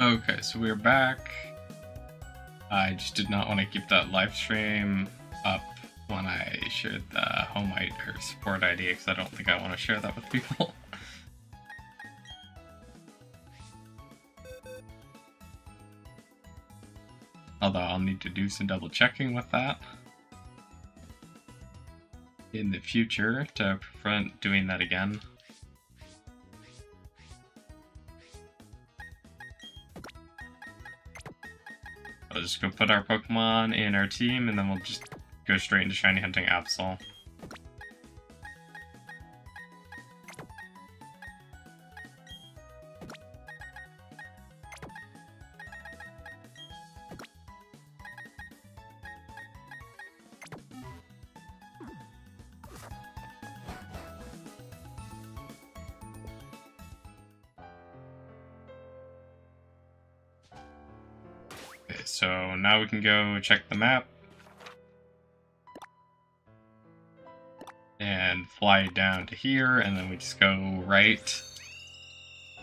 Okay, so we're back. I just did not want to keep that live stream up when I shared the home ID or support ID because I don't think I want to share that with people. Although I'll need to do some double checking with that in the future to prevent doing that again. I'll just go put our Pokemon in our team, and then we'll just go straight into shiny hunting Absol. Okay, so now we can go check the map and fly down to here, and then we just go right,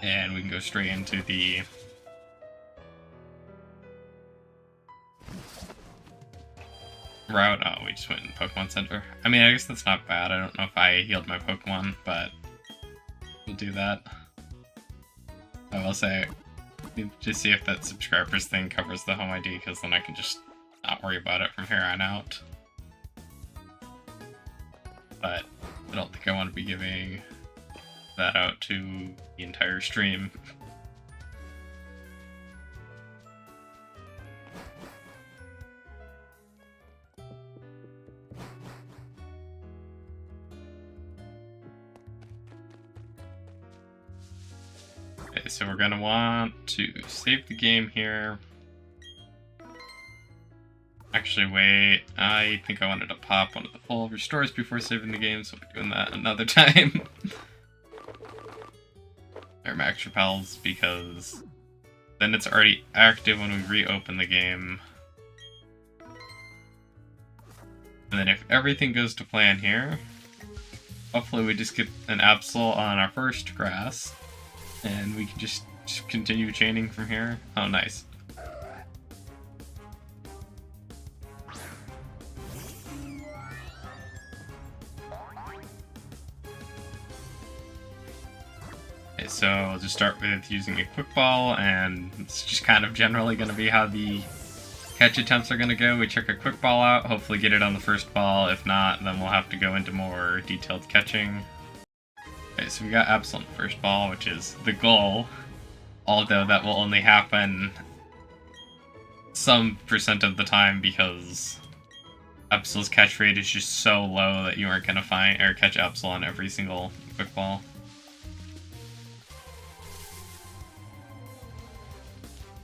and we can go straight into the route. Oh, we just went in the Pokemon Center. I mean, I guess that's not bad. I don't know if I healed my Pokemon, but we'll do that. I will say, just see if that subscribers thing covers the home ID, because then I can just not worry about it from here on out. But I don't think I want to be giving that out to the entire stream. Okay, so we're gonna want to save the game here. Actually, wait, I think I wanted to pop one of the full restores before saving the game, so we'll be doing that another time. Or max repels, because then it's already active when we reopen the game. And then if everything goes to plan here, hopefully we just get an Absol on our first grass, and we can just continue chaining from here. Oh, nice. Okay, so I'll just start with using a quick ball, and it's just kind of generally going to be how the catch attempts are going to go. We check a quick ball out, hopefully get it on the first ball. If not, then we'll have to go into more detailed catching. Okay, so we got Absol on the first ball, which is the goal, although that will only happen some percent of the time because Absol's catch rate is just so low that you aren't going to find or catch Absol on every single quick ball.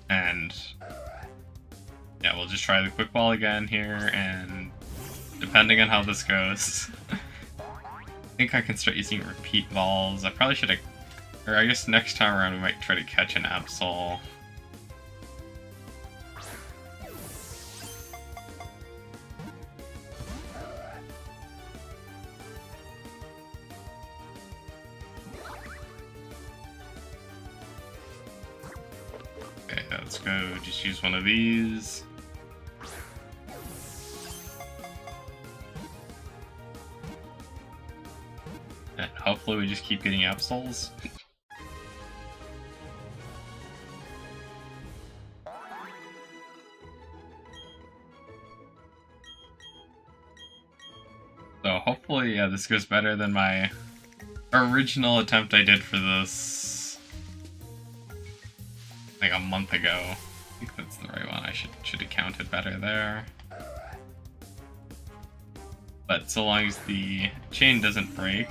And yeah, we'll just try the quick ball again here, and depending on how this goes, I think I can start using repeat balls. I probably should have, or I guess next time around we might try to catch an Absol. Okay, let's go just use one of these. And hopefully we just keep getting Absols. So hopefully, yeah, this goes better than my original attempt I did for this like a month ago. I think that's the right one. I should have counted better there. But so long as the chain doesn't break,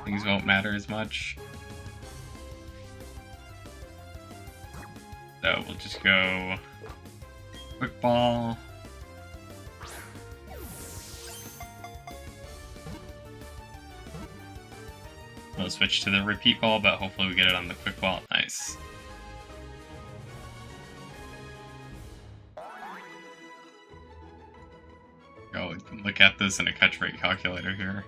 things won't matter as much. So we'll just go quick ball. We'll switch to the repeat ball, but hopefully we get it on the quick ball. Nice. Go look at this in a catch rate calculator here.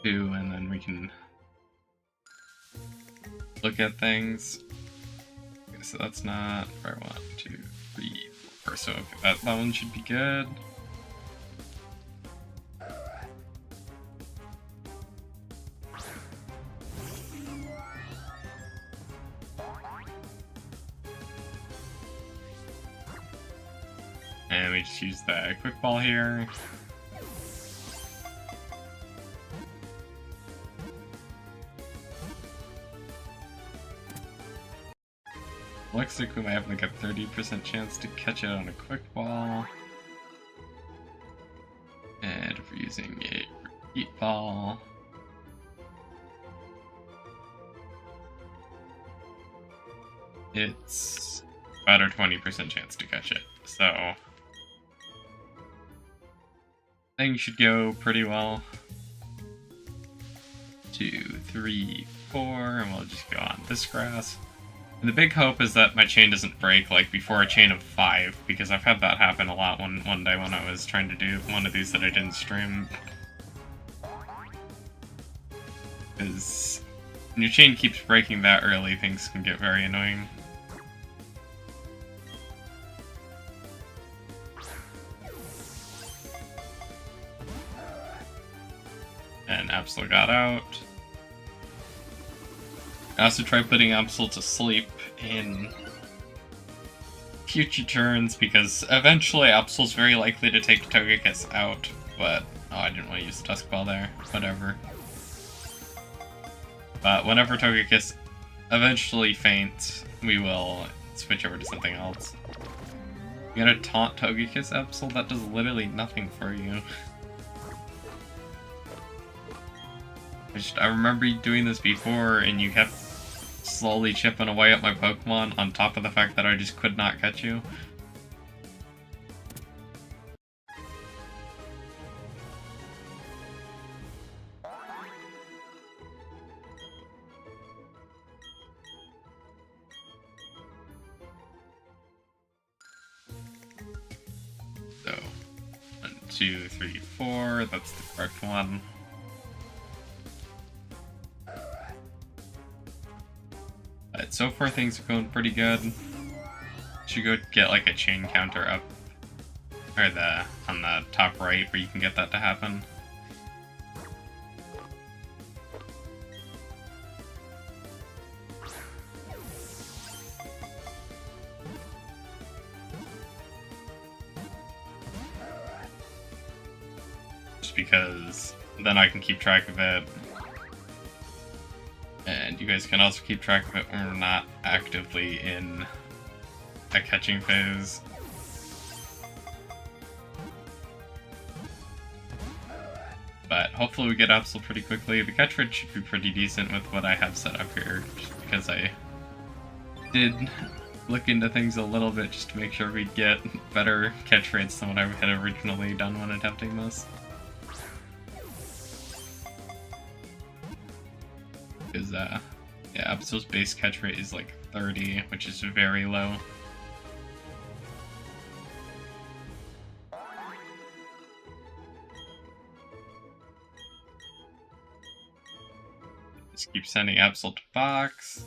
2, and then we can look at things. Okay, so that's not where I want 2, 3, 4. So okay, that one should be good. And we just use the quick ball here. Looks like we might have like a 30% chance to catch it on a quick ball. And if we're using a repeat ball, it's about a 20% chance to catch it. So things should go pretty well. 2, 3, 4, and we'll just go on this grass. And the big hope is that my chain doesn't break like before a chain of 5, because I've had that happen a lot one day when I was trying to do one of these that I didn't stream. Because when your chain keeps breaking that early, things can get very annoying. And Absol got out. I also tried putting Absol to sleep in future turns because eventually Absol's very likely to take Togekiss out, but oh, I didn't want to use the Dusk Ball there. Whatever. But whenever Togekiss eventually faints, we will switch over to something else. You gotta taunt Togekiss, Absol? That does literally nothing for you. I remember you doing this before, and you kept slowly chipping away at my Pokemon, on top of the fact that I just could not catch you. So, 1, 2, 3, 4, that's the correct one. But so far things are going pretty good. Should go get like a chain counter up, or on the top right where you can get that to happen. Just because then I can keep track of it. And you guys can also keep track of it when we're not actively in a catching phase. But hopefully we get Absol pretty quickly. The catch rate should be pretty decent with what I have set up here, just because I did look into things a little bit just to make sure we'd get better catch rates than what I had originally done when attempting this. Because, yeah, Absol's base catch rate is like 30, which is very low. Just keep sending Absol to box.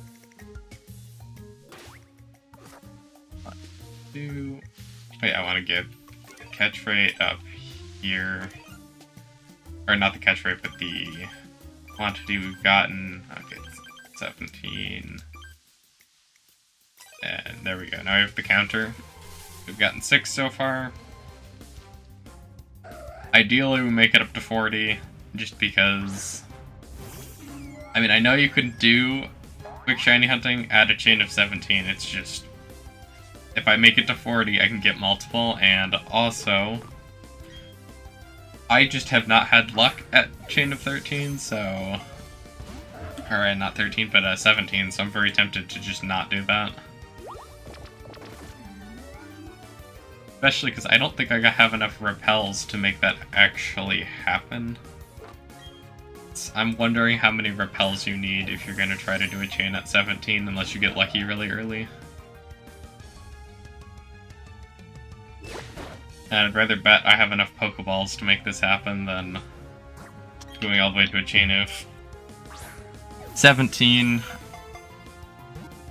1, 2. Wait, I want to get the catch rate up here. Or not the catch rate, but the quantity we've gotten. Okay, 17. And there we go. Now we have the counter. We've gotten 6 so far. Ideally, we make it up to 40, just because... I mean, I know you could do quick shiny hunting at a chain of 17, it's just... if I make it to 40, I can get multiple, and also... I just have not had luck at chain of 13, so... or not 13, but 17, so I'm very tempted to just not do that. Especially because I don't think I have enough repels to make that actually happen. I'm wondering how many repels you need if you're going to try to do a chain at 17, unless you get lucky really early. And I'd rather bet I have enough Pokeballs to make this happen than going all the way to a chain of 17.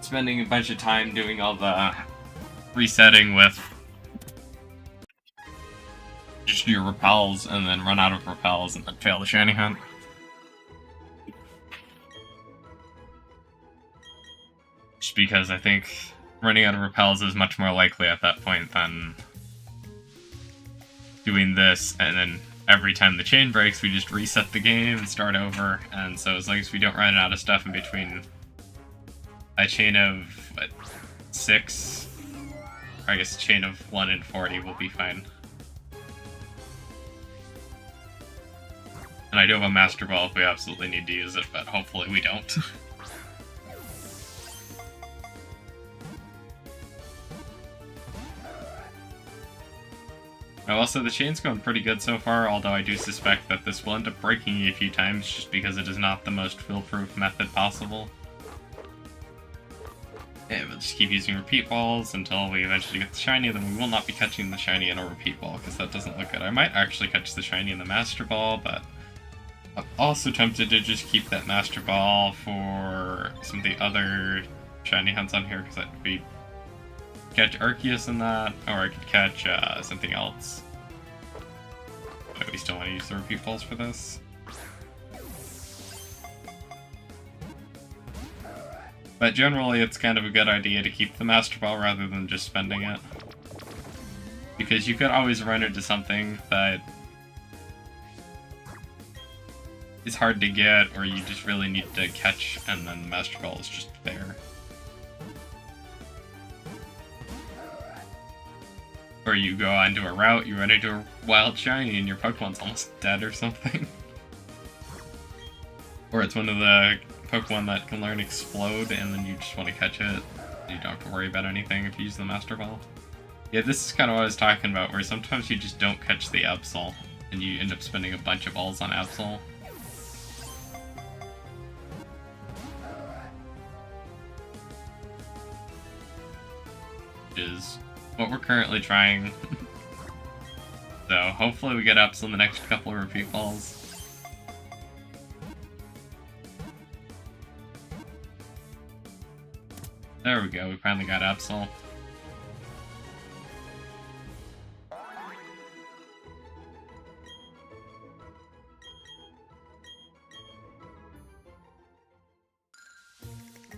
spending a bunch of time doing all the resetting with just your repels and then run out of repels and then fail the shiny hunt. Just because I think running out of repels is much more likely at that point than doing this, and then every time the chain breaks, we just reset the game and start over. And so as long as we don't run out of stuff in between a chain of, what, 6, or I guess a chain of 1 and 40 will be fine. And I do have a Master Ball if we absolutely need to use it, but hopefully we don't. Now also, the chain's going pretty good so far, although I do suspect that this will end up breaking a few times just because it is not the most foolproof method possible. And we'll just keep using repeat balls until we eventually get the shiny, then we will not be catching the shiny in a repeat ball, because that doesn't look good. I might actually catch the shiny in the Master Ball, but I'm also tempted to just keep that Master Ball for some of the other shiny hunts on here, because I could be catch Arceus in that, or I could catch something else. But we still want to use the repeat balls for this. But generally, it's kind of a good idea to keep the Master Ball rather than just spending it. Because you could always run into something that is hard to get, or you just really need to catch, and then the Master Ball is just there. Or you go onto a route, you run into a wild shiny, and your Pokemon's almost dead or something. Or it's one of the Pokemon that can learn Explode, and then you just want to catch it. You don't have to worry about anything if you use the Master Ball. Yeah, this is kind of what I was talking about, where sometimes you just don't catch the Absol, and you end up spending a bunch of balls on Absol. Which is what we're currently trying. So hopefully we get Absol in the next couple of repeat balls. There we go, we finally got Absol.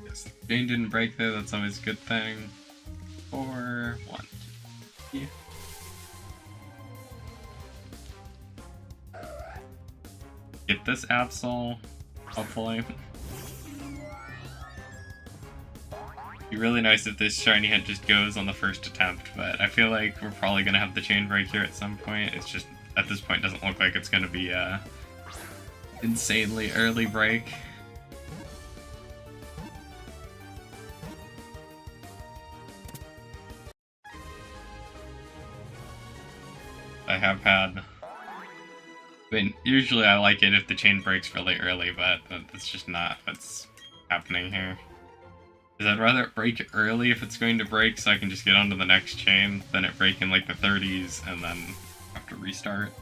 Yes, the chain didn't break there, that's always a good thing. 4, 1, 2, 3. Get this Absol, hopefully. It'd be really nice if this shiny hunt just goes on the first attempt, but I feel like we're probably gonna have the chain break here at some point. It's just, at this point, doesn't look like it's gonna be a insanely early break. I have had... I mean, usually I like it if the chain breaks really early, but that's just not what's happening here. Because I'd rather it break early if it's going to break, so I can just get onto the next chain, than it break in like the 30s and then have to restart.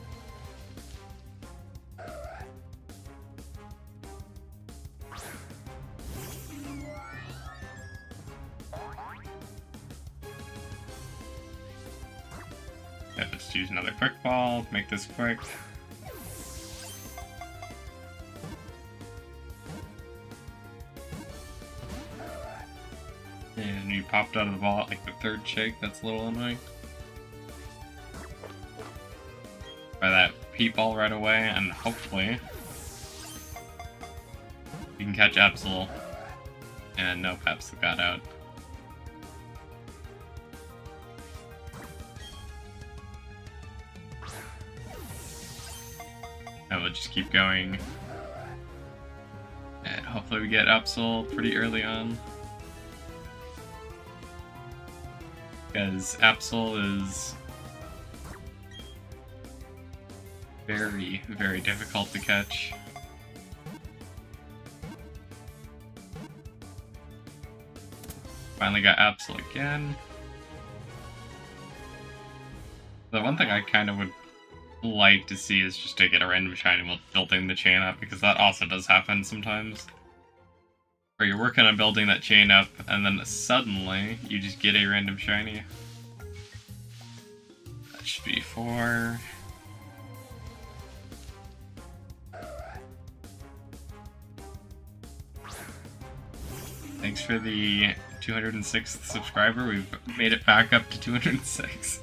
Yeah, let's use another quick ball, make this quick. And you popped out of the ball at like the 3rd shake, that's a little annoying. Try that peep ball right away, and hopefully you can catch Absol. And nope, Absol got out. And we'll just keep going. And hopefully we get Absol pretty early on. Because Absol is very, very difficult to catch. Finally got Absol again. The one thing I kind of would like to see is just to get a random shiny while building the chain up, because that also does happen sometimes. Or you're working on building that chain up, and then suddenly you just get a random shiny. That should be 4. Thanks for the 206th subscriber. We've made it back up to 206.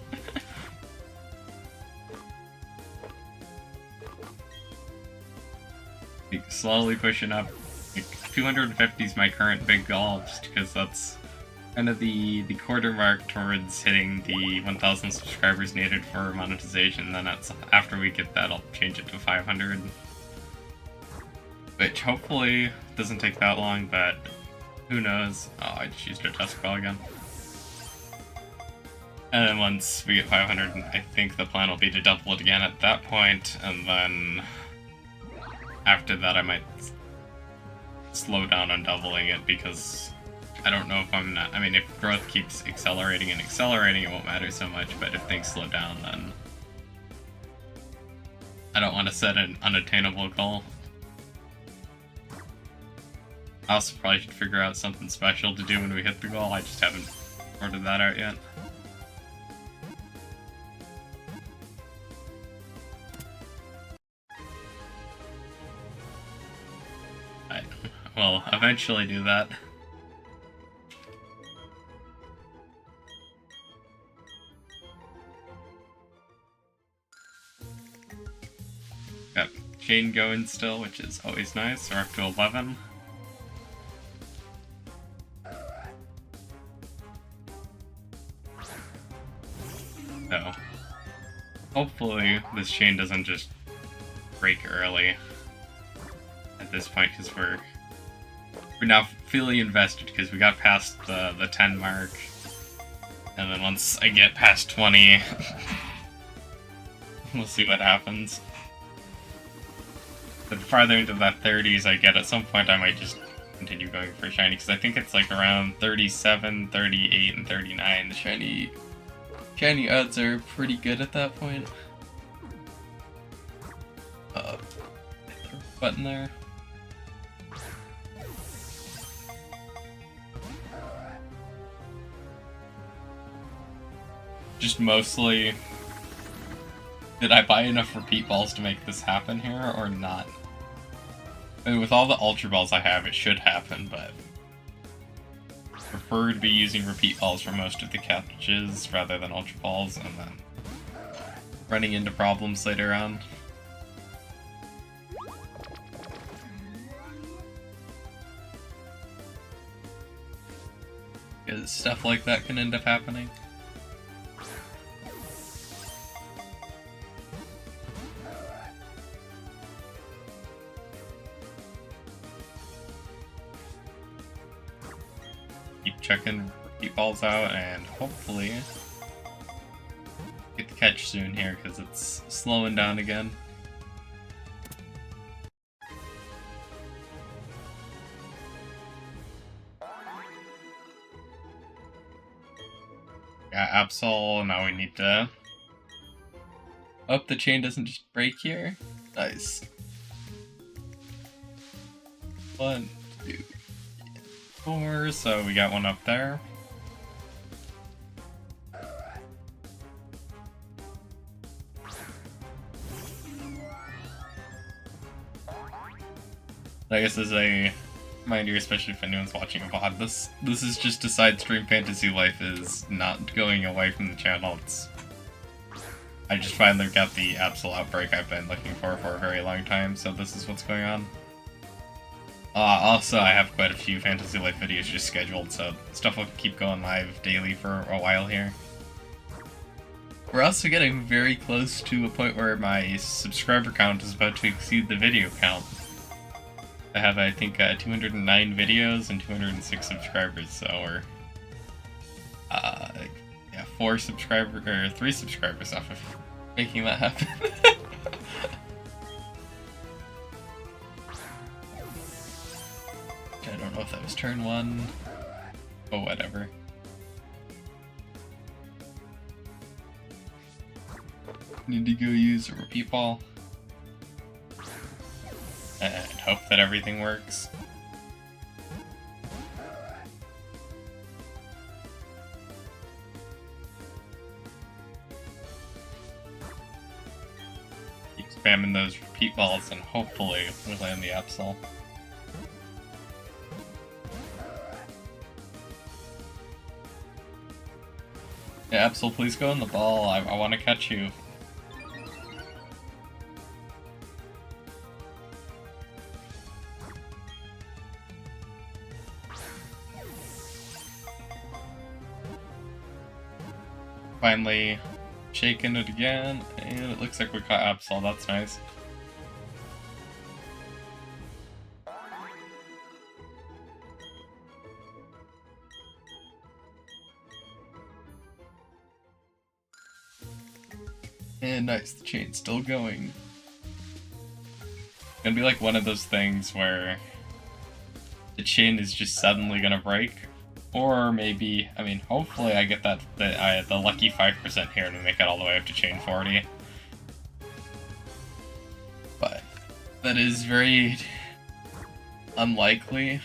Slowly pushing up. 250 is my current big goal, just because that's kind of the quarter mark towards hitting the 1,000 subscribers needed for monetization. Then after we get that, I'll change it to 500. Which hopefully doesn't take that long, but who knows? Oh, I just used a test call again. And then once we get 500, I think the plan will be to double it again at that point, and then after that I might slow down on doubling it, because I don't know if I mean, if growth keeps accelerating and accelerating, it won't matter so much, but if things slow down, then I don't want to set an unattainable goal. I also probably should figure out something special to do when we hit the goal. I just haven't sorted that out yet. We'll eventually do that. Got chain going still, which is always nice. We're up to 11. So, hopefully this chain doesn't just break early at this point, because we're now fully invested, because we got past the 10 mark, and then once I get past 20, we'll see what happens. But the farther into that 30s I get, at some point I might just continue going for shiny, because I think it's like around 37, 38, and 39. The shiny odds are pretty good at that point. Button there. Just mostly, did I buy enough repeat balls to make this happen here, or not? I mean, with all the Ultra Balls I have, it should happen, but I prefer to be using repeat balls for most of the catches rather than Ultra Balls, and then running into problems later on. Because stuff like that can end up happening. Keep checking repeat balls out, and hopefully get the catch soon here, because it's slowing down again. Got Absol, now we need to... Hope the chain doesn't just break here. Nice. 1, 2, 4, so we got one up there. I guess as a reminder, especially if anyone's watching a VOD, this is just a side stream. Fantasy Life is not going away from the channel. I just finally got the Absol outbreak I've been looking for a very long time, so this is what's going on. Also, I have quite a few Fantasy Life videos just scheduled, so stuff will keep going live daily for a while here. We're also getting very close to a point where my subscriber count is about to exceed the video count. I have, I think, 209 videos and 206 subscribers, so we're, yeah, 3 subscribers off of making that happen. I don't know if that was turn 1, but whatever. Need to go use a repeat ball. And hope that everything works. spamming those repeat balls, and hopefully we land the Absol. Yeah, Absol, please go in the ball. I want to catch you. Finally shaking it again, and it looks like we caught Absol. That's nice. And nice, the chain's still going. It's gonna be like one of those things where the chain is just suddenly gonna break. Or maybe, I mean, hopefully I get the lucky 5% here to make it all the way up to chain 40. But that is very unlikely.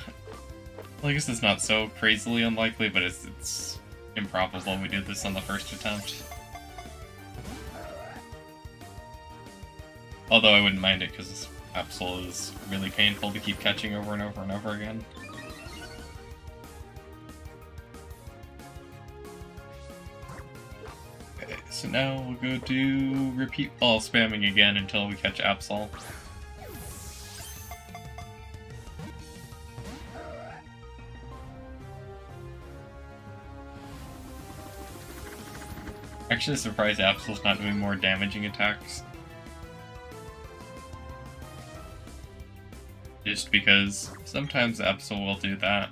Well, I guess it's not so crazily unlikely, but it's improbable we did this on the first attempt. Although I wouldn't mind it, because Absol is really painful to keep catching over and over and over again. Okay, so now we'll go do repeat ball spamming again until we catch Absol. Actually surprised Absol's not doing more damaging attacks. Just because sometimes Absol will do that.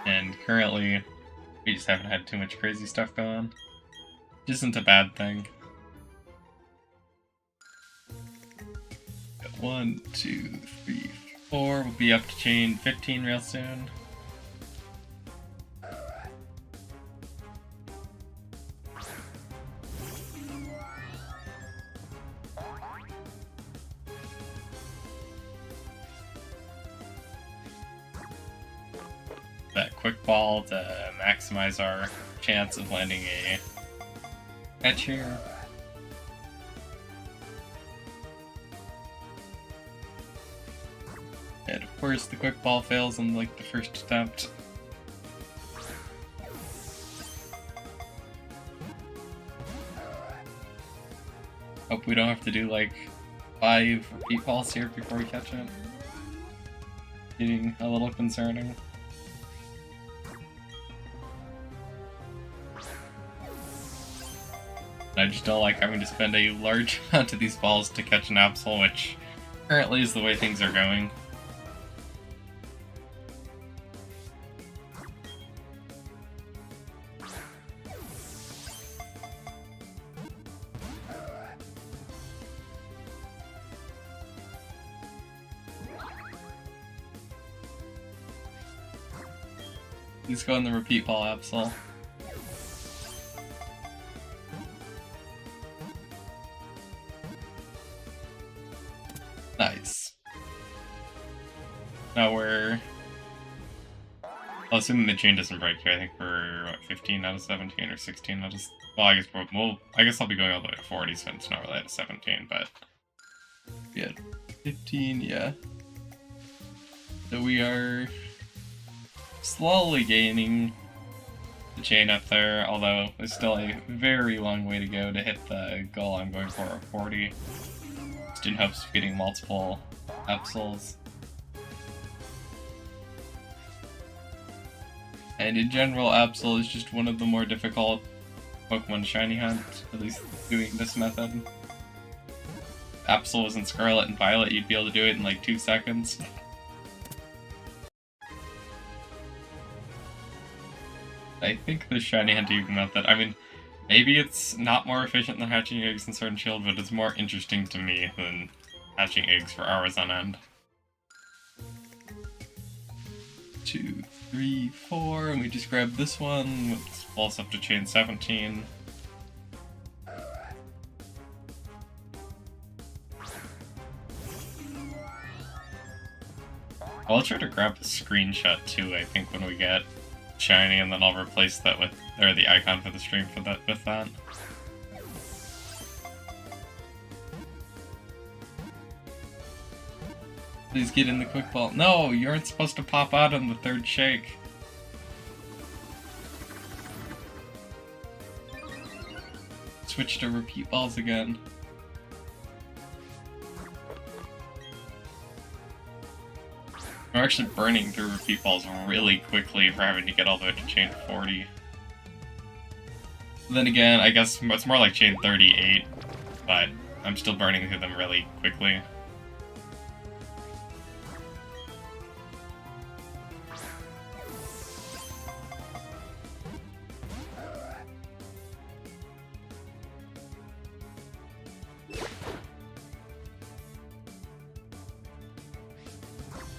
And currently, we just haven't had too much crazy stuff going on. Which isn't a bad thing. 1, 2, 3, 4. We'll be up to chain 15 real soon. That quick ball to maximize our chance of landing a catch here. And of course the quick ball fails on like the first attempt. Hope we don't have to do like 5 repeat balls here before we catch it. Getting a little concerning. I just don't like having to spend a large amount of these balls to catch an Absol, which currently is the way things are going. Let's go in the repeat ball Absol. Nice. Now we're... Well, assuming the chain doesn't break here, I think we're, what, 15 out of 17 or 16 out of... Well, I guess I'll be going all the way to 40, so it's not really at 17, but... Yeah, 15, yeah. So we are slowly gaining the chain up there, although there's still a very long way to go to hit the goal I'm going for of 40. Just in hopes of getting multiple Absols. And in general, Absol is just one of the more difficult Pokemon shiny hunt, at least doing this method. If Absol was in Scarlet and Violet, you'd be able to do it in like 2 seconds. I think the shiny hunting method, I mean, maybe it's not more efficient than hatching eggs in Sword and Shield, but it's more interesting to me than hatching eggs for hours on end. 2, 3, 4, and we just grab this one, which pulls up to chain 17. I'll try to grab a screenshot too, I think, when we get shiny, and then I'll replace that with, or the icon for the stream for that with that. Please get in the quick ball. No, you aren't supposed to pop out on the third shake. Switch to repeat balls again. We're actually burning through repeat balls really quickly for having to get all the way to chain 40. Then again, I guess it's more like chain 38, but I'm still burning through them really quickly.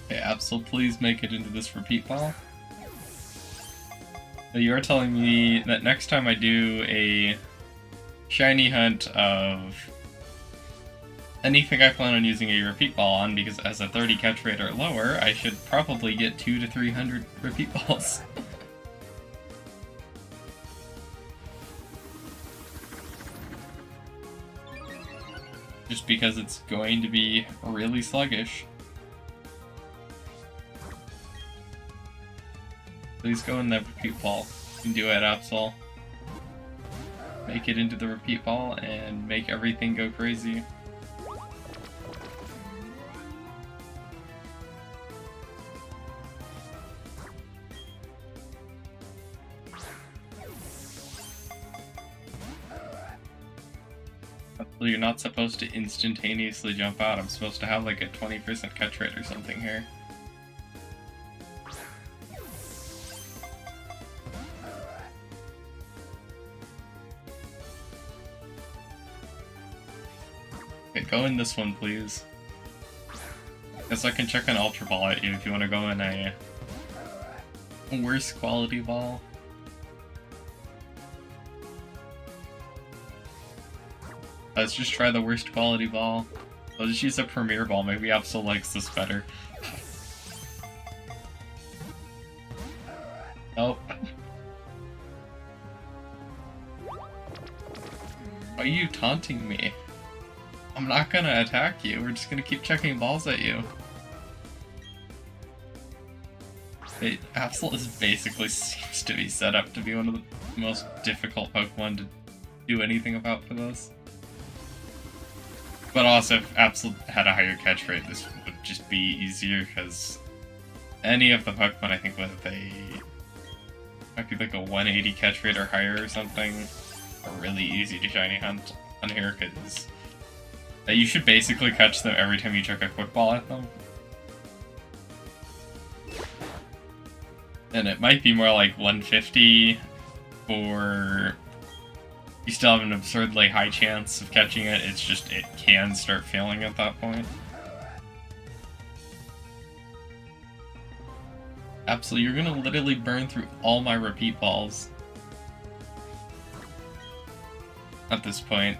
Okay, Absol, please make it into this repeat ball. So you are telling me that next time I do a shiny hunt of anything I plan on using a repeat ball on, because as a 30 catch rate or lower, I should probably get 200 to 300 repeat balls. Just because it's going to be really sluggish. Please go in that repeat ball. You can do it, Absol. Make it into the repeat ball and make everything go crazy. You're not supposed to instantaneously jump out. I'm supposed to have like a 20% catch rate or something here. Okay, go in this one, please. Guess I can check an Ultra Ball at you if you want to go in a worse quality ball. Let's just try the worst quality ball. Let's just use a Premier Ball. Maybe Absol likes this better. Nope. Why are you taunting me? I'm not gonna attack you. We're just gonna keep checking balls at you. Hey, Absol is basically seems to be set up to be one of the most difficult Pokemon to do anything about for this. But also, if Absol had a higher catch rate, this would just be easier, because any of the Pokemon, I think, with a... might be like a 180 catch rate or higher or something, are really easy to shiny hunt on here, because you should basically catch them every time you chuck a quick ball at them. And it might be more like 150 for... you still have an absurdly high chance of catching it, it's just it can start failing at that point. Absolutely, you're gonna literally burn through all my repeat balls at this point.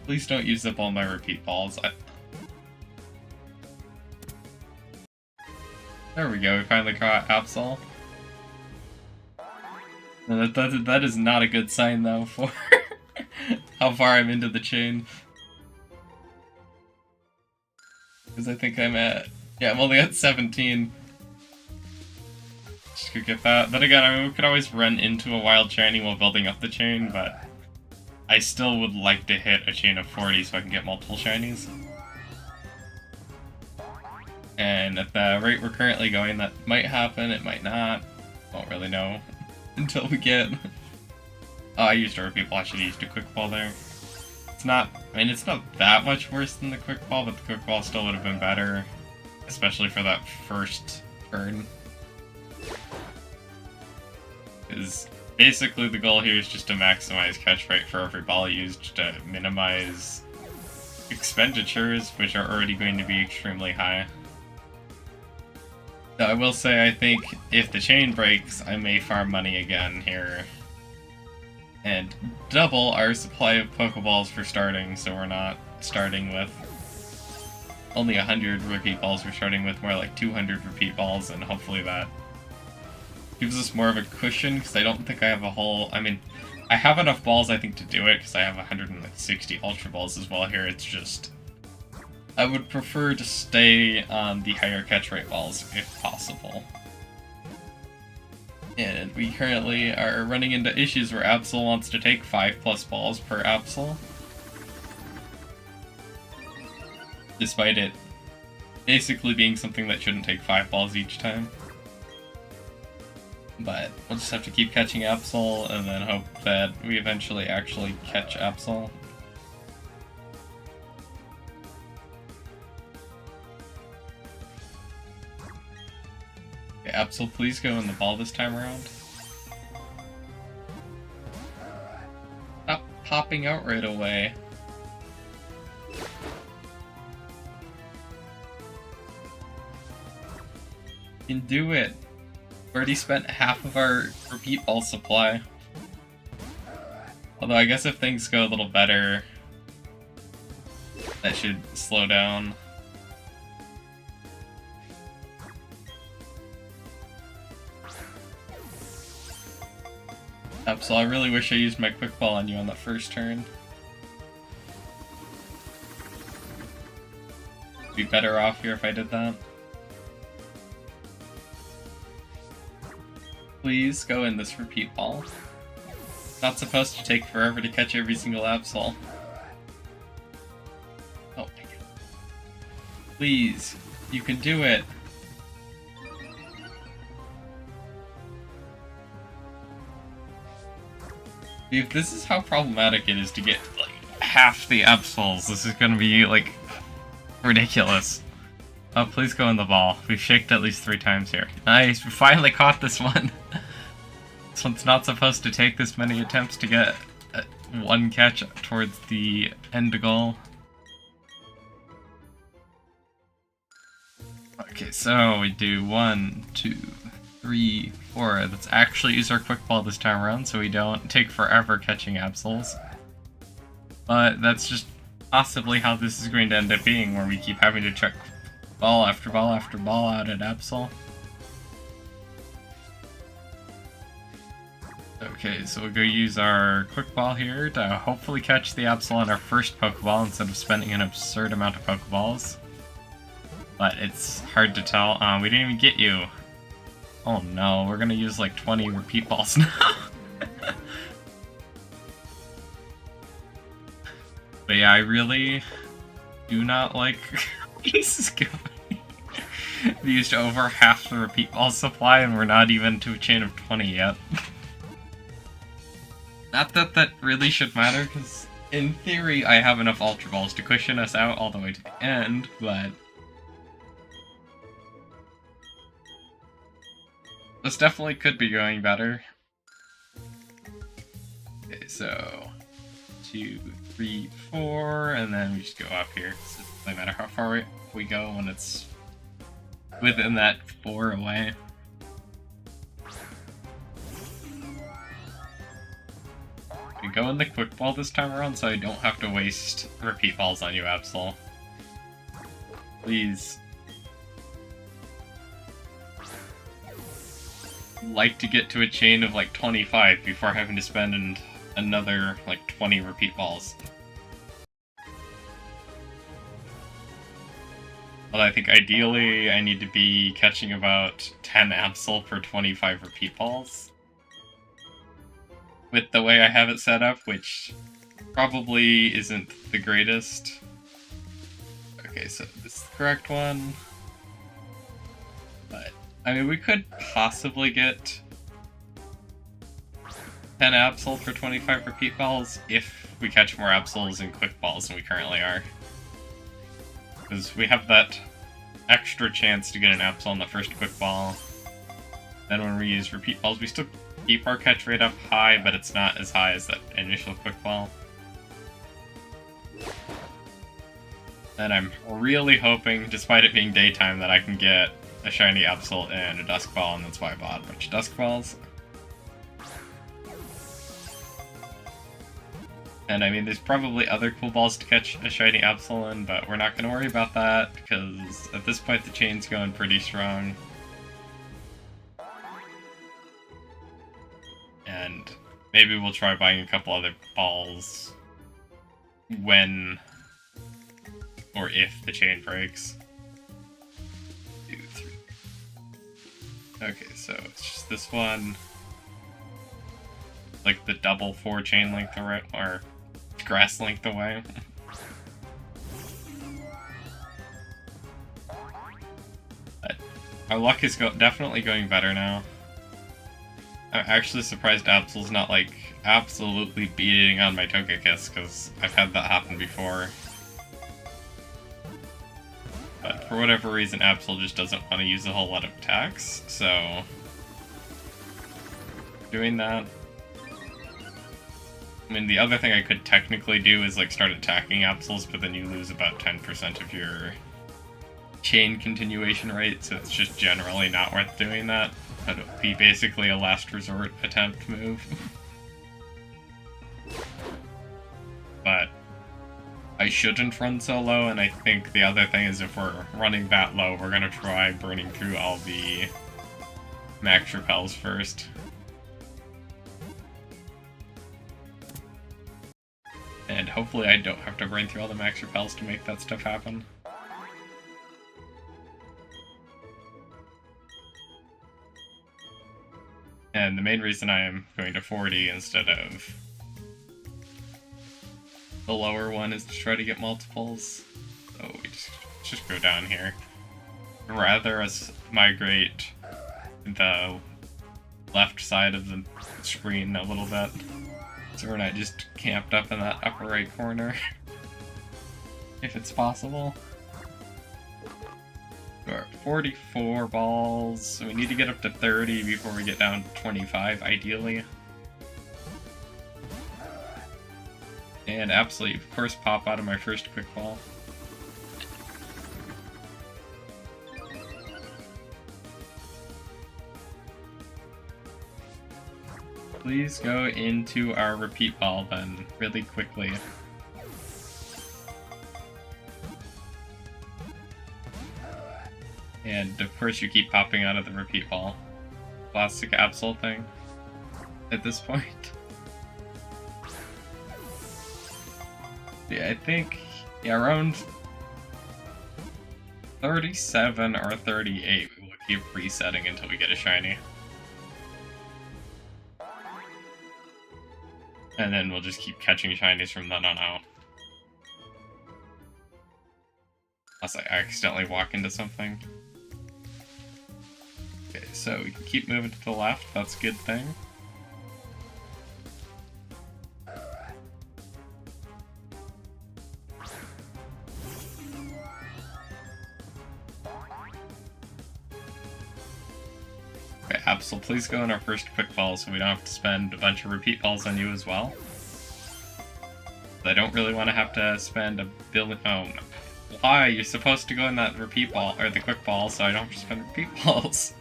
Please don't use up all my repeat balls. There we go, we finally caught Absol. No, that is not a good sign, though, for how far I'm into the chain. Because I think I'm at... yeah, I'm only at 17. Just could get that. Then again, I mean, we could always run into a wild shiny while building up the chain, but I still would like to hit a chain of 40 so I can get multiple shinies. And at the rate we're currently going, that might happen, it might not. Won't really know. Until we get... oh, I used a repeat ball. I should have used a quick ball there. It's not... I mean, it's not that much worse than the quick ball, but the quick ball still would have been better. Especially for that first turn. Because basically the goal here is just to maximize catch rate for every ball used to minimize expenditures, which are already going to be extremely high. So I will say, I think if the chain breaks, I may farm money again here. And double our supply of Pokeballs for starting, so we're not starting with only 100 repeat balls. We're starting with more like 200 repeat balls, and hopefully that gives us more of a cushion, because I don't think I have a whole... I mean, I have enough balls, I think, to do it, because I have 160 Ultra Balls as well here. It's just... I would prefer to stay on the higher catch rate balls, if possible. And we currently are running into issues where Absol wants to take 5+ balls per Absol. Despite it basically being something that shouldn't take 5 balls each time. But we'll just have to keep catching Absol and then hope that we eventually actually catch Absol. Okay, Absol, please go in the ball this time around. Stop popping out right away. You can do it. We've already spent half of our repeat ball supply. Although I guess if things go a little better, that should slow down. Absol, I really wish I used my quick ball on you on that first turn. Be better off here if I did that. Please go in this repeat ball. It's not supposed to take forever to catch every single Absol. Oh my god. Please, you can do it. If this is how problematic it is to get, like, half the Absols, this is gonna be, like, ridiculous. Oh, please go in the ball. We've shaked at least 3 times here. Nice, we finally caught this one. This one's not supposed to take this many attempts to get one catch towards the end goal. Okay, so we do 1, 2, 3, 4. Let's actually use our quick ball this time around so we don't take forever catching Absols. But that's just possibly how this is going to end up being, where we keep having to check ball after ball after ball out at Absol. Okay, so we'll go use our quick ball here to hopefully catch the Absol on our first Pokeball instead of spending an absurd amount of Pokeballs. But it's hard to tell. We didn't even get you. Oh no, we're gonna use like 20 repeat balls now. But yeah, I really do not like this is going. We used over half the repeat ball supply and we're not even to a chain of 20 yet. Not that that really should matter, because in theory I have enough Ultra Balls to cushion us out all the way to the end, but this definitely could be going better. Okay, so 2, 3, 4, and then we just go up here. So it doesn't matter how far we go when it's within that 4 away. We go in the quick ball this time around so I don't have to waste repeat balls on you, Absol. Please. Like to get to a chain of like 25 before having to spend another like 20 repeat balls. But I think ideally I need to be catching about 10 Absol per 25 repeat balls. With the way I have it set up, which probably isn't the greatest. Okay, so this is the correct one. But, I mean, we could possibly get 10 Absol for 25 repeat balls if we catch more Absols in quick balls than we currently are. Because we have that extra chance to get an Absol on the first quick ball. Then when we use repeat balls, we still keep our catch rate up high, but it's not as high as that initial quick ball. And I'm really hoping, despite it being daytime, that I can get a shiny Absol and a Dusk Ball, and that's why I bought a bunch of Dusk Balls. And I mean, there's probably other cool balls to catch a shiny Absol in, but we're not going to worry about that, because at this point the chain's going pretty strong. And maybe we'll try buying a couple other balls when or if the chain breaks. 2, 3. Okay, so it's just this one. Like the double 4 chain length away, or grass length away. But our luck is definitely going better now. I'm actually surprised Absol's not like absolutely beating on my Togekiss, because I've had that happen before. But for whatever reason, Absol just doesn't want to use a whole lot of attacks, so doing that. I mean, the other thing I could technically do is like start attacking Absols, but then you lose about 10% of your chain continuation rate, so it's just generally not worth doing that. But it would be basically a last resort attempt move. But I shouldn't run so low, and I think the other thing is if we're running that low, we're gonna try burning through all the max repels first. And hopefully I don't have to burn through all the max repels to make that stuff happen. And the main reason I am going to 40 instead of the lower one is to try to get multiples. So we just go down here. Rather us migrate the left side of the screen a little bit, so we're not just camped up in that upper right corner, if it's possible. We're at 44 balls, so we need to get up to 30 before we get down to 25, ideally. And absolutely, of course, pop out of my first quick ball. Please go into our repeat ball then, really quickly. And of course you keep popping out of the repeat ball. Classic Absol thing at this point. Yeah, I think around 37 or 38 we will keep resetting until we get a shiny. And then we'll just keep catching shinies from then on out. Unless I accidentally walk into something. Okay, so we can keep moving to the left, that's a good thing. Okay, Absol, please go in our first quick ball so we don't have to spend a bunch of repeat balls on you as well. I don't really want to have to spend a billion. Oh, why? You're supposed to go in that repeat ball, or the quick ball, so I don't have to spend repeat balls.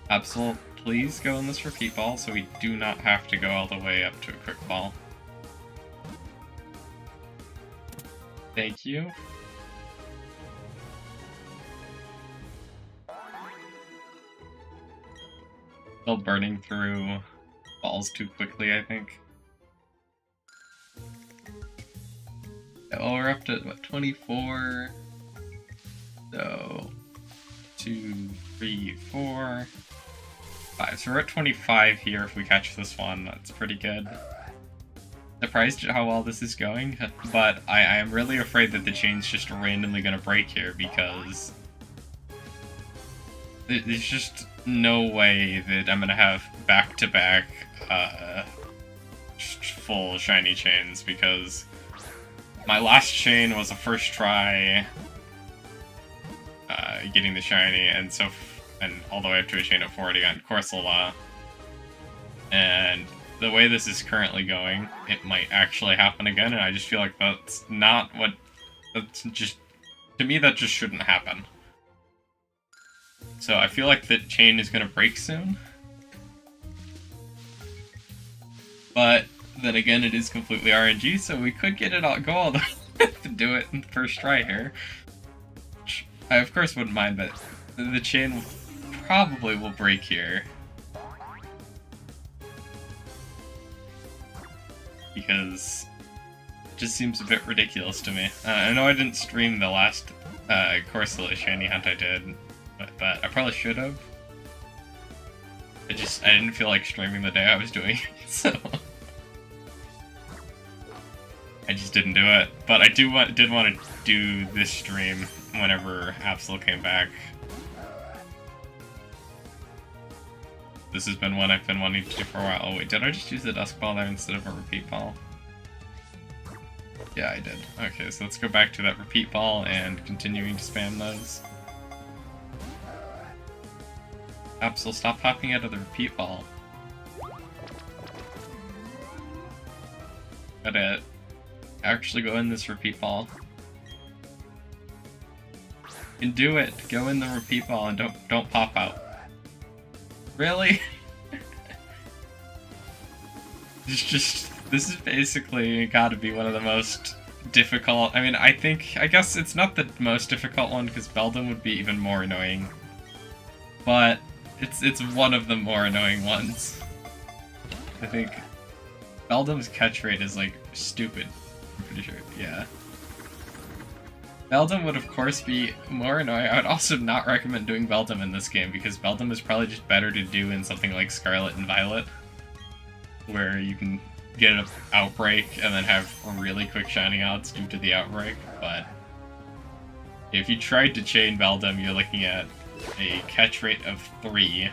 Absol, please go in this repeat ball so we do not have to go all the way up to a quick ball. Thank you. Still burning through balls too quickly, I think. Oh, we're up to, what, 24? So, 2, 3, 4, 5. So we're at 25 here if we catch this one. That's pretty good. Surprised at how well this is going, but I am really afraid that the chain's just randomly going to break here, because there's just no way that I'm going to have back-to-back full shiny chains, because my last chain was a first try getting the shiny, and all the way up to a chain of 40 on Corsola. And the way this is currently going, it might actually happen again, and I just feel like that's not what... That's just... To me, that just shouldn't happen. So I feel like the chain is going to break soon. But then again, it is completely RNG, so we could get it all, go all the way to do it in the first try here. I of course wouldn't mind, but the chain probably will break here. Because it just seems a bit ridiculous to me. I know I didn't stream the last Corsola shiny hunt I did, but I probably should have. I didn't feel like streaming the day I was doing it, so I just didn't do it. But I did want to do this stream whenever Absol came back. This has been one I've been wanting to do for a while. Oh wait, did I just use the Dusk Ball there instead of a Repeat Ball? Yeah, I did. Okay, so let's go back to that Repeat Ball and continuing to spam those. Absol, stop popping out of the Repeat Ball. Gotta actually go in this Repeat Ball. You can do it! Go in the Repeat Ball and don't pop out. Really? This is basically gotta be one of the most difficult. I mean, I guess it's not the most difficult one because Beldum would be even more annoying. But it's one of the more annoying ones. I think Beldum's catch rate is like stupid. I'm pretty sure, yeah. Beldum would of course be more annoying. I would also not recommend doing Beldum in this game because Beldum is probably just better to do in something like Scarlet and Violet, where you can get an Outbreak and then have really quick shiny odds due to the Outbreak. But if you tried to chain Beldum, you're looking at a catch rate of 3.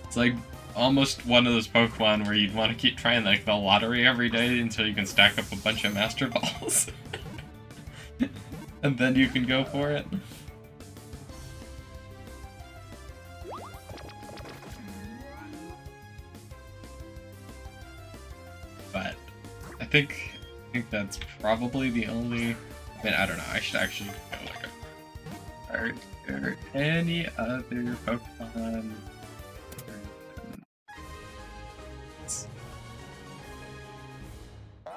It's like almost one of those Pokemon where you'd want to keep trying like the lottery every day until you can stack up a bunch of Master Balls. And then you can go for it. But I think that's probably the only. I mean, I don't know. I should actually go look up. Are there any other Pokemon?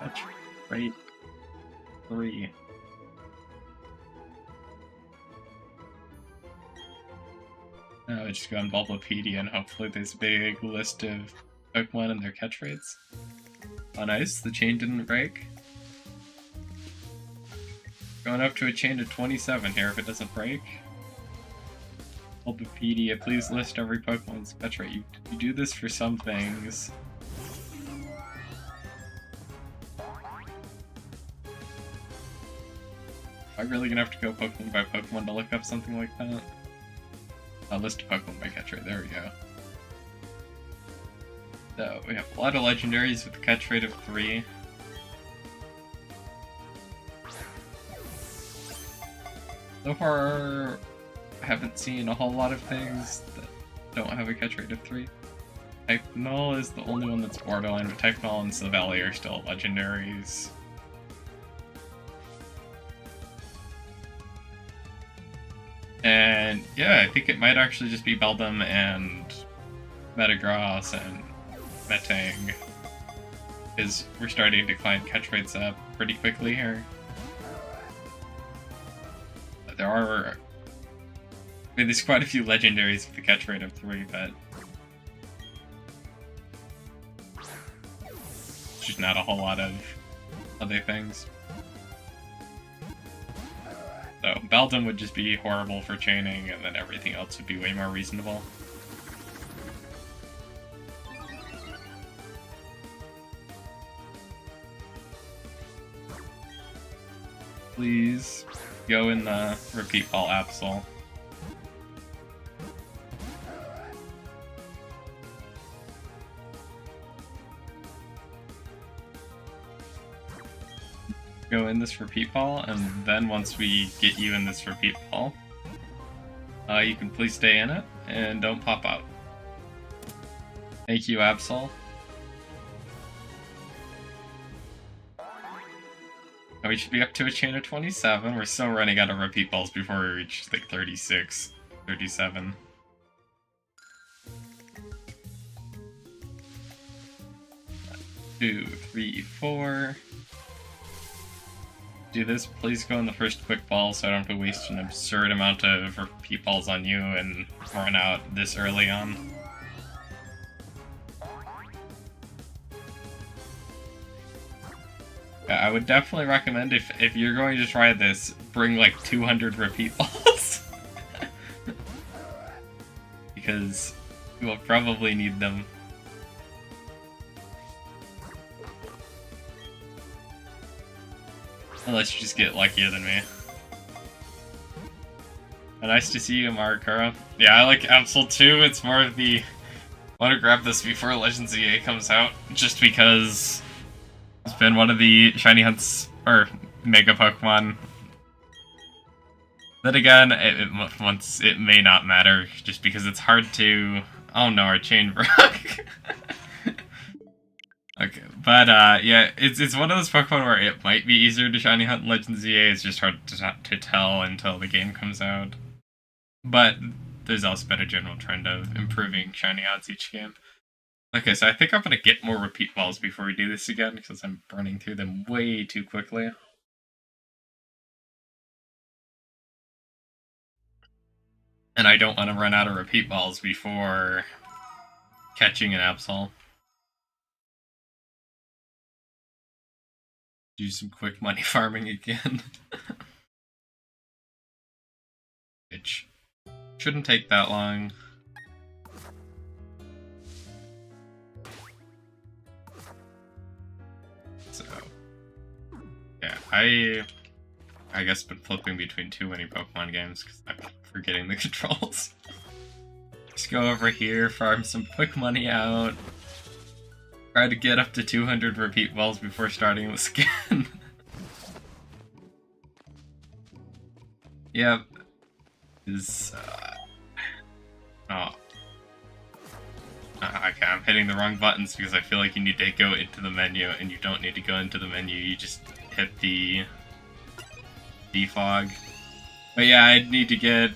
Catch rate 3. I just go on Bulbapedia and hopefully there's a big list of Pokemon and their catch rates. Oh nice, the chain didn't break. Going up to a chain of 27 here if it doesn't break. Bulbapedia, please list every Pokemon's catch rate. You do this for some things. Am I really gonna have to go Pokemon by Pokemon to look up something like that? I'll list Pokemon by catch rate, there we go. So, we have a lot of legendaries with a catch rate of 3. So far, I haven't seen a whole lot of things that don't have a catch rate of 3. Technol is the only one that's borderline, but Technol and Silvally are still legendaries. And yeah, I think it might actually just be Beldum and Metagross and Metang, because we're starting to climb catch rates up pretty quickly here. There are, I mean, there's quite a few legendaries with the catch rate of 3, but just not a whole lot of other things. So Beldum would just be horrible for chaining, and then everything else would be way more reasonable. Please go in the Repeat Ball Absol. Go in this Repeat Ball, and then once we get you in this Repeat Ball, you can please stay in it and don't pop out. Thank you, Absol. We should be up to a chain of 27. We're still running out of Repeat Balls before we reach like 36. 37. Two, three, four. Do this, please go in the first quick ball so I don't have to waste an absurd amount of repeat balls on you and run out this early on. Yeah, I would definitely recommend if you're going to try this, bring like 200 repeat balls. Because you will probably need them. Unless you just get luckier than me. Nice to see you, Marikara. Yeah, I like Absol too. It's more of the... I want to grab this before Legends EA comes out, just because it's been one of the shiny hunts, or Mega Pokemon. Then again, it may not matter, just because it's hard to... Oh no, our chain broke. Okay, but yeah, it's one of those Pokemon where it might be easier to shiny hunt in Legends EA, it's just hard to tell until the game comes out. But there's also been a general trend of improving shiny odds each game. Okay, so I think I'm gonna get more repeat balls before we do this again, because I'm burning through them way too quickly. And I don't want to run out of repeat balls before catching an Absol. Do some quick money farming again. Which shouldn't take that long. So, yeah, I guess been flipping between too many Pokemon games because I'm forgetting the controls. Just go over here, farm some quick money out. Try to get up to 200 repeat balls before starting this again. Yep. Oh. Okay, I'm hitting the wrong buttons because I feel like you need to go into the menu, and you don't need to go into the menu, you just hit the defog. But yeah, I need to get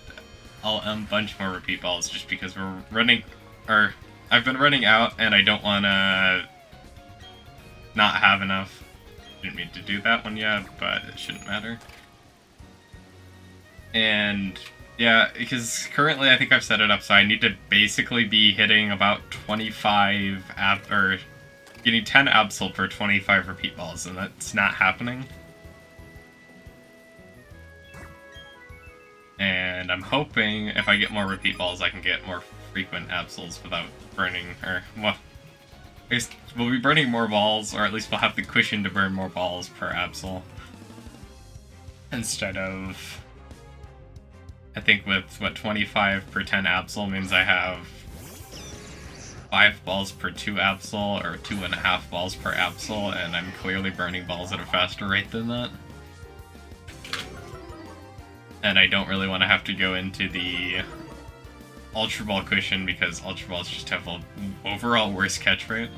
a bunch more repeat balls just because we're running, or I've been running out and I don't want to not have enough. Didn't mean to do that one yet, but it shouldn't matter. And yeah, because currently I think I've set it up so I need to basically be hitting about 25 or getting 10 Absol per 25 repeat balls, and that's not happening. And I'm hoping if I get more repeat balls, I can get more frequent Absols without burning, or, well, I guess we'll be burning more balls, or at least we'll have the cushion to burn more balls per Absol. Instead of, I think with, what, 25 per 10 Absol means I have 5 balls per 2 Absol, or 2.5 balls per Absol, and I'm clearly burning balls at a faster rate than that. And I don't really want to have to go into the Ultra Ball cushion because Ultra Balls just have an overall worse catch rate.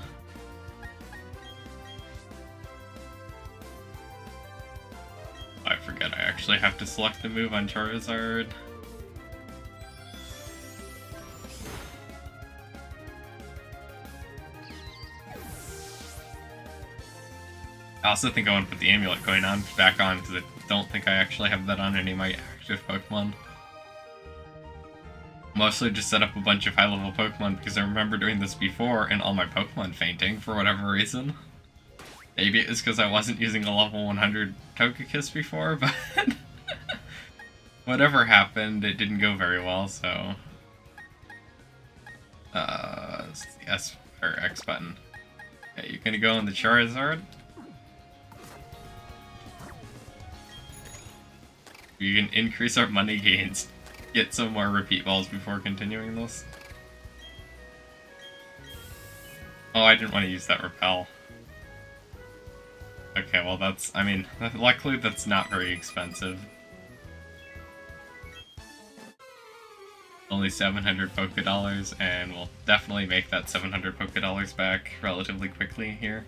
I forget I actually have to select the move on Charizard. I also think I want to put the amulet coin back on because I don't think I actually have that on any of my active Pokemon. Mostly just set up a bunch of high-level Pokemon because I remember doing this before and all my Pokemon fainting for whatever reason. Maybe it was because I wasn't using a level 100 Togekiss before, but whatever happened, it didn't go very well, so... it's the S or X button. Okay, you're gonna go on the Charizard. We can increase our money gains, get some more repeat balls before continuing this. Oh, I didn't want to use that repel. Okay, well that's, I mean, luckily that's not very expensive. Only 700 Poké Dollars, and we'll definitely make that 700 Poké Dollars back relatively quickly here.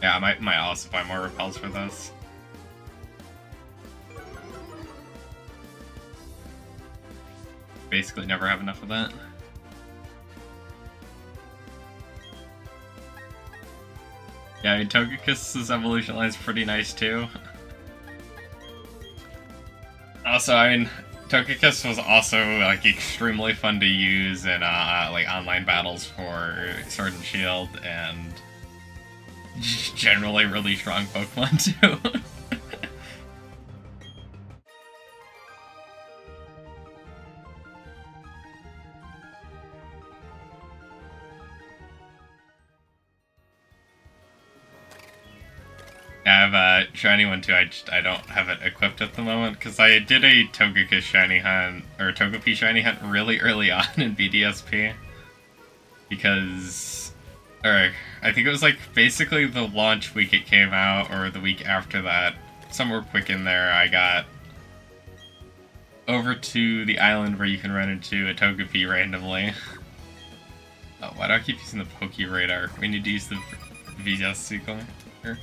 Yeah, I might also buy more repels for this. Basically never have enough of that. Yeah, I mean, Togekiss' evolution line is pretty nice too. Also, I mean, Togekiss was also like extremely fun to use in like online battles for Sword and Shield, and generally really strong Pokemon too. I have a shiny one too. I don't have it equipped at the moment because I did a Togekiss shiny hunt or Togepi shiny hunt really early on in BDSP because, or I think it was like basically the launch week it came out or the week after that, somewhere quick in there. I got over to the island where you can run into a Togepi randomly. Oh, why do I keep using the Poke Radar? We need to use the VS coin here.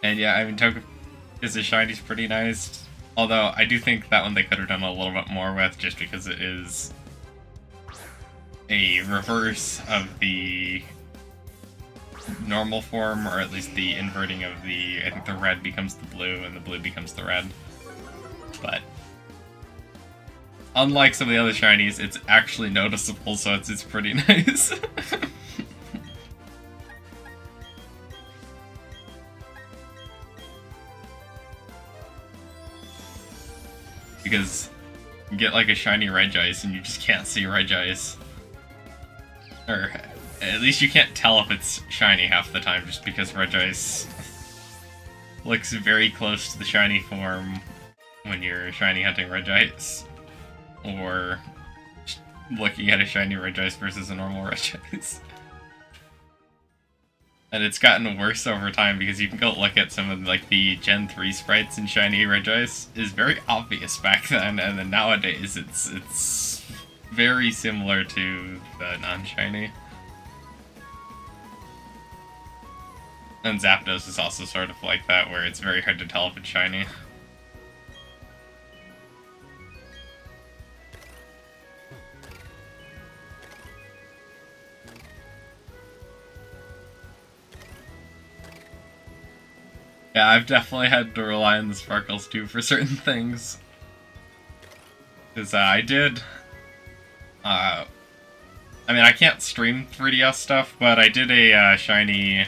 And yeah, I mean, Togekiss shiny's pretty nice. Although, I do think that one they could have done a little bit more with, just because it is a reverse of the normal form, or at least the inverting of the... I think the red becomes the blue, and the blue becomes the red. But unlike some of the other shinies, it's actually noticeable, so it's pretty nice. Because you get like a shiny Regice and you just can't see Regice. Or at least you can't tell if it's shiny half the time just because Regice looks very close to the shiny form when you're shiny hunting Regice. Or looking at a shiny Regice versus a normal Regice. And it's gotten worse over time because you can go look at some of like the Gen 3 sprites in shiny Regice is very obvious back then, and then nowadays it's very similar to the non-shiny. And Zapdos is also sort of like that, where it's very hard to tell if it's shiny. Yeah, I've definitely had to rely on the sparkles too for certain things. Because I did... I mean, I can't stream 3DS stuff, but I did a shiny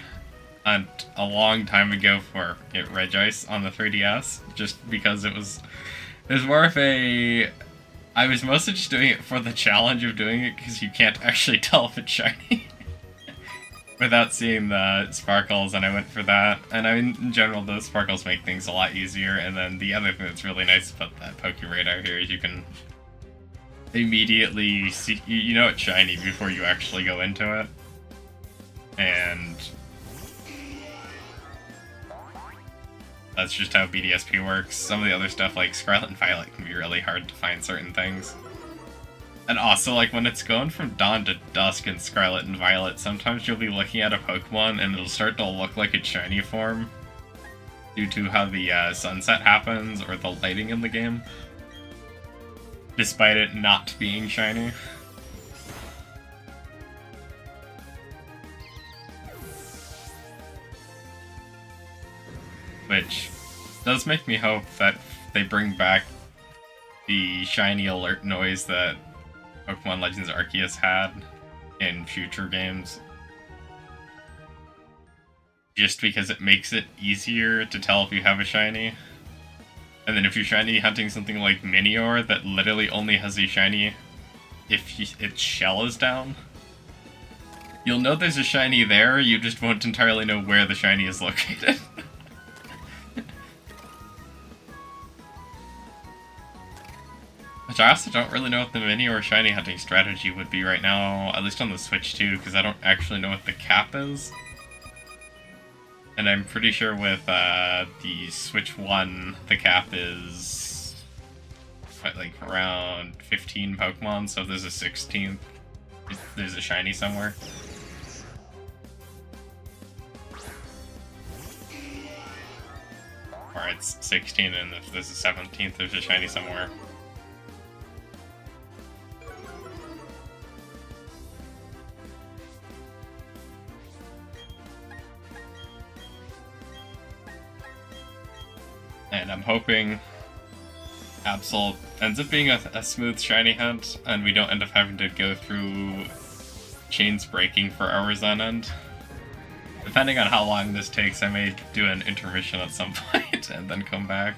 hunt a long time ago for Regice on the 3DS, just because it was more of a... I was mostly just doing it for the challenge of doing it, because you can't actually tell if it's shiny. Without seeing the sparkles, and I went for that. And I mean, in general, those sparkles make things a lot easier. And then the other thing that's really nice about that Poke Radar here is you can immediately see, you know it's shiny before you actually go into it. And that's just how BDSP works. Some of the other stuff, like Scarlet and Violet, can be really hard to find certain things. And also, like, when it's going from dawn to dusk in Scarlet and Violet, sometimes you'll be looking at a Pokemon and it'll start to look like its shiny form due to how the sunset happens or the lighting in the game, despite it not being shiny. Which does make me hope that they bring back the shiny alert noise that Pokemon Legends Arceus had in future games. Just because it makes it easier to tell if you have a shiny. And then if you're shiny hunting something like Minior that literally only has a shiny if its shell is down, you'll know there's a shiny there, you just won't entirely know where the shiny is located. Which I also don't really know what the mini or shiny hunting strategy would be right now, at least on the Switch too, because I don't actually know what the cap is. And I'm pretty sure with the Switch 1, the cap is what, like around 15 Pokemon, so if there's a 16th, there's a shiny somewhere. Alright, it's 16, and if this is 17th, there's a shiny somewhere. And I'm hoping Absol ends up being a smooth shiny hunt, and we don't end up having to go through chains breaking for hours on end. Depending on how long this takes, I may do an intermission at some point and then come back.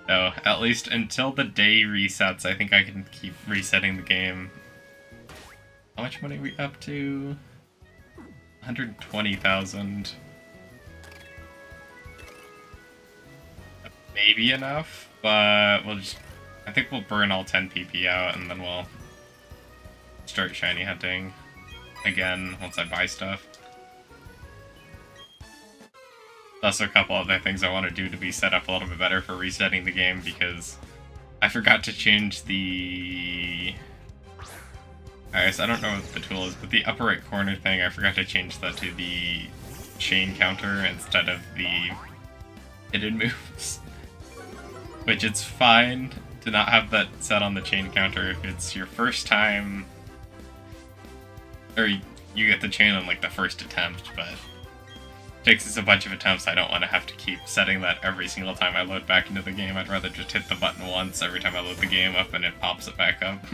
So, at least until the day resets, I think I can keep resetting the game. How much money are we up to? 120,000. Maybe enough, but we'll just... I think we'll burn all 10 PP out, and then we'll start shiny hunting again once I buy stuff. Also, a couple other things I want to do to be set up a little bit better for resetting the game, because I forgot to change the... I guess I don't know what the tool is, but the upper right corner thing, I forgot to change that to the chain counter instead of the hidden moves. Which it's fine to not have that set on the chain counter if it's your first time, or you get the chain on like the first attempt, but it takes us a bunch of attempts. I don't want to have to keep setting that every single time I load back into the game. I'd rather just hit the button once every time I load the game up and it pops it back up.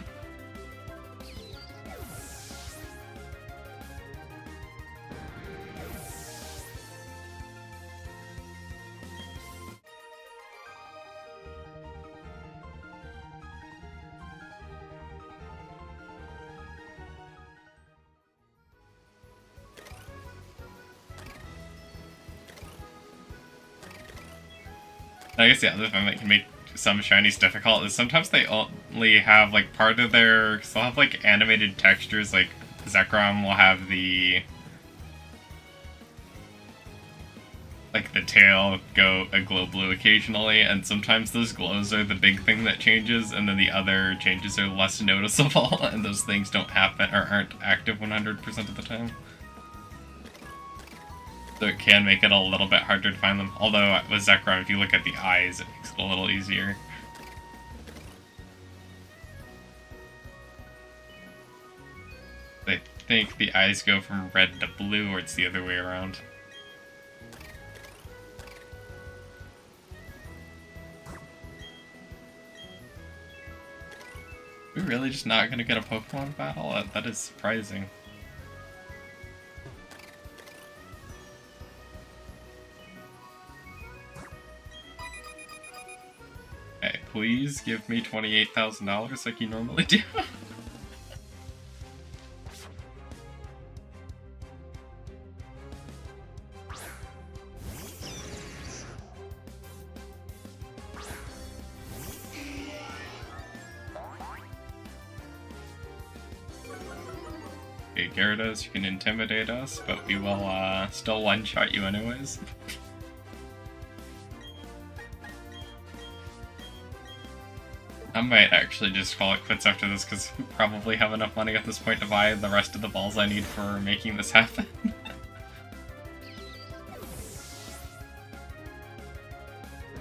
I guess the other thing that can make some shinies difficult is sometimes they only have like part of their... Cause they'll have like animated textures, like Zekrom will have the... like the tail go a glow blue occasionally, and sometimes those glows are the big thing that changes, and then the other changes are less noticeable, and those things don't happen or aren't active 100% of the time. So it can make it a little bit harder to find them. Although with Zekrom, if you look at the eyes, it makes it a little easier. I think the eyes go from red to blue, or it's the other way around. We're really just not gonna get a Pokemon battle? That is surprising. Hey, please give me $28,000 like you normally do. Okay, Gyarados, you can intimidate us, but we will still one-shot you anyways. I might actually just call it quits after this, because we probably have enough money at this point to buy the rest of the balls I need for making this happen.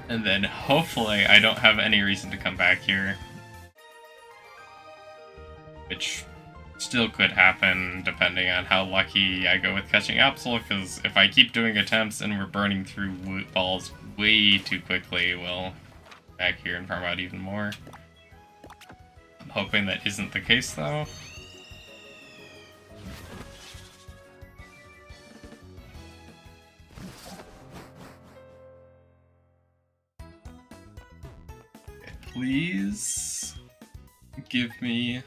And then hopefully I don't have any reason to come back here. Which still could happen depending on how lucky I go with catching Absol, because if I keep doing attempts and we're burning through balls way too quickly, we'll back here and farm out even more. I'm hoping that isn't the case though. Okay, please give me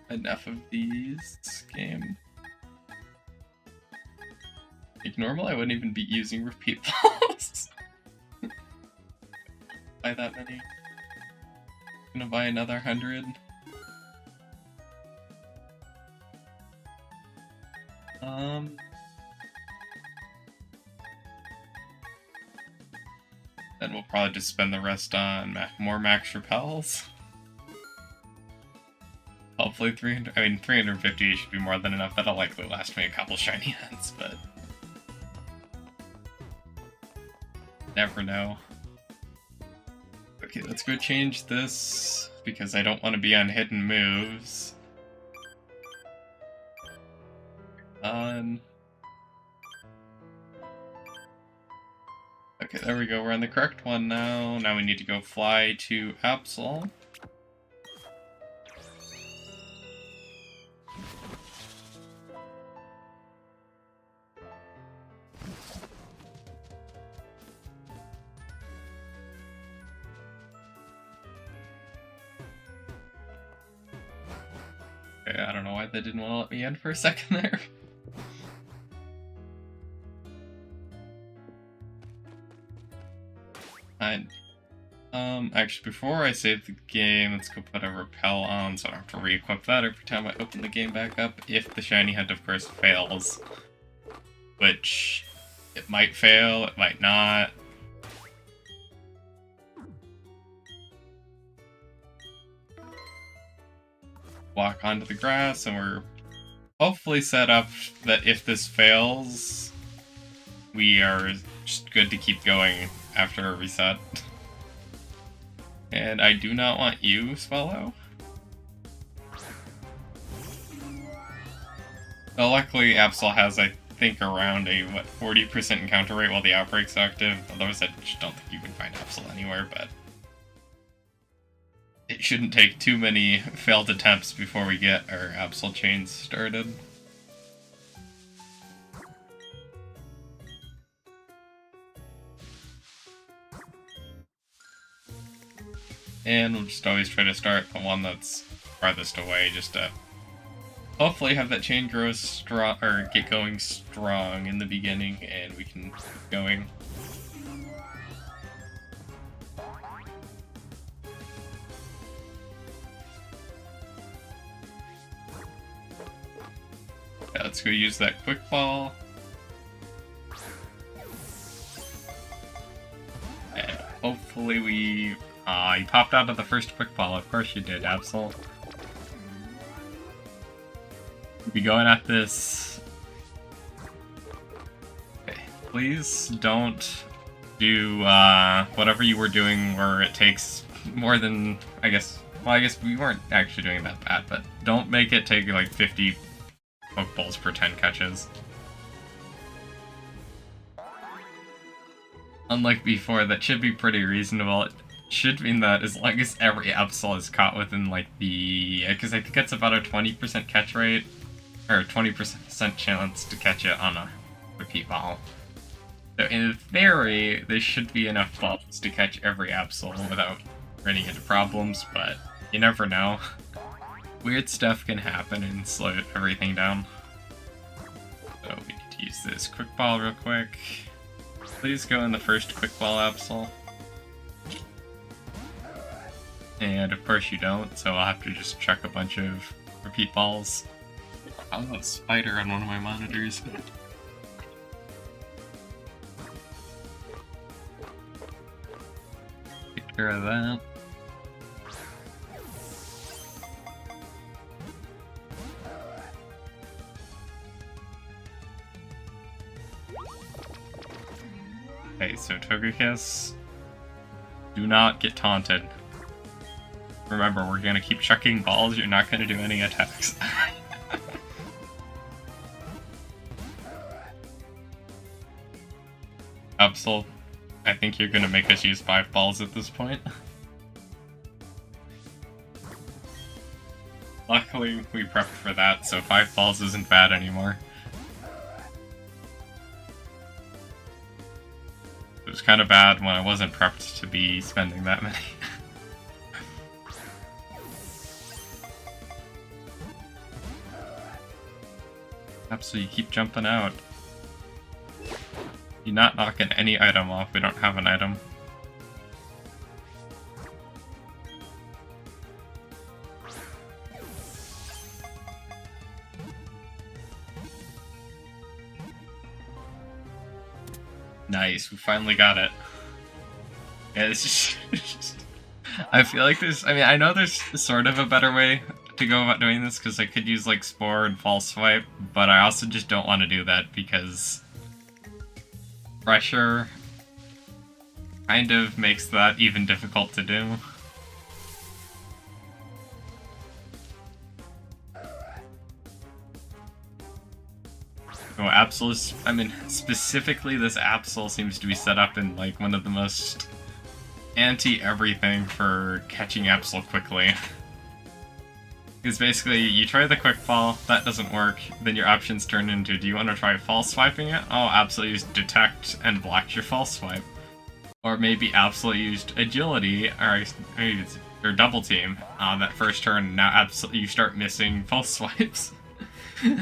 enough of these, game. Like, normally I wouldn't even be using repeat balls. Buy that many. Gonna buy another 100. Then we'll probably just spend the rest on more max repels. Hopefully 300, I mean 350 should be more than enough. That'll likely last me a couple shiny hits, but never know. Okay, let's go change this because I don't want to be on hidden moves. Okay, there we go. We're on the correct one now. Now we need to go fly to Absol. Okay, I don't know why they didn't want to let me in for a second there. Actually, before I save the game, let's go put a repel on so I don't have to re-equip that every time I open the game back up, if the shiny hunt, of course, fails. Which, it might fail, it might not. Walk onto the grass, and we're hopefully set up that if this fails, we are just good to keep going after a reset. And I do not want you, Swallow. Well, luckily, Absol has, I think, around a, 40% encounter rate while the outbreak's active. Otherwise, I just don't think you can find Absol anywhere, but it shouldn't take too many failed attempts before we get our Absol chains started. And we'll just always try to start the one that's farthest away, just to hopefully have that chain grow strong, or get going strong in the beginning, and we can keep going. Yeah, let's go use that quick ball. And hopefully we... you popped out of the first quick ball. Of course you did, Absol. We'll be going at this. Okay, please don't do whatever you were doing where it takes more than, I guess we weren't actually doing that bad, but don't make it take like 50 Pokeballs per 10 catches. Unlike before, that should be pretty reasonable. It should mean that as long as every Absol is caught within like the... because I think it's about a 20% catch rate, or 20% chance to catch it on a repeat ball. So in theory, there should be enough balls to catch every Absol without running into problems, but you never know. Weird stuff can happen and slow everything down. So we need to use this quick ball real quick. Please go in the first quick ball Absol. And of course you don't, so I'll have to just chuck a bunch of repeat balls. I have a spider on one of my monitors. Take care of that. Okay, so Togekiss, do not get taunted. Remember, we're gonna keep chucking balls, you're not gonna do any attacks. Absol, I think you're gonna make us use 5 balls at this point. Luckily, we prepped for that, so 5 balls isn't bad anymore. It was kind of bad when I wasn't prepped to be spending that many. Absolutely, you keep jumping out. You're not knocking any item off, we don't have an item. Nice, we finally got it. Yeah, it's just I feel like there's, I mean, I know there's sort of a better way to go about doing this because I could use like Spore and False Swipe, but I also just don't want to do that because pressure kind of makes that even difficult to do. So Absol is, I mean, specifically this Absol seems to be set up in like one of the most anti-everything for catching Absol quickly. Because basically, you try the quick ball, that doesn't work, then your options turn into, do you want to try false swiping it? Oh, Absol used detect and blocked your false swipe. Or maybe Absol used agility, or maybe it's your double team on that first turn, now Absol you start missing false swipes. So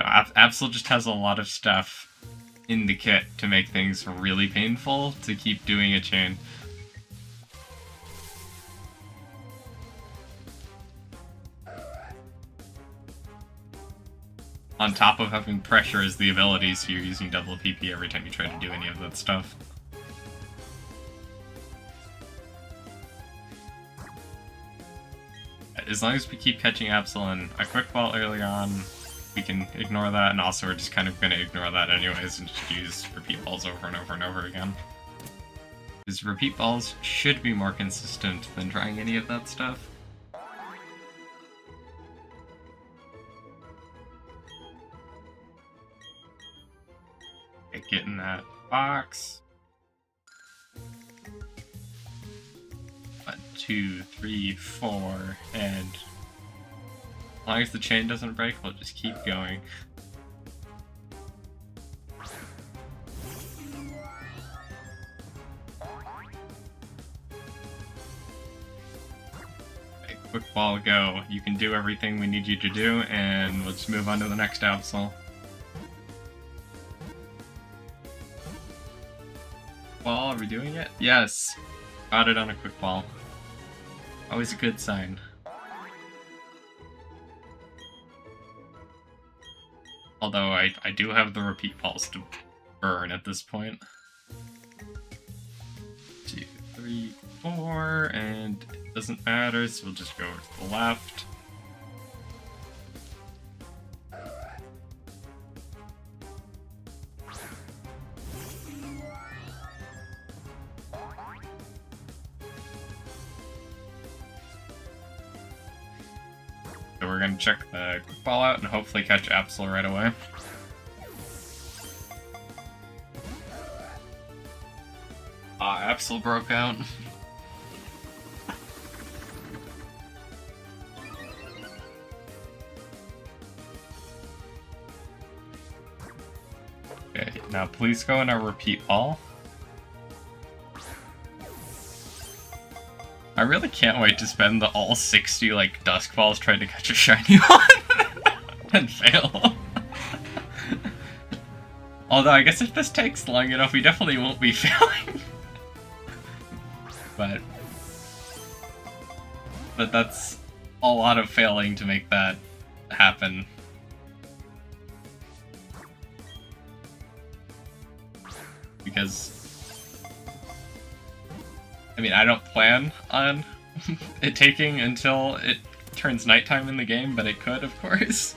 Absol just has a lot of stuff in the kit to make things really painful to keep doing a chain. On top of having pressure as the ability, so you're using double PP every time you try to do any of that stuff. As long as we keep catching Absol and a quick ball early on, we can ignore that, and also we're just kind of going to ignore that anyways and just use repeat balls over and over and over again. Because repeat balls should be more consistent than trying any of that stuff. Okay, get in that box. 1, 2, 3, 4, and as long as the chain doesn't break, we'll just keep going. Okay, quick ball, go. You can do everything we need you to do, and we'll just move on to the next Absol. Ball, are we doing it? Yes! Got it on a quick ball. Always a good sign. Although I do have the repeat balls to burn at this point. 2, 3, 4, and it doesn't matter, so we'll just go to the left. So we're gonna check the quick ball out and hopefully catch Absol right away. Absol broke out. Okay, now please go in our repeat ball. I really can't wait to spend the all 60 like dusk balls trying to catch a shiny one and fail. Although I guess if this takes long enough, we definitely won't be failing. But that's a lot of failing to make that happen. Because I mean, I don't plan on it taking until it turns nighttime in the game, but it could, of course.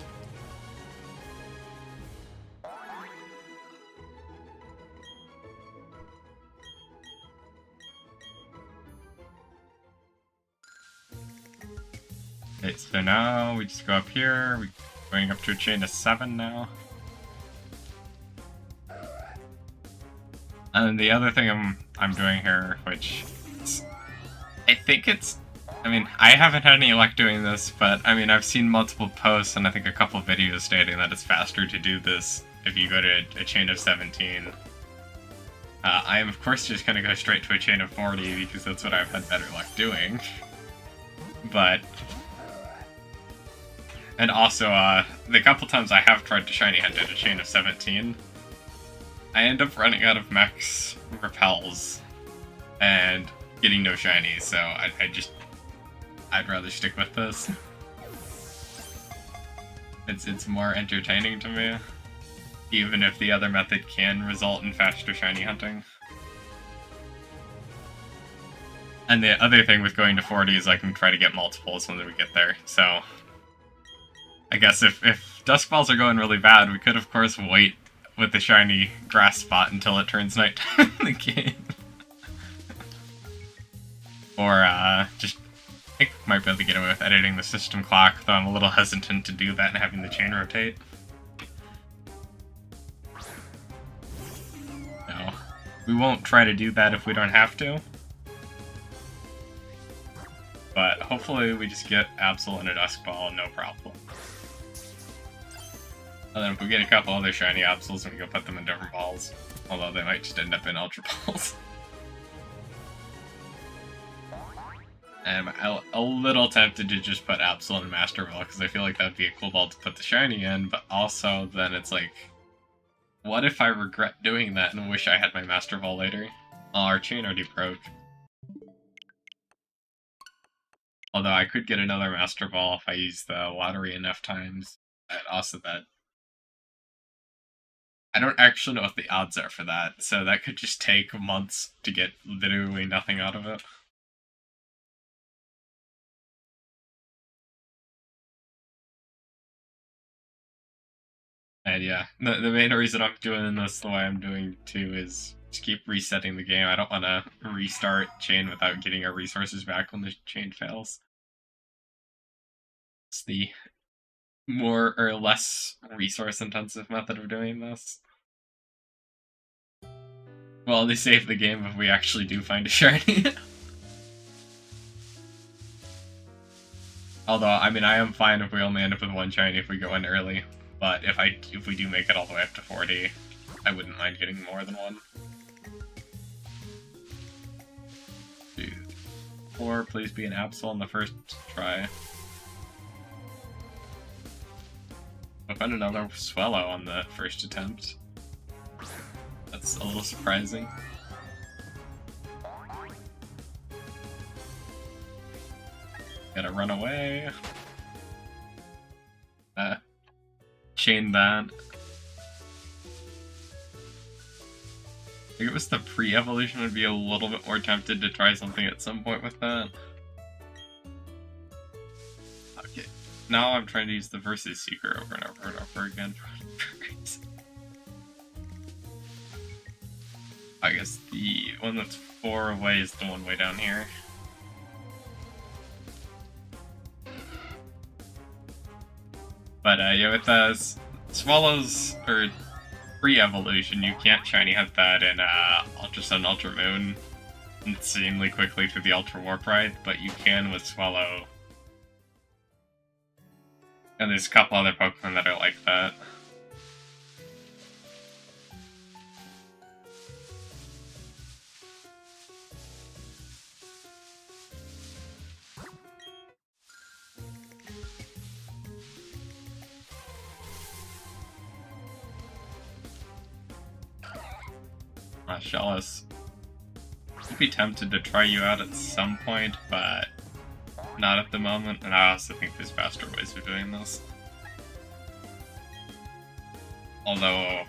Okay, so now we just go up here, we're going up to a chain of 7 now. And the other thing I'm doing here, which I think it's, I mean, I haven't had any luck doing this, but I mean, I've seen multiple posts and I think a couple videos stating that it's faster to do this if you go to a chain of 17. I am, of course, just going to go straight to a chain of 40 because that's what I've had better luck doing. But, and also, the couple times I have tried to shiny hunt at a chain of 17, I end up running out of max repels and getting no shinies, so I'd rather stick with this. It's more entertaining to me, even if the other method can result in faster shiny hunting. And the other thing with going to 40 is I can try to get multiples when we get there, so... I guess if Dusk Balls are going really bad, we could of course wait with the shiny grass spot until it turns nighttime in the game. Or, just... I think we might be able to get away with editing the system clock, though I'm a little hesitant to do that and having the chain rotate. No. We won't try to do that if we don't have to. But hopefully we just get Absol and a Dusk Ball, no problem. And then if we get a couple other shiny Absols, we can go put them in different balls. Although they might just end up in Ultra Balls. I'm a little tempted to just put Absol in Master Ball, because I feel like that'd be a cool ball to put the shiny in, but also then it's like, what if I regret doing that and wish I had my Master Ball later? Oh, our chain already broke. Although I could get another Master Ball if I use the lottery enough times. Also that... I don't actually know what the odds are for that, so that could just take months to get literally nothing out of it. And yeah, the main reason I'm doing this the way I'm doing too is to keep resetting the game. I don't want to restart chain without getting our resources back when the chain fails. It's the more or less resource intensive method of doing this. Well, they save the game if we actually do find a shiny. Although, I mean, I am fine if we only end up with one shiny if we go in early. But if we do make it all the way up to 40, I wouldn't mind getting more than one. 2, 4, please be an Absol on the first try. I found another Swallow on the first attempt. That's a little surprising. Gotta run away. Chain that. I think it was the pre-evolution would be a little bit more tempted to try something at some point with that. Okay, now I'm trying to use the Versus Seeker over and over and over again. I guess the one that's 4 away is the one way down here. But yeah, with Swallows, or pre-evolution, you can't shiny hunt that in Ultra Sun, Ultra Moon insanely quickly through the Ultra Warp Ride, but you can with Swallow. And there's a couple other Pokemon that are like that. Shellis. I'd be tempted to try you out at some point, but not at the moment, and I also think there's faster ways of doing this. Although,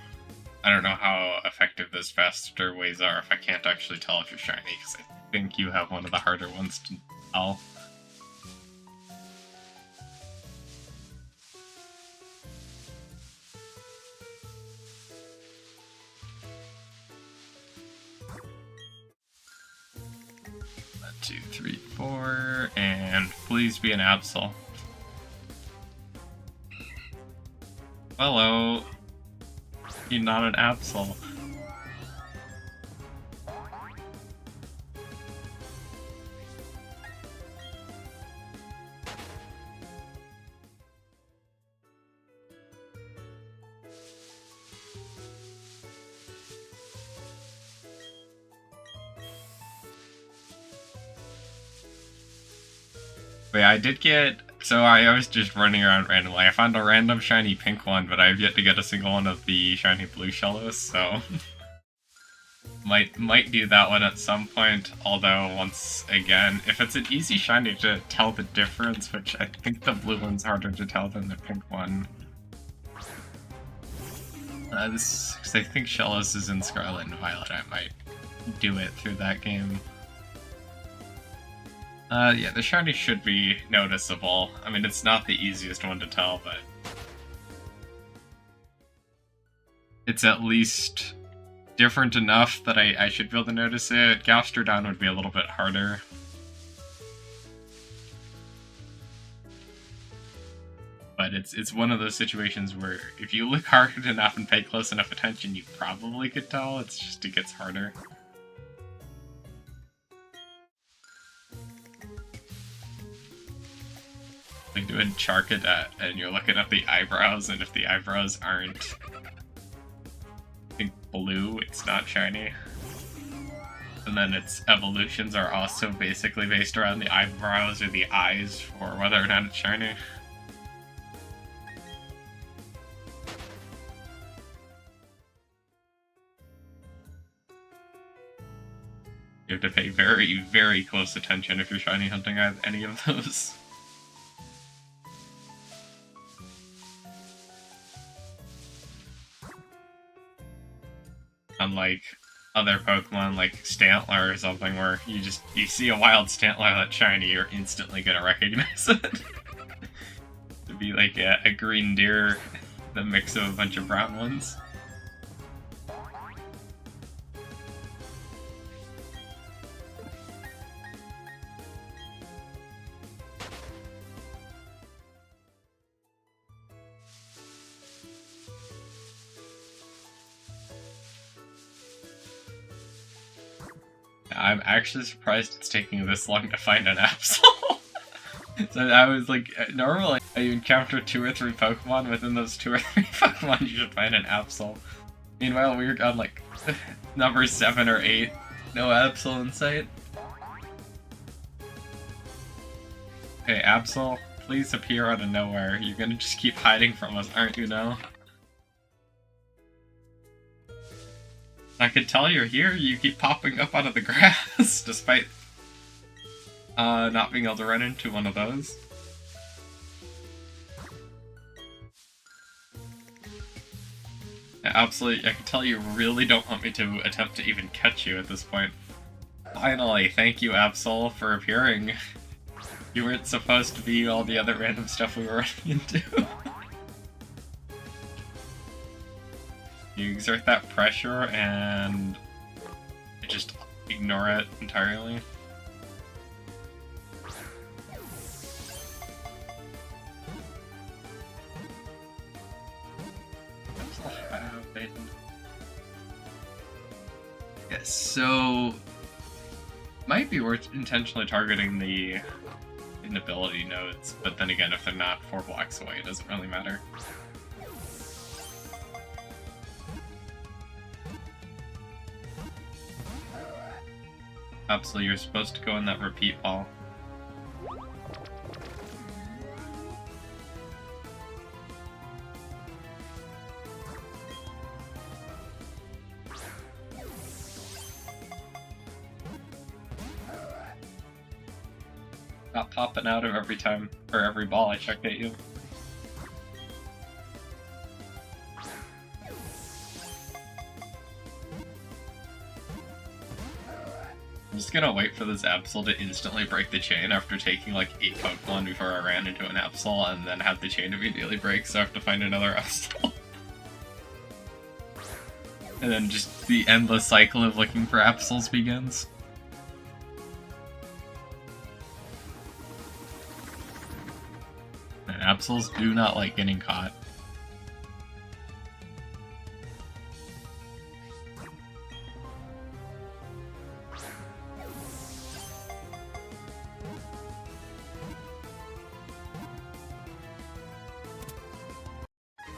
I don't know how effective those faster ways are if I can't actually tell if you're shiny, because I think you have one of the harder ones to tell. Two, 3, 4, and please be an Absol. Hello. You're not an Absol. But yeah, I did get... So I was just running around randomly. I found a random shiny pink one, but I have yet to get a single one of the shiny blue Shellos, so... might do that one at some point, although once again, if it's an easy shiny to tell the difference, which I think the blue one's harder to tell than the pink one. Because I think Shellos is in Scarlet and Violet, I might do it through that game. Yeah, the shiny should be noticeable. I mean, it's not the easiest one to tell, but it's at least different enough that I should be able to notice it. Gastrodon would be a little bit harder. But it's one of those situations where if you look hard enough and pay close enough attention, you probably could tell. It's just, it gets harder. Like doing Charcadet, and you're looking at the eyebrows, and if the eyebrows aren't, I think, blue, it's not shiny. And then its evolutions are also basically based around the eyebrows or the eyes for whether or not it's shiny. You have to pay very, very close attention if you're shiny hunting any of those. Unlike other Pokemon like Stantler or something, where you see a wild Stantler that's shiny, you're instantly gonna recognize it. It'd be like a green deer, the mix of a bunch of brown ones. I'm actually surprised it's taking this long to find an Absol. So I was like, normally I encounter 2 or 3 Pokemon, within those 2 or 3 Pokemon you should find an Absol. Meanwhile, we're on like number 7 or 8, no Absol in sight. Hey Absol, please appear out of nowhere. You're gonna just keep hiding from us, aren't you now? I could tell you're here, you keep popping up out of the grass, despite not being able to run into one of those. Yeah, absolutely, I can tell you really don't want me to attempt to even catch you at this point. Finally, thank you Absol for appearing. You weren't supposed to be all the other random stuff we were running into. You exert that pressure and just ignore it entirely. Yeah, so might be worth intentionally targeting the inability nodes, but then again, if they're not 4 blocks away, it doesn't really matter. Absol, you're supposed to go in that repeat ball. Not popping out of every time, or every ball I check at you. I'm just gonna wait for this Absol to instantly break the chain after taking like 8 Pokemon before I ran into an Absol, and then have the chain immediately break, so I have to find another Absol. And then just the endless cycle of looking for Absols begins. And Absols do not like getting caught.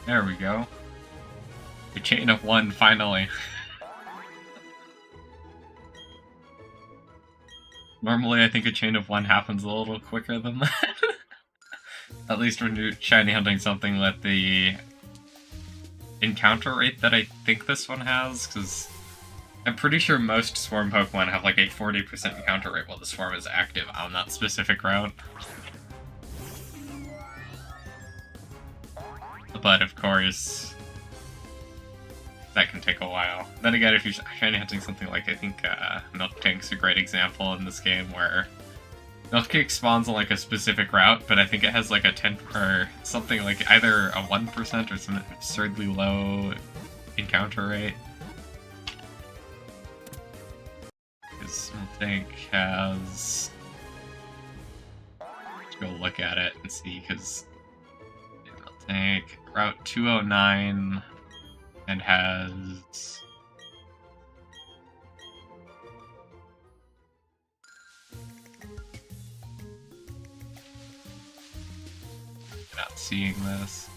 There we go. The chain of 1, finally. Normally I think a chain of 1 happens a little quicker than that. At least when you're shiny hunting something with the encounter rate that I think this one has, because I'm pretty sure most Swarm Pokemon have like a 40% encounter rate while the Swarm is active on that specific route. But of course, that can take a while. Then again, if you're shiny hunting something like, I think Milk Tank's a great example in this game where Milk Cake spawns on like a specific route, but I think it has like a 10 or something like either a 1% or some absurdly low encounter rate. Because Milk Tank has. Let's go look at it and see, because Milk Tank route 209 and has. Not seeing this.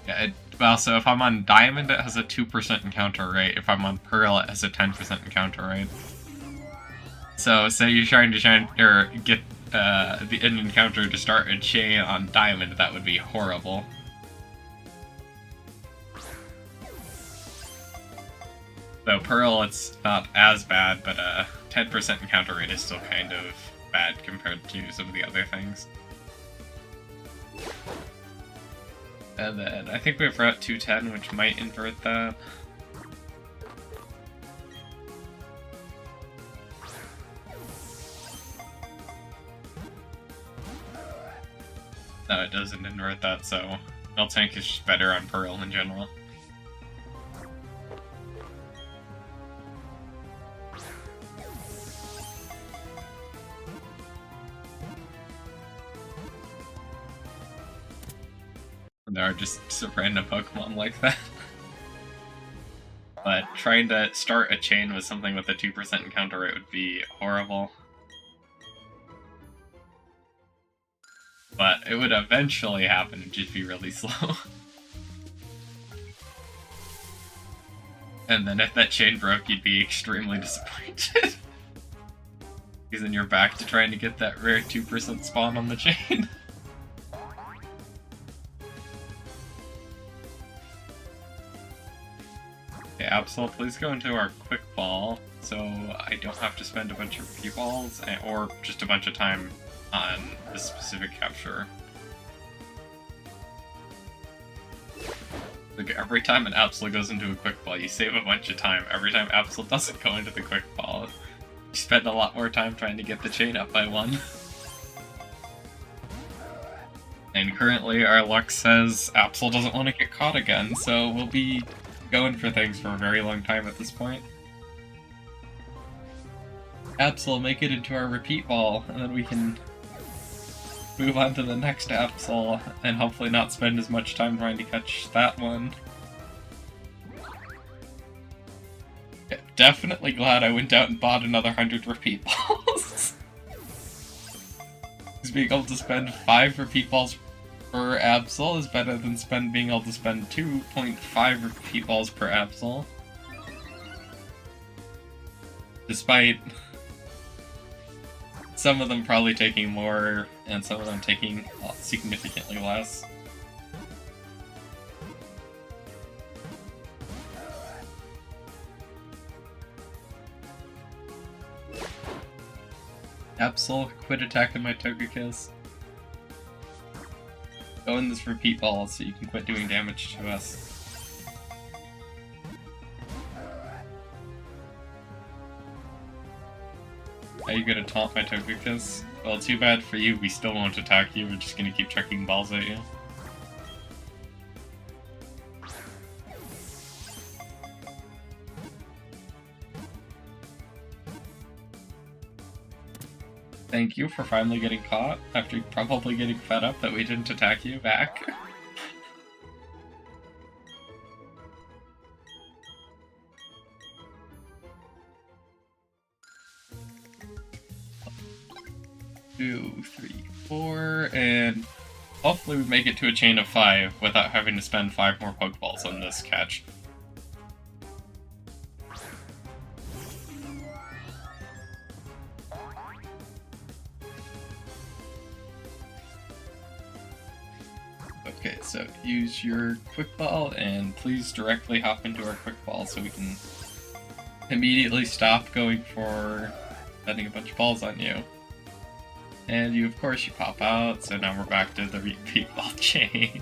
Yeah, well, so if I'm on Diamond, it has a 2% encounter rate. If I'm on Pearl, it has a 10% encounter rate. So, say you're trying to get an encounter to start a chain on Diamond, that would be horrible. So Pearl, it's not as bad, but 10% encounter rate is still kind of bad compared to some of the other things. And then I think we have Route 210, which might invert that. No, it doesn't invert that, so Milk Tank is just better on Pearl in general. There are just some random Pokemon like that. But trying to start a chain with something with a 2% encounter rate would be horrible. But it would eventually happen, it'd just be really slow. And then if that chain broke, you'd be extremely disappointed. Because then you're back to trying to get that rare 2% spawn on the chain. Okay, Absol, please go into our quick ball, so I don't have to spend a bunch of P-balls, or just a bunch of time on this specific capture. Like, every time an Absol goes into a quick ball, you save a bunch of time. Every time Absol doesn't go into the quick ball, you spend a lot more time trying to get the chain up by 1. And currently our luck says Absol doesn't want to get caught again, so we'll be going for things for a very long time at this point. Absol, make it into our repeat ball, and then we can move on to the next Absol, and hopefully not spend as much time trying to catch that one. Yeah, definitely glad I went out and bought another 100 repeat balls. Because being able to spend 5 repeat balls per Absol is better than being able to spend 2.5 repeat balls per Absol. Despite some of them probably taking more, and some of them taking significantly less. Absol, quit attacking my Togekiss. Go in this repeat ball so you can quit doing damage to us. Are you gonna taunt my Togekiss? Well, too bad for you, we still won't attack you, we're just gonna keep chucking balls at you. Thank you for finally getting caught, after probably getting fed up that we didn't attack you back. Two, 3, 4, and hopefully we make it to a chain of 5 without having to spend 5 more Pokeballs on this catch. Okay, so use your quick ball and please directly hop into our quick ball so we can immediately stop going for sending a bunch of balls on you. And you, of course, you pop out, so now we're back to the repeat ball chain.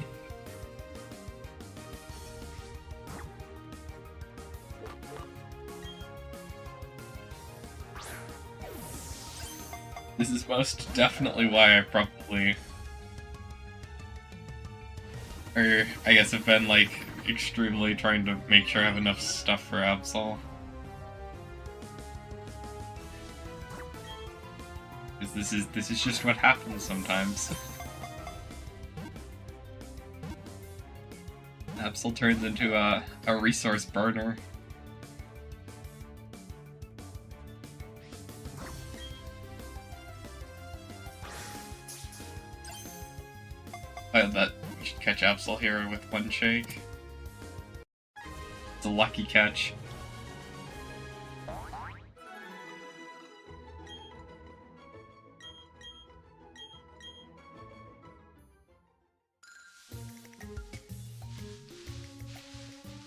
This is most definitely why I probably... Or, I guess I've been, like, extremely trying to make sure I have enough stuff for Absol. Because this is just what happens sometimes. Absol turns into a resource burner. That you should catch Absol here with one shake. It's a lucky catch.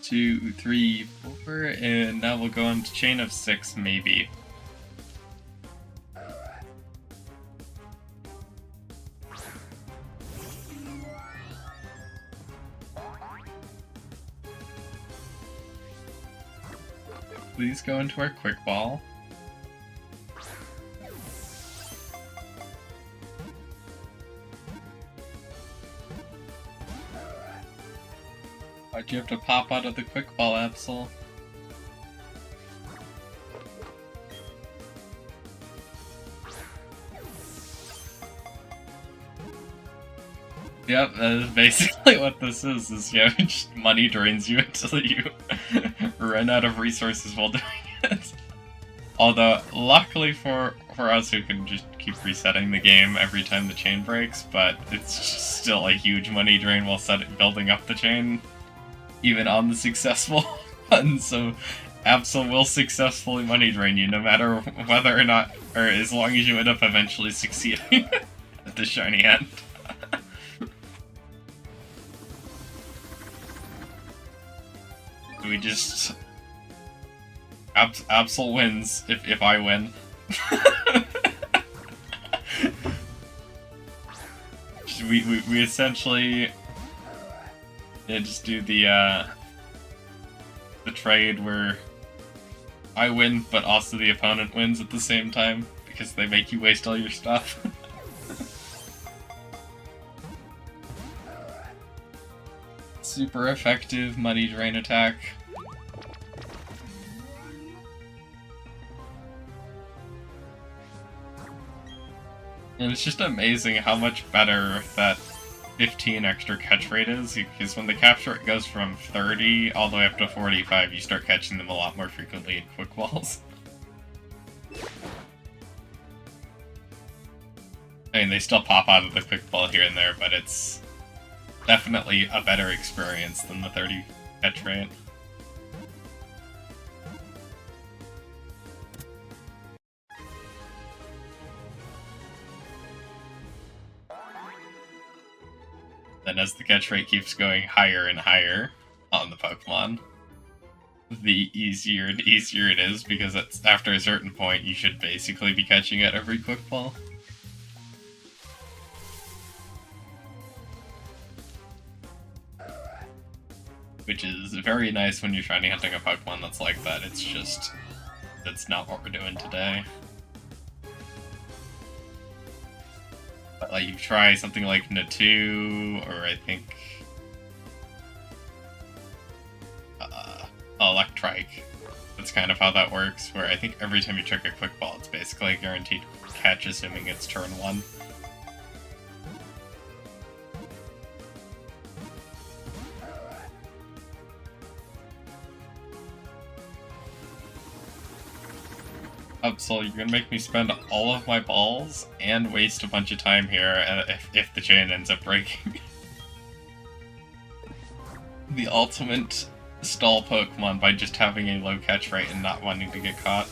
Two, three, four, and now we'll go on to chain of 6, maybe. Please go into our quick ball. Why'd you have to pop out of the quick ball, Absol? Yep, that is basically what this is, you know, just money drains you until you run out of resources while doing it. Although, luckily for us who can just keep resetting the game every time the chain breaks, but it's just still a huge money drain while building up the chain, even on the successful one, so Absol will successfully money drain you no matter whether or not, or as long as you end up eventually succeeding at the shiny end. We just... Absol wins if I win. we essentially just do the trade where I win, but also the opponent wins at the same time, because they make you waste all your stuff. Super effective money drain attack. And it's just amazing how much better that 15 extra catch rate is, because when the capture rate goes from 30 all the way up to 45, you start catching them a lot more frequently in quick balls. I mean, they still pop out of the quick ball here and there, but it's definitely a better experience than the 30 catch rate. Then as the catch rate keeps going higher and higher on the Pokemon, the easier and easier it is, because it's, after a certain point you should basically be catching it every quick ball. Which is very nice when you're shiny hunting a Pokemon that's like that. It's just, that's not what we're doing today. But like, you try something like Natu, or I think Electrike. That's kind of how that works, where I think every time you trick a quick ball, it's basically a guaranteed catch, assuming it's turn 1. Absol, you're gonna make me spend all of my balls and waste a bunch of time here if the chain ends up breaking. The ultimate stall Pokemon by just having a low catch rate and not wanting to get caught.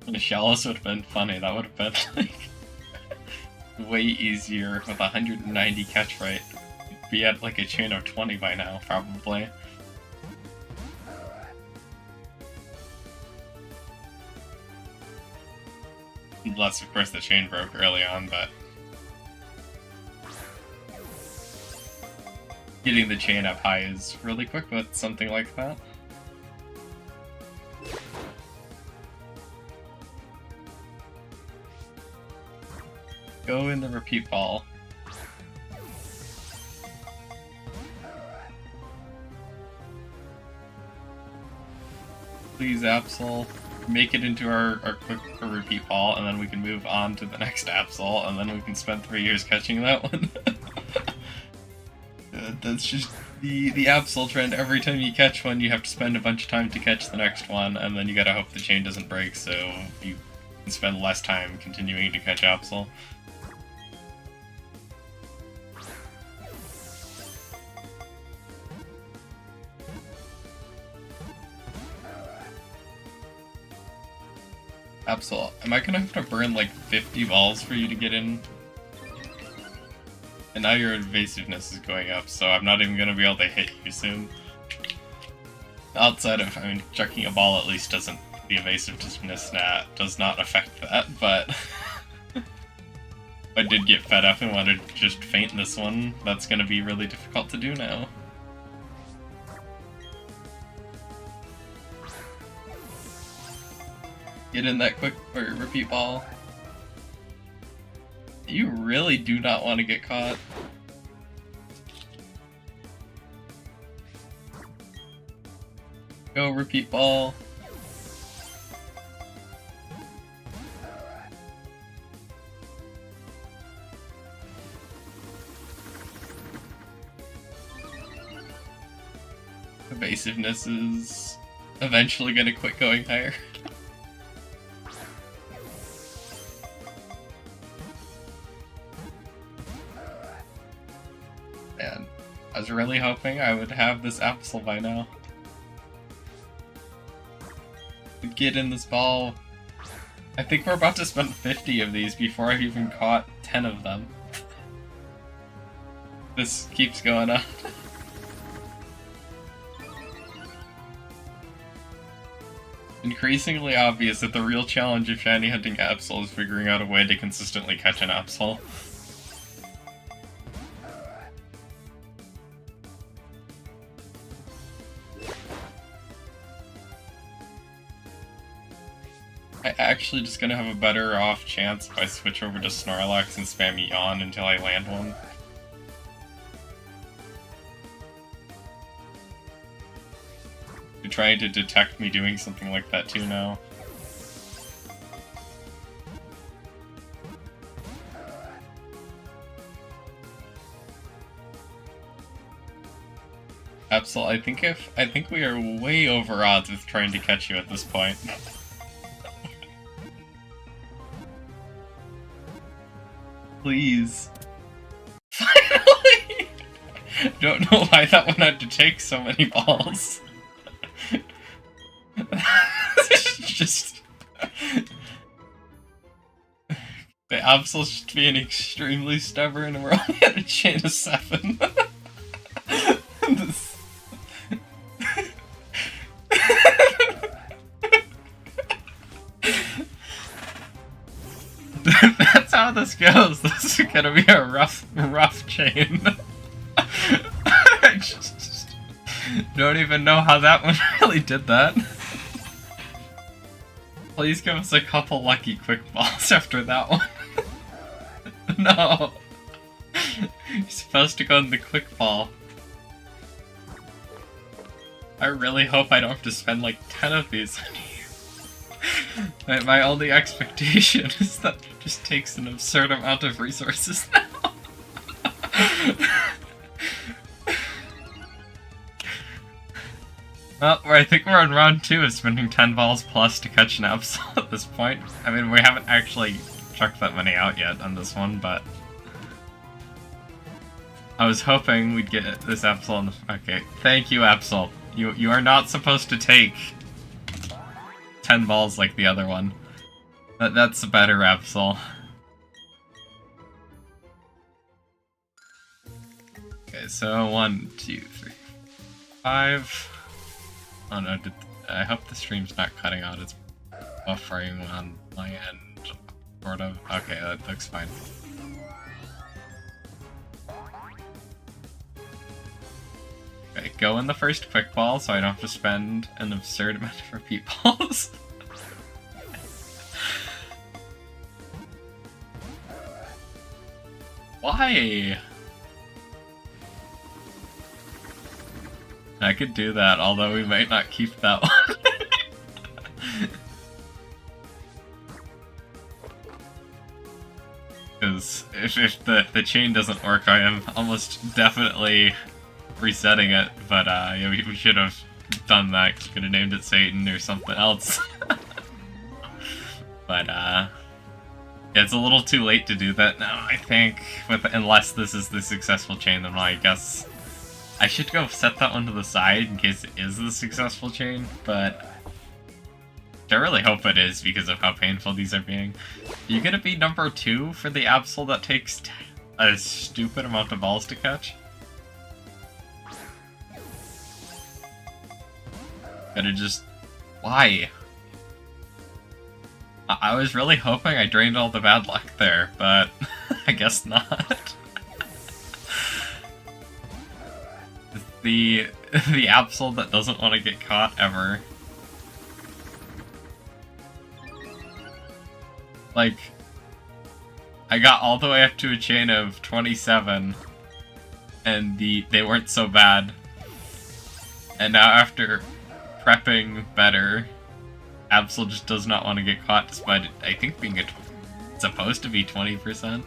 The Shallows would have been funny, that would have been like way easier with 190 catch rate. You'd be at like a chain of 20 by now, probably. Unless, of course, the chain broke early on, but getting the chain up high is really quick with something like that. Go in the repeat ball. Please, Absol, make it into our quick repeat ball, and then we can move on to the next Absol, and then we can spend 3 years catching that one. That's just the Absol trend. Every time you catch one, you have to spend a bunch of time to catch the next one, and then you gotta hope the chain doesn't break, so you can spend less time continuing to catch Absol. Absol, am I gonna have to burn like 50 balls for you to get in? And now your evasiveness is going up, so I'm not even gonna be able to hit you soon. Outside of, I mean, chucking a ball at least doesn't, the evasiveness does not affect that, but if I did get fed up and wanted to just feint this one, that's gonna be really difficult to do now. Get in that quick repeat ball. You really do not want to get caught. Go repeat ball. Evasiveness is eventually going to quit going higher. Man, I was really hoping I would have this Absol by now. Get in this ball. I think we're about to spend 50 of these before I've even caught 10 of them. This keeps going on. Increasingly obvious that the real challenge of shiny hunting Absol is figuring out a way to consistently catch an Absol. I actually just gonna have a better off chance if I switch over to Snorlax and spam Yawn until I land one. You're trying to detect me doing something like that too now. Absol, I think we are way over odds with trying to catch you at this point. Please. Finally! Don't know why that one had to take so many balls. Just... The Absol's just being extremely stubborn and we're only at a chain of 7. This... That's how this goes. This is gonna be a rough chain. I just don't even know how that one really did that. Please give us a couple lucky quick balls after that one. No. You're supposed to go in the quick ball. I really hope I don't have to spend like 10 of these on you. My only expectation is that it just takes an absurd amount of resources now. Well, I think we're on round 2 of spending 10 balls plus to catch an Absol at this point. I mean, we haven't actually chucked that many out yet on this one, but... I was hoping we'd get this Absol on the... Okay, thank you, Absol. You are not supposed to take 10 balls like the other one. That's a better Absol. Okay, so 1, 2, 3, 5... Oh no, I hope the stream's not cutting out, it's buffering on my end, sort of. Okay, that looks fine. Okay, go in the first quick ball so I don't have to spend an absurd amount of repeat balls. Why? I could do that, although we might not keep that one. Because if the chain doesn't work, I am almost definitely resetting it, but yeah, we should have done that. Could have named it Satan or something else. But yeah, it's a little too late to do that now, I think. Unless this is the successful chain, then I guess I should go set that one to the side in case it is the successful chain, but I really hope it is because of how painful these are being. Are you gonna be number 2 for the Absol that takes a stupid amount of balls to catch? Gotta just... Why? I was really hoping I drained all the bad luck there, but I guess not. the Absol that doesn't want to get caught ever. Like, I got all the way up to a chain of 27, and they weren't so bad. And now after prepping better, Absol just does not want to get caught, despite it, I think, being supposed to be 20%.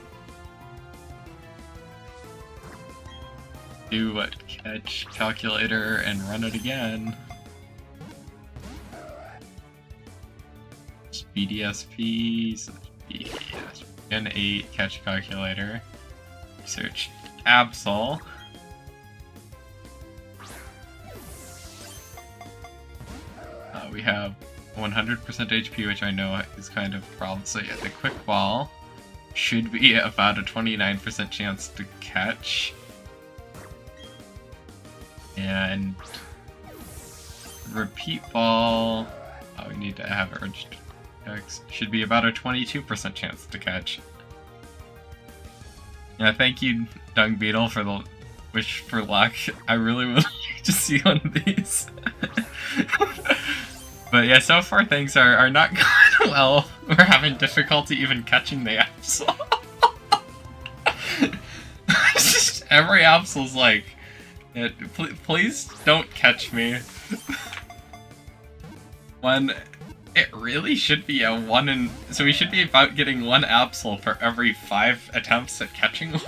Do what? Catch calculator and run it again. BDSP, so Gen 8, catch calculator. Search Absol. We have 100% HP, which I know is kind of a problem. So yeah, the quick ball should be about a 29% chance to catch. And repeat ball, we need to have urged. Should be about a 22% chance to catch. Yeah, thank you, Dung Beetle, for the wish for luck. I really would like to see one of these. But yeah, so far things are not going well. We're having difficulty even catching the Absol. Just every Absol's like, please don't catch me. When it really should be a 1 in... So we should be about getting 1 Absol for every 5 attempts at catching one.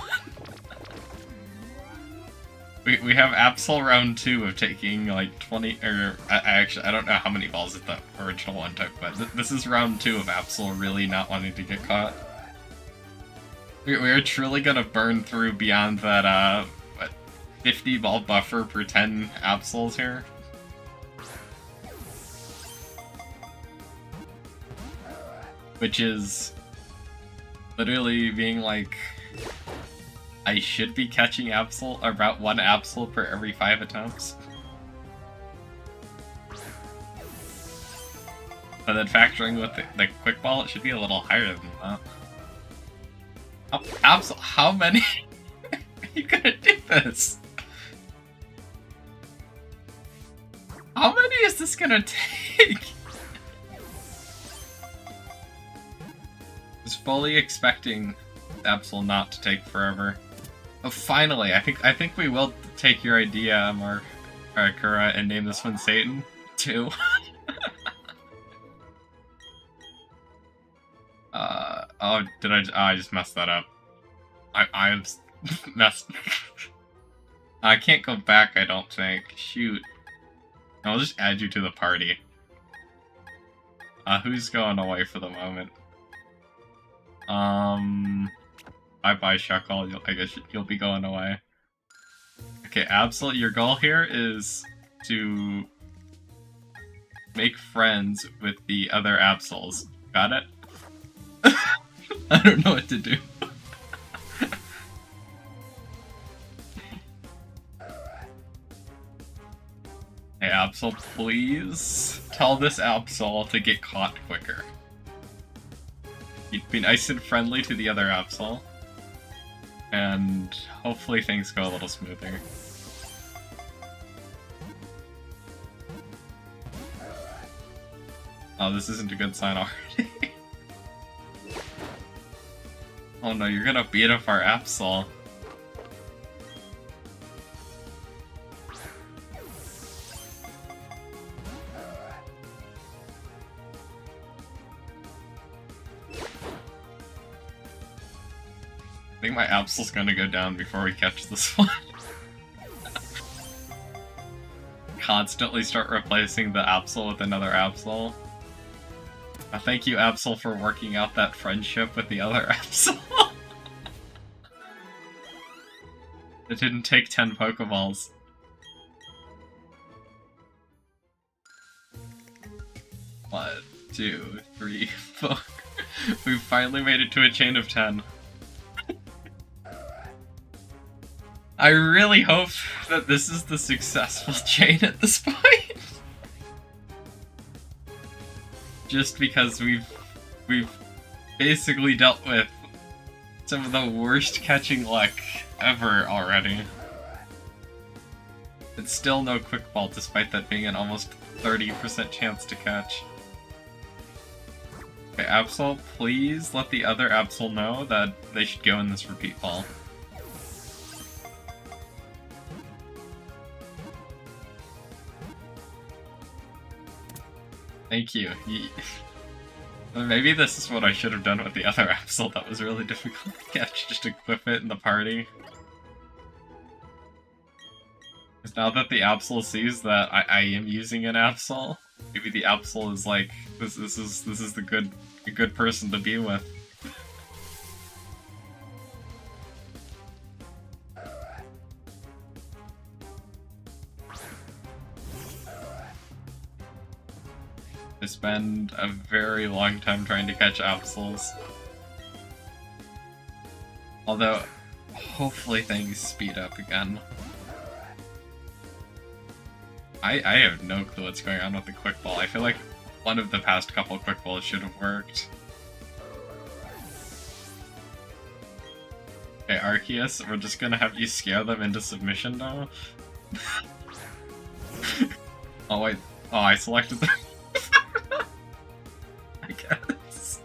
We have Absol round 2 of taking like 20, or I don't know how many balls the original one took, but this is round 2 of Absol really not wanting to get caught. We're truly gonna burn through beyond that, what, 50 ball buffer per 10 Absols here. Which is literally being like, I should be catching Absol, about 1 Absol per every 5 attempts. But then factoring with the quick ball, it should be a little higher than that. Absol, how many are you gonna do this? How many is this gonna take? I was fully expecting Absol not to take forever. Oh, finally! I think we will take your idea, Kura, and name this one Satan too. Oh, did I just messed that up? I'm messed. I can't go back, I don't think. Shoot. I'll just add you to the party. Who's going away for the moment? Bye-bye, Shuckle. I guess you'll be going away. Okay, Absol, your goal here is to make friends with the other Absols. Got it? I don't know what to do. Hey, Absol, please tell this Absol to get caught quicker. Be nice and friendly to the other Absol. And hopefully things go a little smoother. Oh, this isn't a good sign already. Oh no, you're gonna beat up our Absol. I think my Absol's gonna go down before we catch this one. Constantly start replacing the Absol with another Absol. Thank you, Absol, for working out that friendship with the other Absol. It didn't take 10 Pokeballs. One, 2, 3, 4. We've finally made it to a chain of 10. I really hope that this is the successful chain at this point. Just because we've basically dealt with some of the worst catching luck ever already. It's still no quick ball despite that being an almost 30% chance to catch. Okay, Absol, please let the other Absol know that they should go in this repeat ball. Thank you. Maybe this is what I should have done with the other Absol that was really difficult to catch, just equip it in the party. Because now that the Absol sees that I am using an Absol, maybe the Absol is like, this is the good person to be with. I spend a very long time trying to catch Absols. Although, hopefully things speed up again. I have no clue what's going on with the quick ball. I feel like one of the past couple quick balls should have worked. Okay, Arceus, we're just gonna have you scare them into submission now. Oh wait, oh, I selected them. I guess.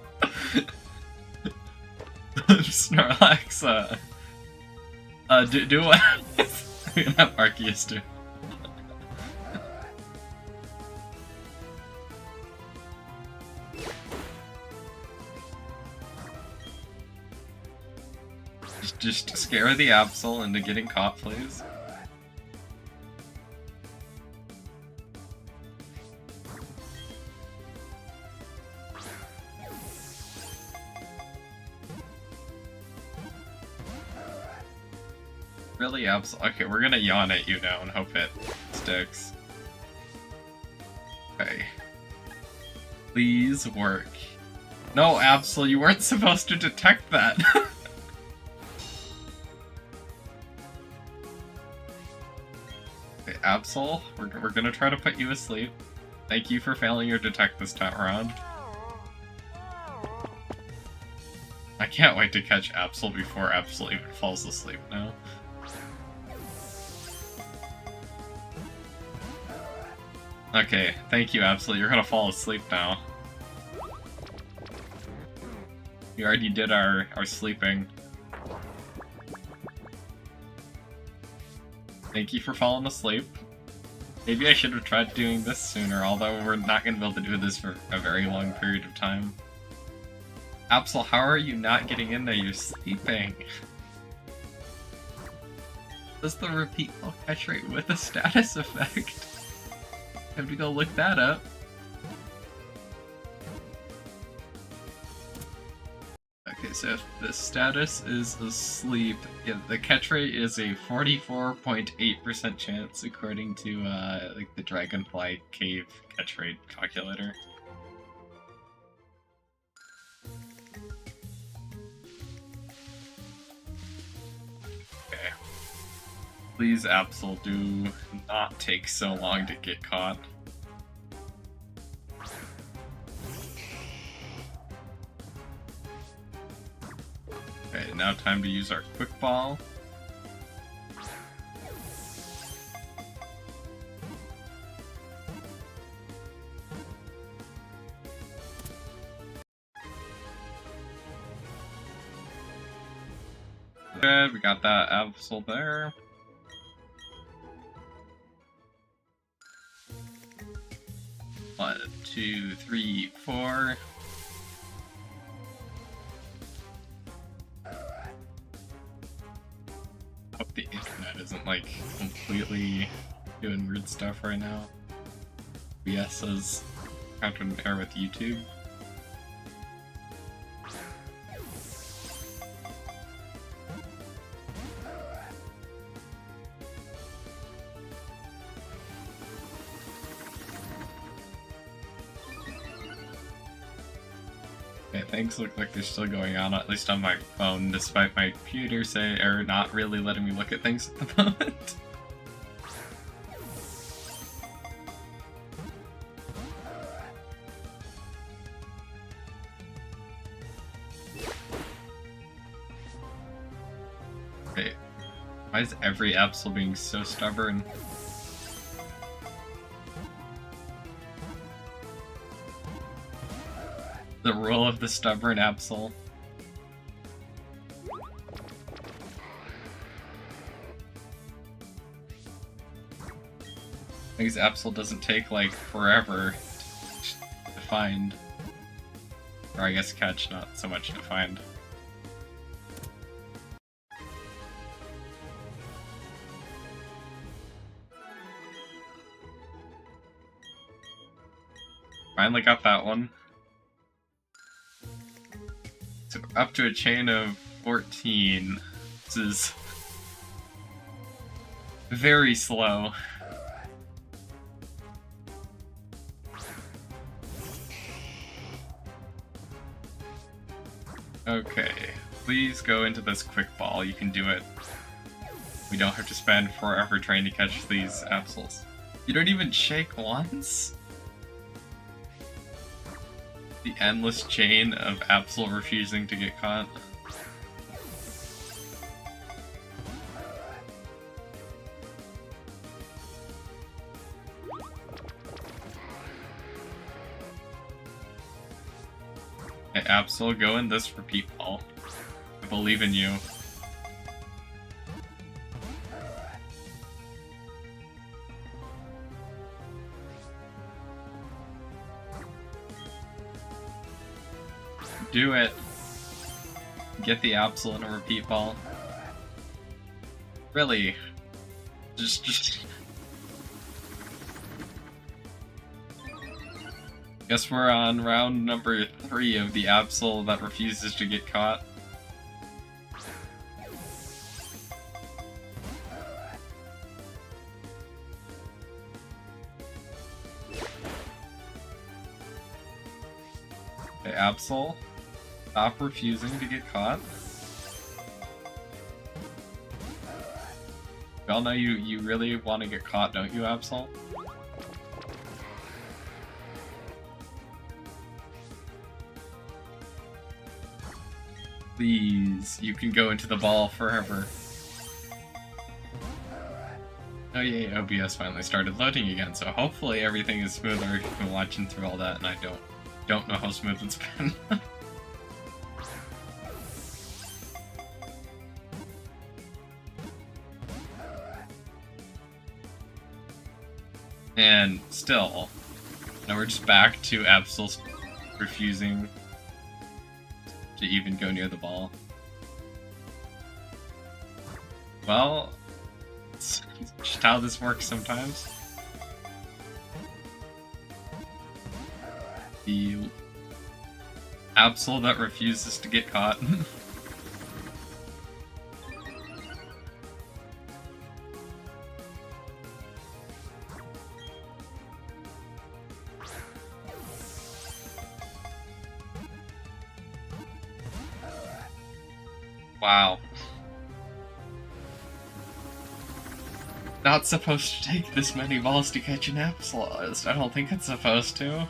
Snorlax, do what? We're gonna have Arceus do. Just scare the Absol into getting caught, please. Really, Absol? Okay, we're gonna yawn at you now and hope it sticks. Okay. Please work. No, Absol, you weren't supposed to detect that. Okay, Absol, we're gonna try to put you asleep. Thank you for failing your detect this time around. I can't wait to catch Absol before Absol even falls asleep now. Okay, thank you, Absol. You're gonna fall asleep now. We already did our sleeping. Thank you for falling asleep. Maybe I should have tried doing this sooner, although we're not gonna be able to do this for a very long period of time. Absol, how are you not getting in there? You're sleeping. Does the repeat ball catch rate with a status effect? I have to go look that up. Okay, so if the status is asleep, yeah, the catch rate is a 44.8% chance according to like the Dragonfly Cave catch rate calculator. Okay. Please, Absol, do not take so long to get caught. Okay, now time to use our quick ball. Good, we got that Absol there. One, two, three, four. Hope the internet isn't like completely doing weird stuff right now. OBS says counter an error with YouTube. Okay, things look like they're still going on, at least on my phone, despite my computer not really letting me look at things at the moment. Okay, why is every Absol being so stubborn? The rule of the stubborn Absol. Because Absol doesn't take like forever to find. Or I guess catch, not so much to find. Finally got that one. So up to a chain of 14. This is very slow. Okay, please go into this quick ball. You can do it. We don't have to spend forever trying to catch these Absols. You don't even shake once? The endless chain of Absol refusing to get caught. Hey, Absol, go in this repeat ball. I believe in you. Do it. Get the Absol in a repeat ball. Really? Just... Guess we're on round number 3 of the Absol that refuses to get caught. Okay, Absol. Stop refusing to get caught. We all know you really want to get caught, don't you, Absol? Please, you can go into the ball forever. Oh yay, OBS finally started loading again, so hopefully everything is smoother. I've been watching through all that and I don't know how smooth it's been. And still, now we're just back to Absol refusing to even go near the ball. Well, it's just how this works sometimes. The Absol that refuses to get caught. Wow. Not supposed to take this many balls to catch an Absol. I don't think it's supposed to.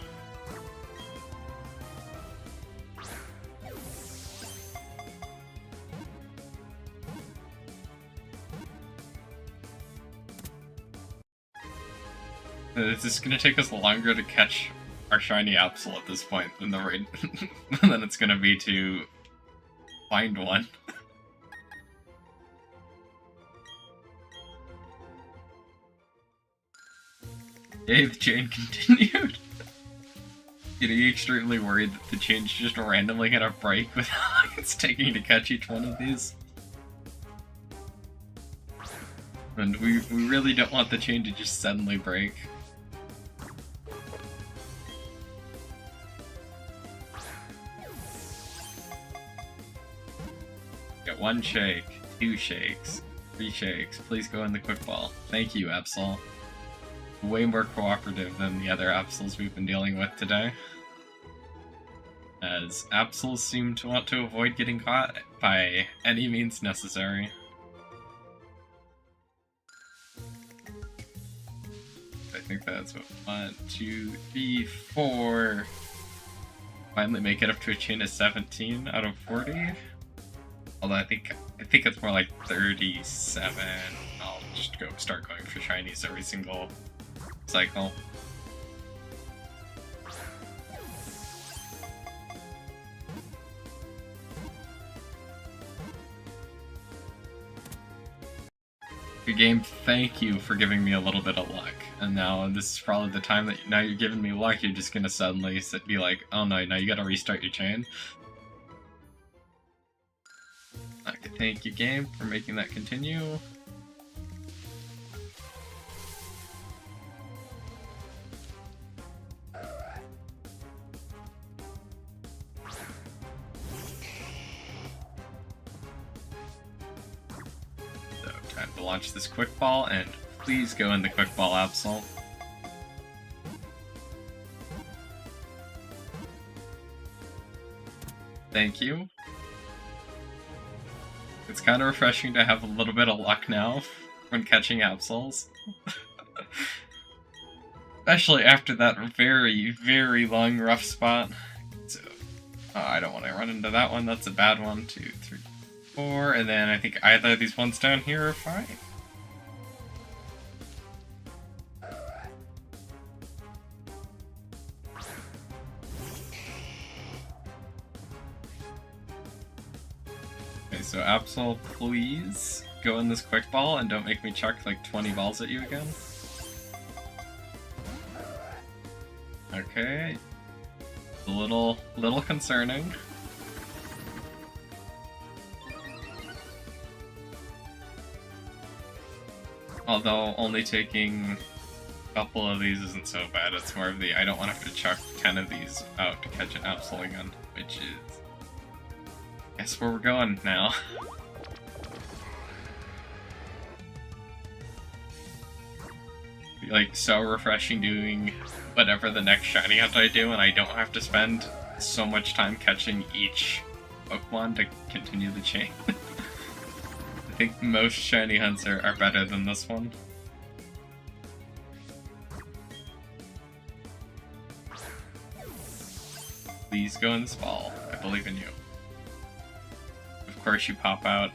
It's just gonna take us longer to catch our shiny Absol at this point than than it's gonna be to find one. Yay, the chain continued. Getting extremely worried that the chain's just randomly gonna break without it's taking to catch each one of these. And we really don't want the chain to just suddenly break. Get 1 shake, 2 shakes, 3 shakes. Please go in the quick ball. Thank you, Absol. Way more cooperative than the other Absols we've been dealing with today. As Absols seem to want to avoid getting caught by any means necessary. I think that's what 1, 2, 3, 4. Finally make it up to a chain of 17 out of 40. Although I think it's more like 37. I'll just start going for shinies every single cycle. Good game, thank you for giving me a little bit of luck. And now this is probably the time that now you're giving me luck, you're just gonna suddenly be like, oh no, now you gotta restart your chain. Okay, thank you, game, for making that continue. Time to launch this quick ball, and please go in the quick ball, Absol. Thank you. It's kind of refreshing to have a little bit of luck now when catching Absols. Especially after that very, very long rough spot. So, I don't want to run into that one, that's a bad one. 2, 3, 4, and then I think either of these ones down here are fine. Okay, so Absol, please go in this quick ball and don't make me chuck like 20 balls at you again. Okay. A little concerning. Although only taking a couple of these isn't so bad, it's more of the I don't want to have to chuck 10 of these out to catch an Absol again, which is I guess where we're going now. Be like so refreshing doing whatever the next shiny hunt I do and I don't have to spend so much time catching each Pokemon to continue the chain. I think most shiny hunts are better than this one. Please go in this ball. I believe in you. Of course you pop out.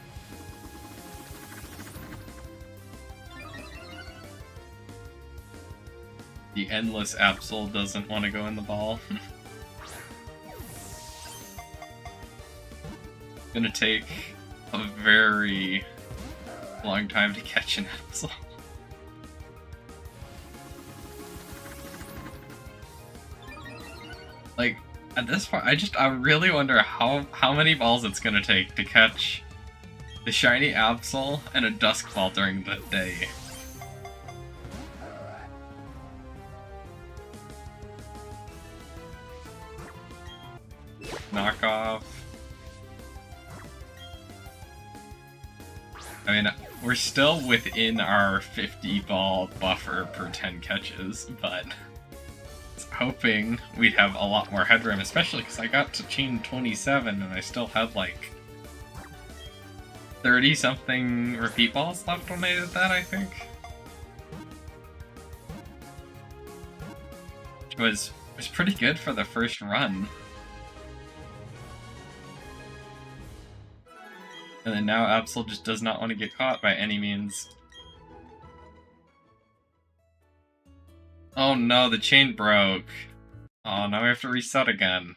The endless Absol doesn't want to go in the ball. It's gonna take a very long time to catch an Absol. Like, at this point, I really wonder how many balls it's gonna take to catch the shiny Absol and a Dusk Ball during the day. Knockoff. I mean, we're still within our 50 ball buffer per 10 catches, but I was hoping we'd have a lot more headroom, especially because I got to chain 27 and I still had like 30 something repeat balls left when I did that, I think. Which was pretty good for the first run. And then now Absol just does not want to get caught by any means. Oh no, the chain broke. Oh, now we have to reset again.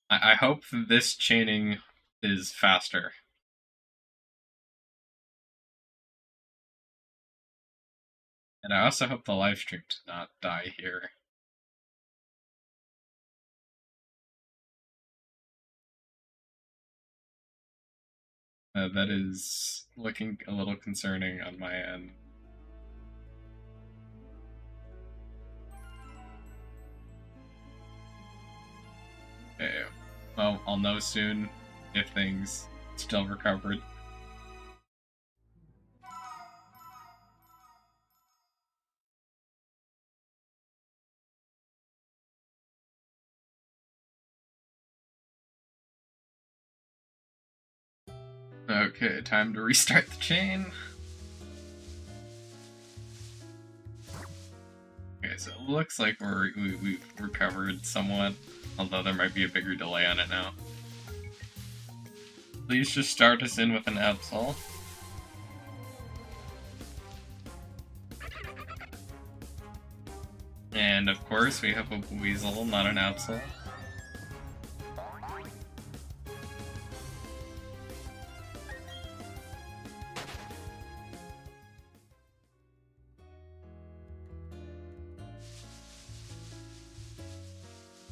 I hope this chaining is faster. And I also hope the live stream did not die here. That is looking a little concerning on my end. Okay, well, I'll know soon if things still recovered. Okay, time to restart the chain. Okay, so it looks like we've recovered somewhat, although there might be a bigger delay on it now. Please just start us in with an Absol. And of course we have a Weasel, not an Absol.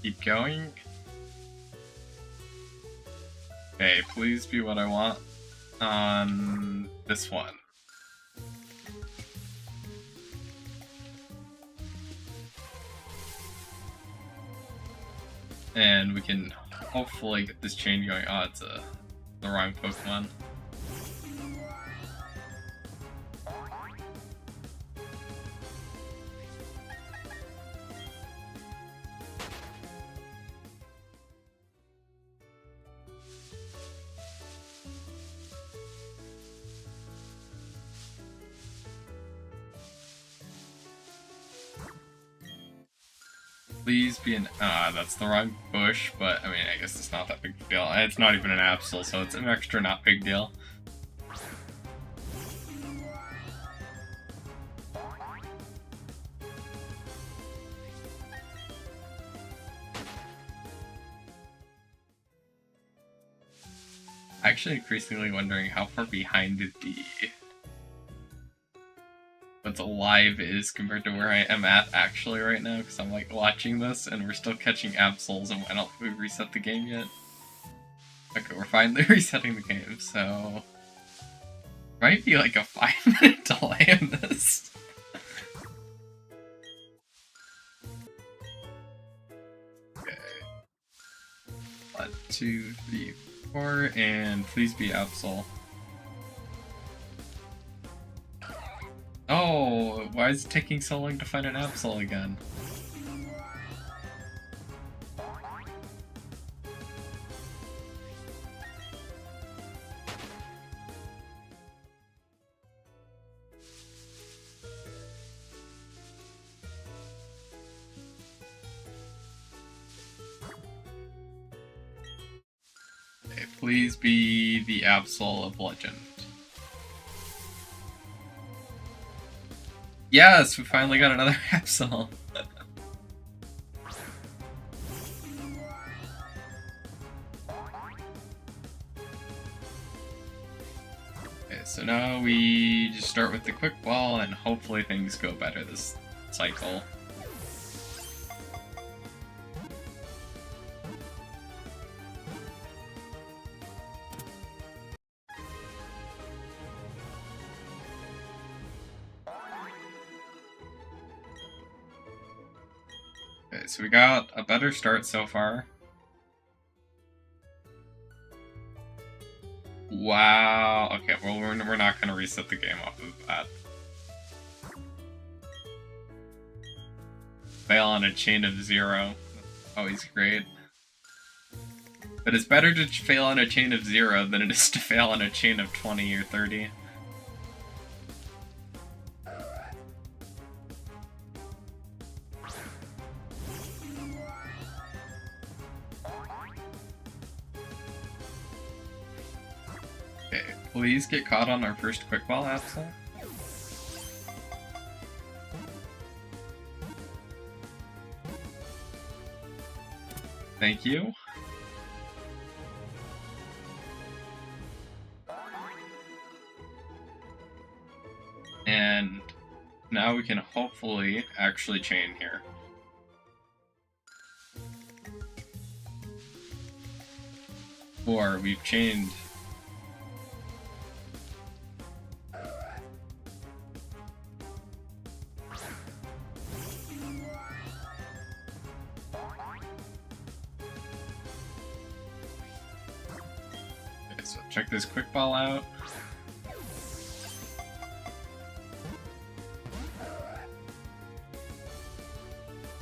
Keep going. Okay, please be what I want on this one. And we can hopefully get this chain going. Oh, it's the wrong Pokemon. Please be an... that's the wrong bush, but I mean, I guess it's not that big a deal. It's not even an Absol, so it's an extra not big deal. Actually, increasingly wondering how far behind the what's alive is compared to where I am at actually right now, because I'm like watching this and we're still catching Absols, and why don't we reset the game yet? Okay, we're finally resetting the game, so might be like a 5-minute delay in this. Okay. 1, 2, 3, 4, and please be Absol. Oh, why is it taking so long to find an Absol again? Okay, please be the Absol of Legend. Yes, we finally got another Absol. Okay, so now we just start with the quick ball and hopefully things go better this cycle. Okay, so we got a better start so far. Wow. Okay, well, we're not going to reset the game off of that. Fail on a chain of 0. Always great. But it's better to fail on a chain of 0 than it is to fail on a chain of 20 or 30. Okay, please get caught on our first quick ball, Absol. Thank you. And Now we can hopefully actually chain here. Or we've chained. Okay, so check this quick ball out.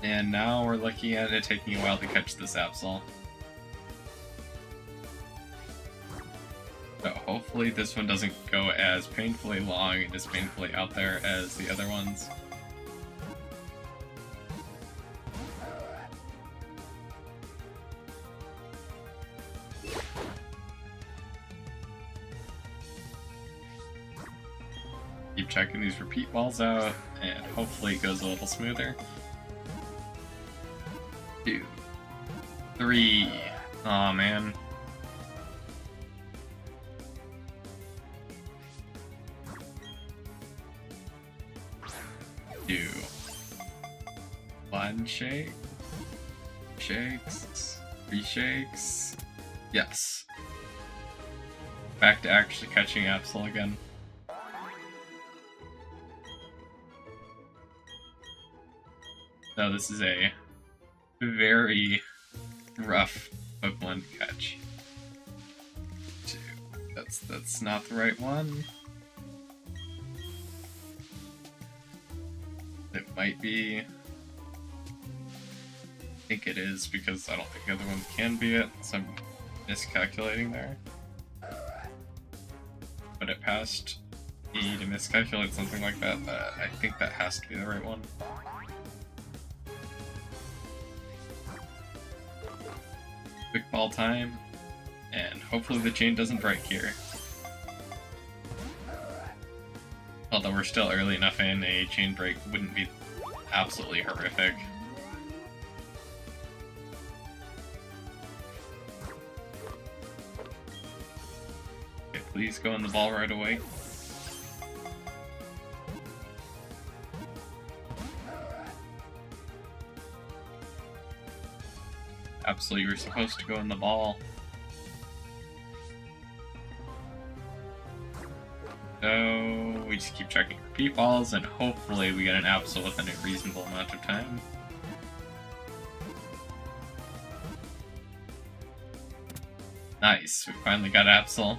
And now we're looking at it taking a while to catch this Absol. So hopefully this one doesn't go as painfully long and as painfully out there as the other ones. Keep checking these repeat balls out, and hopefully it goes a little smoother. 2, 3. Aw, man. Do 1 shake, shakes, 3 shakes. Yes. Back to actually catching Absol again. So this is a very rough Pokemon to catch. 2. That's not the right one. It might be. I think it is because I don't think the other one can be it, so I'm miscalculating there. But it passed E to miscalculate something like that. I think that has to be the right one. Quick ball time, and hopefully the chain doesn't break here. Although we're still early enough in, a chain break wouldn't be absolutely horrific. Okay, please go in the ball right away. Absol, you were supposed to go in the ball. So we just keep checking repeat balls, and hopefully we get an Absol within a reasonable amount of time. Nice, we finally got Absol.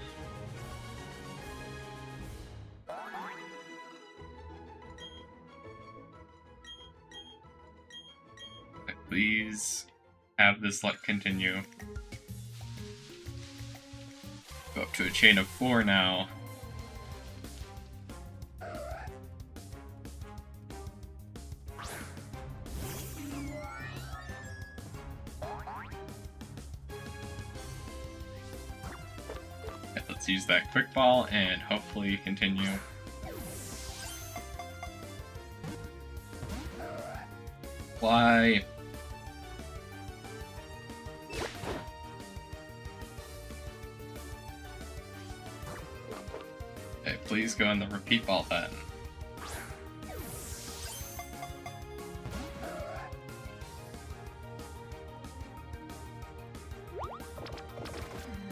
Please have this luck continue. Go up to a chain of 4 now. Okay, let's use that quick ball and hopefully continue. Why? Okay, please go in the repeat ball then.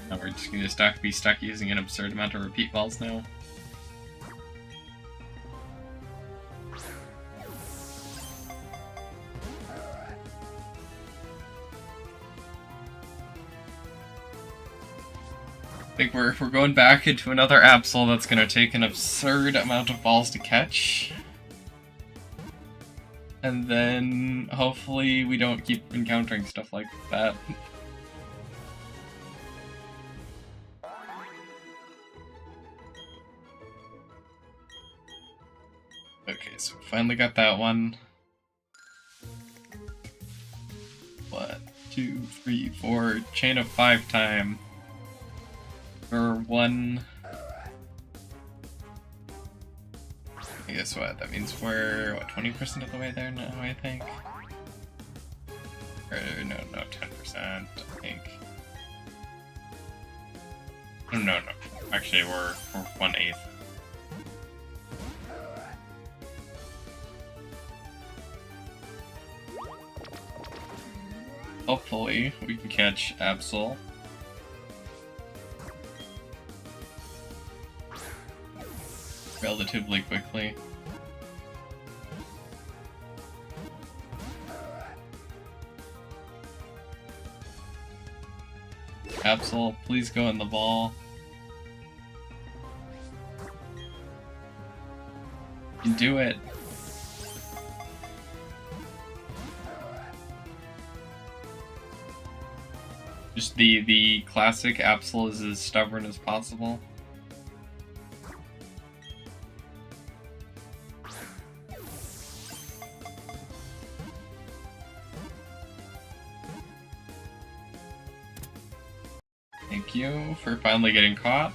Now we're just gonna be stuck using an absurd amount of repeat balls now. I think we're going back into another Absol that's going to take an absurd amount of balls to catch. And then hopefully we don't keep encountering stuff like that. Okay, so we finally got that one. 1, 2, 3, 4, chain of 5 time. For 1. I guess what? That means we're, what, 20% of the way there now, I think? Or, no, 10%, I think. No. Actually, we're 1/8. Hopefully we can catch Absol. Relatively quickly. Absol, please go in the ball. You can do it. Just the classic Absol is as stubborn as possible. Thank you for finally getting caught.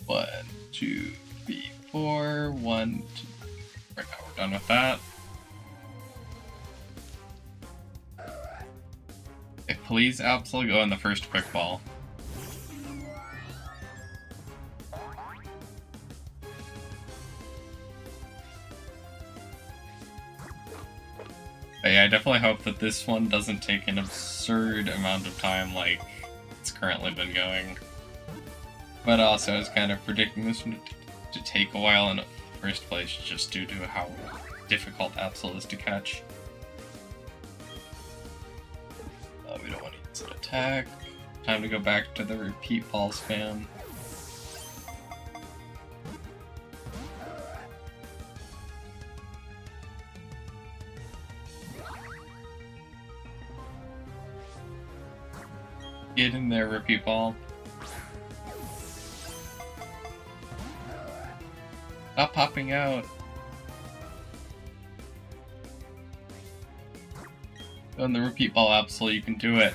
One, two, three, four. 1, 2. Right now we're done with that. If please, Absol, go in the first quick ball. But yeah, I definitely hope that this one doesn't take an absurd amount of time like it's currently been going. But also, I was kind of predicting this one to take a while in the first place just due to how difficult Absol is to catch. We don't want to use an attack. Time to go back to the repeat ball spam. Get in there, repeat ball. Stop popping out. On the repeat ball, Absol, you can do it.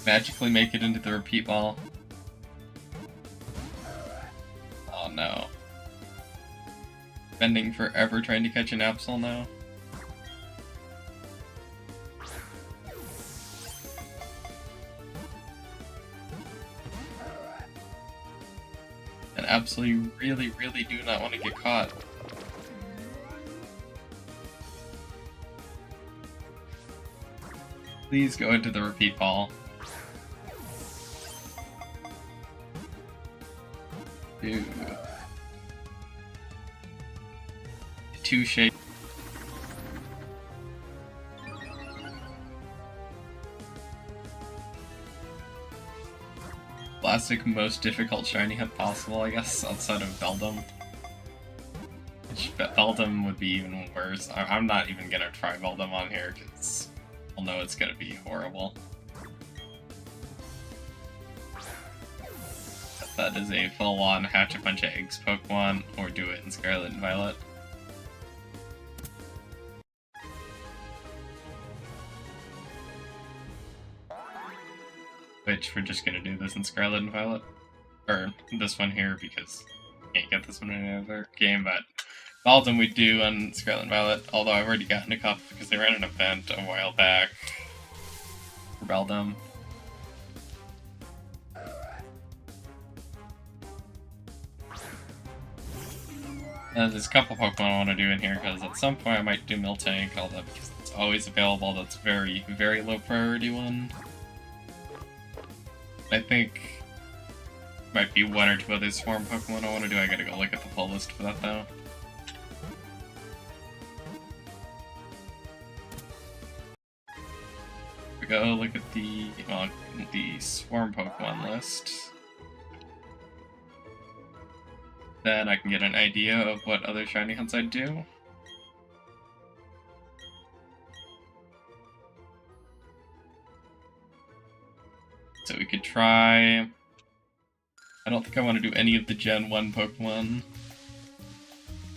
Magically make it into the repeat ball. Oh no. Spending forever trying to catch an Absol now. And Absol, you really, really do not want to get caught. Please go into the repeat ball. Dude. Touche. Classic most difficult shiny hunt possible, I guess, outside of Beldum. Which Beldum would be even worse. I'm not even gonna try Beldum on here because I'll know it's gonna be horrible. That is a full-on hatch a bunch of eggs Pokemon, or do it in Scarlet and Violet. Which we're just gonna do this in Scarlet and Violet. Or this one here because I can't get this one in another game, but Beldum we do on Scarlet and Violet, although I've already gotten a couple because they ran an event a while back for Beldum. There's a couple Pokemon I want to do in here because at some point I might do Miltank, although because it's always available, that's a very, very low priority one. I think might be one or two other Swarm Pokemon I want to do. I gotta go look at the full list for that though. We go look at the Swarm Pokemon list. Then I can get an idea of what other shiny hunts I'd do. So we could try... I don't think I want to do any of the Gen 1 Pokemon.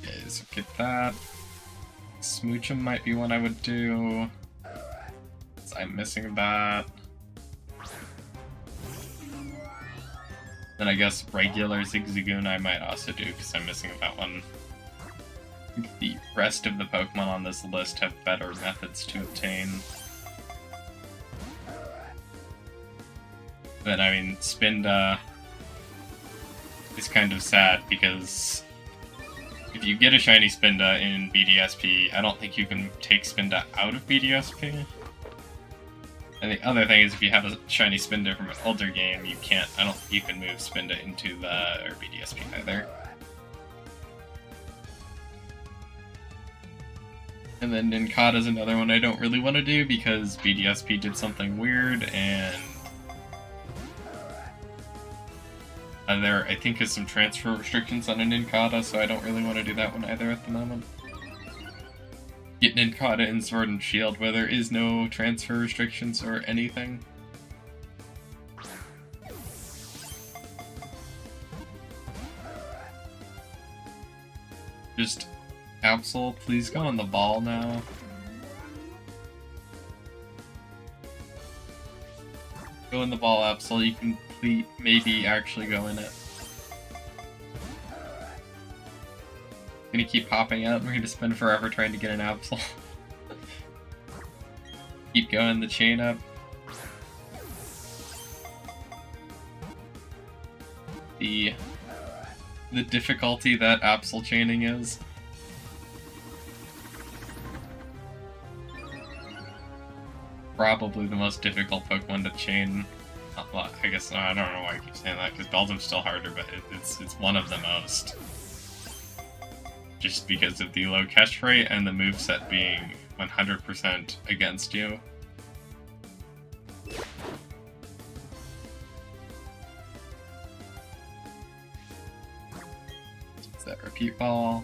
Okay, so get that. Smoochum might be one I would do. So I'm missing that. Then I guess regular Zigzagoon I might also do because I'm missing that one. I think the rest of the Pokemon on this list have better methods to obtain. But I mean, Spinda, is kind of sad because if you get a shiny Spinda in BDSP, I don't think you can take Spinda out of BDSP. And the other thing is, if you have a shiny Spinda from an older game, you can't. I don't think you can move Spinda into the or BDSP either. And then Nincada is another one I don't really want to do because BDSP did something weird, and there I think is some transfer restrictions on a Nincada, so I don't really want to do that one either at the moment. Get Nincada in Sword and Shield where there is no transfer restrictions or anything. Just Absol, please go on the ball now. Go in the ball, Absol. You can maybe actually go in it. Gonna keep popping out. We're gonna spend forever trying to get an Absol. Keep going the chain up. The difficulty that Absol chaining is. Probably the most difficult Pokemon to chain. Well, I guess I don't know why I keep saying that because Beldum's still harder, but it's one of the most. Just because of the low catch rate and the moveset being 100% against you. It's that repeat ball.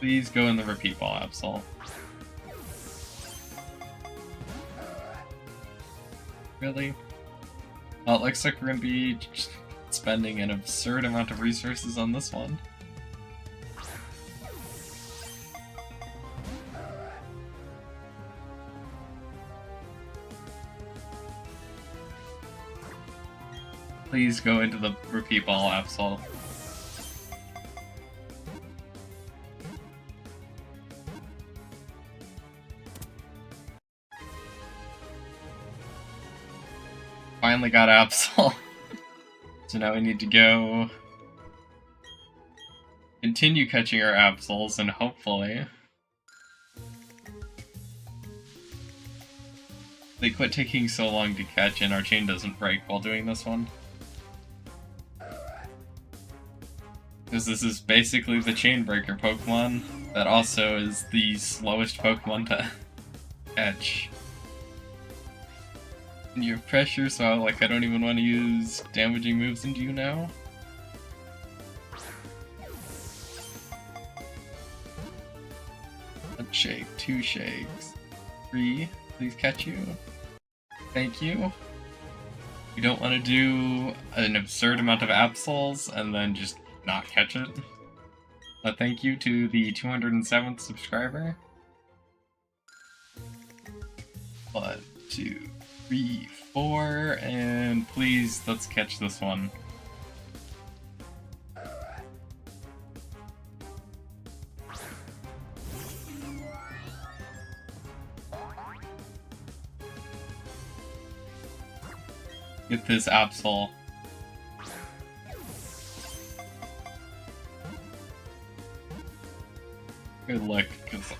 Please go in the repeat ball, Absol. Really? Well, it looks like we're gonna be spending an absurd amount of resources on this one. Please go into the repeat ball, Absol. Finally got Absol. So now we need to go continue catching our Absols and hopefully they quit taking so long to catch and our chain doesn't break while doing this one. Because this is basically the chain breaker Pokemon that also is the slowest Pokemon to catch. And you have pressure, so like I don't even want to use damaging moves into you now. One shake, two shakes, three. Please catch you. Thank you. You don't want to do an absurd amount of Absols and then just not catch it. Thank you to the 207th subscriber. 1, 2, 3, 4, and please let's catch this one. Get this Absol. Good luck, because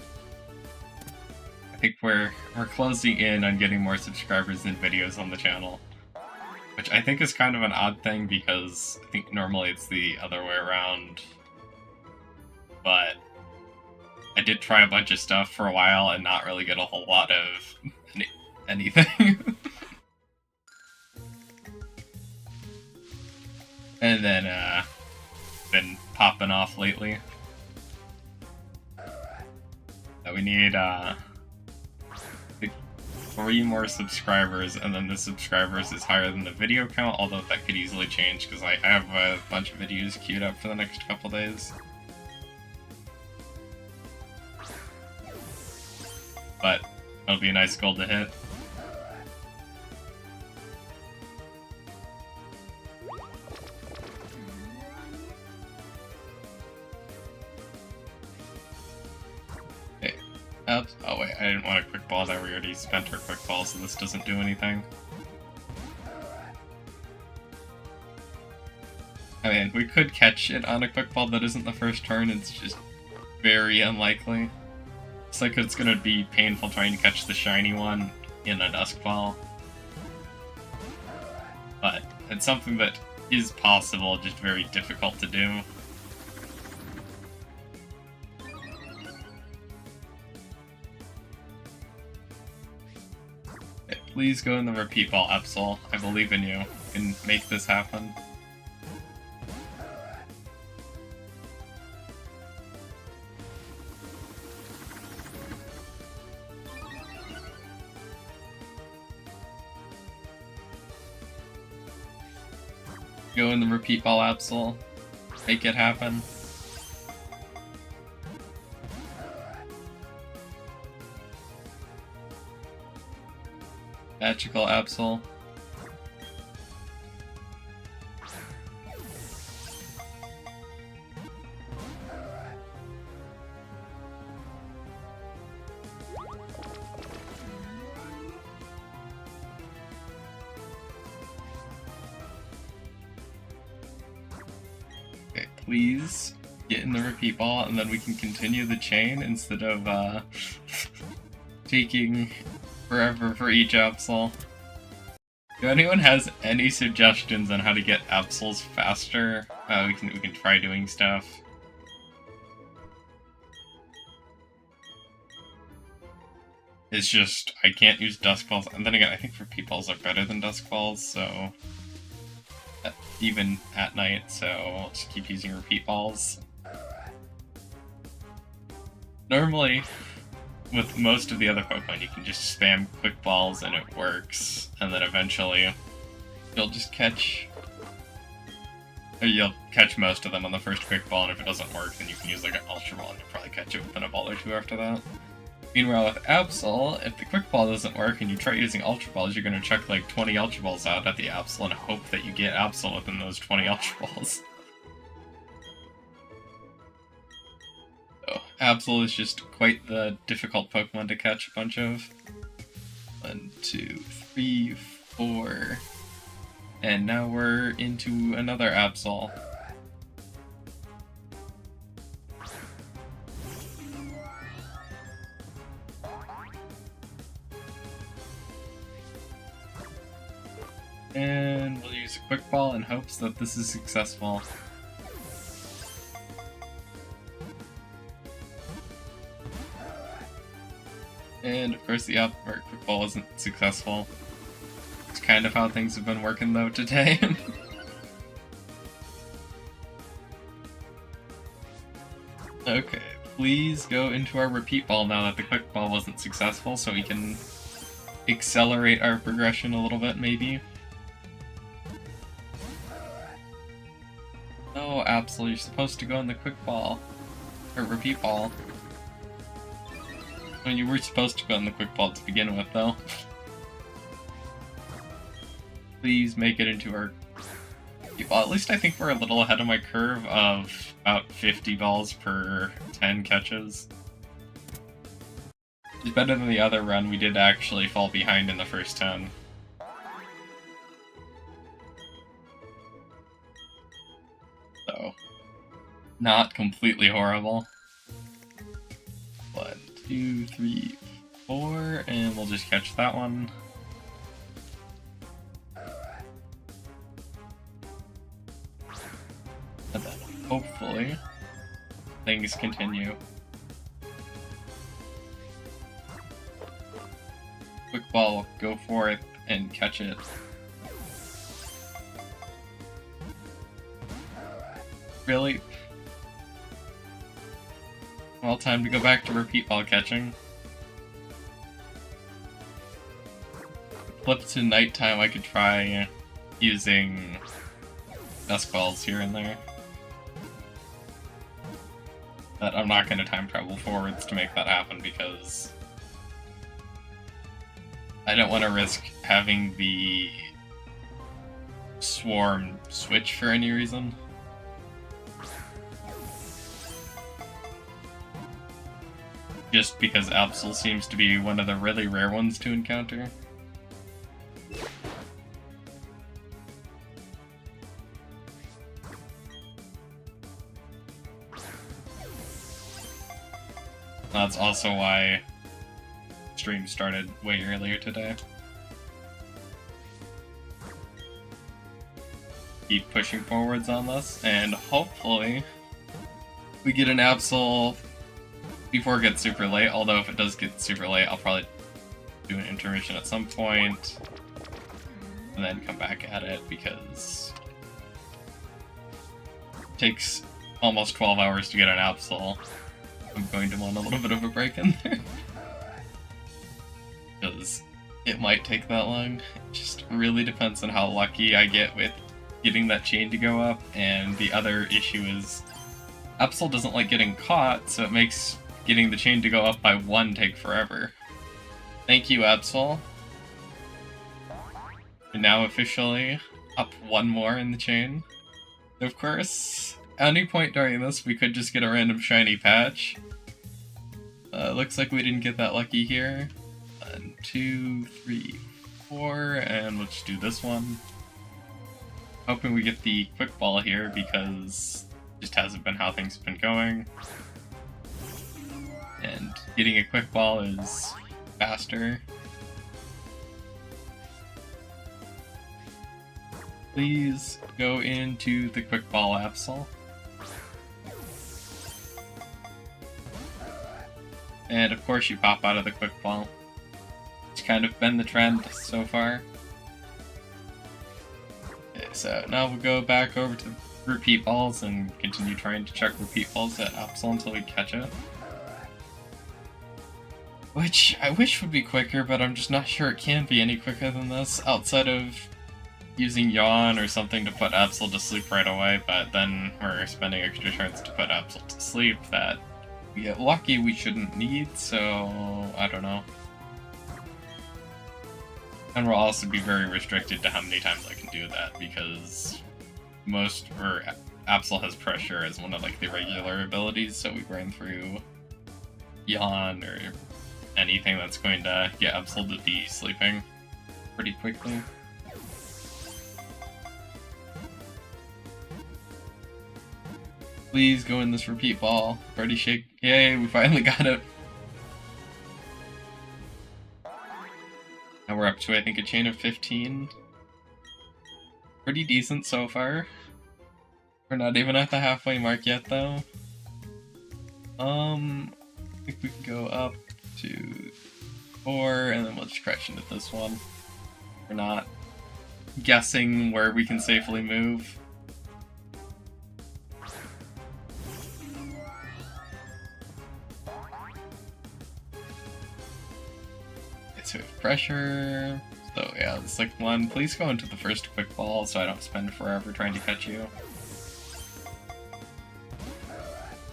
I think we're closing in on getting more subscribers and videos on the channel. Which I think is kind of an odd thing because I think normally it's the other way around. But I did try a bunch of stuff for a while and not really get a whole lot of anything. And then, been popping off lately. So we need, 3 more subscribers, and then the subscribers is higher than the video count, although that could easily change, because I have a bunch of videos queued up for the next couple days. But, it'll be a nice goal to hit. a quick ball there. We already spent our quick ball, so this doesn't do anything. I mean, we could catch it on a quick ball that isn't the first turn, it's just very unlikely. It's like it's gonna be painful trying to catch the shiny one in a Dusk Ball. But it's something that is possible, just very difficult to do. Okay, please go in the repeat ball, Absol. I believe in you. You can make this happen. Go in the repeat ball, Absol. Make it happen. Magical Absol. Okay, please get in the repeat ball, and then we can continue the chain instead of taking forever for each Absol. If anyone has any suggestions on how to get Absols faster, we can try doing stuff. It's just, I can't use Dusk Balls, and then again, I think repeat balls are better than Dusk Balls, so even at night, so I'll just keep using repeat balls. Normally, with most of the other Pokemon, you can just spam quick balls and it works, and then eventually you'll just catch, or you'll catch most of them on the first quick ball, and if it doesn't work, then you can use like an Ultra Ball, and you'll probably catch it within a ball or two after that. Meanwhile, with Absol, if the quick ball doesn't work and you try using Ultra Balls, you're going to chuck like 20 Ultra Balls out at the Absol and hope that you get Absol within those 20 Ultra Balls. So, Absol is just quite the difficult Pokemon to catch a bunch of. 1, 2, 3, 4. And now we're into another Absol. And we'll use a quick ball in hopes that this is successful. And of course the quick ball wasn't successful. It's kind of how things have been working though today. Okay, please go into our repeat ball now that the quick ball wasn't successful, so we can accelerate our progression a little bit maybe. No, Absol, you're supposed to go in the quick ball. Or repeat ball. Well, you were supposed to go in the quick ball to begin with, though. Please make it into our... Well, at least I think we're a little ahead of my curve of about 50 balls per 10 catches. It's better than the other run. We did actually fall behind in the first 10. So, not completely horrible. 1, 2, 3, 4, and we'll just catch that one. And then, hopefully, things continue. Quick ball, go for it, and catch it. Really? Well, time to go back to repeat ball catching. Flip to nighttime, I could try using Dusk Balls here and there. But I'm not going to time travel forwards to make that happen because I don't want to risk having the swarm switch for any reason. just because Absol seems to be one of the really rare ones to encounter. That's also why stream started way earlier today. Keep pushing forwards on this, and hopefully we get an Absol before it gets super late, although if it does get super late, I'll probably do an intermission at some point, and then come back at it, because it takes almost 12 hours to get an Absol. I'm going to want a little bit of a break in there. Because it might take that long. It just really depends on how lucky I get with getting that chain to go up, and the other issue is Absol doesn't like getting caught, so it makes getting the chain to go up by 1 take forever. Thank you, Absol. We're now officially up 1 more in the chain. Of course, at any point during this, we could just get a random shiny patch. Looks like we didn't get that lucky here. 1, 2, 3, 4, and let's do this one. Hoping we get the quick ball here, because it just hasn't been how things have been going. And getting a quick ball is faster. Please go into the quick ball, Absol. And of course you pop out of the quick ball. It's kind of been the trend so far. Okay, so now we'll go back over to repeat balls and continue trying to check repeat balls at Absol until we catch it. Which I wish would be quicker, but I'm just not sure it can be any quicker than this, outside of using Yawn or something to put Absol to sleep right away, but then we're spending extra turns to put Absol to sleep that we get lucky we shouldn't need, so I don't know. And we'll also be very restricted to how many times I can do that, because Absol has pressure as one of like the regular abilities, so we ran through Yawn or anything that's going to get Absol to be sleeping pretty quickly. Please go in this repeat ball. Party shake. Yay, we finally got it. Now we're up to, I think, a chain of 15. Pretty decent so far. We're not even at the halfway mark yet, though. I think we can go up to 4, and then we'll just crash into this one. We're not guessing where we can safely move. So we have pressure. So yeah, it's like 1. Please go into the first quick ball so I don't spend forever trying to catch you.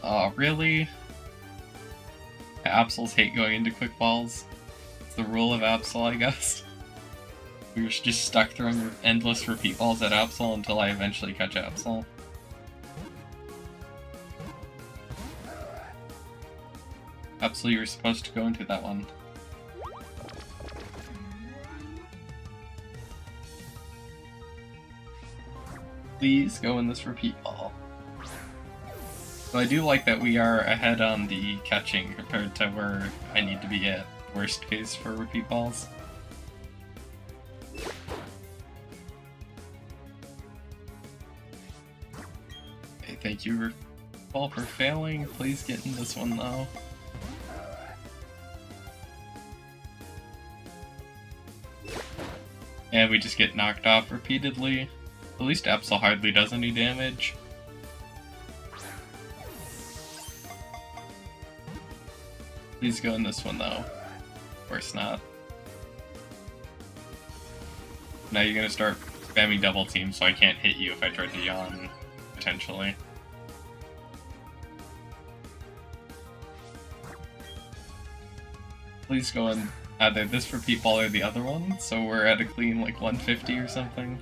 Oh, really? Absols hate going into quick balls. It's the rule of Absol, I guess. We were just stuck throwing endless repeat balls at Absol until I eventually catch Absol. Absol, you were supposed to go into that one. Please go in this repeat ball. So I do like that we are ahead on the catching compared to where I need to be at worst case for repeat balls. Okay, thank you all for failing. Please get in this one though. And we just get knocked off repeatedly. At least Absol hardly does any damage. Please go in this one though. Of course not. Now you're gonna start spamming double team so I can't hit you if I try to yawn, potentially. Please go in either this repeat ball or the other one, so we're at a clean like 150 or something.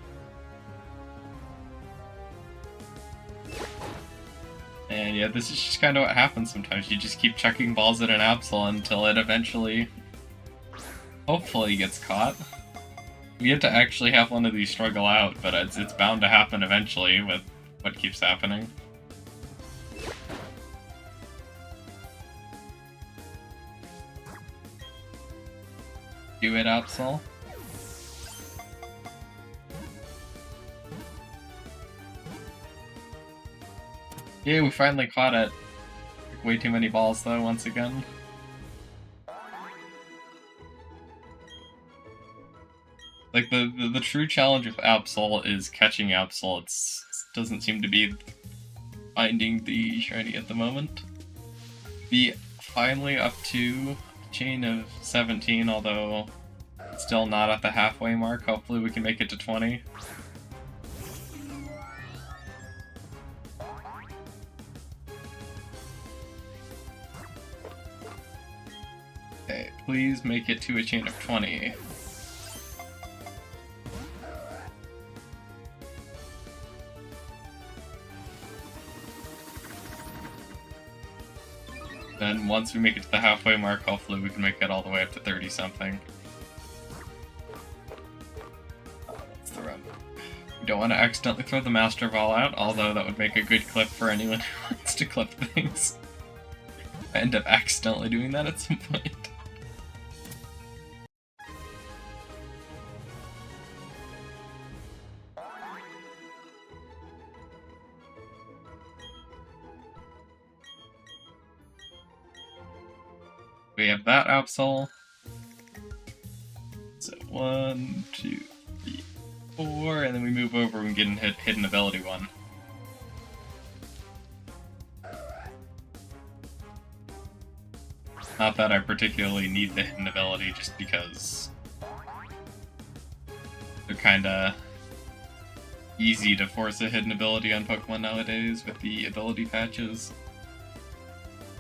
And yeah, this is just kind of what happens sometimes. You just keep chucking balls at an Absol until it eventually, hopefully, gets caught. We have to actually have one of these struggle out, but it's bound to happen eventually with what keeps happening. Do it, Absol. Yeah, we finally caught it. Way too many balls, though, once again. Like, the true challenge with Absol is catching Absol. It doesn't seem to be finding the shiny at the moment. Be finally up to chain of 17, although still not at the halfway mark. Hopefully we can make it to 20. Okay, please make it to a chain of 20. Then once we make it to the halfway mark, hopefully we can make it all the way up to 30-something. That's the run. We don't want to accidentally throw the Master Ball out, although that would make a good clip for anyone who wants to clip things. I end up accidentally doing that at some point. We have that Absol. So 1, 2, 3, 4, and then we move over and get a hidden ability one. Not that I particularly need the hidden ability, just because they're kinda easy to force a hidden ability on Pokemon nowadays with the ability patches.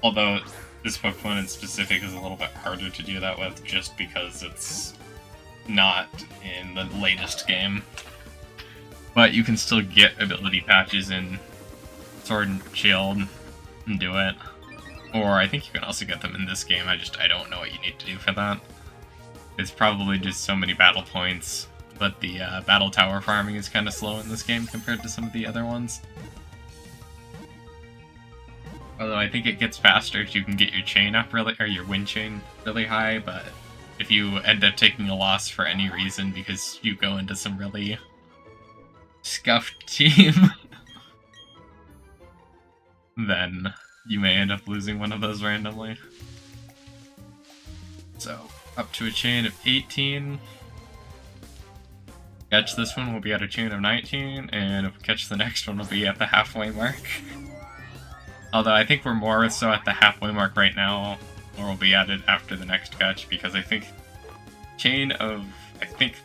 Although this Pokemon in specific is a little bit harder to do that with, just because it's not in the latest game. But you can still get ability patches in Sword and Shield and do it. Or I think you can also get them in this game, I don't know what you need to do for that. It's probably just so many battle points, but the battle tower farming is kind of slow in this game compared to some of the other ones. Although I think it gets faster if you can get your chain up really, or your wind chain really high, but if you end up taking a loss for any reason because you go into some really scuffed team, then you may end up losing one of those randomly. So, up to a chain of 18. Catch this one, we'll be at a chain of 19, and if we catch the next one, we'll be at the halfway mark. Although I think we're more so at the halfway mark right now, or we'll be at it after the next catch, because I think chain of,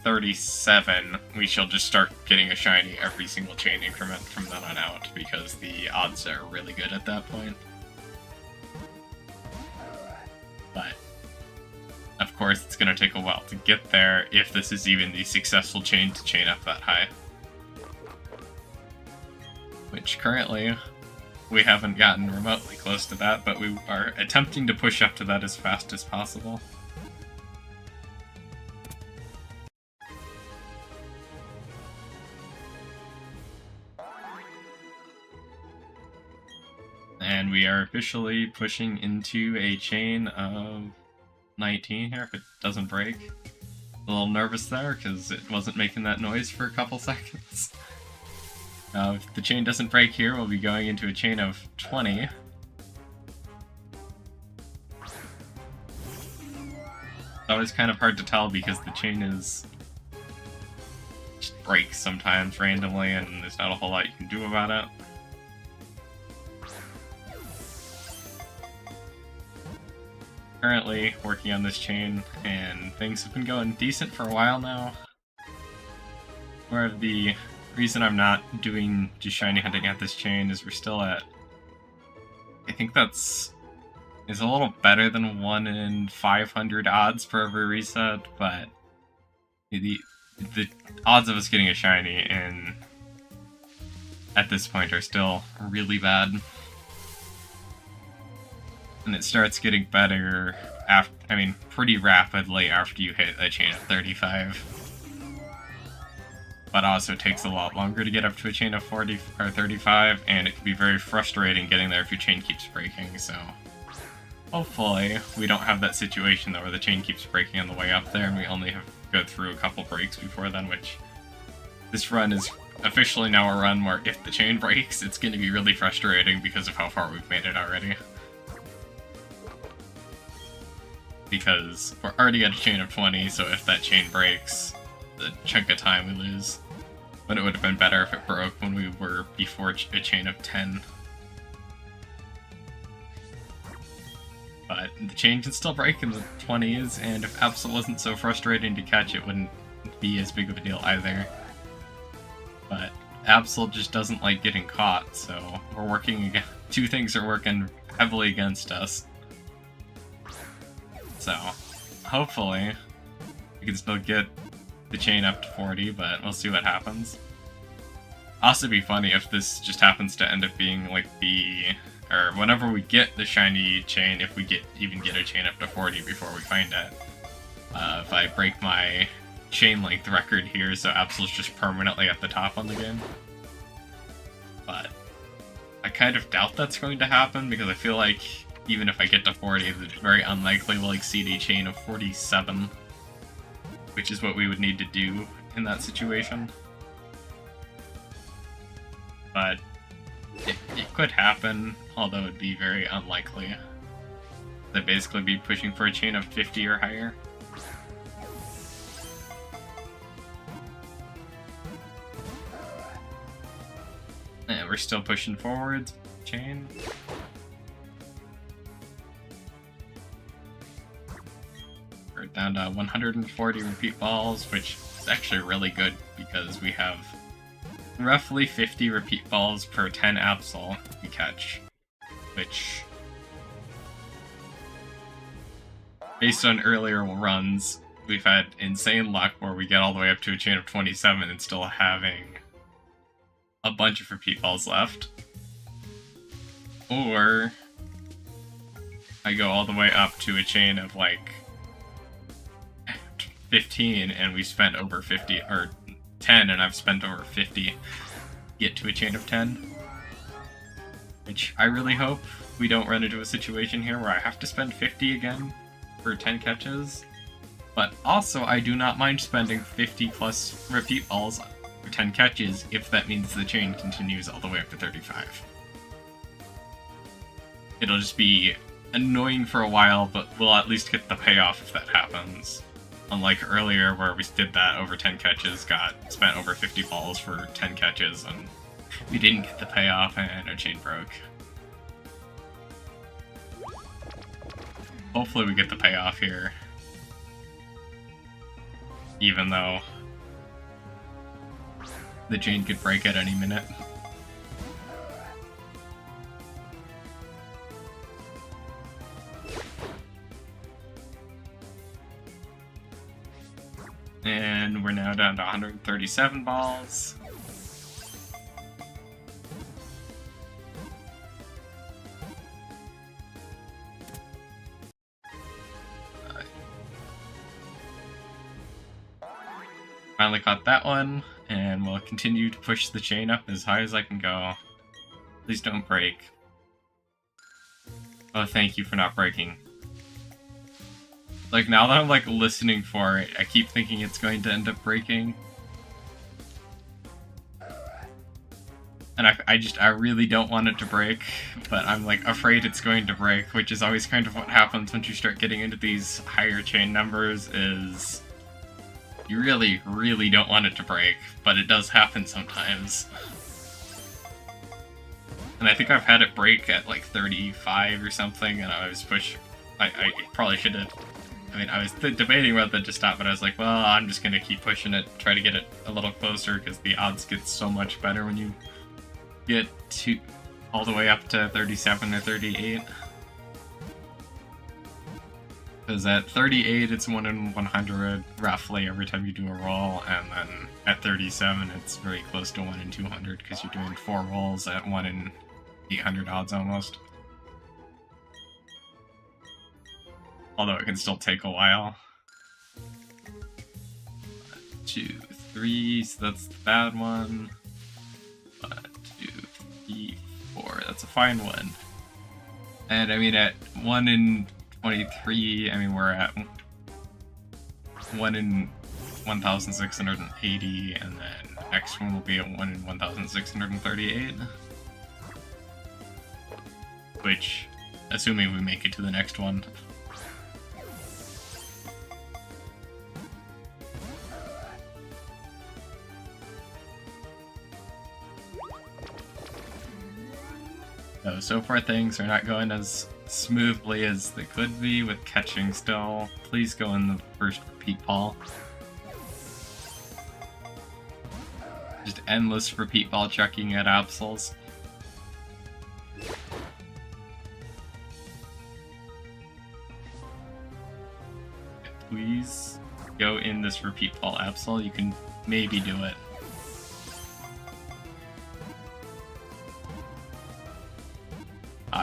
37, we shall just start getting a shiny every single chain increment from then on out, because the odds are really good at that point. But, of course, it's going to take a while to get there, if this is even the successful chain to chain up that high. Which currently, we haven't gotten remotely close to that, but we are attempting to push up to that as fast as possible. And we are officially pushing into a chain of 19 here, if it doesn't break. A little nervous there, because it wasn't making that noise for a couple seconds. If the chain doesn't break here, we'll be going into a chain of 20. It's always kind of hard to tell because the chain just breaks sometimes randomly and there's not a whole lot you can do about it. Currently working on this chain, and things have been going decent for a while now. Where the reason I'm not doing just shiny hunting at this chain is we're still at, I think is a little better than 1 in 500 odds for every reset, but the odds of us getting a shiny at this point are still really bad. And it starts getting better after, pretty rapidly after you hit a chain of 35. But also takes a lot longer to get up to a chain of 40 or 35, and it can be very frustrating getting there if your chain keeps breaking, so hopefully we don't have that situation though where the chain keeps breaking on the way up there and we only have to go through a couple breaks before then, which this run is officially now a run where if the chain breaks, it's going to be really frustrating because of how far we've made it already. Because we're already at a chain of 20, so if that chain breaks, the chunk of time we lose. But it would have been better if it broke when we were before a chain of 10. But the chain can still break in the 20s, and if Absol wasn't so frustrating to catch, it wouldn't be as big of a deal either. But Absol just doesn't like getting caught, so we're working again. Two things are working heavily against us. So, hopefully, we can still get the chain up to 40, but we'll see what happens. Also be funny if this just happens to end up being like or whenever we get the shiny chain, if we even get a chain up to 40 before we find it. If I break my chain length record here, so Absol's just permanently at the top on the game. But I kind of doubt that's going to happen, because I feel like even if I get to 40, it's very unlikely we'll exceed a chain of 47, which is what we would need to do in that situation. But it could happen, although it'd be very unlikely. They'd basically be pushing for a chain of 50 or higher. And we're still pushing forwards. Chain. We're down to 140 repeat balls, which is actually really good because we have roughly 50 repeat balls per 10 Absol we catch, which, based on earlier runs, we've had insane luck where we get all the way up to a chain of 27 and still having a bunch of repeat balls left. Or I go all the way up to a chain of like 15 and we spent over 50, or 10 and I've spent over 50, get to a chain of 10. Which I really hope we don't run into a situation here where I have to spend 50 again for 10 catches. But also, I do not mind spending 50 plus repeat balls for 10 catches if that means the chain continues all the way up to 35. It'll just be annoying for a while, but we'll at least get the payoff if that happens. Unlike earlier where we did that over 10 catches, spent over 50 balls for 10 catches, and we didn't get the payoff and our chain broke. Hopefully we get the payoff here. Even though the chain could break at any minute. And we're now down to 137 balls. Finally caught that one, and we'll continue to push the chain up as high as I can go. Please don't break. Oh, thank you for not breaking. Like, now that I'm, like, listening for it, I keep thinking it's going to end up breaking. And I really don't want it to break, but I'm, like, afraid it's going to break, which is always kind of what happens once you start getting into these higher chain numbers, is you really, really don't want it to break, but it does happen sometimes. And I think I've had it break at, like, 35 or something, and I was I probably should have... I was debating whether to stop, but I was like, well, I'm just going to keep pushing it, try to get it a little closer, because the odds get so much better when you get all the way up to 37 or 38. Because at 38, it's 1 in 100, roughly, every time you do a roll, and then at 37, it's very close to 1 in 200, because you're doing 4 rolls at 1 in 800 odds, almost. Although it can still take a while. 1, 2, 3, so that's the bad one. 1, 2, 3, 4, that's a fine one. And I mean, at 1 in 23, I mean, we're at 1 in 1,680, and then next one will be at 1 in 1,638. Which, assuming we make it to the next one. So far things are not going as smoothly as they could be with catching still. Please go in the first repeat ball. Just endless repeat ball checking at Absols. Please go in this repeat ball Absol. You can maybe do it.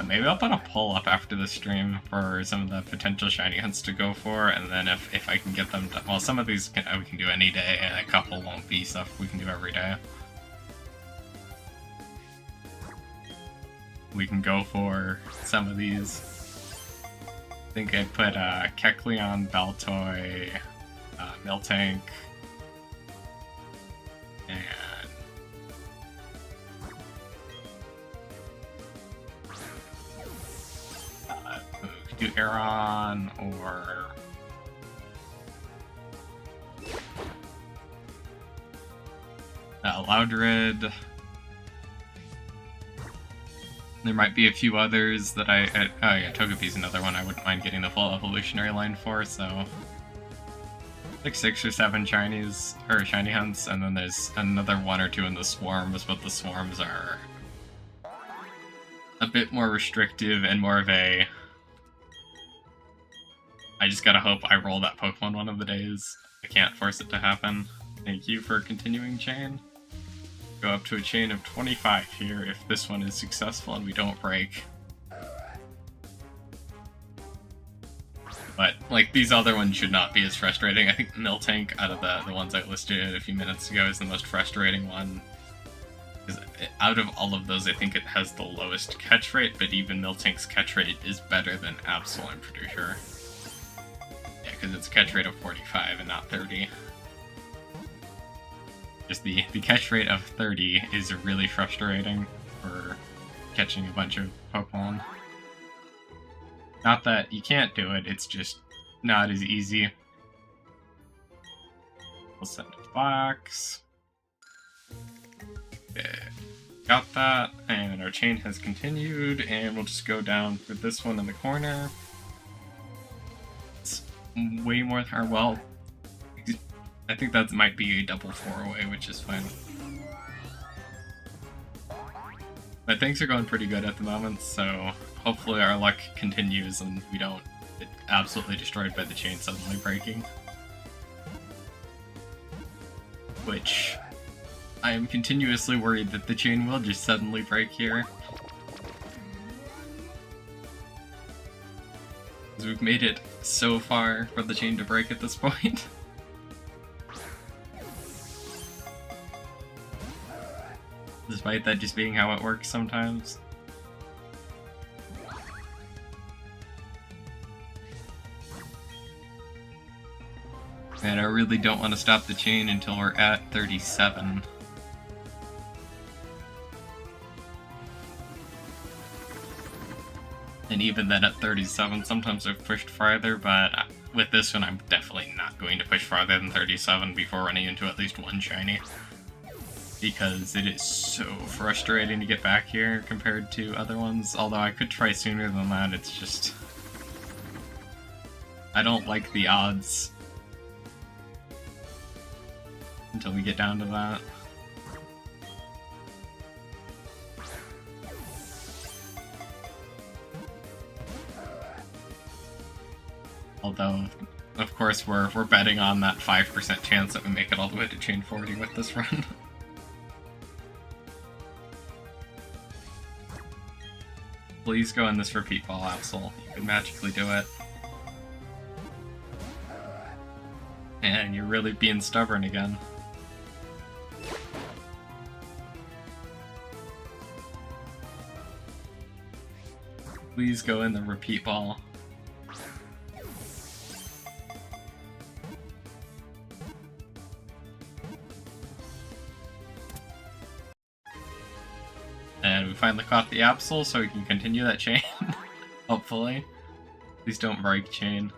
Maybe I'll put a poll up after the stream for some of the potential shiny hunts to go for, and then if I can get them to, well, some of these we can do any day, and a couple won't be stuff we can do every day. We can go for some of these. I think I put Kecleon, Baltoy, Miltank, and do Aeron or Loudred. There might be a few others that oh yeah, Togepi's another one I wouldn't mind getting the full evolutionary line for, so like 6 or 7 Chinese or shiny hunts, and then there's another 1 or 2 in the swarms, but the swarms are a bit more restrictive and more of a I just gotta hope I roll that Pokemon one of the days. I can't force it to happen. Thank you for continuing chain. Go up to a chain of 25 here if this one is successful and we don't break. But, like, these other ones should not be as frustrating. I think Miltank, out of the ones I listed a few minutes ago, is the most frustrating one. Because out of all of those, I think it has the lowest catch rate, but even Miltank's catch rate is better than Absol, I'm pretty sure. Yeah, because it's a catch rate of 45 and not 30. Just the catch rate of 30 is really frustrating for catching a bunch of Pokemon. Not that you can't do it, it's just not as easy. We'll send it to box. Okay. Got that, and our chain has continued, and we'll just go down for this one in the corner. It's way more, well, I think that might be a double 4-away, which is fine. But things are going pretty good at the moment, so hopefully our luck continues and we don't get absolutely destroyed by the chain suddenly breaking. Which I am continuously worried that the chain will just suddenly break here. Because we've made it so far for the chain to break at this point. Despite that just being how it works sometimes. And I really don't want to stop the chain until we're at 37. And even then at 37, sometimes I've pushed farther, but with this one I'm definitely not going to push farther than 37 before running into at least one shiny. Because it is so frustrating to get back here compared to other ones, although I could try sooner than that, it's just... I don't like the odds until we get down to that. Although, of course, we're betting on that 5% chance that we make it all the way to chain 40 with this run. Please go in this repeat ball, Absol. You can magically do it. And you're really being stubborn again. Please go in the repeat ball. And we finally caught the Absol, so we can continue that chain. Hopefully. Please don't break chain.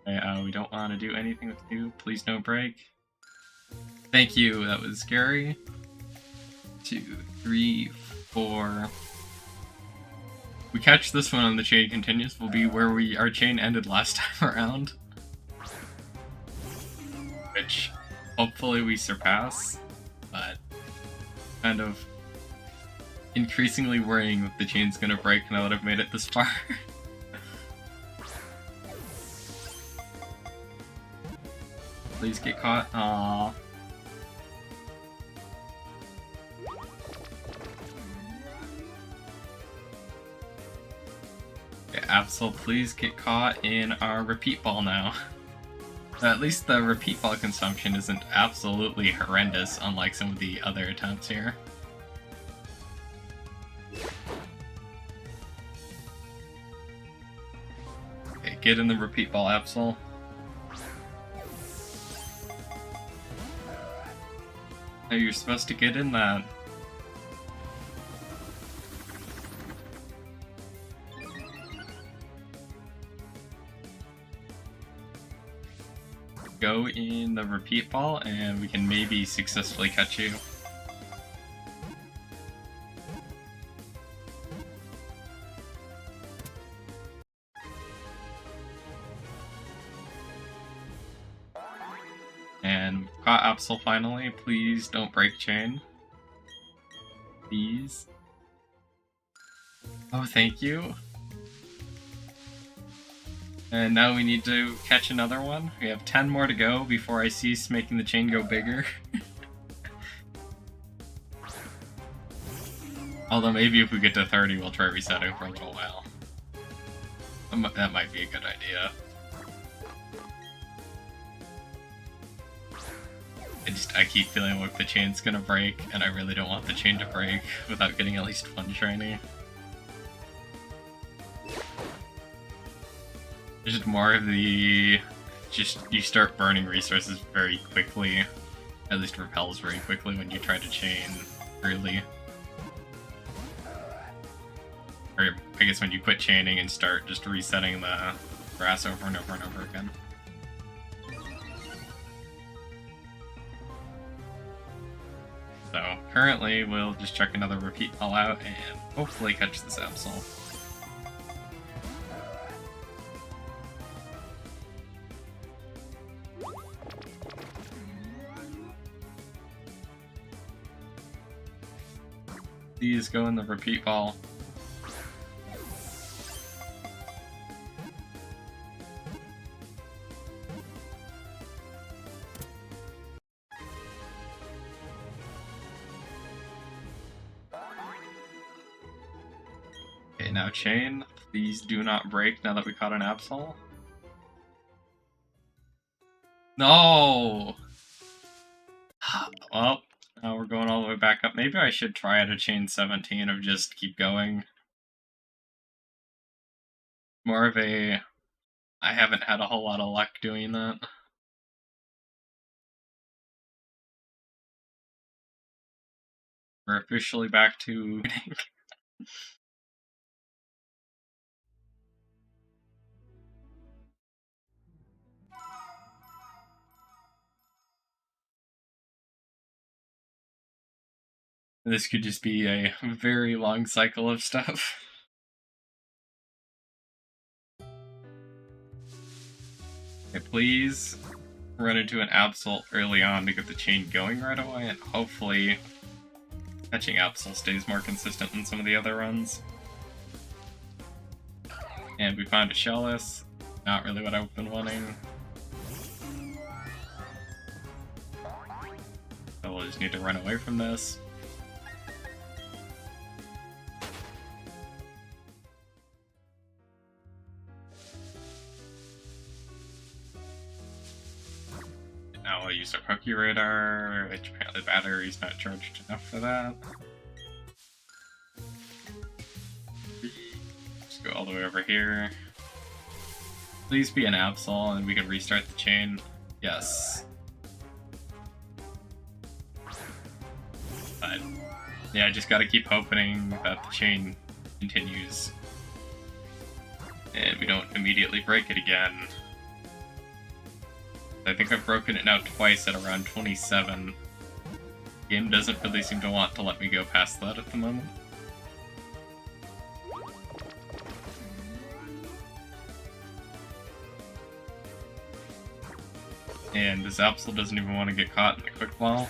Okay, we don't want to do anything with you. Please don't break. Thank you, that was scary. 2, 3, 4. We catch this one and the chain continues, will be where our chain ended last time around. Which, hopefully we surpass, but kind of increasingly worrying that the chain's gonna break now that I've made it this far. Please get caught. Aww. Okay, Absol, please get caught in our repeat ball now. At least the repeat ball consumption isn't absolutely horrendous, unlike some of the other attempts here. Okay, get in the repeat ball, Absol. No, you're supposed to get in that. Go in the repeat ball and we can maybe successfully catch you. And caught Absol finally. Please don't break chain. Please. Oh, thank you. And now we need to catch another one. We have 10 more to go before I cease making the chain go bigger. Although maybe if we get to 30, we'll try resetting for a little while. That might be a good idea. I keep feeling like the chain's gonna break, and I really don't want the chain to break without getting at least one shiny. There's just more of the... you start burning resources very quickly. At least repels very quickly when you try to chain early. Or I guess when you quit chaining and start just resetting the grass over and over and over again. So currently we'll just check another repeat ball out and hopefully catch this Absol. Please go in the repeat ball. Okay, now chain. Please do not break now that we caught an Absol. No! Well, now we're going all the way back up. Maybe I should try at a chain 17 of just keep going. More of a... I haven't had a whole lot of luck doing that. We're officially back to... This could just be a very long cycle of stuff. Okay, please run into an Absol early on to get the chain going right away, and hopefully catching Absol stays more consistent than some of the other runs. And we found a Shellis. Not really what I've been wanting. So we'll just need to run away from this. Now we'll use a Poke Radar, which apparently the battery's not charged enough for that. Just go all the way over here. Please be an Absol and we can restart the chain. Yes. But yeah, I just gotta keep hoping that the chain continues. And we don't immediately break it again. I think I've broken it now twice at around 27. The game doesn't really seem to want to let me go past that at the moment. And this Absol doesn't even want to get caught in the quick ball.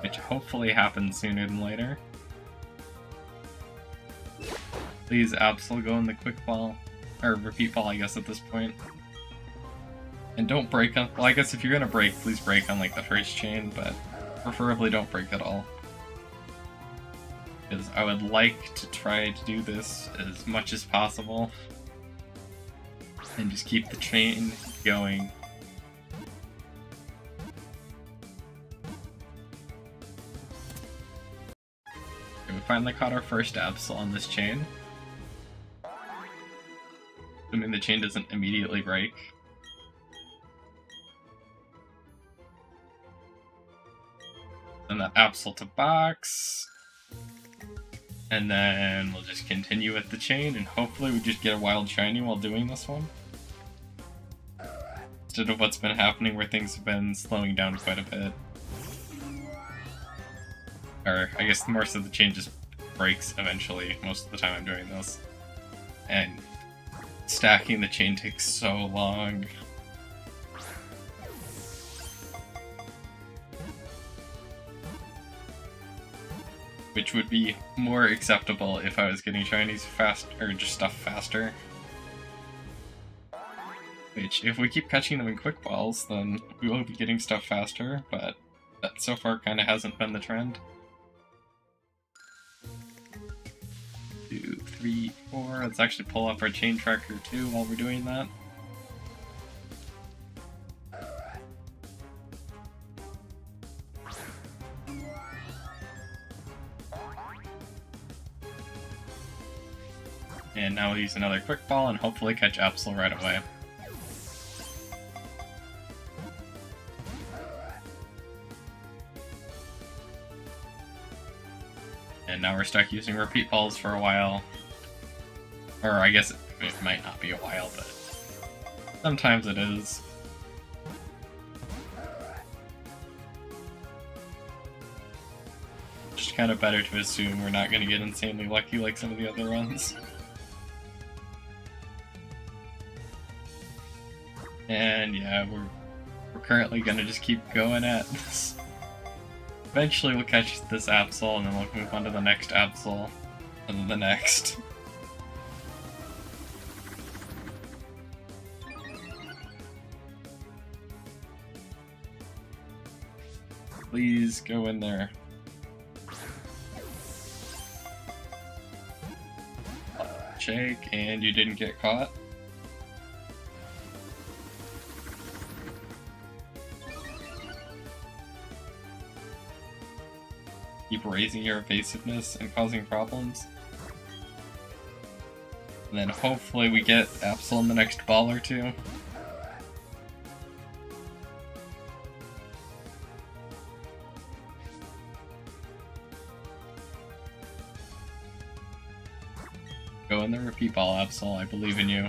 Which hopefully happens sooner than later. Please, Absol, go in the quick ball. Or repeat ball, I guess, at this point. And don't break on... Well, I guess if you're gonna break, please break on, like, the first chain, but preferably don't break at all. Because I would like to try to do this as much as possible. And just keep the chain going. Okay, we finally caught our first Absol on this chain. Assuming the chain doesn't immediately break. Then that Absol to box. And then we'll just continue with the chain, and hopefully we just get a wild shiny while doing this one. Instead of what's been happening where things have been slowing down quite a bit. Or, I guess more so the chain just breaks eventually, most of the time I'm doing this. And stacking the chain takes so long. Which would be more acceptable if I was getting shinies fast, or just stuff faster. Which, if we keep catching them in quick balls, then we will be getting stuff faster, but that so far kind of hasn't been the trend. 2, 3, 4. Let's actually pull up our chain tracker too while we're doing that. And now we'll use another quick ball and hopefully catch Absol right away. And now we're stuck using repeat balls for a while. Or I guess it might not be a while, but sometimes it is. Just kind of better to assume we're not going to get insanely lucky like some of the other runs. And yeah, we're currently going to just keep going at this. Eventually we'll catch this Absol, and then we'll move on to the next Absol, and then the next. Please go in there. Shake, and you didn't get caught. Keep raising your evasiveness and causing problems. And then hopefully we get Absol in the next ball or two. Go in the repeat ball, Absol. I believe in you.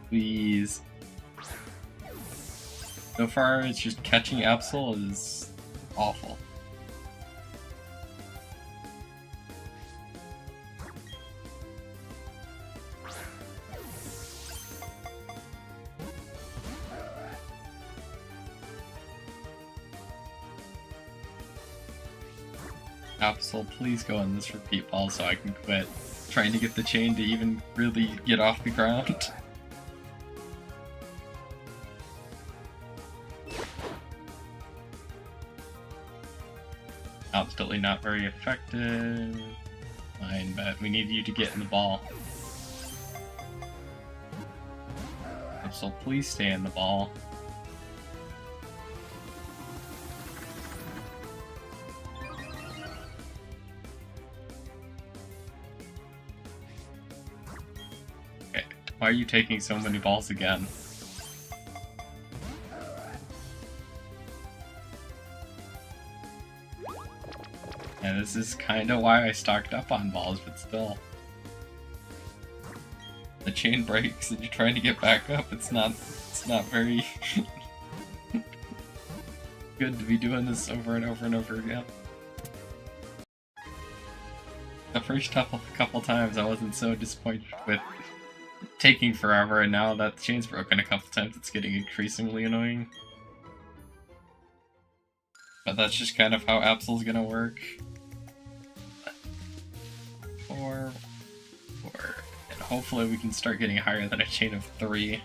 Please. So far, it's just catching Absol is awful. Absol, please go in this repeat ball so I can quit trying to get the chain to even really get off the ground. Absolutely not very effective. Fine, but we need you to get in the ball. So please stay in the ball. Okay, why are you taking so many balls again? And this is kind of why I stocked up on balls, but still. The chain breaks and you're trying to get back up. It's not very good to be doing this over and over and over again. The first couple times I wasn't so disappointed with taking forever, and now that the chain's broken a couple times, it's getting increasingly annoying. But that's just kind of how Absol's gonna work. 4, and hopefully we can start getting higher than a chain of 3.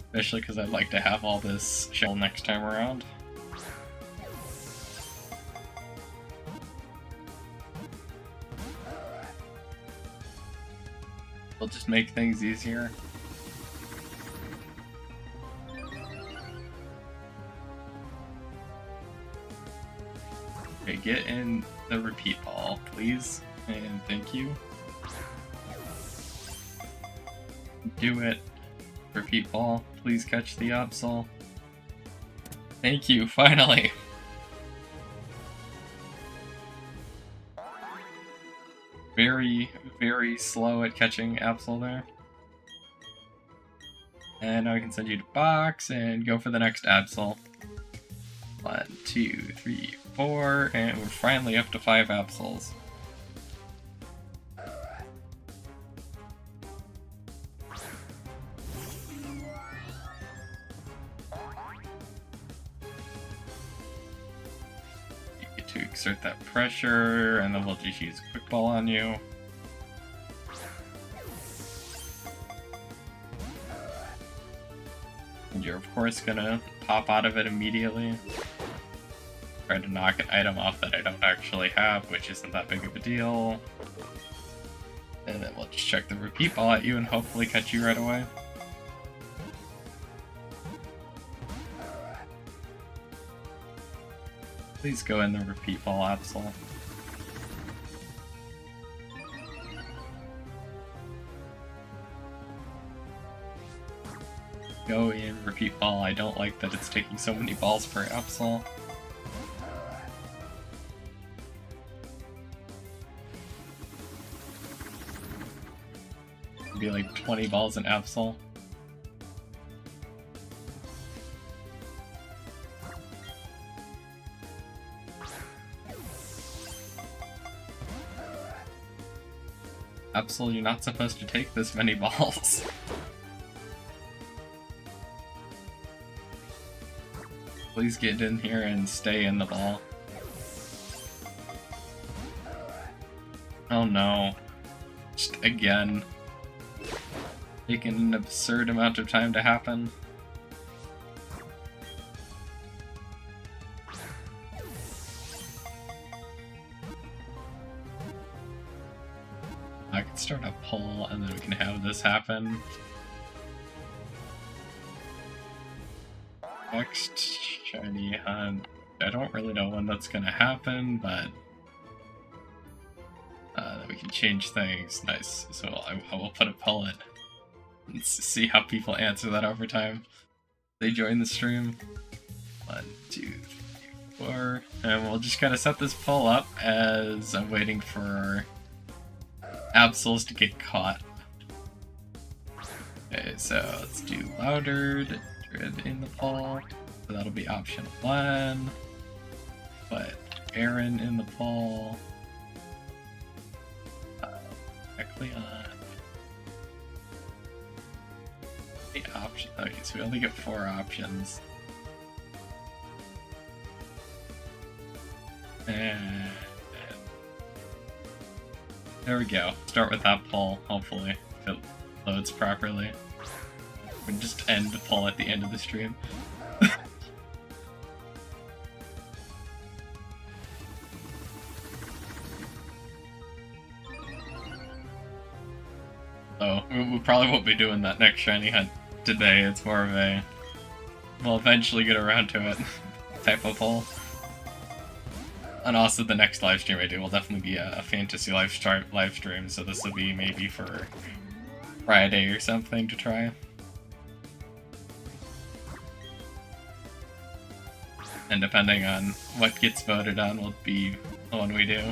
Especially because I'd like to have all this shell next time around. We'll just make things easier. Okay, get in the repeat ball, please, and thank you. Do it. Repeat ball, please catch the Absol. Thank you, finally! Very, very slow at catching Absol there. And now we can send you to box and go for the next Absol. 1, 2, 3, 4, and we're finally up to 5 Absols. You get to exert that pressure, and then we'll just use Quick Ball on you. And you're of course gonna pop out of it immediately. Try to knock an item off that I don't actually have, which isn't that big of a deal. And then we'll just check the repeat ball at you and hopefully catch you right away. Please go in the repeat ball, Absol. Go in repeat ball. I don't like that it's taking so many balls per Absol. Be like 20 balls in Absol. Absol, you're not supposed to take this many balls. Please get in here and stay in the ball. Oh no. Just again. Taking an absurd amount of time to happen. I can start a poll and then we can have this happen. Next shiny hunt. I don't really know when that's gonna happen, but we can change things. Nice. So I will put a poll in. Let's see how people answer that over time. They join the stream. 1, 2, 3, 4. And we'll just kind of set this poll up as I'm waiting for Absols to get caught. Okay, so let's do louder to dread in the poll. So that'll be option 1. Put Aaron in the poll. Directly on. Option. Okay, so we only get 4 options. And there we go. Start with that poll, hopefully, if it loads properly. We just end the pull at the end of the stream. So, we probably won't be doing that next shiny hunt today. It's more of a, we'll eventually get around to it type of pull. And also the next live stream I do will definitely be a fantasy live stream, so this will be maybe for Friday or something to try. And depending on what gets voted on will be the one we do.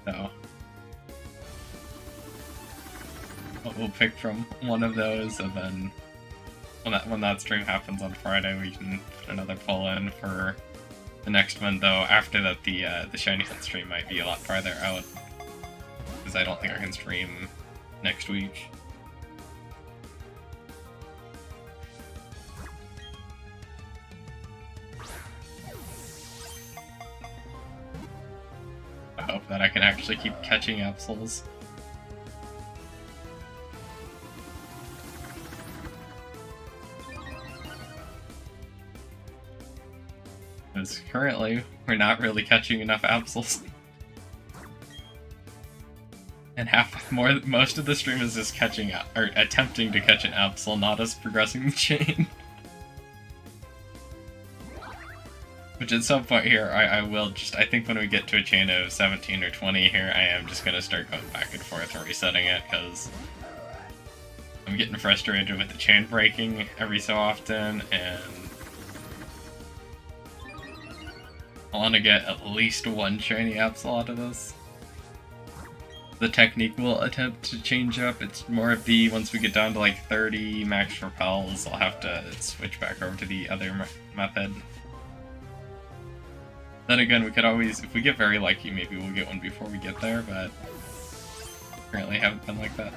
So we'll pick from one of those, and then when that stream happens on Friday, we can put another poll in for the next one. Though after that, the shiny hunt stream might be a lot farther out, because I don't think I can stream next week. I hope that I can actually keep catching Absols. Because currently, we're not really catching enough Absols. And most of the stream is just catching, or attempting to catch an Absol, not us progressing the chain. Which at some point here, I will just, I think when we get to a chain of 17 or 20 here, I am just gonna start going back and forth and resetting it, because I'm getting frustrated with the chain breaking every so often, and I want to get at least one shiny Absol out of this. The technique will attempt to change up. It's more of the, once we get down to like 30 max repels, I'll have to switch back over to the other method. Then again, we could always, if we get very lucky, maybe we'll get one before we get there, but apparently haven't been like that.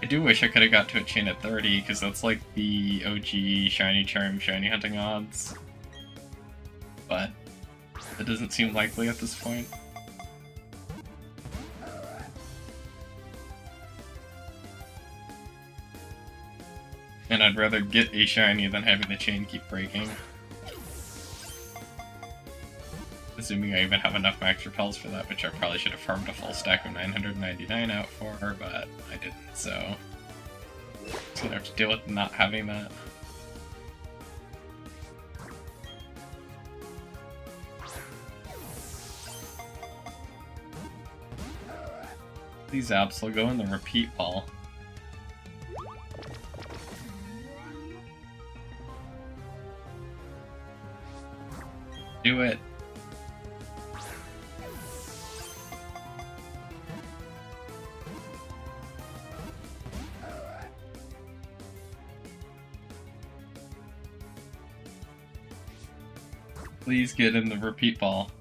I do wish I could have got to a chain at 30, because that's like the OG shiny charm, shiny hunting odds. But it doesn't seem likely at this point. And I'd rather get a shiny than having the chain keep breaking. Assuming I even have enough max repels for that, which I probably should have farmed a full stack of 999 out for, but I didn't, so just gonna have to deal with not having that. These apps will go in the repeat ball. Do it. Please get in the repeat ball.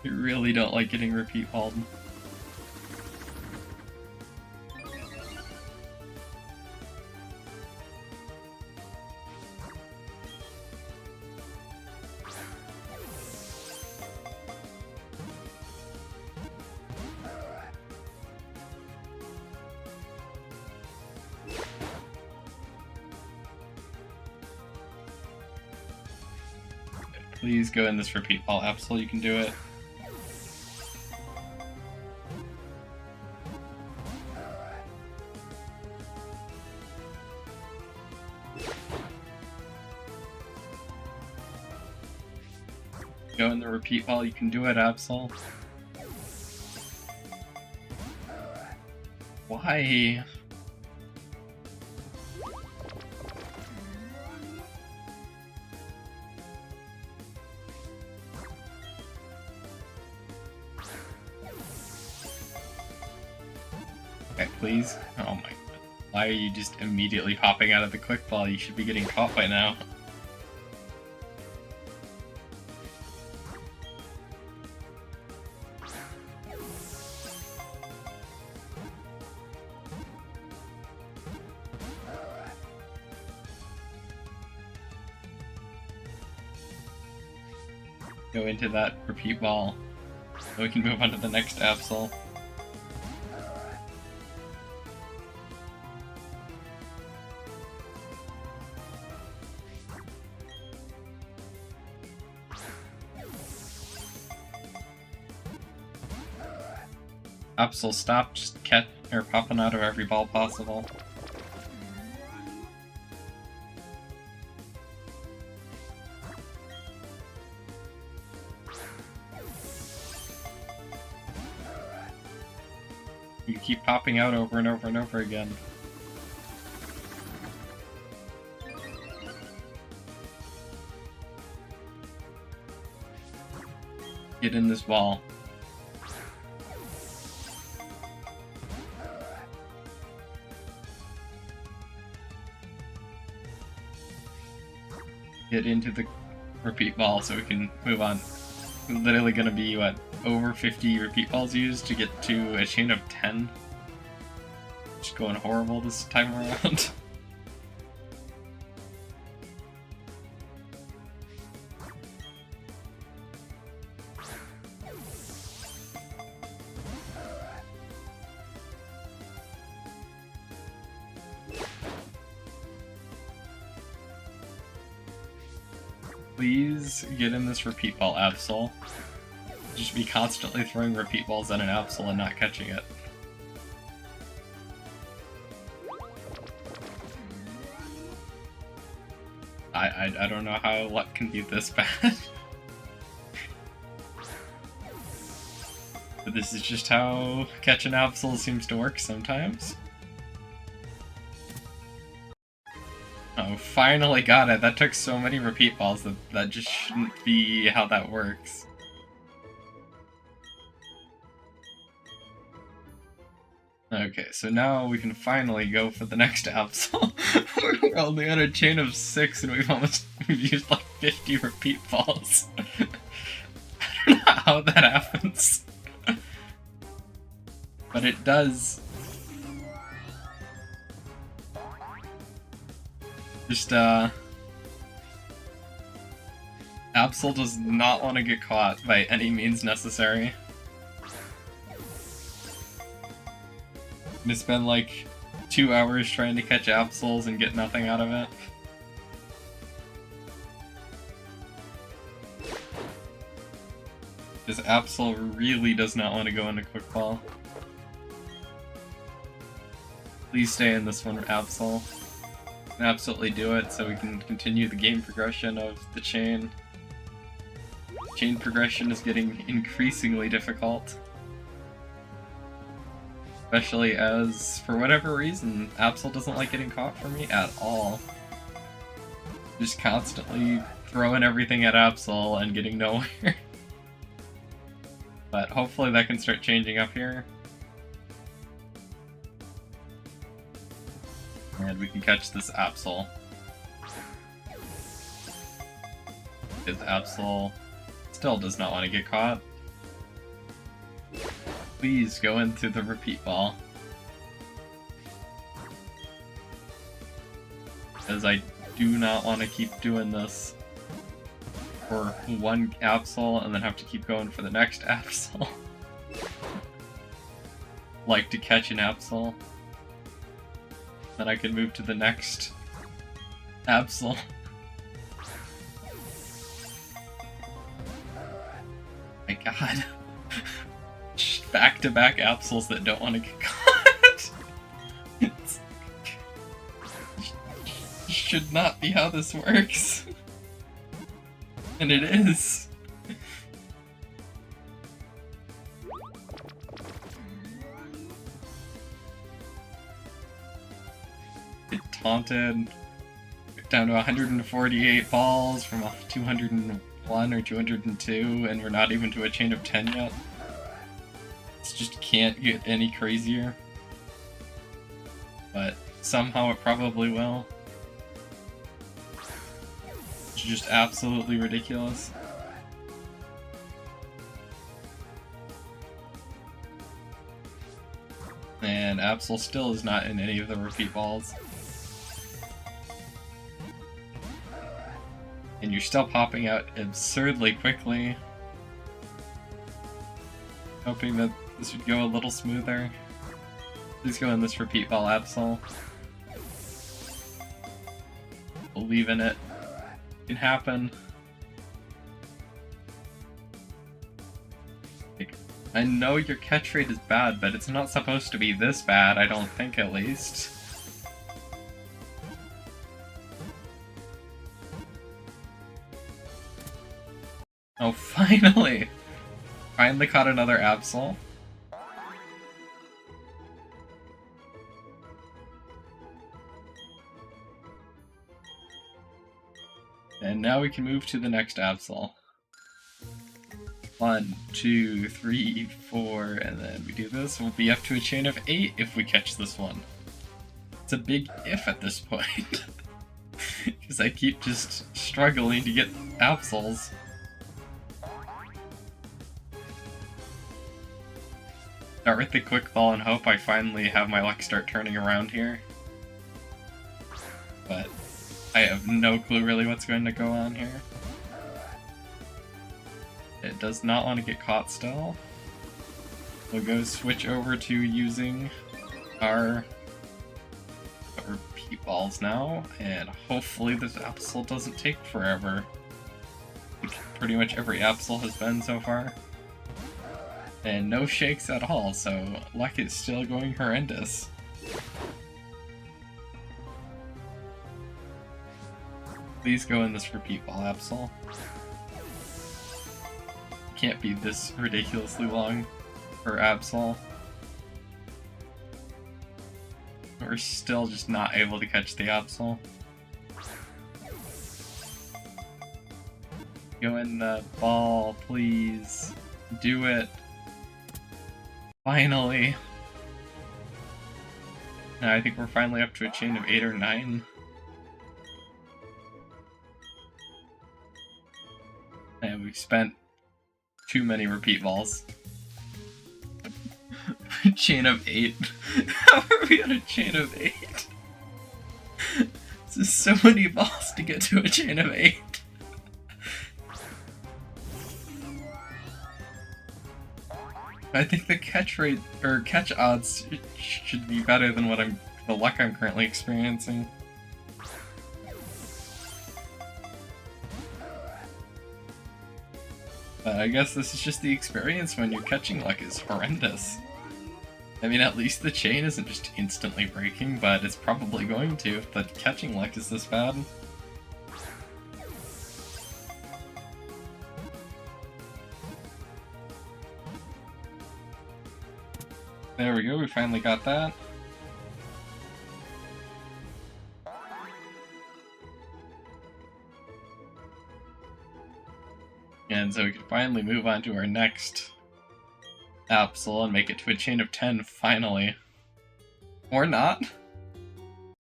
I really don't like getting repeat balled. Please go in this repeat ball, Absol, you can do it. Go in the repeat ball, you can do it, Absol. Why? Okay, please. Oh my god. Why are you just immediately popping out of the quick ball? You should be getting caught by now. Go into that repeat ball. We can move on to the next Absol. Absol, stop just popping out of every ball possible. You keep popping out over and over and over again. Get in this ball. Get into the repeat ball so we can move on. We're literally gonna be, what, over 50 repeat balls used to get to a chain of 10? Just going horrible this time around. Please get in this repeat ball, Absol. Just be constantly throwing repeat balls at an Absol and not catching it. I don't know how luck can be this bad. But this is just how catching Absol seems to work sometimes. Oh, finally got it. That took so many repeat balls that just shouldn't be how that works. Okay, so now we can finally go for the next Absol. We're only on a chain of 6 and we've used like 50 repeat balls. I don't know how that happens. But it does. Just, Absol does not want to get caught by any means necessary. We spend like 2 hours trying to catch Absols and get nothing out of it. This Absol really does not want to go into quick ball. Please stay in this one, Absol. Absolutely do it so we can continue the game progression of the chain. Chain progression is getting increasingly difficult. Especially as, for whatever reason, Absol doesn't like getting caught for me at all. Just constantly throwing everything at Absol and getting nowhere. But hopefully that can start changing up here. And we can catch this Absol. Because Absol still does not want to get caught. Please go into the repeat ball. Because I do not want to keep doing this for one Absol and then have to keep going for the next Absol. Like to catch an Absol. Then I can move to the next Absol. My god. Back-to-back Absols that don't want to get caught. It should not be how this works. And it is. Get taunted. Down to 148 balls from 201 or 202, and we're not even to a chain of 10 yet. This just can't get any crazier. But somehow it probably will. It's just absolutely ridiculous. And Absol still is not in any of the repeat balls. And you're still popping out absurdly quickly. Hoping that this would go a little smoother. Please go in this repeat ball, Absol. Believe in it. It can happen. I know your catch rate is bad, but it's not supposed to be this bad, I don't think, at least. Oh, finally! Finally caught another Absol. And now we can move to the next Absol. 1, 2, 3, 4, and then we do this. We'll be up to a chain of 8 if we catch this one. It's a big if at this point. Because I keep just struggling to get Absols. Start with the quick ball and hope I finally have my luck start turning around here. But I have no clue really what's going to go on here. It does not want to get caught still. We'll go switch over to using our repeat balls now, and hopefully this Absol doesn't take forever. Like pretty much every Absol has been so far. And no shakes at all, so luck is still going horrendous. Please go in this repeat ball, Absol. Can't be this ridiculously long for Absol. We're still just not able to catch the Absol. Go in the ball, please. Do it. Finally. Now I think we're finally up to a chain of 8 or 9. And we've spent too many repeat balls. Chain of 8. How are we on a chain of 8? This is so many balls to get to a chain of 8. I think the catch rate, or catch odds, should be better than the luck I'm currently experiencing. But I guess this is just the experience when your catching luck is horrendous. I mean, at least the chain isn't just instantly breaking, but it's probably going to if the catching luck is this bad. There we go, we finally got that. And so we can finally move on to our next Absol and make it to a chain of 10, finally. Or not.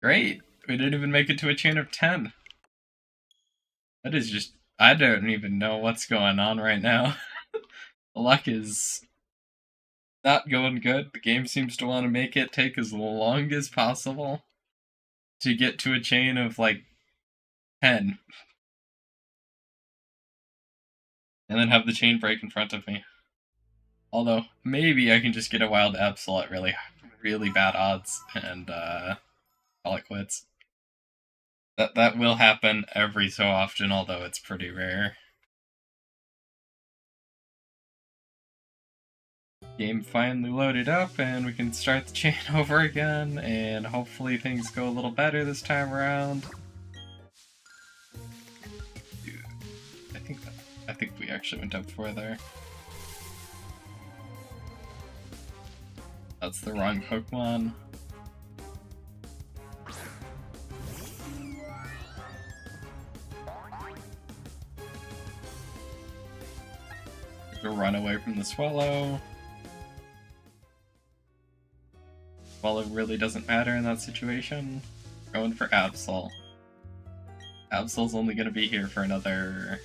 Great! We didn't even make it to a chain of 10. That is just... I don't even know what's going on right now. The luck is not going good. The game seems to want to make it take as long as possible to get to a chain of, like, 10. And then have the chain break in front of me. Although, maybe I can just get a wild Absol at really, really bad odds and call it quits. That will happen every so often, although it's pretty rare. Game finally loaded up, and we can start the chain over again, and hopefully things go a little better this time around. Dude, I think we actually went up 4 there. That's the wrong Pokemon. Go run away from the Swallow. Swallow really doesn't matter in that situation. Going for Absol. Absol's only gonna be here for another,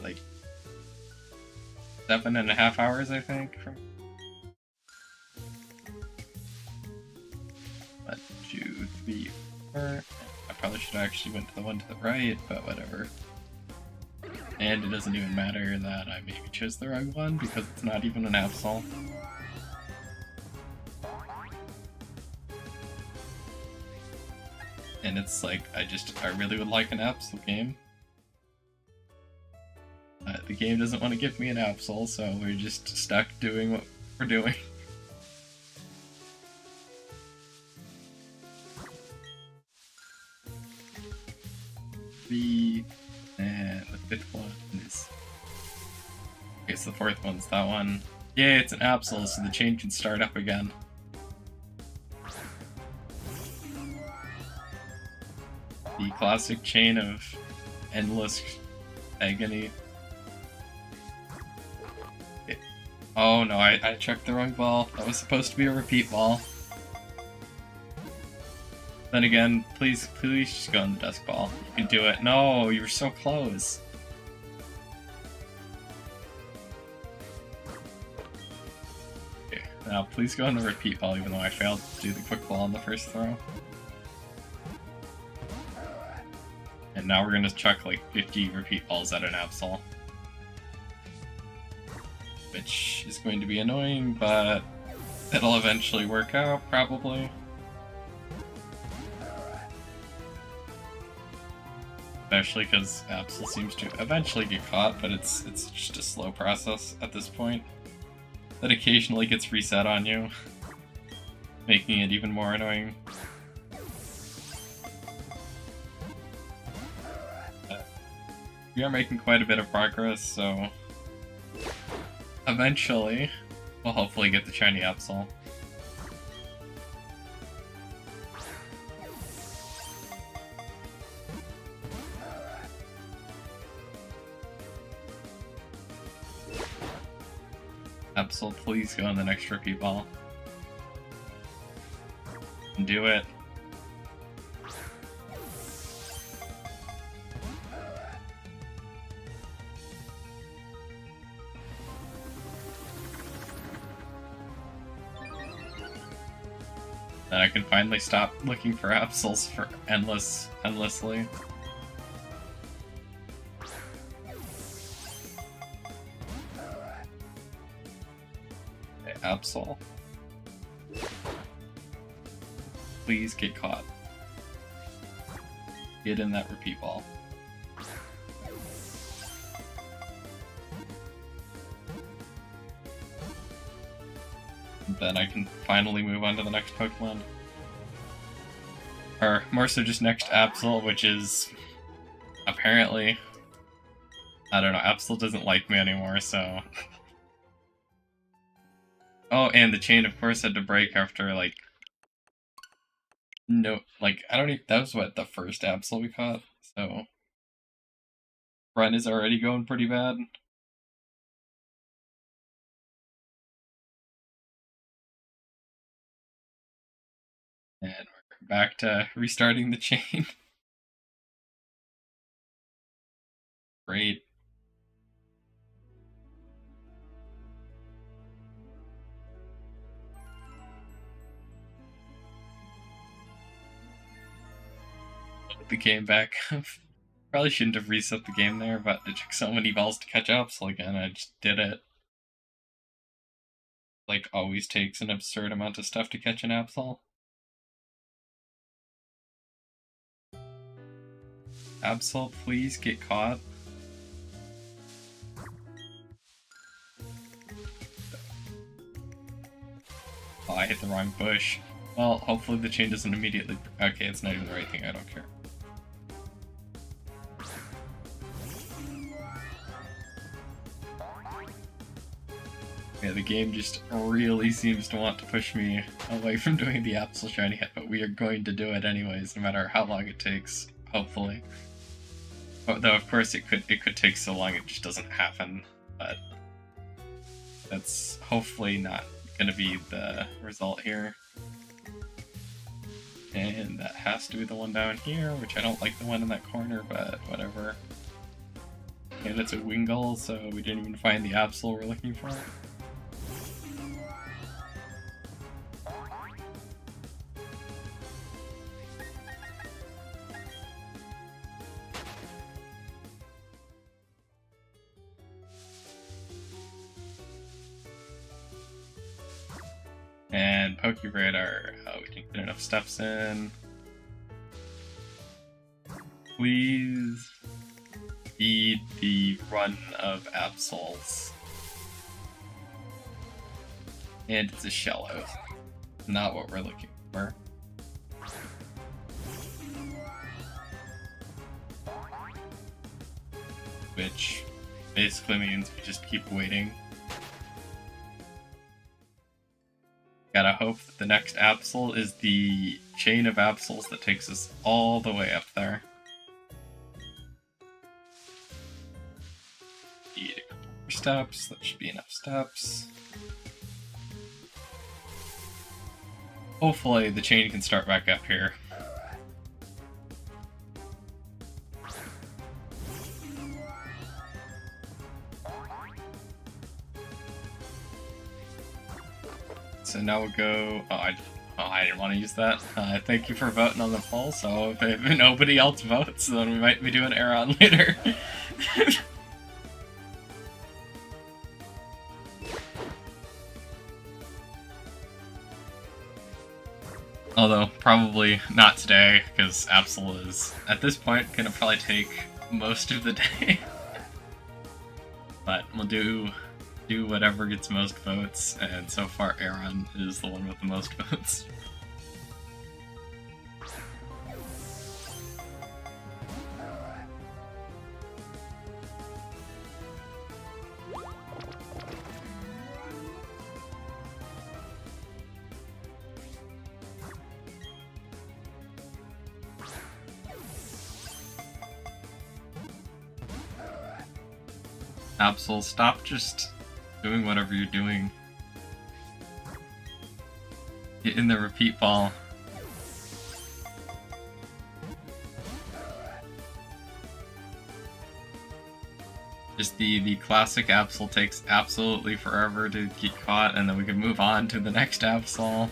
like, 7.5 hours, I think. 1, 2, 3, 4. I probably should have actually went to the one to the right, but whatever. And it doesn't even matter that I maybe chose the wrong one because it's not even an Absol. And it's like, I really would like an Absol game. The game doesn't want to give me an Absol, so we're just stuck doing what we're doing. And the fifth one is... Okay, so the fourth one's that one. Yay, it's an Absol, so the chain can start up again. The classic chain of endless agony. Oh no, I checked the wrong ball. That was supposed to be a repeat ball. Then again, please just go on the desk ball. You can do it. No, you were so close. Okay, now please go on the repeat ball, even though I failed to do the quick ball on the first throw. And now we're gonna chuck like 50 repeat balls at an Absol. Which is going to be annoying, but it'll eventually work out, probably. Especially because Absol seems to eventually get caught, but it's just a slow process at this point. That occasionally gets reset on you, making it even more annoying. We are making quite a bit of progress, so eventually we'll hopefully get the shiny Absol. Absol, please go on the next repeat ball. Do it. Then I can finally stop looking for Absols for endlessly. Okay, Absol. Please get caught. Get in that repeat ball. Then I can finally move on to the next Pokemon. Or more so just next Absol, which is apparently... I don't know, Absol doesn't like me anymore, so... Oh, and the chain of course had to break after like... No, like, I don't even... That was what, the first Absol we caught, so... Run is already going pretty bad. And we're back to restarting the chain. Great. The game back. Probably shouldn't have reset the game there, but it took so many balls to catch Absol again, I just did it. Like, always takes an absurd amount of stuff to catch an Absol. Absol, please get caught. Oh, I hit the wrong bush. Well, hopefully the chain doesn't immediately... Okay, it's not even the right thing, I don't care. Yeah, the game just really seems to want to push me away from doing the Absol shiny hit, but we are going to do it anyways, no matter how long it takes, hopefully. Though of course it could take so long it just doesn't happen, but that's hopefully not gonna be the result here. And that has to be the one down here, which I don't like the one in that corner, but whatever. And it's a Wingull, so we didn't even find the Absol we're looking for. Pokeradar. Oh, we didn't get enough steps in. Please feed the run of Absols. And it's a Shello. Not what we're looking for. Which basically means we just keep waiting. Gotta hope that the next Absol is the chain of Absols that takes us all the way up there. Need a couple more steps, that should be enough steps. Hopefully the chain can start back up here. So now we'll go. I didn't want to use that. Thank you for voting on the poll. So if nobody else votes, then we might be doing Aeron later. Although probably not today, because Absol is at this point gonna probably take most of the day. But we'll do whatever gets most votes, and so far Aeron is the one with the most votes. Absol, stop just doing whatever you're doing. Get in the repeat ball. Just the classic Absol takes absolutely forever to get caught, and then we can move on to the next Absol.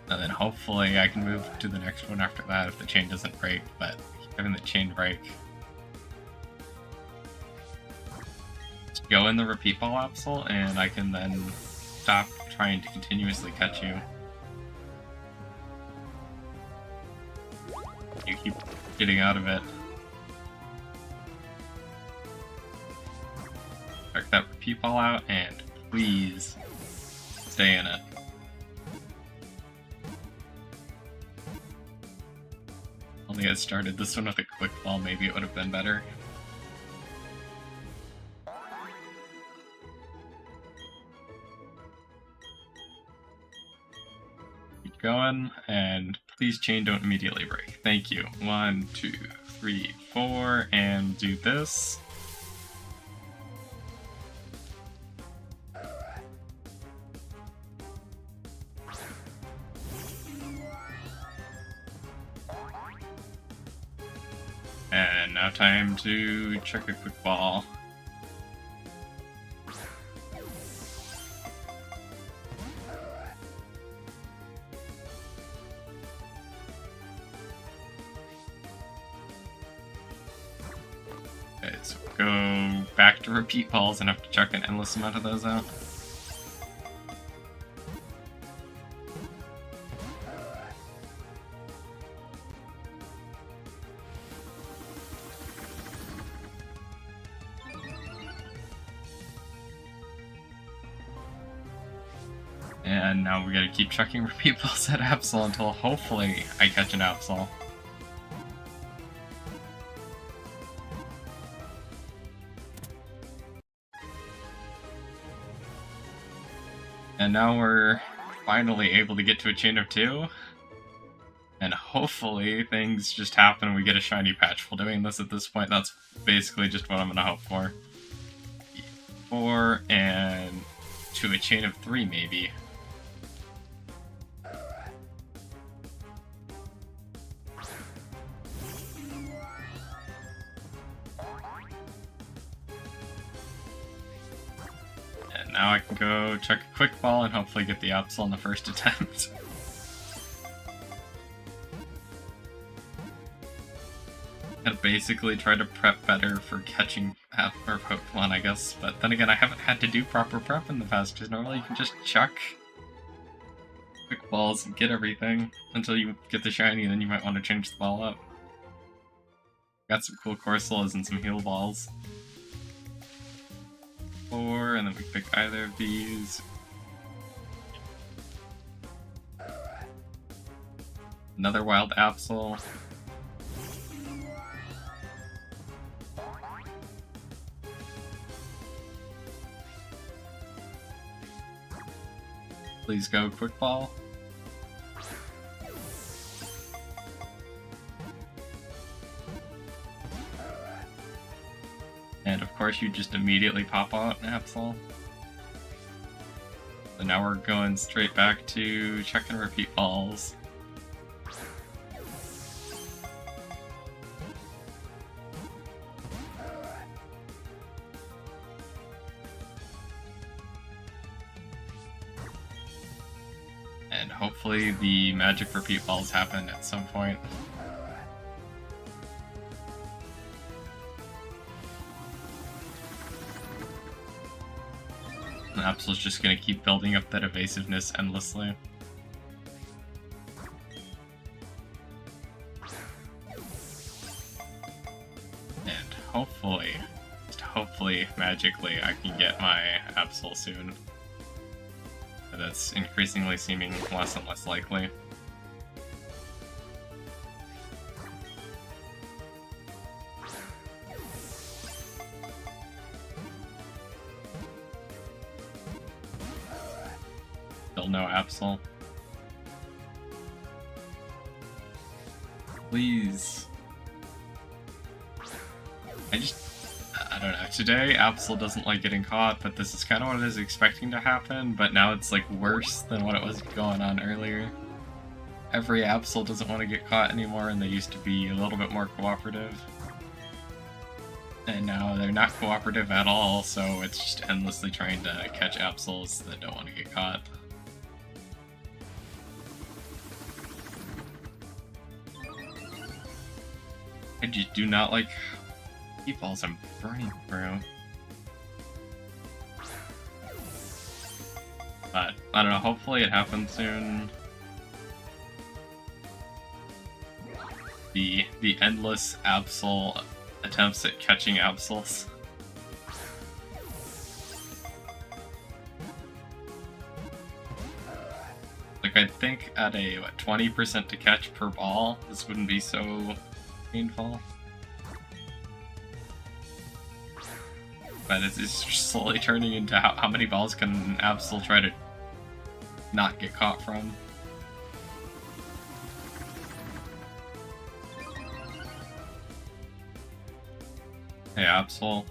And then hopefully I can move to the next one after that if the chain doesn't break, but having the chain break. Just go in the repeat ball Absol, and I can then stop trying to continuously catch you. You keep getting out of it. Check that repeat ball out, and please stay in it. Only I started this one with a quick ball, maybe it would have been better. Keep going, and please chain don't immediately break. Thank you. 1, 2, 3, 4, and do this. And now time to check a quick ball. Okay, so go back to repeat balls and have to check an endless amount of those out. And now we gotta keep checking repeat balls at Absol until hopefully I catch an Absol. And now we're finally able to get to a chain of 2. And hopefully things just happen and we get a shiny patch while doing this at this point. That's basically just what I'm gonna hope for. 4 and to a chain of 3 maybe. Now I can go check a quick ball and hopefully get the Absol on the first attempt. I basically try to prep better for catching or Pokemon, I guess. But then again, I haven't had to do proper prep in the past, because normally you can just chuck balls and get everything until you get the shiny, and then you might want to change the ball up. Got some cool Corsolas and some heal balls. 4, and then we pick either of these. Another wild Absol. Please go quick ball. And of course you just immediately pop out an Absol. So now we're going straight back to check and repeat balls. And hopefully the magic repeat balls happen at some point. And Absol's just gonna keep building up that evasiveness endlessly. And hopefully, just hopefully, magically, I can get my Absol soon. But that's increasingly seeming less and less likely. Still no Absol. Please. I don't know. Today, Absol doesn't like getting caught, but this is kind of what I was expecting to happen, but now it's like worse than what it was going on earlier. Every Absol doesn't want to get caught anymore, and they used to be a little bit more cooperative. And now they're not cooperative at all, so it's just endlessly trying to catch Absols that don't want to get caught. I just do not like balls I'm burning through. But, I don't know, hopefully it happens soon. The endless Absol attempts at catching Absols. Like, I think at a, 20% to catch per ball, this wouldn't be so painful. But it's just slowly turning into how many balls can an Absol try to not get caught from. Hey Absol,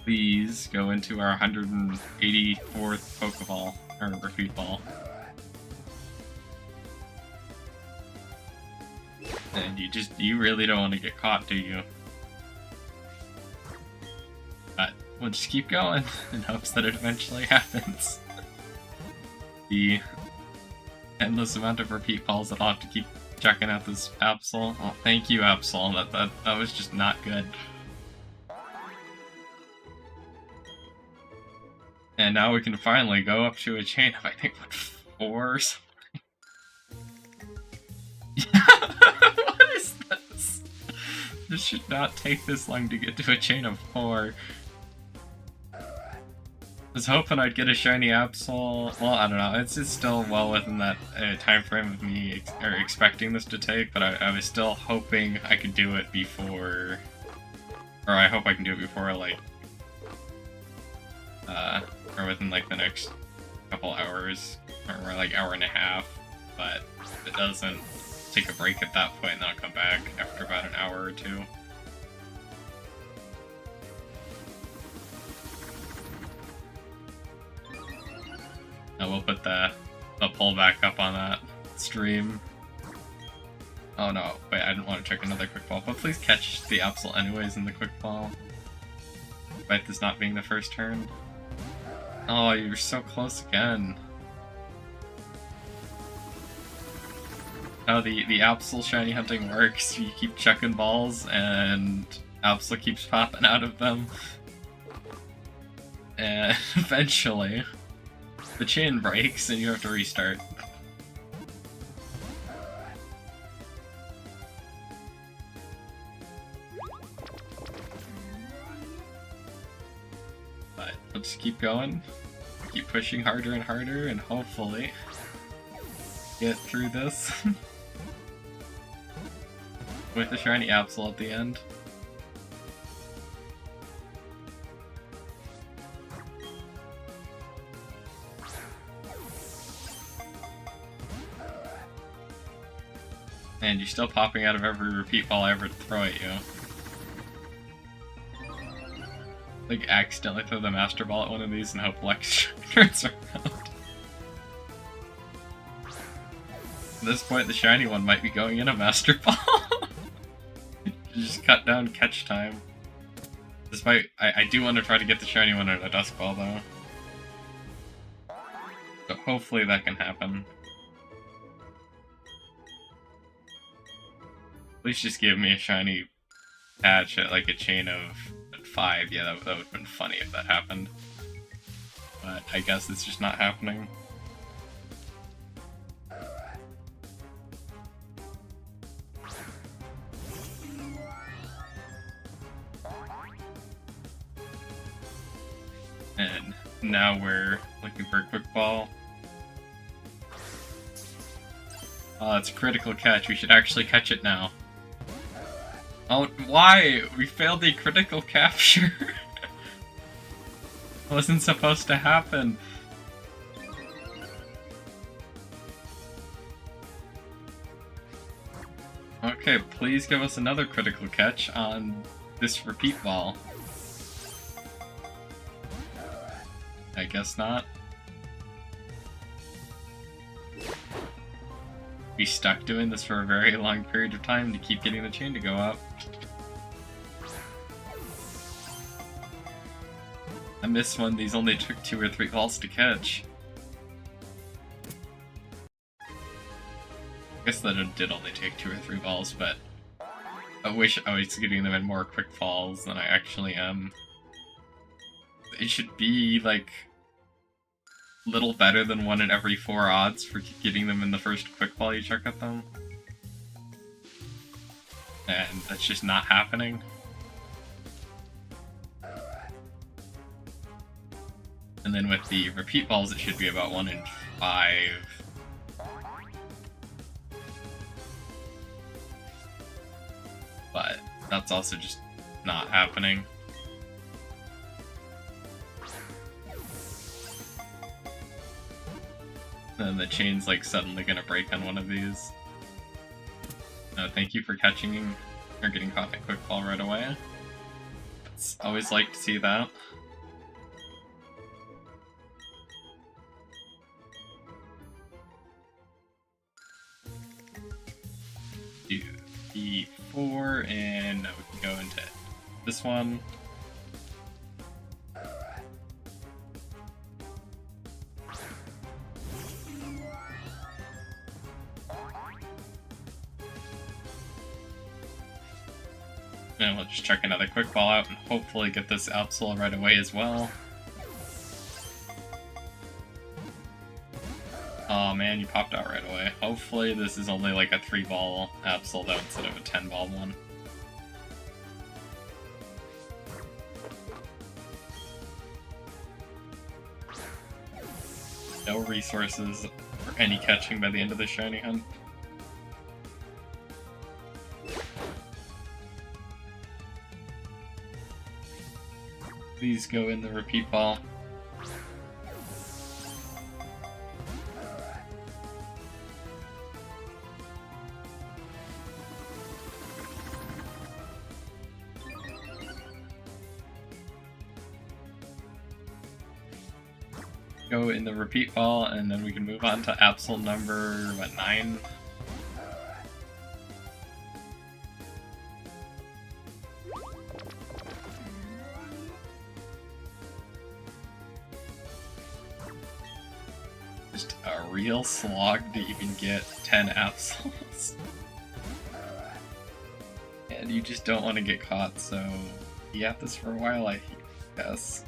please go into our 184th Pokeball, or repeat ball. And you really don't want to get caught, do you? But we'll just keep going in hopes that it eventually happens. The endless amount of repeat balls that I'll have to keep checking out this Absol. Oh, thank you, Absol. That was just not good. And now we can finally go up to a chain of, I think, what, 4 or something? What is this? This should not take this long to get to a chain of 4. I was hoping I'd get a shiny Absol. Well, I don't know. It's still well within that time frame of me expecting this to take, but I was still hoping I could do it before, or I hope I can do it before, like, or within like the next couple hours, or like hour and a half. But if it doesn't, take a break at that point, and then I'll come back after about an hour or 2. And we'll put the poll back up on that stream. Oh no, wait, I didn't want to check another quick ball, but please catch the Absol anyways in the quick ball. Despite this not being the first turn. Oh, you're so close again. How the Absol shiny hunting works, you keep checking balls and Absol keeps popping out of them. And eventually, the chain breaks and you have to restart. We'll just keep going. Keep pushing harder and harder, and hopefully get through this with a shiny Absol at the end. And you're still popping out of every repeat ball I ever throw at you. Like, accidentally throw the Master Ball at one of these and hope Lex turns around. At this point, the shiny one might be going in a Master Ball. Just cut down catch time. Despite, I do want to try to get the shiny one in a Dusk Ball, though. So hopefully that can happen. At least just give me a shiny patch at like a chain of 5. Yeah, that would have been funny if that happened. But I guess it's just not happening. And now we're looking for a quick ball. Oh, it's a critical catch. We should actually catch it now. Oh, why? We failed the critical capture. Wasn't supposed to happen. Okay, please give us another critical catch on this repeat ball. I guess not. Be stuck doing this for a very long period of time to keep getting the chain to go up. I missed one. These only took 2 or 3 balls to catch. I guess that it did only take 2 or 3 balls, but I wish I was getting them in more quick falls than I actually am. It should be like little better than 1 in every 4 odds for getting them in the first quick ball you chuck at them. And that's just not happening. And then with the repeat balls, it should be about 1 in 5. But that's also just not happening. Then the chain's like suddenly gonna break on one of these. Thank you for catching or getting caught in a quick ball right away. It's always like to see that. Do E4, and now we can go into this one. And we'll just check another quick ball out and hopefully get this Absol right away as well. Oh man, you popped out right away. Hopefully this is only like a 3-ball Absol though instead of a 10-ball one. No resources for any catching by the end of the shiny hunt. Please go in the repeat ball. Go in the repeat ball, and then we can move on to Absol number, what, 9? Just a real slog to even get 10 Absols. And you just don't want to get caught, so you have this for a while, I guess.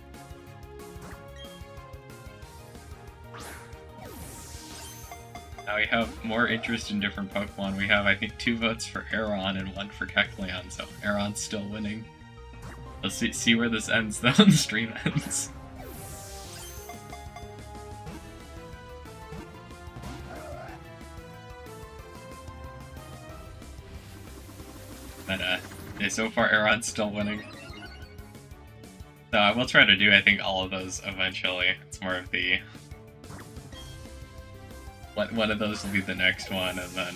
Now we have more interest in different Pokemon. We have, I think, 2 votes for Aeron and 1 for Kecleon, so Aeron's still winning. Let's see where this ends, though, when the stream ends. Yeah, so far Aaron's still winning. So I will try to do, I think, all of those eventually. It's more of the... One of those will be the next one, and then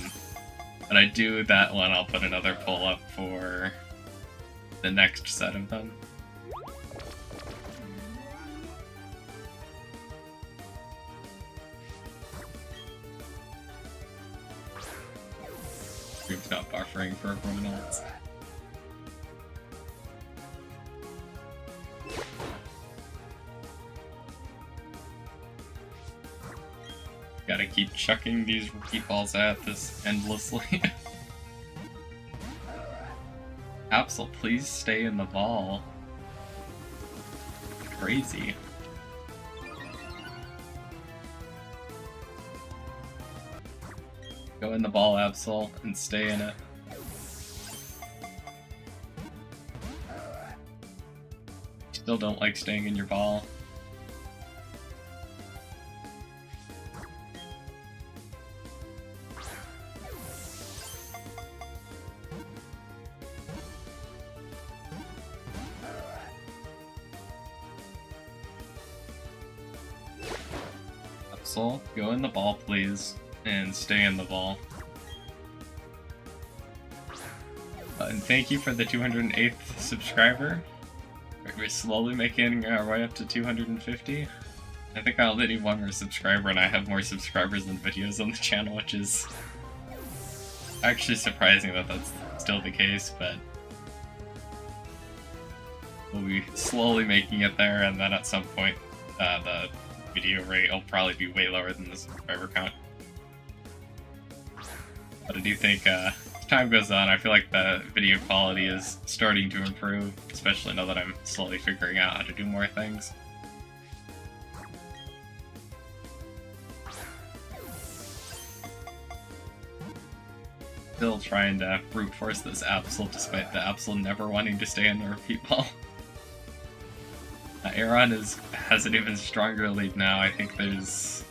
when I do that one, I'll put another poll up for the next set of them. Stream's not buffering for everyone else. Gotta keep chucking these repeat balls at this endlessly. Absol, please stay in the ball. Crazy. Go in the ball, Absol, and stay in it. Still don't like staying in your ball. Absol, go in the ball, please. And stay in the ball. And thank you for the 208th subscriber. We're slowly making our way up to 250. I think I only need one more subscriber and I have more subscribers than videos on the channel, which is actually surprising that that's still the case, but we'll be slowly making it there, and then at some point the video rate will probably be way lower than the subscriber count. But I do think as time goes on, I feel like the video quality is starting to improve, especially now that I'm slowly figuring out how to do more things. Still trying to brute force this Absol, despite the Absol never wanting to stay in the repeat ball. Aaron has an even stronger lead now. I think there's...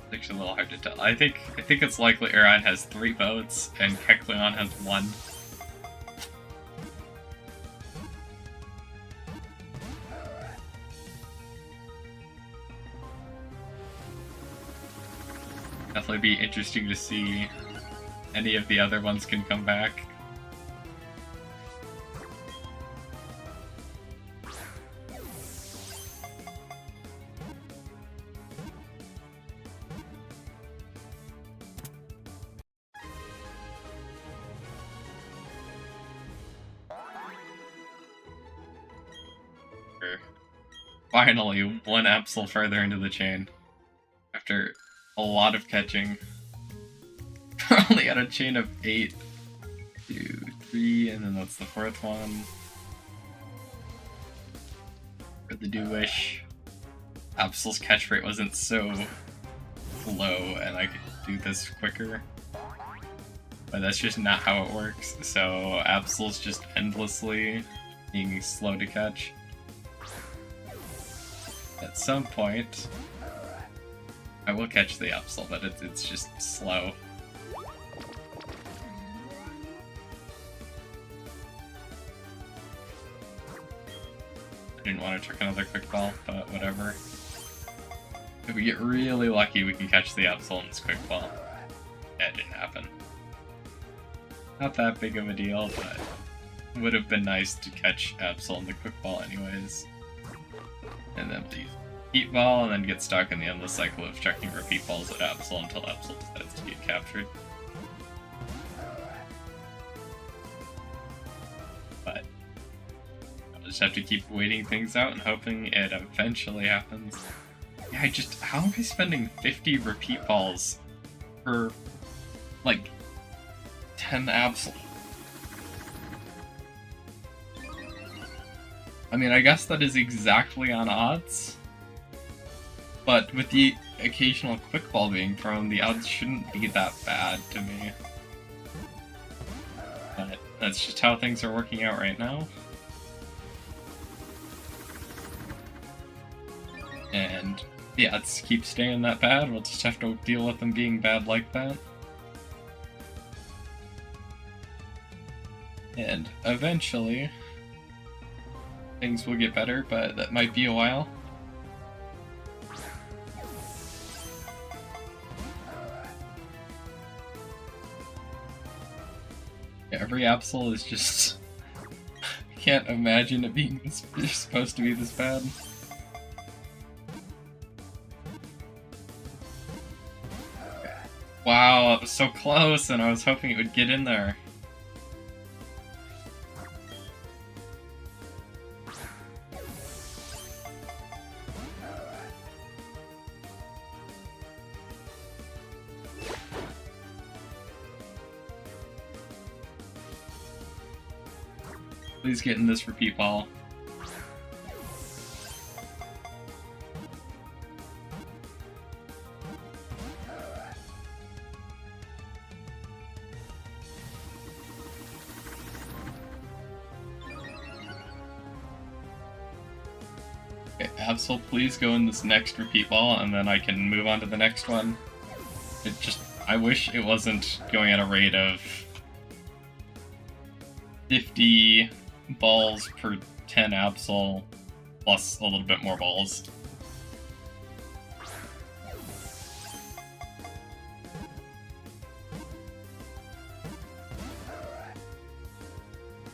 It's actually a little hard to tell. I think it's likely Aaron has 3 votes and Kekleon has 1. Definitely be interesting to see any of the other ones can come back. Finally, one Absol further into the chain. After a lot of catching. We're only at a chain of 8. 2, 3, and then that's the 4th one. For the do-wish. Absol's catch rate wasn't so low and I could do this quicker. But that's just not how it works. So Absol's just endlessly being slow to catch. At some point, I will catch the Absol, but it's just slow. I didn't want to trick another quick ball, but whatever. If we get really lucky, we can catch the Absol in this quick ball. Yeah, it didn't happen. Not that big of a deal, but it would have been nice to catch Absol in the quick ball anyways. And then the heat ball, and then get stuck in the endless cycle of checking repeat balls at Absol until Absol decides to get captured. But I'll just have to keep waiting things out and hoping it eventually happens. Yeah, how am I spending 50 repeat balls for, like, 10 Absol? I mean, I guess that is exactly on odds, but with the occasional quick ball being thrown, the odds shouldn't be that bad to me. But that's just how things are working out right now. And the odds keep staying that bad, we'll just have to deal with them being bad like that. And eventually, things will get better, but that might be a while. Yeah, every Absol is just... I can't imagine it being supposed to be this bad. Wow, that was so close, and I was hoping it would get in there. Please get in this repeat ball. Okay, Absol, please go in this next repeat ball, and then I can move on to the next one. I wish it wasn't going at a rate of 50 balls per 10 Absol, plus a little bit more balls.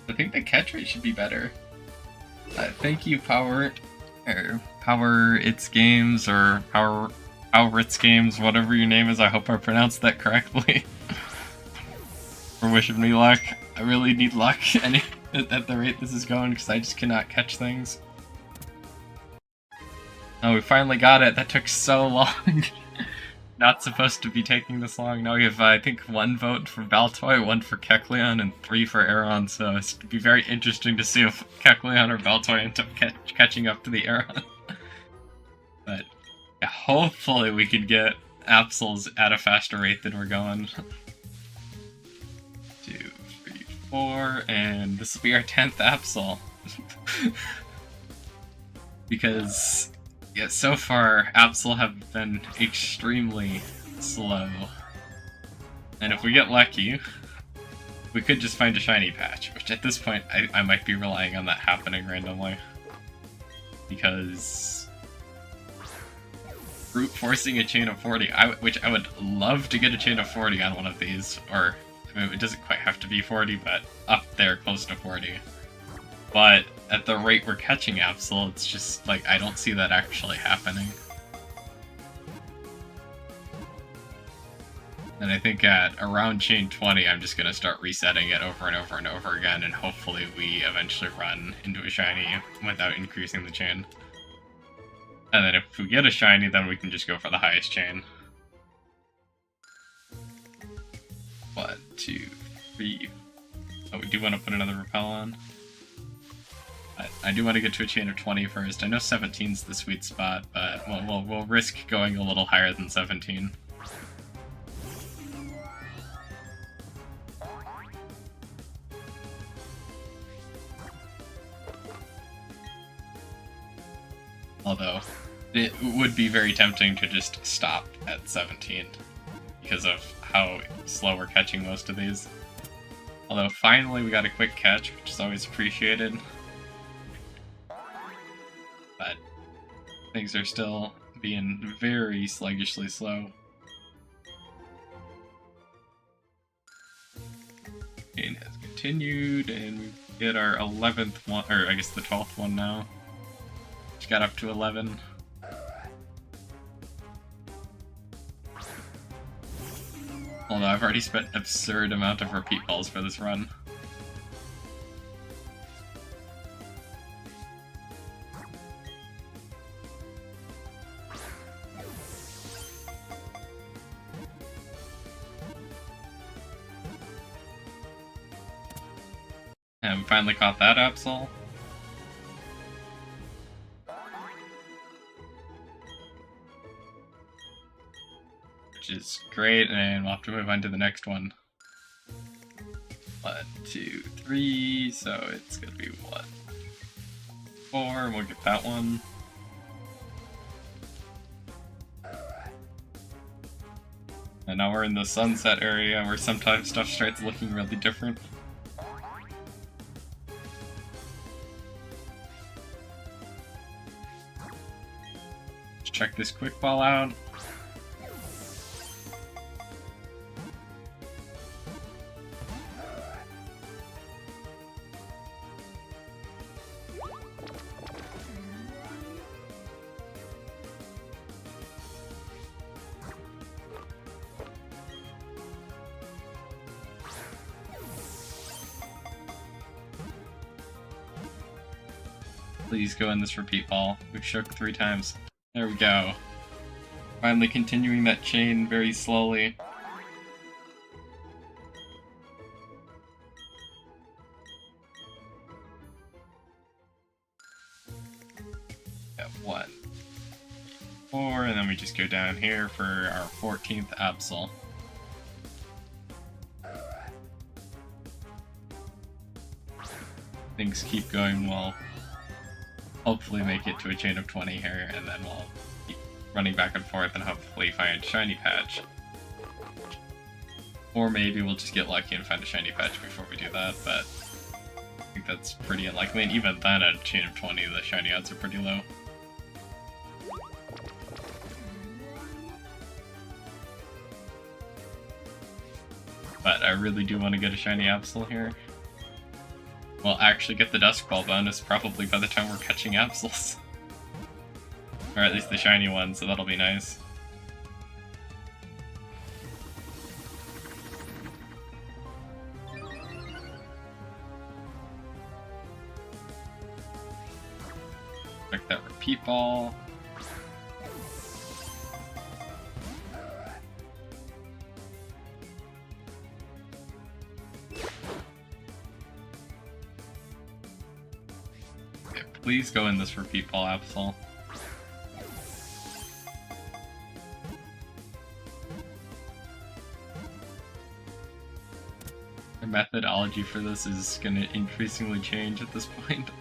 I think the catch rate should be better. Thank you, Power It's Games, or Power It's Games, whatever your name is. I hope I pronounced that correctly. For wishing me luck. I really need luck at the rate this is going, because I just cannot catch things. Oh, we finally got it. That took so long. Not supposed to be taking this long. Now we have, I think, 1 vote for Baltoy, 1 for Kecleon, and 3 for Aeron, so it's going to be very interesting to see if Kecleon or Baltoy end up catching up to the Aeron. But yeah, hopefully we can get Absols at a faster rate than we're going. 2, 3, 4, and this will be our 10th Absol. Because, yeah, so far, Absol have been extremely slow. And if we get lucky, we could just find a shiny patch, which at this point, I might be relying on that happening randomly. Because brute forcing a chain of 40, which I would love to get a chain of 40 on one of these, or, I mean, it doesn't quite have to be 40, but up there close to 40. But at the rate we're catching Absol, it's just, like, I don't see that actually happening. And I think at around chain 20, I'm just going to start resetting it over and over and over again, and hopefully we eventually run into a shiny without increasing the chain. And then if we get a shiny, then we can just go for the highest chain. 1, 2, 3. Oh, we do want to put another repel on. I do want to get to a chain of 20 first. I know 17's the sweet spot, but we'll risk going a little higher than 17. Although, it would be very tempting to just stop at 17, because of how slow we're catching most of these. Although, finally we got a quick catch, which is always appreciated. But things are still being very sluggishly slow. Game has continued, and we get our 11th one, or I guess the 12th one now. Just got up to 11. Although I've already spent an absurd amount of repeat balls for this run. And we finally caught that Absol. Which is great, and we'll have to move on to the next one. 1, 2, 3, so it's gonna be 1, 4, and we'll get that one. And now we're in the sunset area where sometimes stuff starts looking really different. check this quick ball out. Please go in this repeat ball. We've shook 3 times. There we go. Finally continuing that chain very slowly. Got 1, 4, and then we just go down here for our 14th Absol. Things keep going well. Hopefully make it to a chain of 20 here, and then we'll keep running back and forth and hopefully find shiny patch. Or maybe we'll just get lucky and find a shiny patch before we do that, but I think that's pretty unlikely, and even then at a chain of 20 the shiny odds are pretty low. But I really do want to get a shiny Absol here. We'll actually get the Dusk Ball bonus probably by the time we're catching Absols. Or at least the shiny one, so that'll be nice. Check that repeat ball. Please go in this repeat ball, Absol. The methodology for this is going to increasingly change at this point.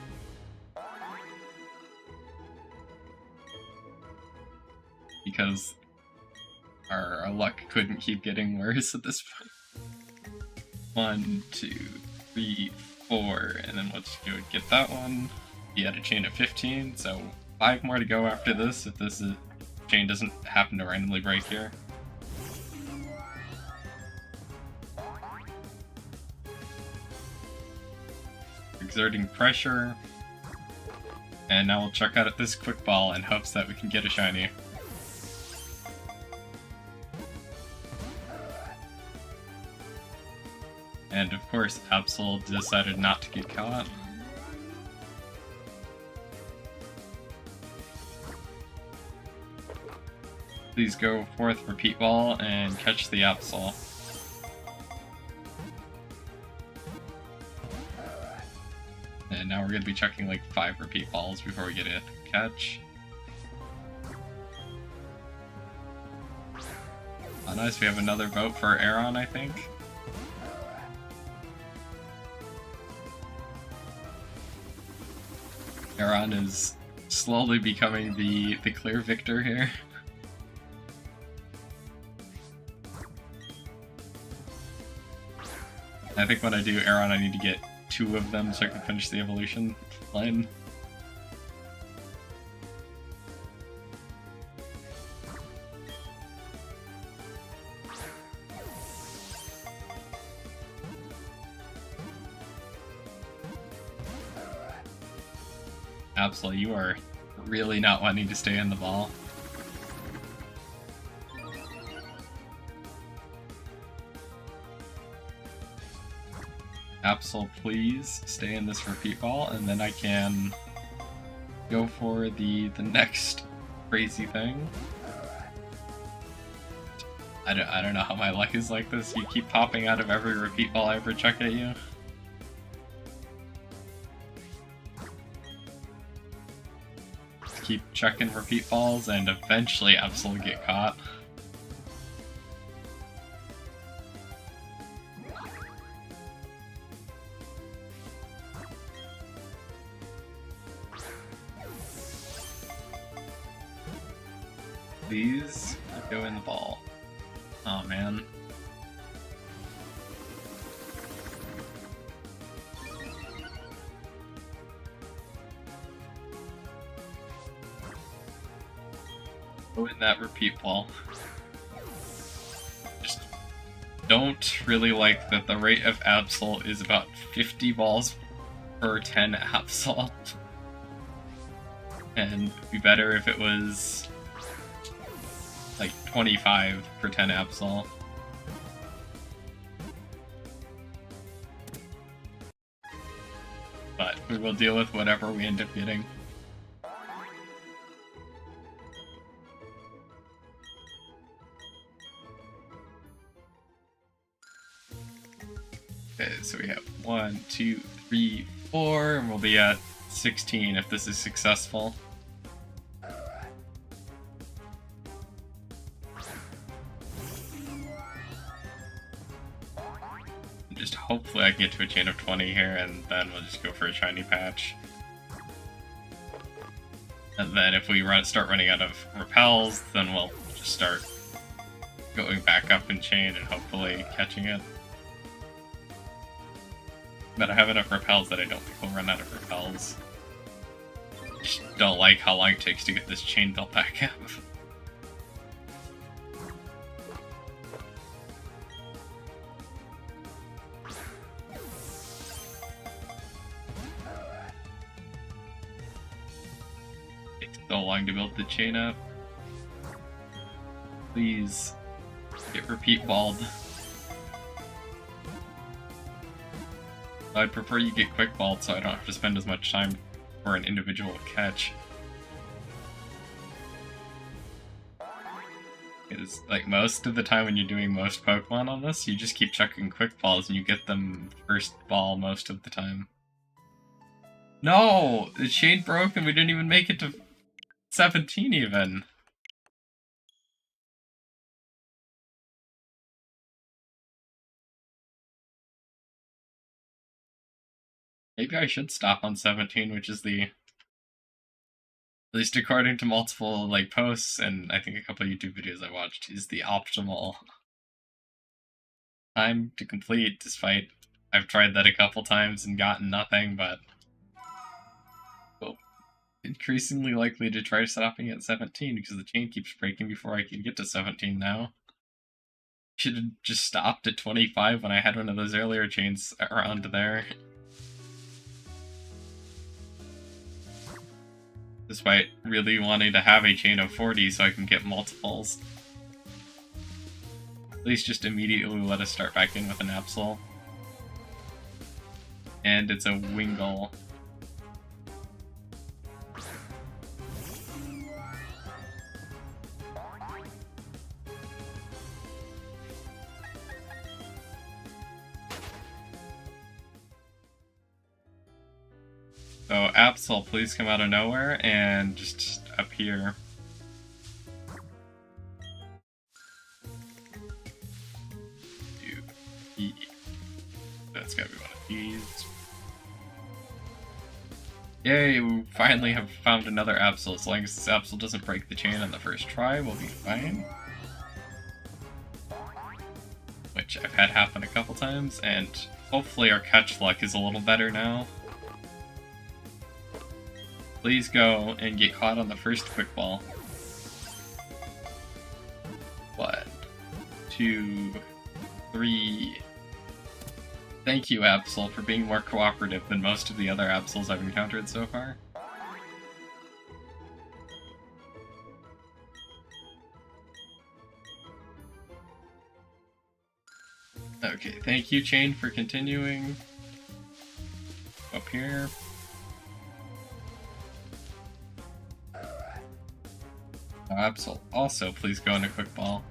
Because our luck couldn't keep getting worse at this point. 1, 2, 3, 4, and then let's go get that one. Be at a chain of 15, so 5 more to go after this if this chain doesn't happen to randomly break here. Exerting pressure, and now we'll check out this quick ball in hopes that we can get a shiny. And of course, Absol decided not to get caught. Please go 4th repeat ball and catch the Absol. And now we're going to be checking like 5 repeat balls before we get a catch. Oh nice, we have another vote for Aaron, I think. Aaron is slowly becoming the clear victor here. I think when I do Aaron, I need to get 2 of them so I can finish the evolution line. Absol, you are really not wanting to stay in the ball. Absol, please stay in this repeat ball, and then I can go for the next crazy thing. I don't know how my luck is like this. You keep popping out of every repeat ball I ever check at you. Just keep checking repeat balls, and eventually Absol will get caught. Please go in the ball. Oh man. Go in that repeat ball. Just don't really like that the rate of Absol is about 50 balls per 10 Absol. And it'd be better if it was like 25 per 10 Absol. But we will deal with whatever we end up getting. Okay, so we have 1, 2, 3, 4, and we'll be at 16 if this is successful. Just hopefully I can get to a chain of 20 here, and then we'll just go for a shiny patch. And then if we start running out of repels, then we'll just start going back up in chain and hopefully catching it. But I have enough repels that I don't think we'll run out of repels. Just don't like how long it takes to get this chain built back up. Takes so long to build the chain up. Please get repeat balled. I'd prefer you get quick balled so I don't have to spend as much time for an individual catch. Because, like, most of the time when you're doing most Pokemon on this, you just keep chucking quick balls and you get them first ball most of the time. No! The chain broke and we didn't even make it to 17 even! Maybe I should stop on 17, which is the, at least according to multiple like posts and I think a couple of YouTube videos I watched, is the optimal time to complete, despite I've tried that a couple times and gotten nothing, but well, increasingly likely to try stopping at 17 because the chain keeps breaking before I can get to 17 now. Should have just stopped at 25 when I had one of those earlier chains around there. Despite really wanting to have a chain of 40 so I can get multiples. At least just immediately let us start back in with an Absol. And it's a Wingull. So Absol, please come out of nowhere and just appear. That's gotta be one of these. Yay, we finally have found another Absol. As long as this Absol doesn't break the chain on the first try, we'll be fine. Which I've had happen a couple times, and hopefully our catch luck is a little better now. Please go and get caught on the first quick ball. 1, 2, 3. Thank you, Absol, for being more cooperative than most of the other Absols I've encountered so far. Okay, thank you, Chain, for continuing. Up here. Absol, also please go into quick ball.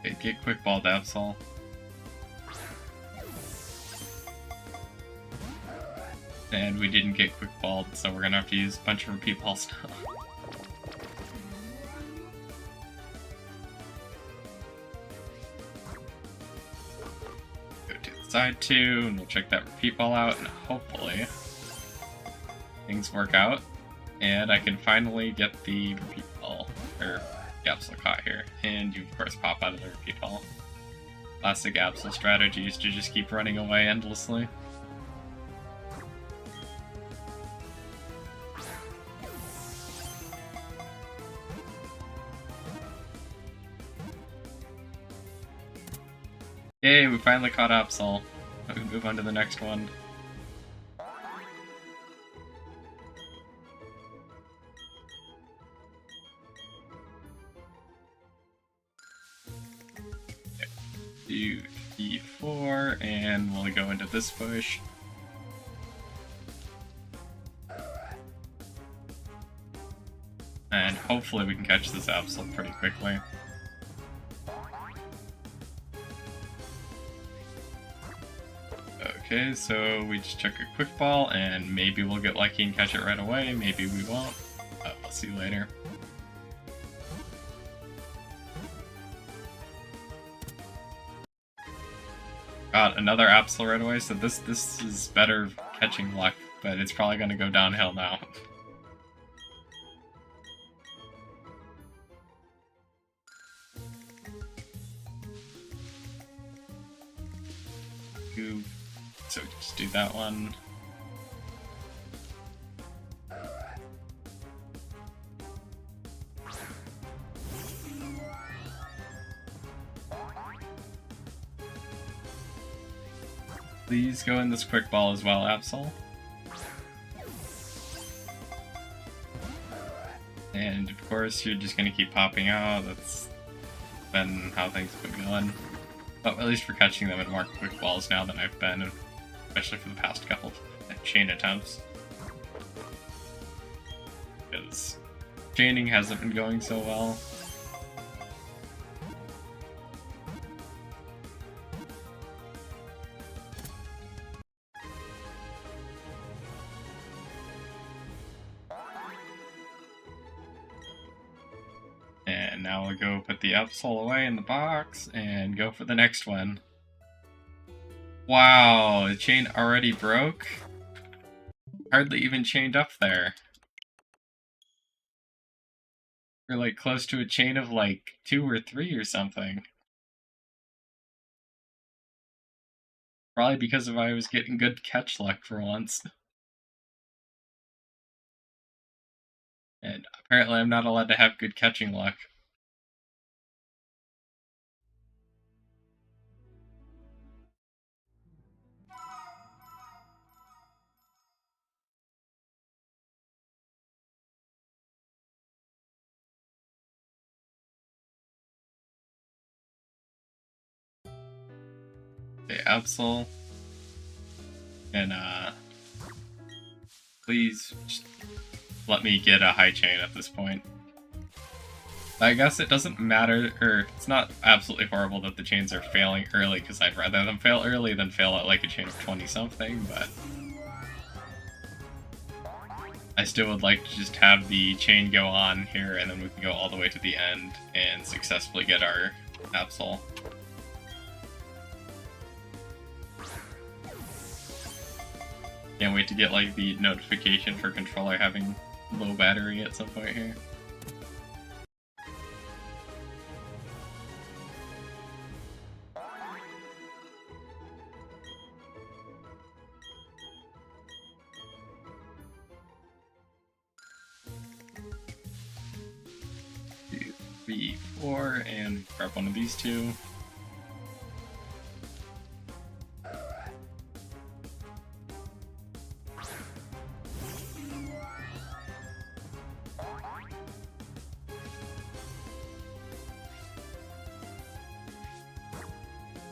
Okay, get quick balled, Absol. And we didn't get quick balled, so we're gonna have to use a bunch of repeat balls now. Side 2, and we'll check that repeat ball out, and hopefully things work out, and I can finally get the repeat ball, or the Absol caught here, and you of course pop out of the repeat ball. classic Absol strategies to just keep running away endlessly. Yay, we finally caught Absol. We can move on to the next one. Do E4, and we'll go into this bush. And hopefully we can catch this Absol pretty quickly. Okay, so we just check a quick ball, and maybe we'll get lucky and catch it right away, maybe we won't. We'll see later. Got another Absol right away, so this is better catching luck, but it's probably going to go downhill now. So just do that one. Please go in this quick ball as well, Absol. And of course, you're just gonna keep popping out. That's been how things have been going. But at least we're catching them in more quick balls now than I've been, especially for the past couple chain attempts. Because chaining hasn't been going so well. And now we'll go put the Absol away in the box and go for the next one. Wow, the chain already broke? Hardly even chained up there. We're like close to a chain of like 2 or 3 or something. Probably because I was getting good catch luck for once. And apparently I'm not allowed to have good catching luck. Okay, Absol. And please just let me get a high chain at this point. I guess it doesn't matter, or it's not absolutely horrible that the chains are failing early, because I'd rather them fail early than fail at like a chain of 20-something, but I still would like to just have the chain go on here, and then we can go all the way to the end and successfully get our Absol. Can't wait to get like the notification for controller having low battery at some point here. B4 and grab one of these two.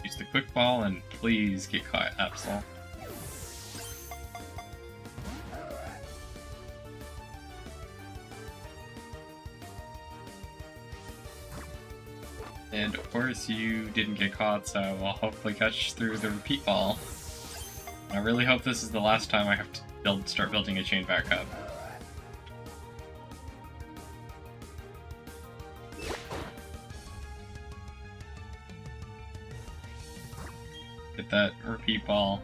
Use the quick ball and please get caught, Absol. And of course you didn't get caught, so I'll hopefully catch through the repeat ball. I really hope this is the last time I have to start building a chain back up. Get that repeat ball.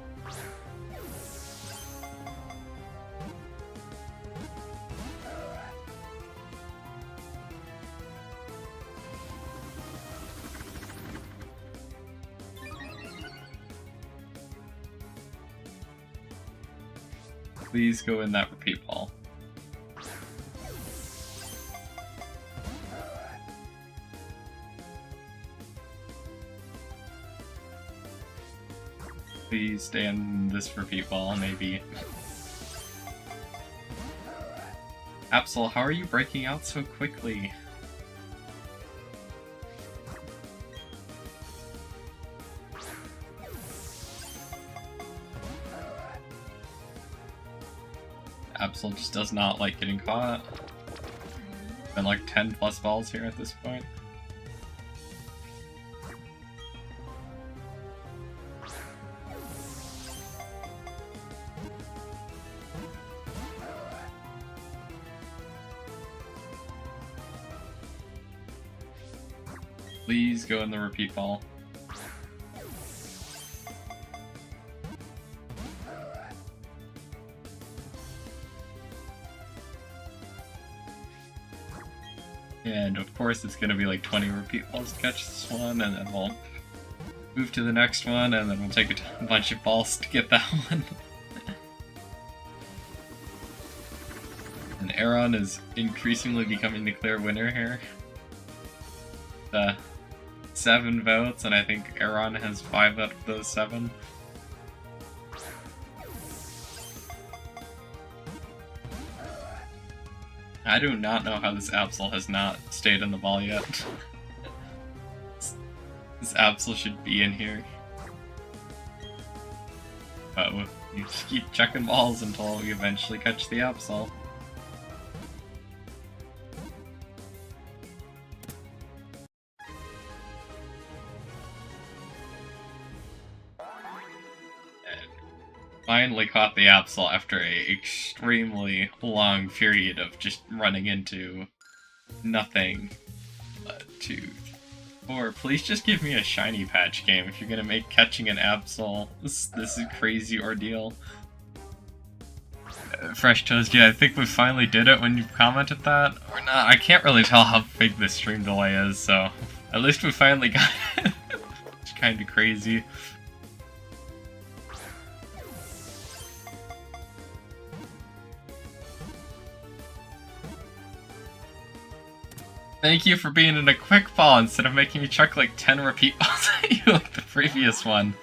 Please go in that repeat ball. Please stay in this repeat ball, maybe. Absol, how are you breaking out so quickly? Absol just does not like getting caught. Been like 10 plus balls here at this point. Please go in the repeat ball. And of course it's gonna be like 20 repeat balls to catch this one, and then we'll move to the next one, and then we'll take a bunch of balls to get that one. And Aaron is increasingly becoming the clear winner here. 7 votes, and I think Aaron has 5 out of those 7. I do not know how this Absol has not stayed in the ball yet. This Absol should be in here. But we just keep checking balls until we eventually catch the Absol. Finally caught the Absol after a extremely long period of just running into nothing. 2, 4. Please just give me a shiny patch game if you're gonna make catching an Absol this is a crazy ordeal. Fresh Toast, yeah, I think we finally did it when you commented that, or not. I can't really tell how big this stream delay is, so at least we finally got it. It's kind of crazy. Thank you for being in a quick ball instead of making me chuck like 10 repeat balls at you like the previous one.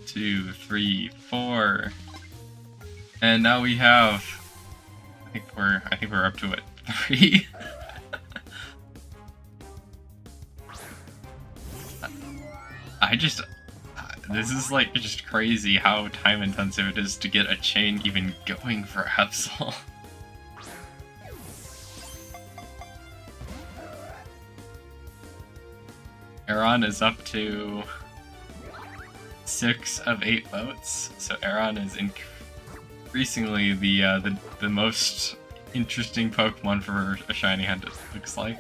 Two, 3, 4. And now we have I think we're up to it. 3. This is like just crazy how time intensive it is to get a chain even going for Absol. Aaron is up to 6 of 8 votes, so Aaron is increasingly the most interesting Pokemon for a shiny hunt, it looks like.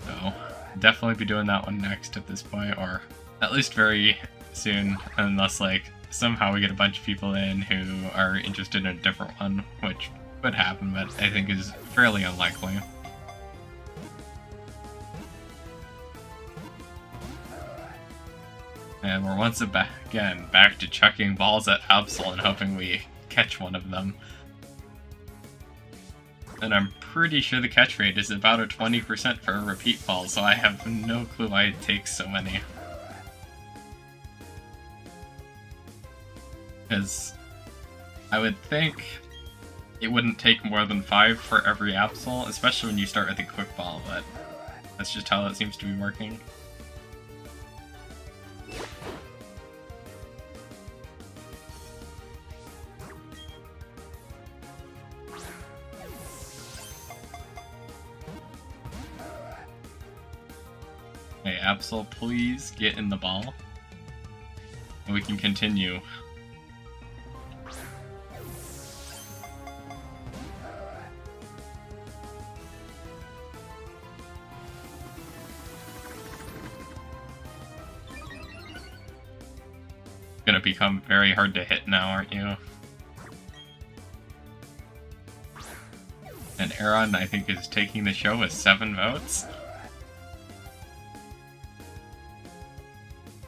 So definitely be doing that one next at this point, or at least very soon, unless like somehow we get a bunch of people in who are interested in a different one, which would happen, but I think is fairly unlikely. And we're once again back to chucking balls at Absol and hoping we catch one of them. And I'm pretty sure the catch rate is about a 20% for a repeat ball, so I have no clue why it takes so many. Because I would think it wouldn't take more than 5 for every Absol, especially when you start with a quick ball, but that's just how it seems to be working. Okay, Absol, please get in the ball. And we can continue. Gonna become very hard to hit now, aren't you? And Aaron, I think, is taking the show with 7 votes.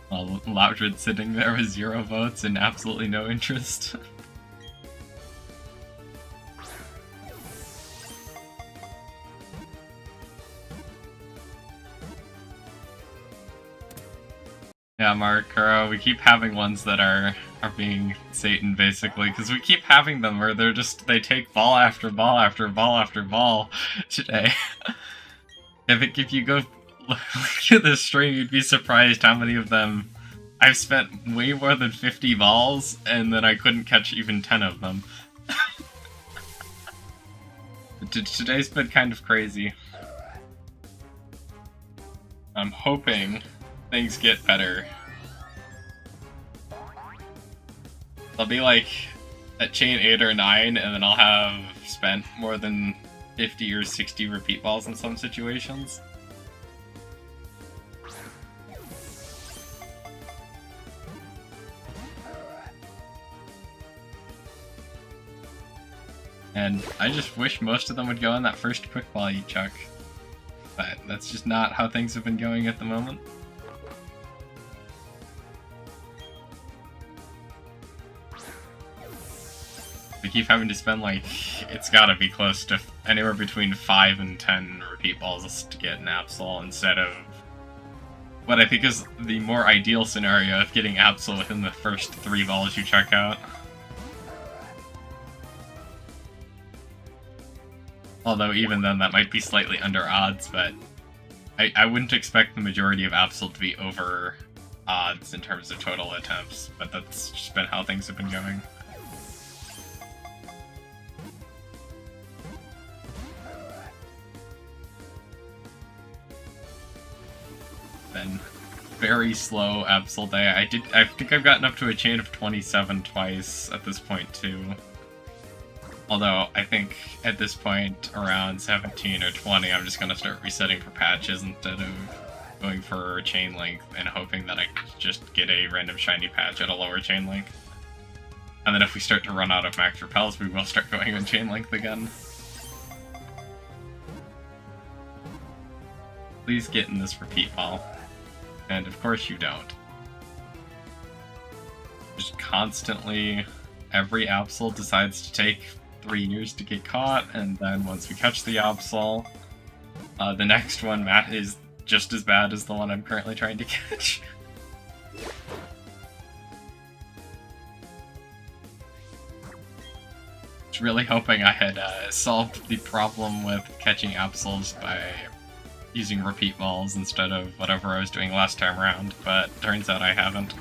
While Loudred sitting there with 0 votes and absolutely no interest. Yeah, Marikuro, we keep having ones that are being Satan, basically, because we keep having them where they take ball after ball after ball after ball today. If you go look at this string, you'd be surprised how many of them I've spent way more than 50 balls, and then I couldn't catch even 10 of them. Today's been kind of crazy. I'm hoping things get better. I'll be like at chain 8 or 9, and then I'll have spent more than 50 or 60 repeat balls in some situations. And I just wish most of them would go in that first quick ball you chuck. But that's just not how things have been going at the moment. We keep having to spend, like, it's gotta be close to anywhere between 5 and 10 repeat balls to get an Absol, instead of what I think is the more ideal scenario of getting Absol within the first 3 balls you check out. Although even then that might be slightly under odds, but I wouldn't expect the majority of Absol to be over odds in terms of total attempts, but that's just been how things have been going. Been very slow Absol day. I think I've gotten up to a chain of 27 twice at this point too. Although I think at this point around 17 or 20 I'm just gonna start resetting for patches instead of going for chain length and hoping that I just get a random shiny patch at a lower chain length. And then if we start to run out of max repels, we will start going on chain length again. Please get in this repeat ball. And of course you don't. Just constantly, every Absol decides to take 3 years to get caught, and then once we catch the Absol, the next one is just as bad as the one I'm currently trying to catch. Just really hoping I had solved the problem with catching Absols by using repeat balls instead of whatever I was doing last time around, but turns out I haven't.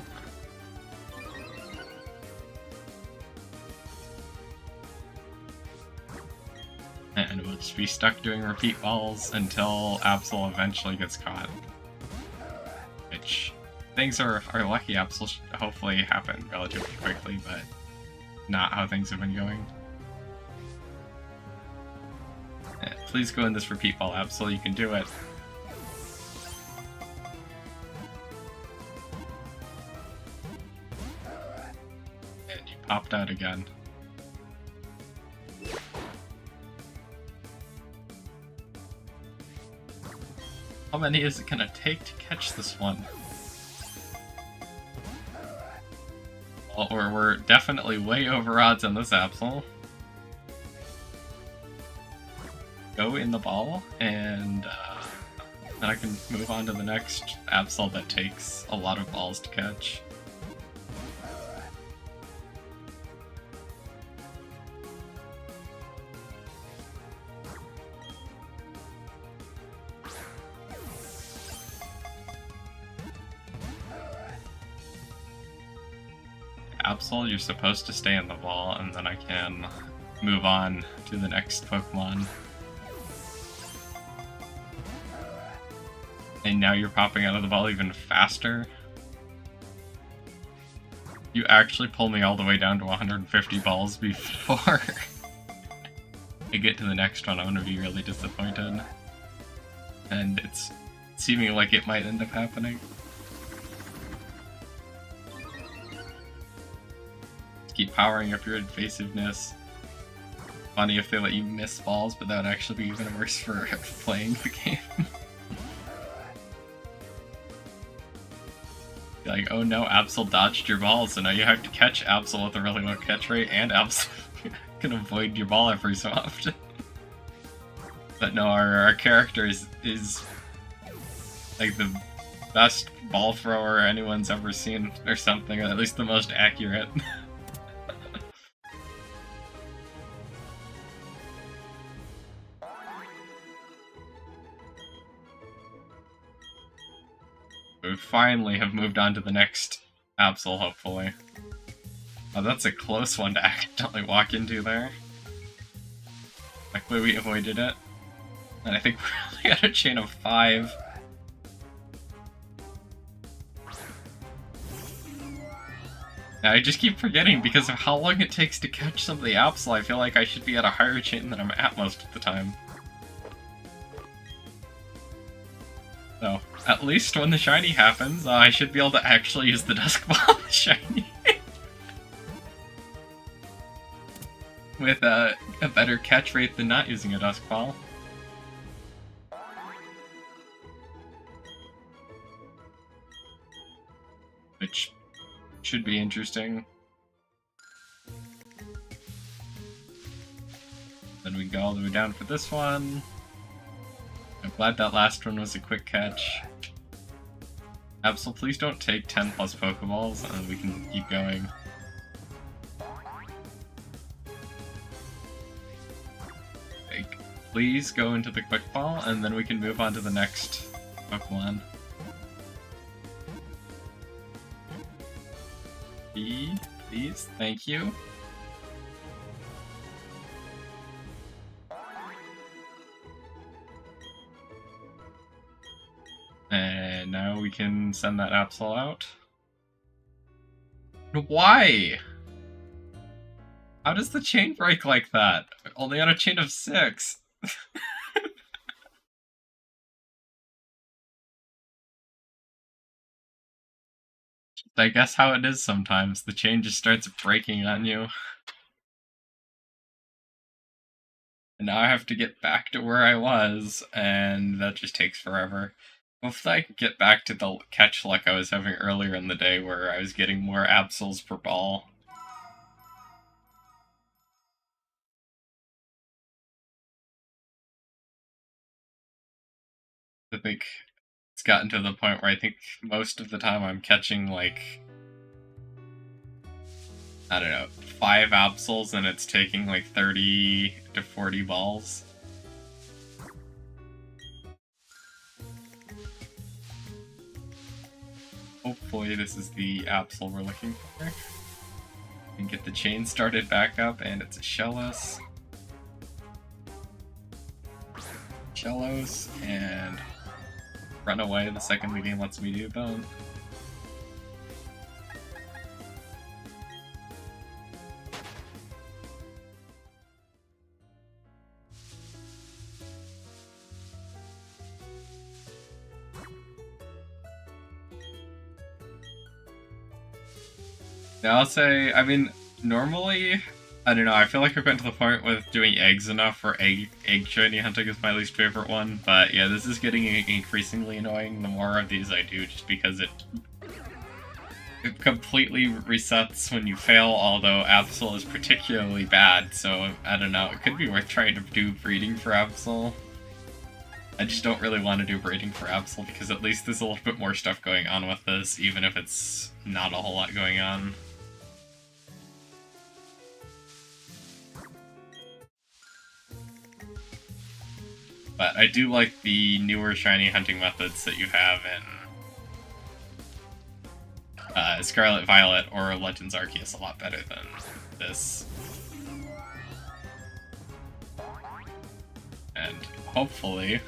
And we'll just be stuck doing repeat balls until Absol eventually gets caught. Which, things are lucky Absol should hopefully happen relatively quickly, but not how things have been going. Please go in this repeat ball, Absol, you can do it. And you popped out again. How many is it gonna take to catch this one? Well, we're definitely way over odds on this Absol. Go in the ball, and then I can move on to the next Absol that takes a lot of balls to catch. Absol, you're supposed to stay in the ball, and then I can move on to the next Pokemon. And now you're popping out of the ball even faster. You actually pull me all the way down to 150 balls before I get to the next one. I'm gonna be really disappointed. And it's seeming like it might end up happening. Keep powering up your evasiveness. funny if they let you miss balls, but that would actually be even worse for playing the game. Like, oh no, Absol dodged your ball, so now you have to catch Absol with a really low catch rate, and Absol can avoid your ball every so often. But no, our character is like the best ball thrower anyone's ever seen, or something, or at least the most accurate. We finally have moved on to the next Absol, hopefully. Oh, that's a close one to accidentally walk into there. Luckily we avoided it. And I think we only got a chain of 5. Now, I just keep forgetting because of how long it takes to catch some of the Absol. I feel like I should be at a higher chain than I'm at most of the time. So, at least when the shiny happens, I should be able to actually use the Dusk Ball on the shiny. With a better catch rate than not using a Dusk Ball. Which should be interesting. Then we can go all the way down for this one. I'm glad that last one was a quick catch. Absol, please don't take 10 plus Pokeballs, and we can keep going. Like, please go into the quick ball, and then we can move on to the next Pokemon. Please, thank you. And now we can send that Absol out. Why? How does the chain break like that? Only on a chain of 6. I guess how it is sometimes. The chain just starts breaking on you. And now I have to get back to where I was, and that just takes forever. Hopefully I can get back to the catch luck I was having earlier in the day where I was getting more Absols per ball. I think it's gotten to the point where I think most of the time I'm catching, like, I don't know, 5 Absols and it's taking like 30 to 40 balls. Hopefully this is the Absol we're looking for. And get the chain started back up, and it's a Shellos. Shellos, and run away the second the game lets me do that. Now I'll say, I mean, normally, I don't know, I feel like I've gotten to the point with doing eggs enough where egg shiny hunting is my least favorite one, but yeah, this is getting increasingly annoying the more of these I do, just because it completely resets when you fail, although Absol is particularly bad, so I don't know, it could be worth trying to do breeding for Absol. I just don't really want to do breeding for Absol, because at least there's a little bit more stuff going on with this, even if it's not a whole lot going on. But I do like the newer shiny hunting methods that you have in Scarlet Violet or Legends Arceus a lot better than this. And hopefully,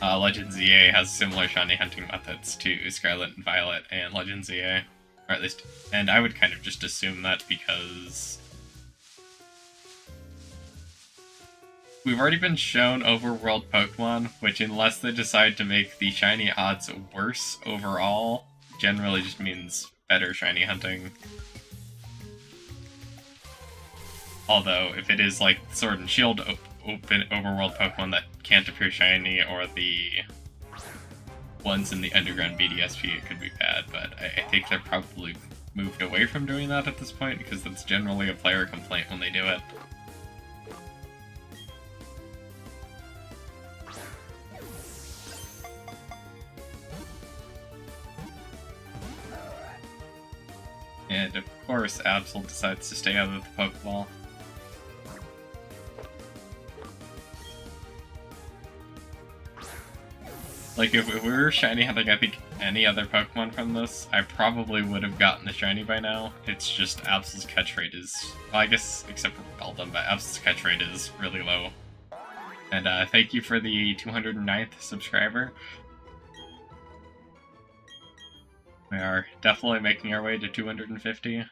Legends EA has similar shiny hunting methods to Scarlet and Violet and Legends EA. Or at least, and I would kind of just assume that because we've already been shown overworld Pokemon, which unless they decide to make the shiny odds worse overall, generally just means better shiny hunting. Although, if it is like Sword and Shield open overworld Pokemon that can't appear shiny, or the ones in the underground BDSP, it could be bad, but I think they're probably moved away from doing that at this point, because that's generally a player complaint when they do it. And of course, Absol decides to stay out of the Pokeball. Like, if we were shiny having, I think, any other Pokemon from this, I probably would have gotten the shiny by now. It's just Absol's catch rate is, well, I guess, except for Beldum, but Absol's catch rate is really low. And thank you for the 209th subscriber. We are definitely making our way to 250.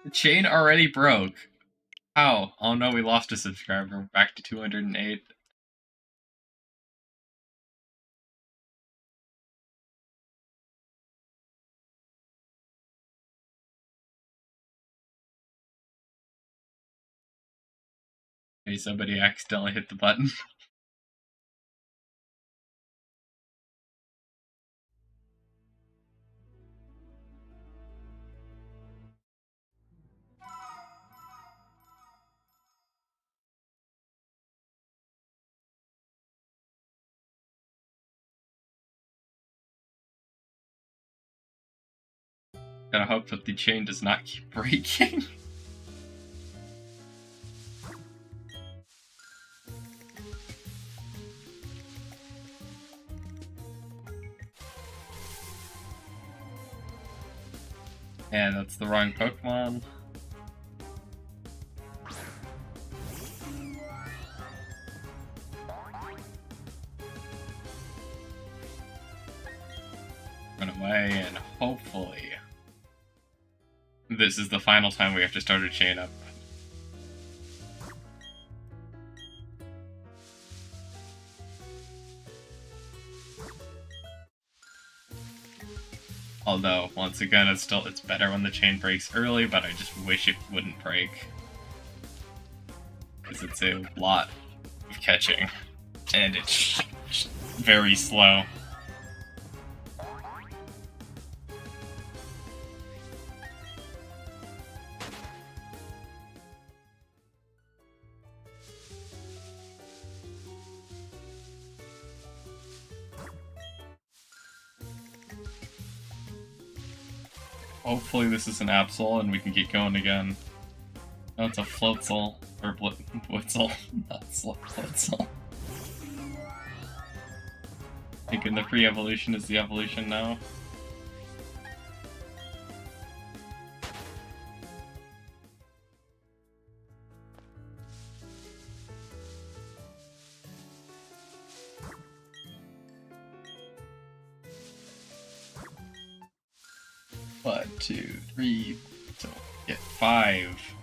The chain already broke. How? Oh no, we lost a subscriber. Back to 208. Hey, somebody accidentally hit the button. Gotta hope that the chain does not keep breaking. And that's the wrong Pokemon. Run away, and hopefully this is the final time we have to start a chain up. Although, once again, it's better when the chain breaks early, but I just wish it wouldn't break. Because it's a lot of catching, and it's very slow. Hopefully this is an Absol and we can get going again. No, it's a Floatzel. Or Blitzel. Not Floatzel. Thinking the pre-evolution is the evolution now. One, two, three, so get 5.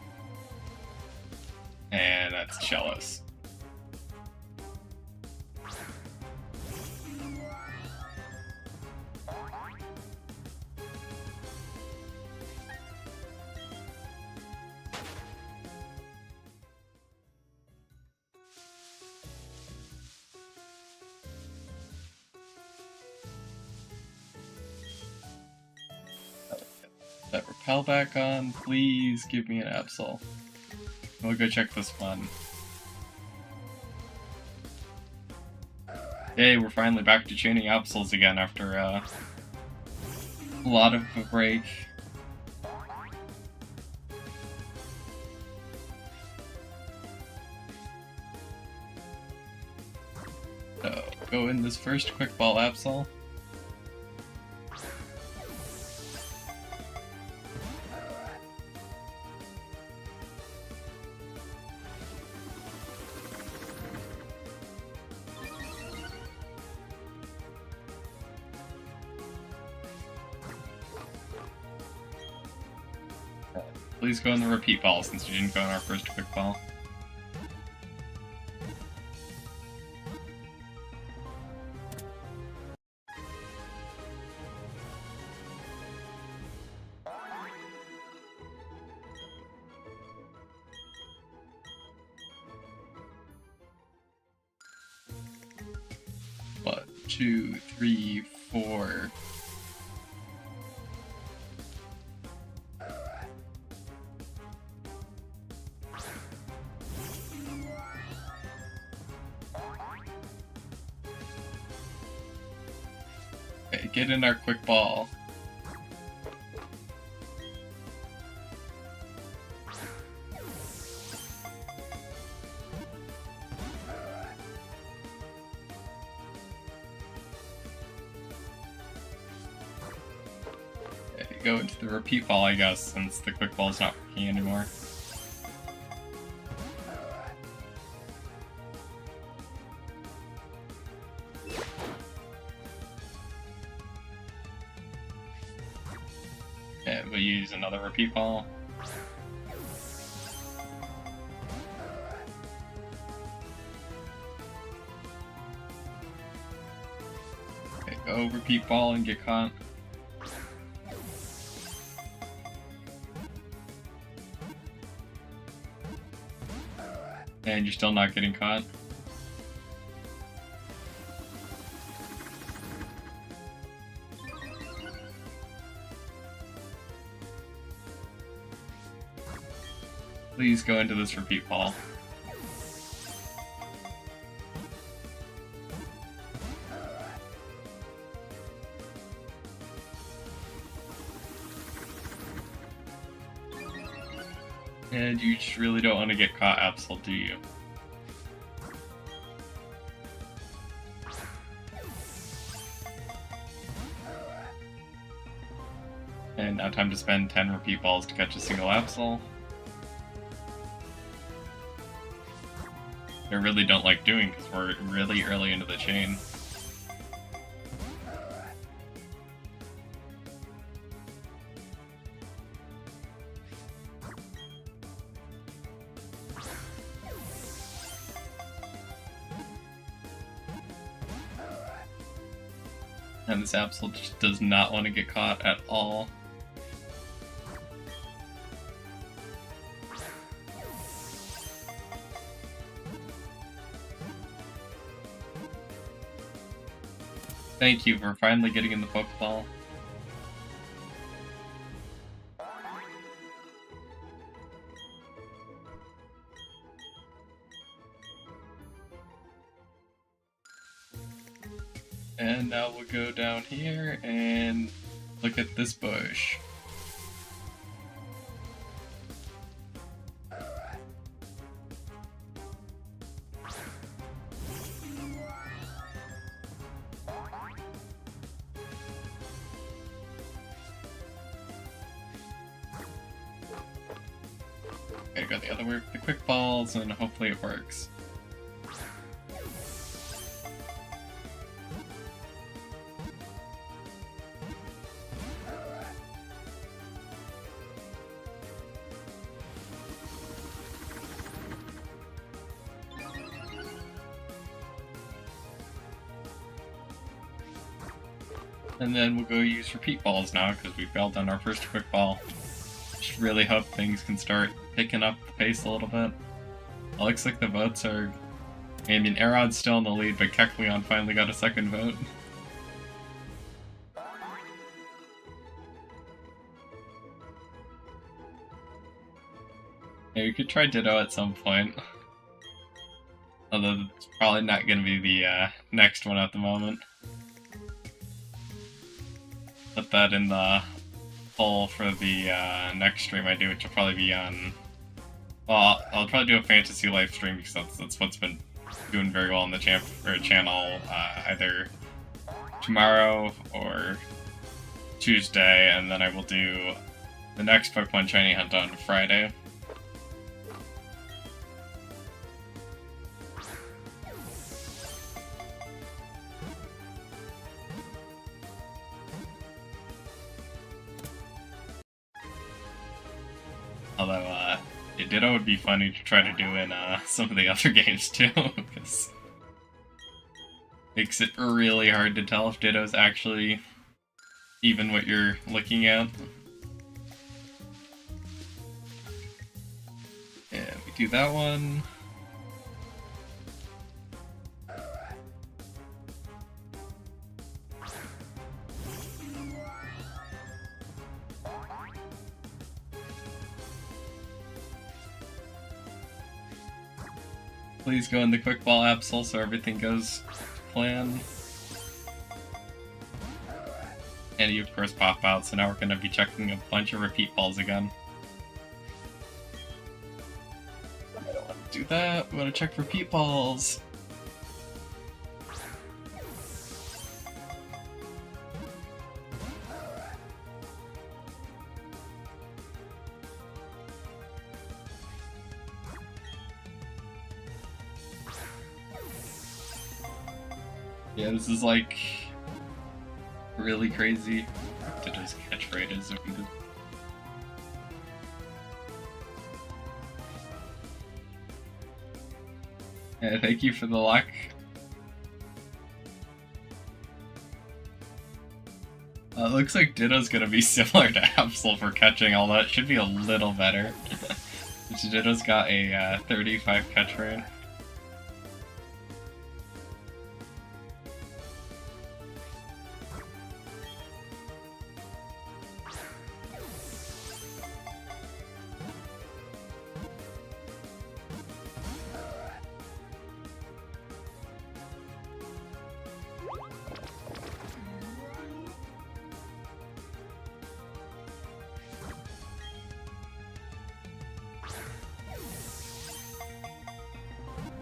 And that's Shellos. That repel back on, please give me an Absol. We'll go check this one. Yay, we're finally back to chaining Absols again after a lot of a break. So, go in this first quick ball Absol. Please go in the repeat ball since you didn't go in our first quick ball. 2, 3, 4. Okay, get in our quick ball. Go into the repeat ball, I guess, since the quick ball is not working anymore. Okay, we'll use another repeat ball. Okay, go repeat ball and get caught. And you're still not getting caught. Please go into this repeat ball. And you just really don't want to get caught, Absol, do you? And now time to spend 10 repeat balls to catch a single Absol. I really don't like doing because we're really early into the chain. And this Absol just does not want to get caught at all. Thank you for finally getting in the Pokeball. And now we'll go down here and look at this bush. Gotta go the other way with the quick balls and hopefully it works. And then we'll go use repeat balls now because we failed on our first quick ball. Just really hope things can start picking up the pace a little bit. It looks like the votes are... I mean, Aerod's still in the lead, but Kecleon finally got a second vote. Yeah, we could try Ditto at some point. Although it's probably not going to be the next one at the moment. Put that in the poll for the next stream I do, which will probably be on... Well, I'll probably do a Fantasy live stream because that's what's been doing very well on the channel either tomorrow or Tuesday, and then I will do the next Pokemon Shiny Hunt on Friday. Although, Ditto would be funny to try to do in some of the other games too, because it makes it really hard to tell if Ditto's actually even what you're looking at. Yeah, we do that one. Please go in the quick ball Absol so everything goes to plan. And you of course pop out, so now we're going to be checking a bunch of repeat balls again. I don't want to do that, we want to check repeat balls. Yeah, this is like really crazy. Today's catch rate is repeated. Yeah, thank you for the luck. It looks like Ditto's gonna be similar to Absol for catching, although it should be a little better. Ditto's got a 35 catch rate.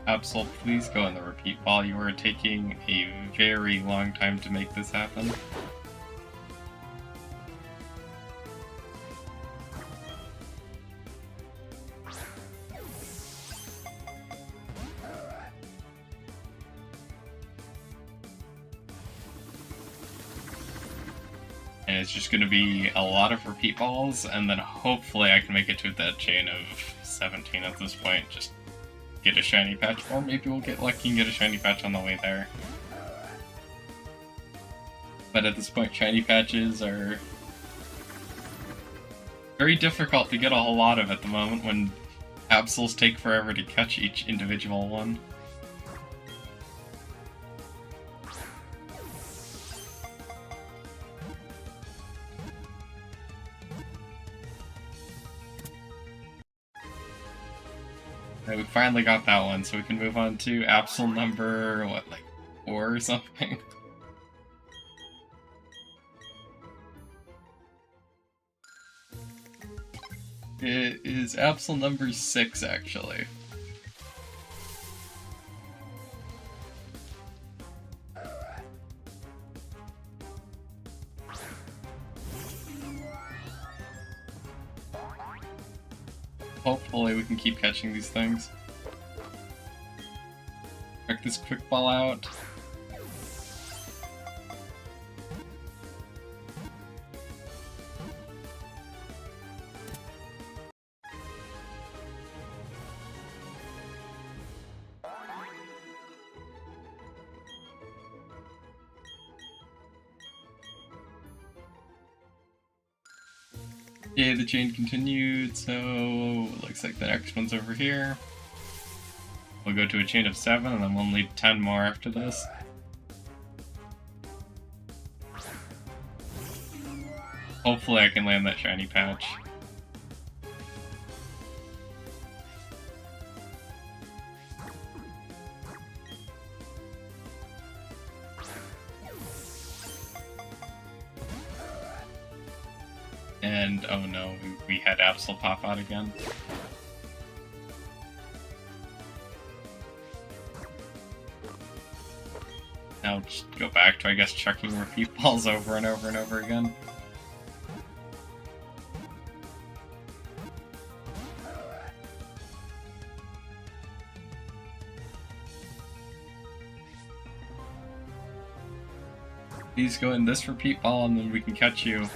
Absol, please go in the repeat ball. You are taking a very long time to make this happen. And it's just going to be a lot of repeat balls, and then hopefully I can make it to that chain of 17 at this point. Just get a shiny patch, or maybe we'll get lucky and get a shiny patch on the way there. But at this point, shiny patches are very difficult to get a whole lot of at the moment when Absols take forever to catch each individual one. Right, we finally got that one, so we can move on to Absol number, what, like 4 or something? It is Absol number 6, actually. Hopefully we can keep catching these things. Check this quick ball out. Okay, the chain continued, so looks like the next one's over here. We'll go to a chain of 7, and then we'll need 10 more after this. Hopefully I can land that shiny patch. And oh no, we had Absol pop out again. Now just go back to, I guess, chucking repeat balls over and over and over again. Please go in this repeat ball and then we can catch you.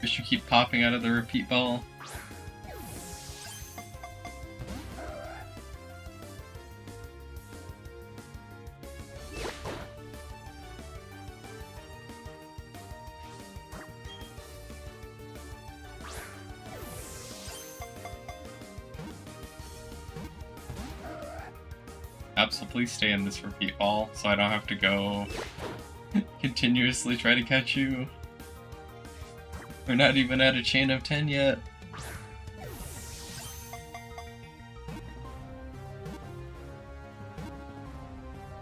Wish you keep popping out of the repeat ball. Absol, please stay in this repeat ball so I don't have to go continuously try to catch you. We're not even at a chain of 10 yet.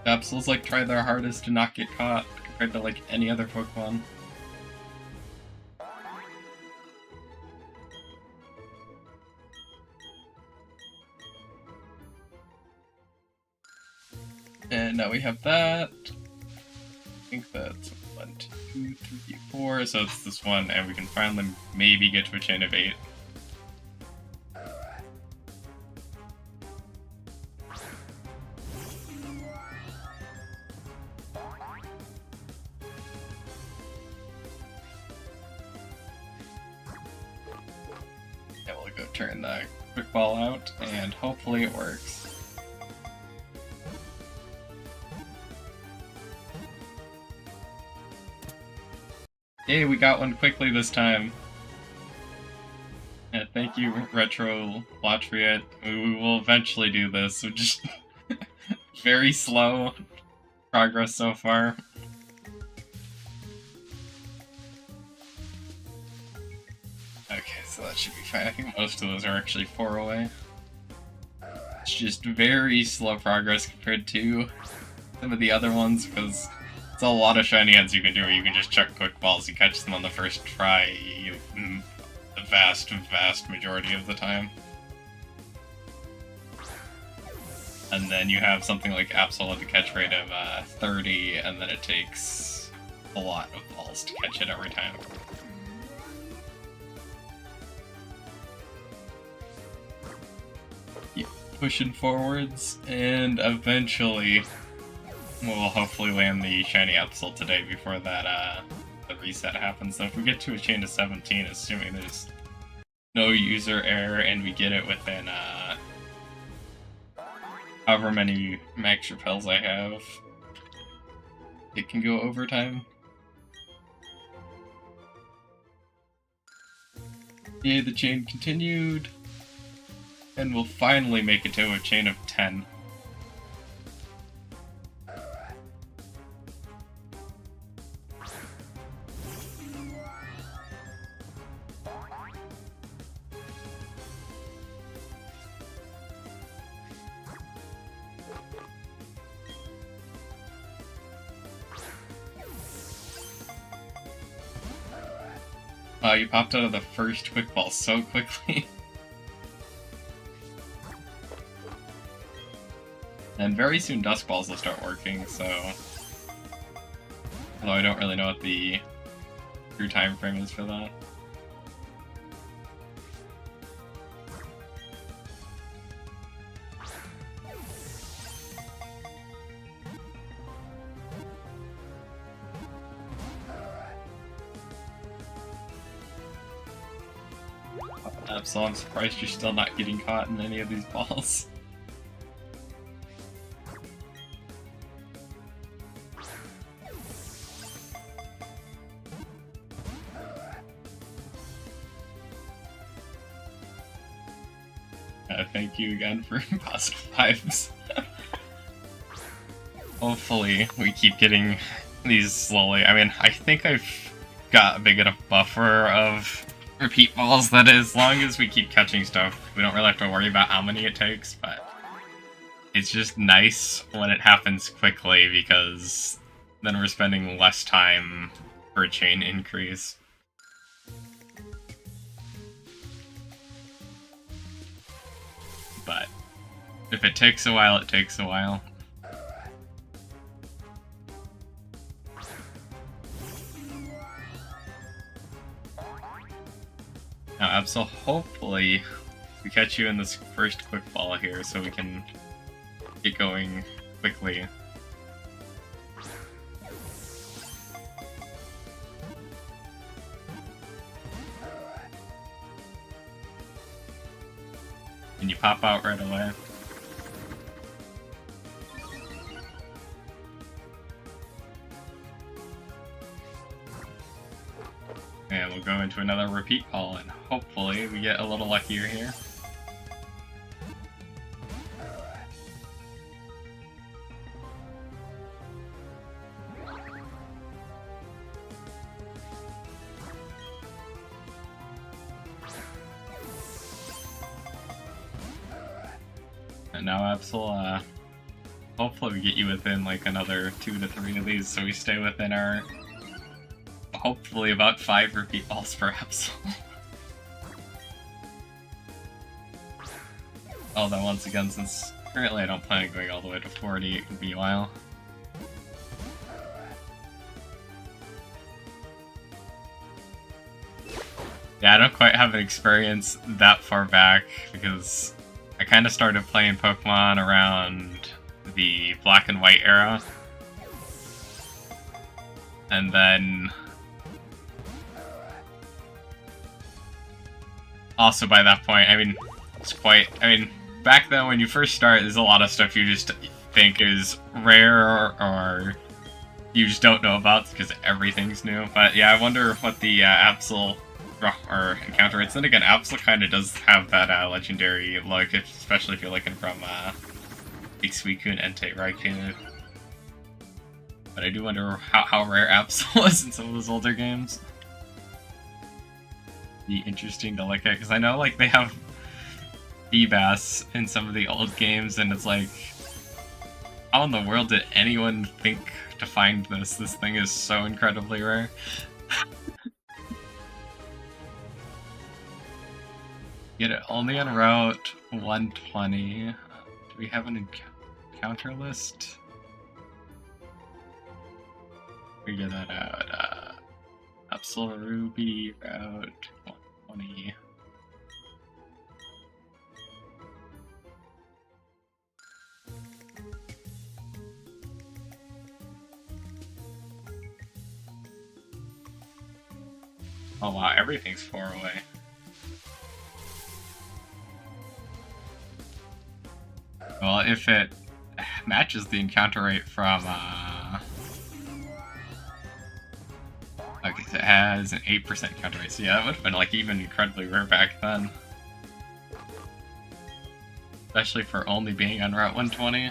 Absol's like try their hardest to not get caught compared to like any other Pokemon. And now we have that. I think that's 1, 2, 3, 4. So it's this one, and we can finally maybe get to a chain of 8. Yeah, we'll go turn the quick ball out, and hopefully it works. Yay, we got one quickly this time. Yeah, thank you, Retro Latria. We will eventually do this, so just very slow progress so far. Okay, so that should be fine. I think most of those are actually 4 away. It's just very slow progress compared to some of the other ones, because it's a lot of shiny heads you can do where you can just chuck quick balls, you catch them on the first try the vast majority of the time. And then you have something like Absol with a catch rate of 30, and then it takes a lot of balls to catch it every time. Keep pushing forwards, and eventually we'll hopefully land the shiny Absol today before that the reset happens. So if we get to a chain of 17, assuming there's no user error and we get it within however many max repels I have, it can go overtime. Yay, the chain continued, and we'll finally make it to a chain of 10. Wow, you popped out of the first quick ball so quickly. And very soon Dusk Balls will start working, so... Although I don't really know what the true time frame is for that. So I'm surprised you're still not getting caught in any of these balls. Thank you again for positive vibes. Hopefully we keep getting these slowly. I mean, I think I've got a big enough buffer of repeat balls that as long as we keep catching stuff, we don't really have to worry about how many it takes, but it's just nice when it happens quickly because then we're spending less time for a chain increase. But if it takes a while, it takes a while. Now, Absol, hopefully we catch you in this first quick ball here so we can get going quickly. Can you pop out right away? And we'll go into another repeat call, and hopefully we get a little luckier here. And now Absol, hopefully we get you within like another 2 to 3 of these, so we stay within our hopefully about 5 repeat balls per Absol. Although once again, since currently I don't plan on going all the way to 40, it could be a while. Yeah, I don't quite have an experience that far back, because I kind of started playing Pokemon around the Black and White era. And then also by that point, I mean, back then when you first start, there's a lot of stuff you just think is rare or you just don't know about because everything's new. But yeah, I wonder what the Absol or encounter rates. Then again, Absol kind of does have that legendary look, especially if you're looking from Big Suicune and Entei Raikou. But I do wonder how rare Absol was in some of those older games. Be interesting to look at, because I know like they have Feebas in some of the old games, and it's like, how in the world did anyone think to find this? This thing is so incredibly rare. Get it only on Route 120. Do we have an encounter list? Figure that out. Absol Ruby Route 120. Oh wow, everything's far away. Well, if it matches the encounter rate from, okay, so it has an 8% encounter rate, so yeah, that would have been, like, even incredibly rare back then. Especially for only being on Route 120.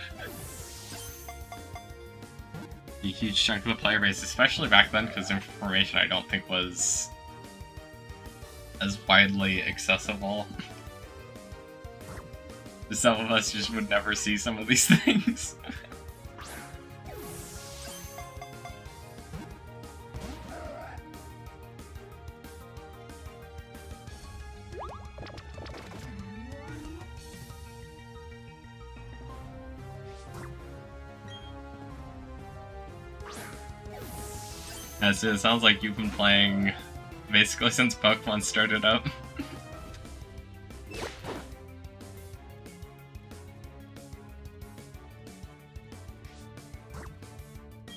A huge chunk of the player base, especially back then, because information I don't think was as widely accessible. Some of us just would never see some of these things. As it sounds like you've been playing basically since Pokemon started up.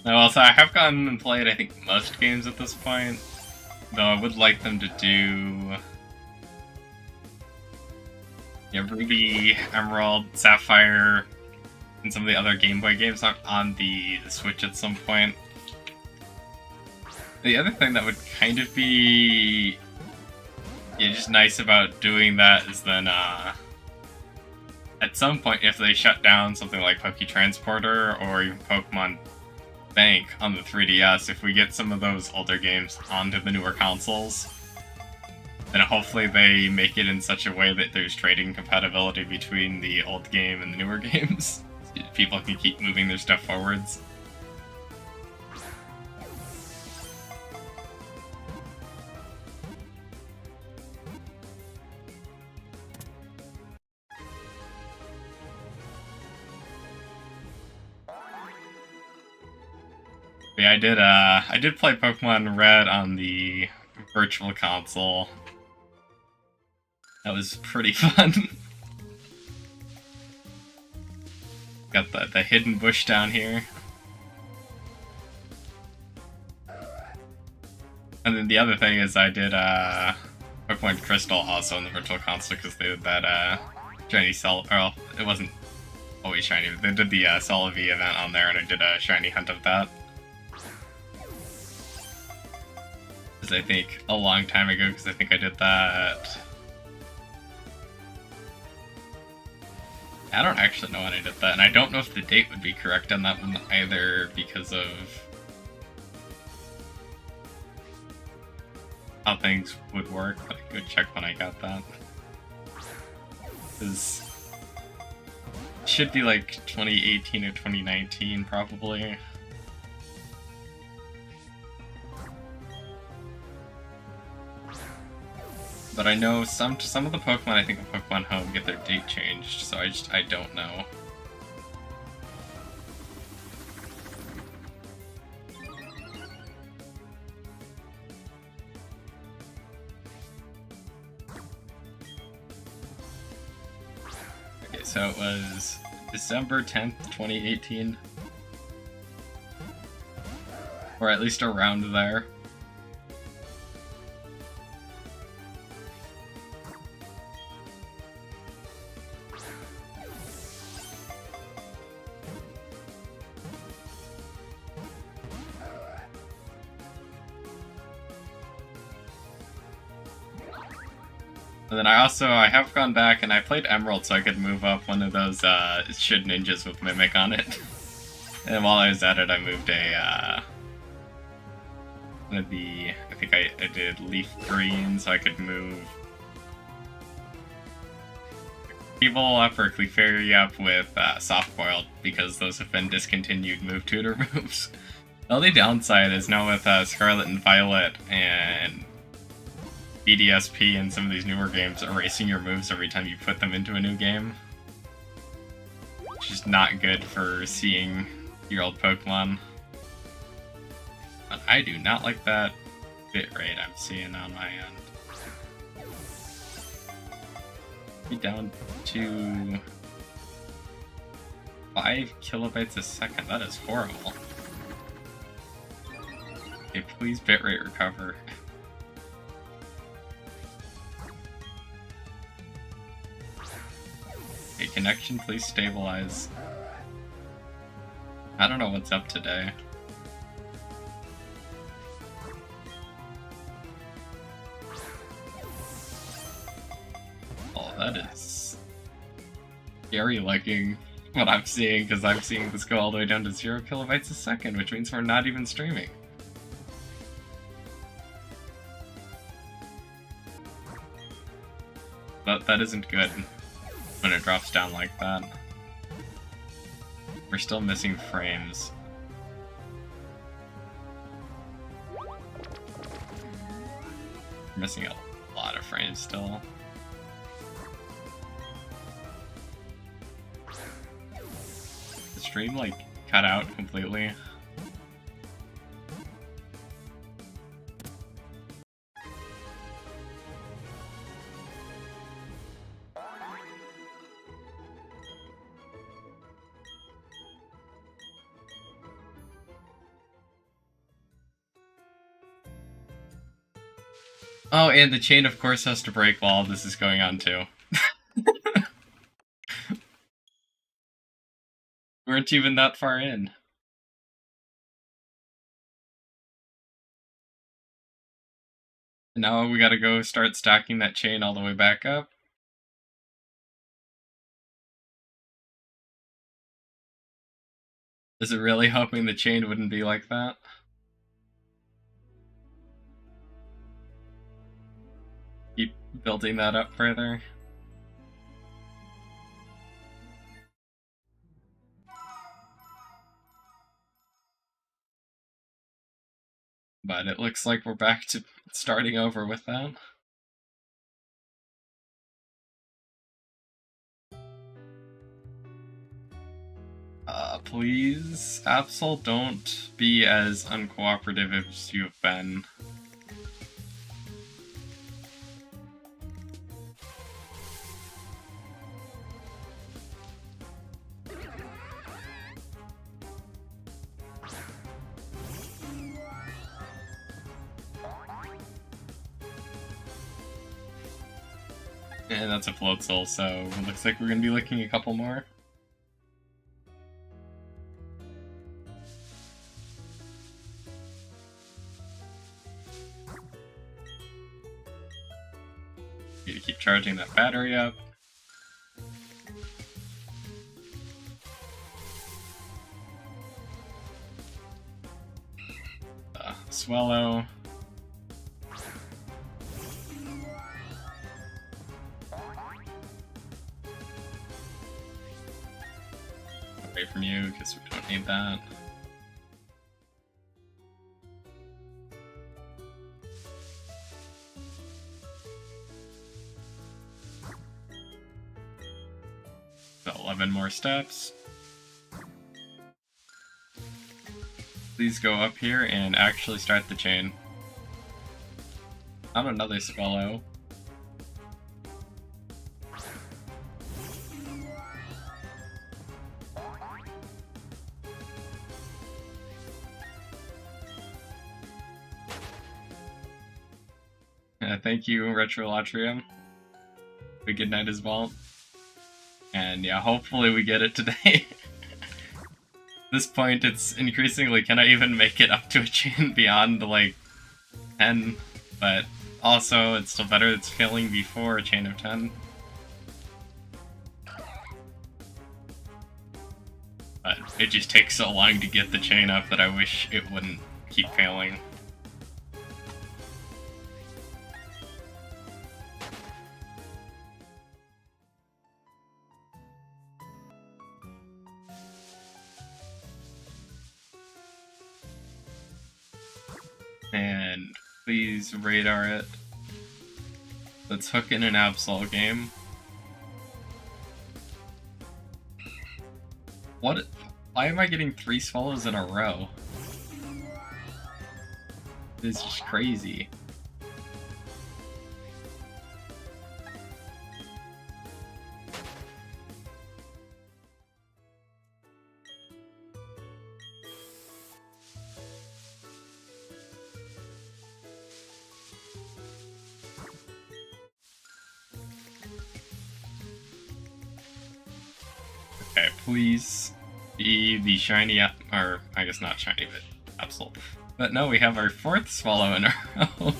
Well, so I have gone and played, I think, most games at this point, though I would like them to do, yeah, Ruby, Emerald, Sapphire, and some of the other Game Boy games on the Switch at some point. The other thing that would kind of be, yeah, just nice about doing that is then, at some point, if they shut down something like Poke Transporter or even Pokemon Bank on the 3DS, if we get some of those older games onto the newer consoles, then hopefully they make it in such a way that there's trading compatibility between the old game and the newer games. People can keep moving their stuff forwards. Yeah, I did play Pokemon Red on the Virtual Console. That was pretty fun. Got the hidden bush down here. And then the other thing is I did Pokemon Crystal also on the Virtual Console because they did that shiny Cell. Well, it wasn't always shiny, but they did the Celebi event on there, and I did a shiny hunt of that. I think a long time ago, because I think I did that. I don't actually know when I did that, and I don't know if the date would be correct on that one either because of how things would work, but I could check when I got that. Because should be like 2018 or 2019, probably. But I know some of the Pokemon, I think of Pokemon Home, get their date changed, so I don't know. Okay, so it was December 10th, 2018. Or at least around there. And then I have gone back and I played Emerald so I could move up one of those Should Ninjas with Mimic on it. And while I was at it, I moved one of the, I think I did Leaf Green so I could move Evil up or Clefairy up with Soft Boiled because those have been discontinued move tutor moves. The only downside is now with Scarlet and Violet and BDSP and some of these newer games erasing your moves every time you put them into a new game. Which is not good for seeing your old Pokemon. But I do not like that bitrate I'm seeing on my end. Be down to 5 kilobytes a second. That is horrible. Okay, please bitrate recover. Okay, connection, please stabilize. I don't know what's up today. Oh, that is scary looking what I'm seeing, because I'm seeing this go all the way down to 0 kilobytes a second, which means we're not even streaming. But that isn't good when it drops down like that. We're still missing frames. We're missing a lot of frames still. The stream like cut out completely. Oh, and the chain, of course, has to break while this is going on, too. We weren't even that far in. And now we gotta go start stacking that chain all the way back up. Is it really hoping the chain wouldn't be like that? Keep building that up further. But it looks like we're back to starting over with that. Please, Absol, don't be as uncooperative as you've been. And that's a Float Soul, so it looks like we're gonna be looking a couple more. Need to keep charging that battery up. Swallow. from you because we don't need that. So 11 more steps. Please go up here and actually start the chain. Not another swallow. Thank you, Retro Latrium. A good night as well. And yeah, hopefully we get it today. At this point, it's increasingly, can I even make it up to a chain beyond, like, 10? But also, it's still better it's failing before a chain of 10. But it just takes so long to get the chain up that I wish it wouldn't keep failing. And please radar it. Let's hook in an Absol game. What? Why am I getting 3 swallows in a row? This is just crazy. Okay, please be the shiny, or I guess not shiny, but Absol. But no, we have our 4th swallow in a row.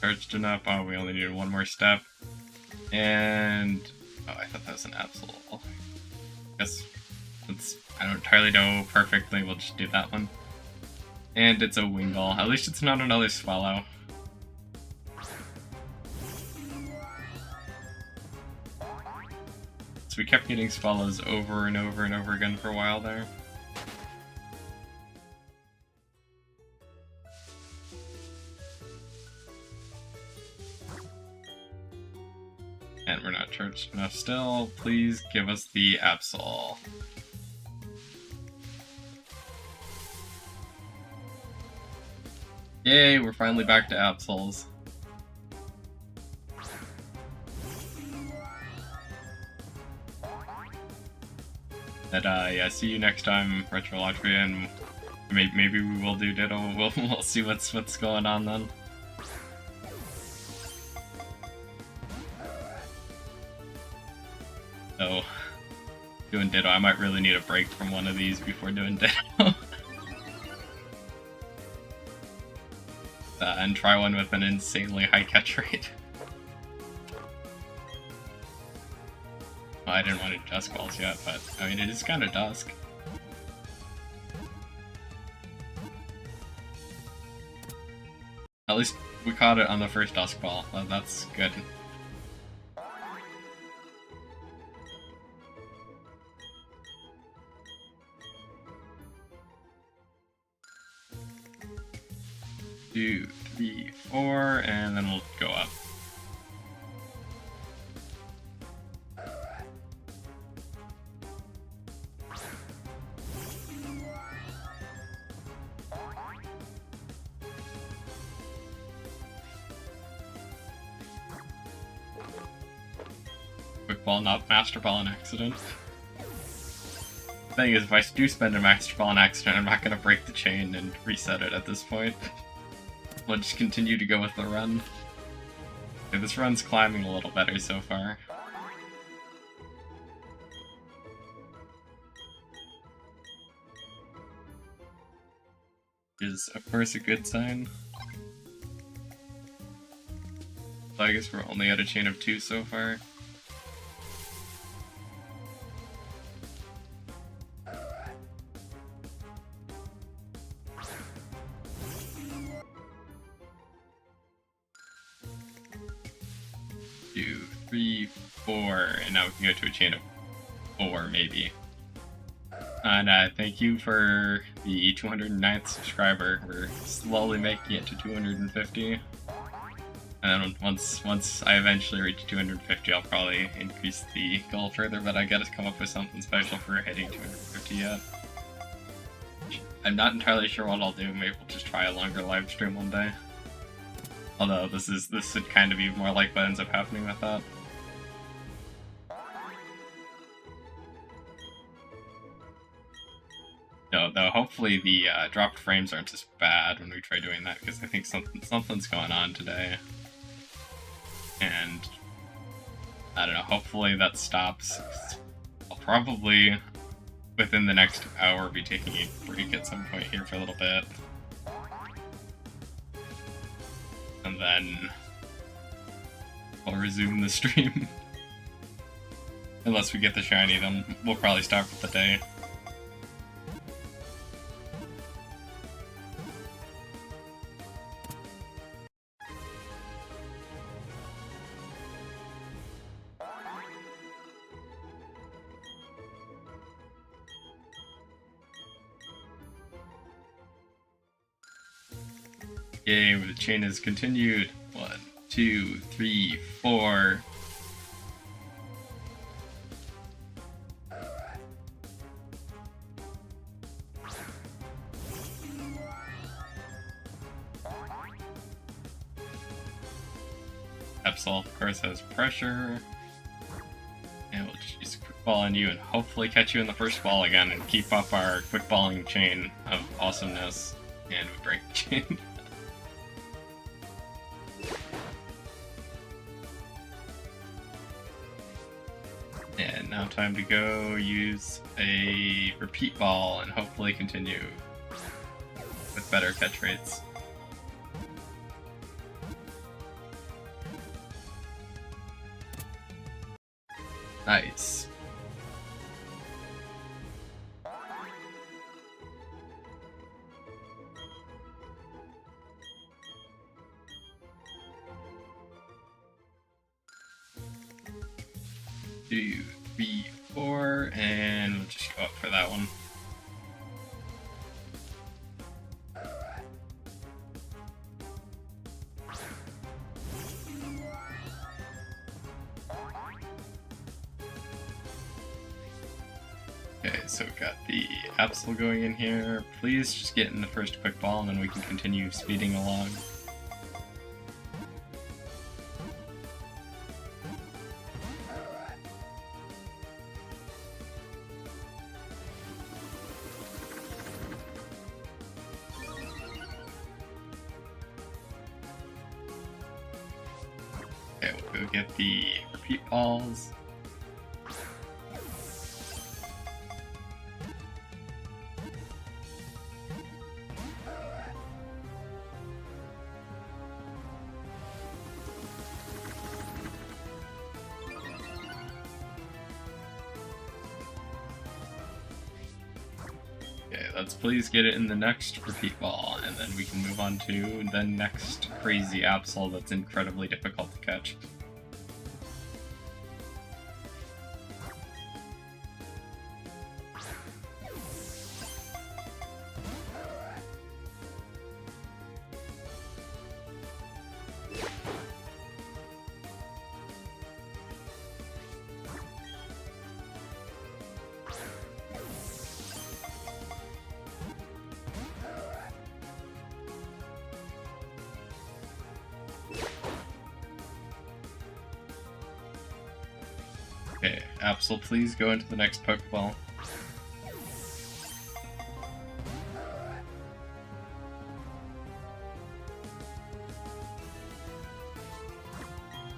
Charged enough. Oh, we only needed 1 more step. And oh, I thought that was an Absol. I guess I don't entirely know perfectly. We'll just do that one. And it's a Wingull. At least it's not another swallow. So we kept getting swallows over and over and over again for a while there. And we're not charged enough still. Please give us the Absol. Yay, we're finally back to Absols. And yeah, see you next time, Retro Latvia, and maybe we will do Ditto. We'll see what's going on then. So, doing Ditto, I might really need a break from one of these before doing Ditto. And try one with an insanely high catch rate. Well, I didn't want to do Dusk Balls yet, but I mean, it is kind of dusk. At least we caught it on the first Dusk Ball. That's good. Two, 3, 4, and then we'll go up. Quick Ball, not Master Ball, an accident. The thing is, if I do spend a Master Ball on accident, I'm not going to break the chain and reset it at this point. We'll just continue to go with the run. Okay, this run's climbing a little better so far. Is, of course, a good sign. So I guess we're only at a chain of 2 so far. 3, 4, and now we can go to a chain of 4, maybe. And thank you for the 209th subscriber. We're slowly making it to 250. And then once I eventually reach 250, I'll probably increase the goal further, but I gotta come up with something special for hitting 250 yet. I'm not entirely sure what I'll do. Maybe we'll just try a longer live stream one day. Although this should kind of be more like what ends up happening with that. No, though hopefully the dropped frames aren't as bad when we try doing that, because I think something's going on today. And I don't know, hopefully that stops. I'll probably, within the next hour, be taking a break at some point here for a little bit. And then I'll resume the stream. Unless we get the shiny, then we'll probably start for the day. Yay, the chain is continued. 1, 2, 3, 4. Absol, of course, has pressure. And we'll just use a quick ball on you and hopefully catch you in the first ball again and keep up our quick balling chain of awesomeness. And we break the chain. And now time to go use a repeat ball and hopefully continue with better catch rates. Nice. Two, 3, 4, and we'll just go up for that one. Okay, so we got the Absol going in here. Please just get in the first quick ball and then we can continue speeding along. Okay, we'll go get the repeat balls. Okay, let's please get it in the next repeat ball, and then we can move on to the next crazy Absol that's incredibly difficult to catch. Okay, Absol, please go into the next Pokeball.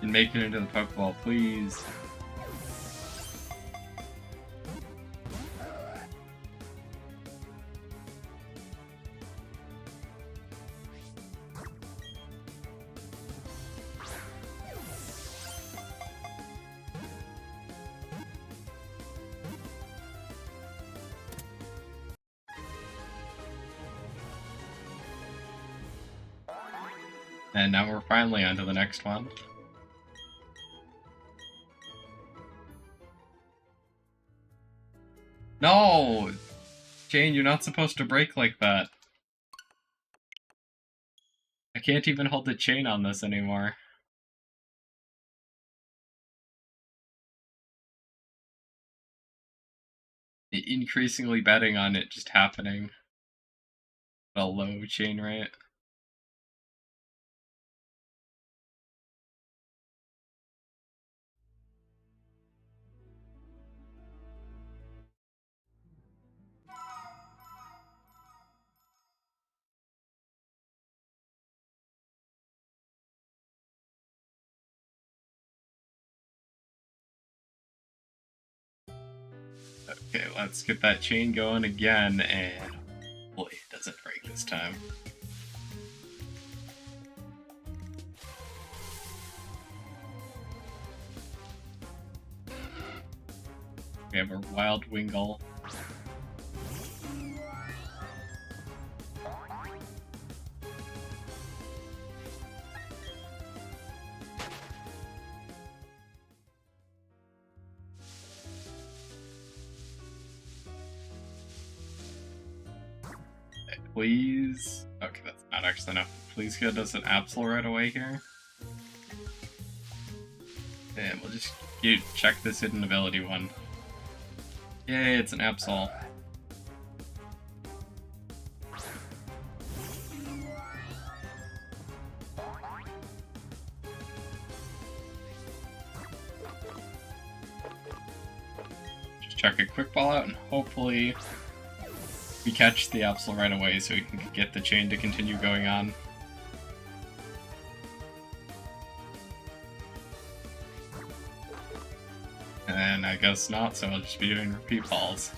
And make it into the Pokeball, please. And now we're finally on to the next one. No! Jane, you're not supposed to break like that. I can't even hold the chain on this anymore. Increasingly betting on it just happening. A low chain rate. Okay, let's get that chain going again, and boy, it doesn't break this time. We have a wild Wingull. Please. Okay, that's not actually enough. Please get us an Absol right away here. And we'll just check this hidden ability one. Yay, it's an Absol. Just check a quick ball out and hopefully we catch the Absol right away so we can get the chain to continue going on. And I guess not, so I'll just be doing repeat balls.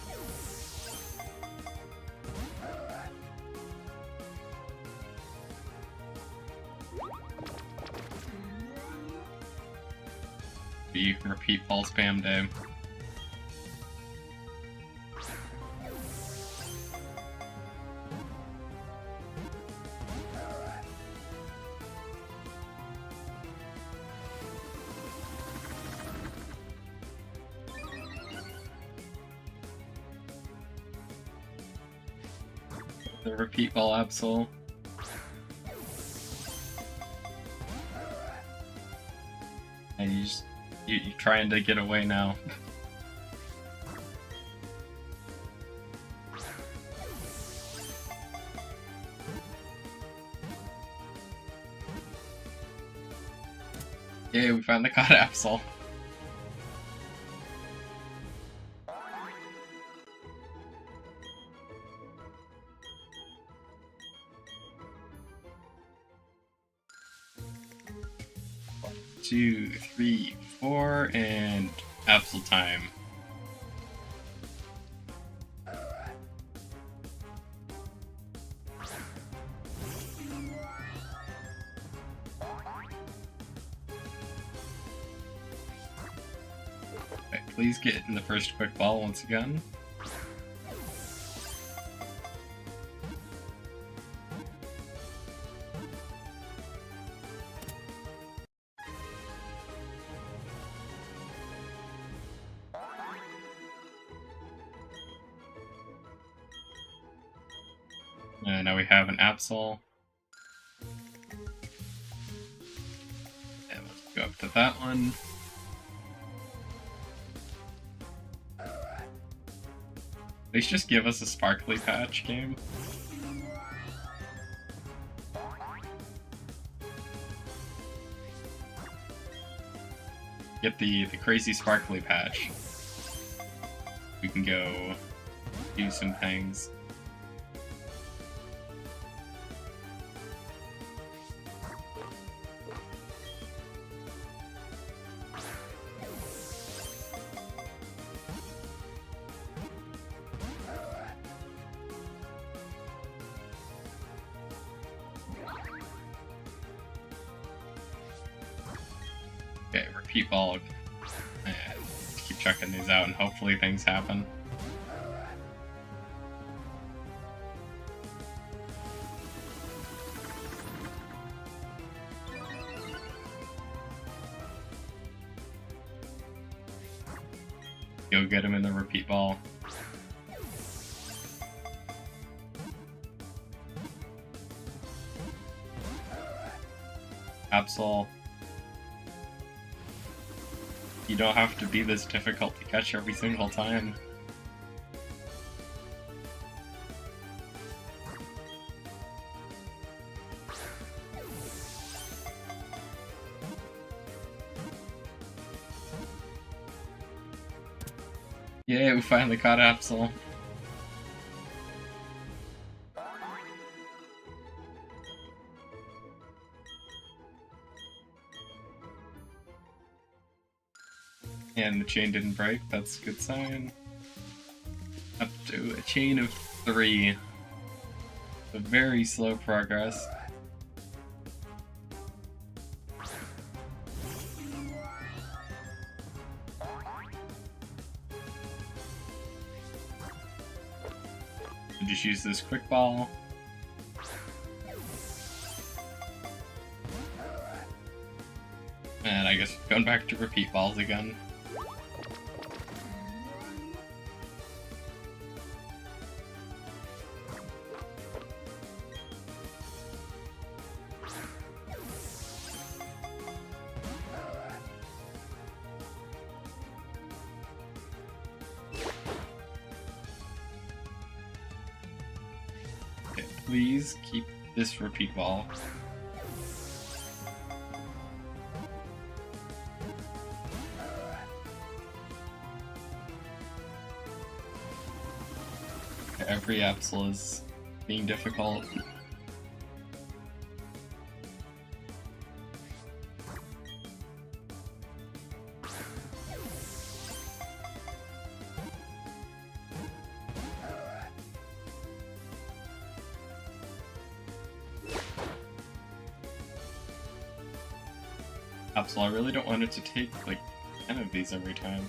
Be repeat ball spam day. The repeat ball Absol. And you're trying to get away now. Yay, we finally caught Absol. Two, three, four, and Absol time. Okay, please get in the first quick ball once again. And now we have an Absol. And let's go up to that one. Please just give us a sparkly patch game. Get the crazy sparkly patch. We can go do some things. Okay, repeat ball. And keep checking these out and hopefully things happen. Go get him in the repeat ball. Absol. You don't have to be this difficult to catch every single time. Yay, we finally caught Absol. And the chain didn't break, that's a good sign. Up to a chain of 3. A very slow progress. Just use this quick ball. And I guess going back to repeat balls again. Okay, please keep this repeat ball. Every Absol is being difficult. Absol, I really don't want it to take like 10 of these every time.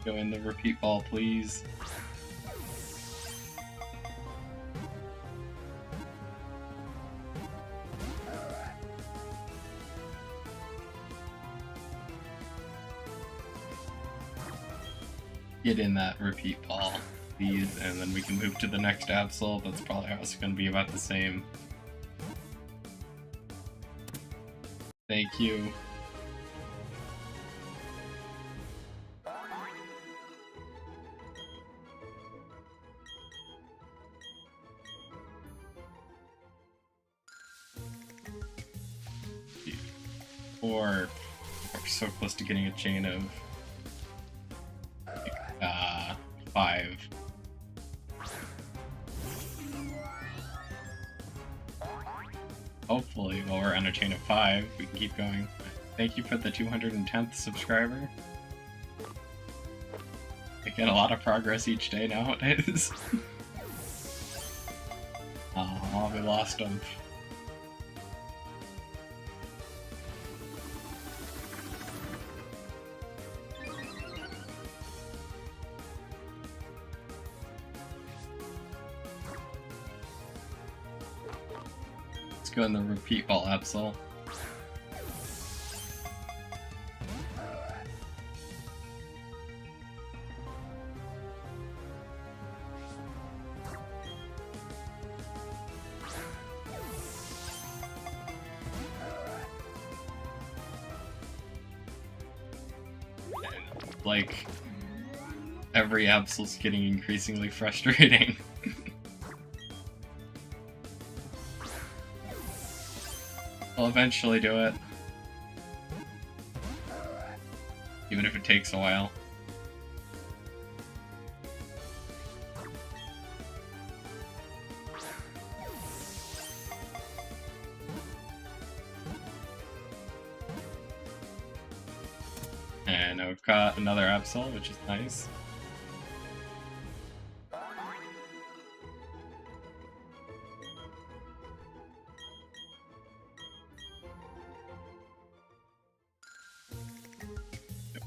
Go in the repeat ball, please. Get in that repeat ball, please, and then we can move to the next Absol. That's probably also going to be about the same. Thank you. We're so close to getting a chain of 5. Hopefully, while we're on a chain of 5, we can keep going. Thank you for the 210th subscriber. I get a lot of progress each day nowadays. Oh, we lost him. Let's go in the repeat ball, Absol. Like, every Absol's getting increasingly frustrating. I'll eventually do it. Even if it takes a while. And now we've got another Absol, which is nice.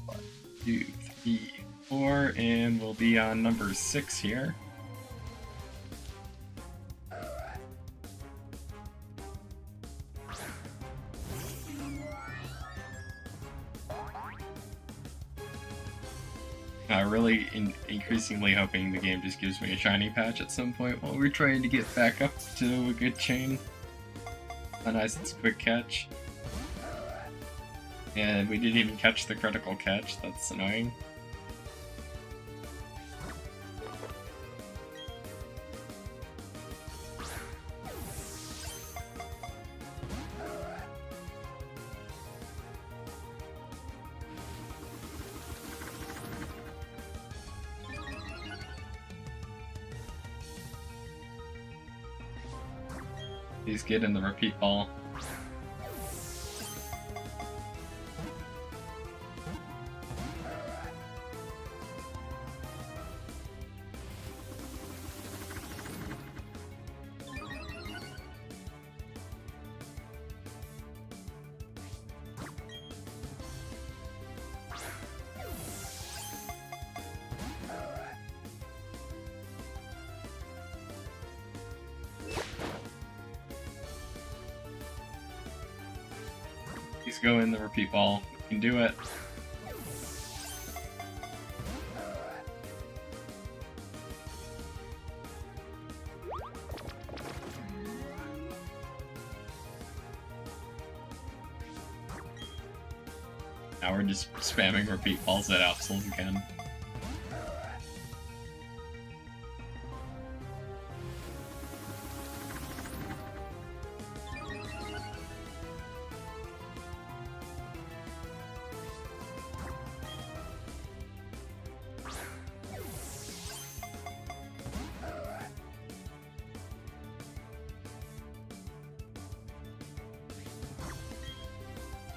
One, 2, 3, 4, and we'll be on number 6 here. Really increasingly hoping the game just gives me a shiny patch at some point while we're trying to get back up to a good chain. A nice quick catch. And we didn't even catch the critical catch, that's annoying. Please get in the repeat ball. Please go in the repeat ball. You can do it. Now we're just spamming repeat balls at Absol again.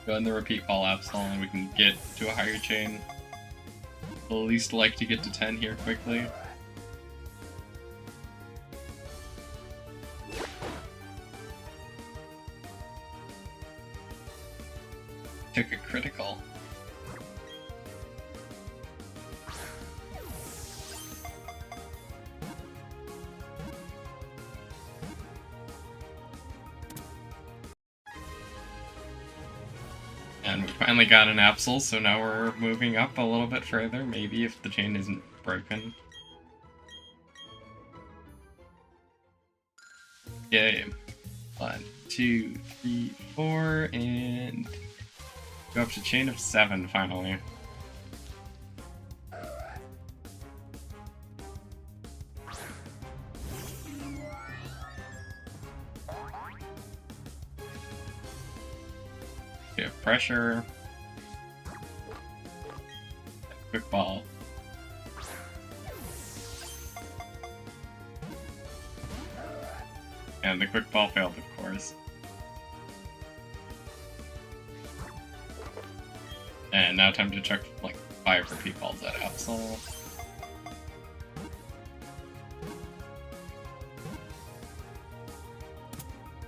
Go in the repeat ball Absol and we can get to a higher chain. We'll at least like to get to 10 here quickly. Took a critical. And we finally got an Absol, so now we're moving up a little bit further, maybe if the chain isn't broken. Yay. 1, 2, 3, 4, and go up to chain of 7 finally. Okay, pressure. Quick ball. And the quick ball failed, of course. And now time to chuck like 5 repeat balls at Absol.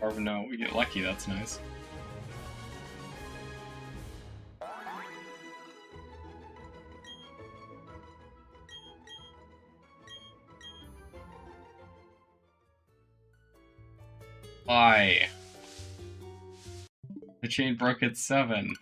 Or no, we get lucky, that's nice. Why? The chain broke at 7.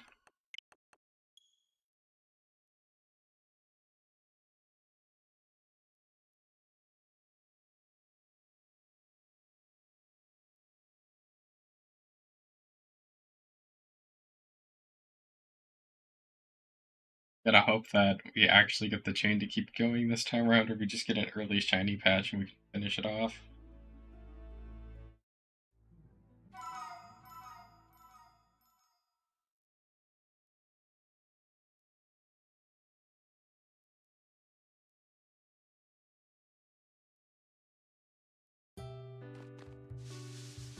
Gotta hope that we actually get the chain to keep going this time around, or we just get an early shiny patch and we can finish it off.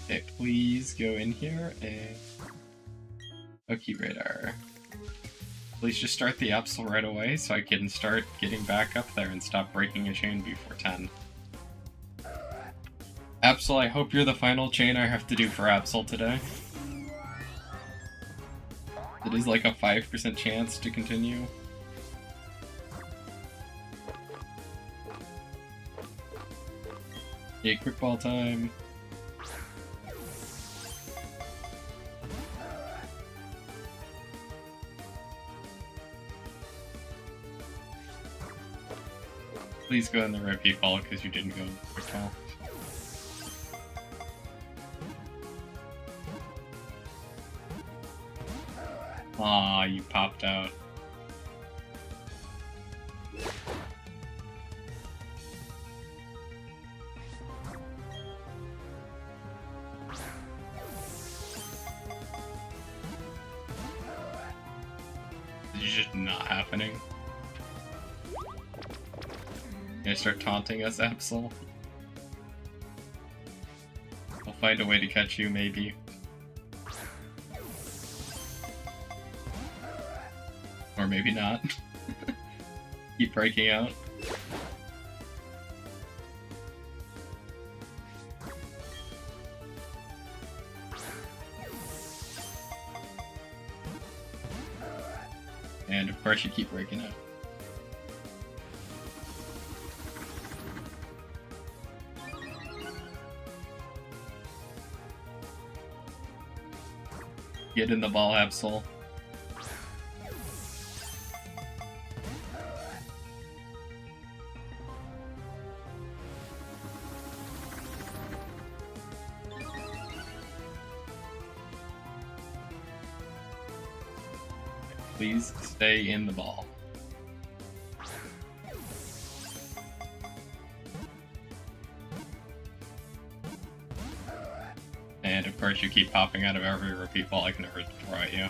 Okay, please go in here and... Okie radar. Please just start the Absol right away so I can start getting back up there and stop breaking a chain before 10. Absol, I hope you're the final chain I have to do for Absol today. It is like a 5% chance to continue. Okay, quick ball time. Please go in the repeat ball because you didn't go in the quick ball. Aw, you popped out. It's just not happening. You're gonna start taunting us, Absol? I'll find a way to catch you, maybe. Or maybe not. Keep breaking out. And of course you keep breaking out. Get in the ball, Absol. Please stay in the ball. And of course you keep popping out of every repeat ball I can ever throw at you.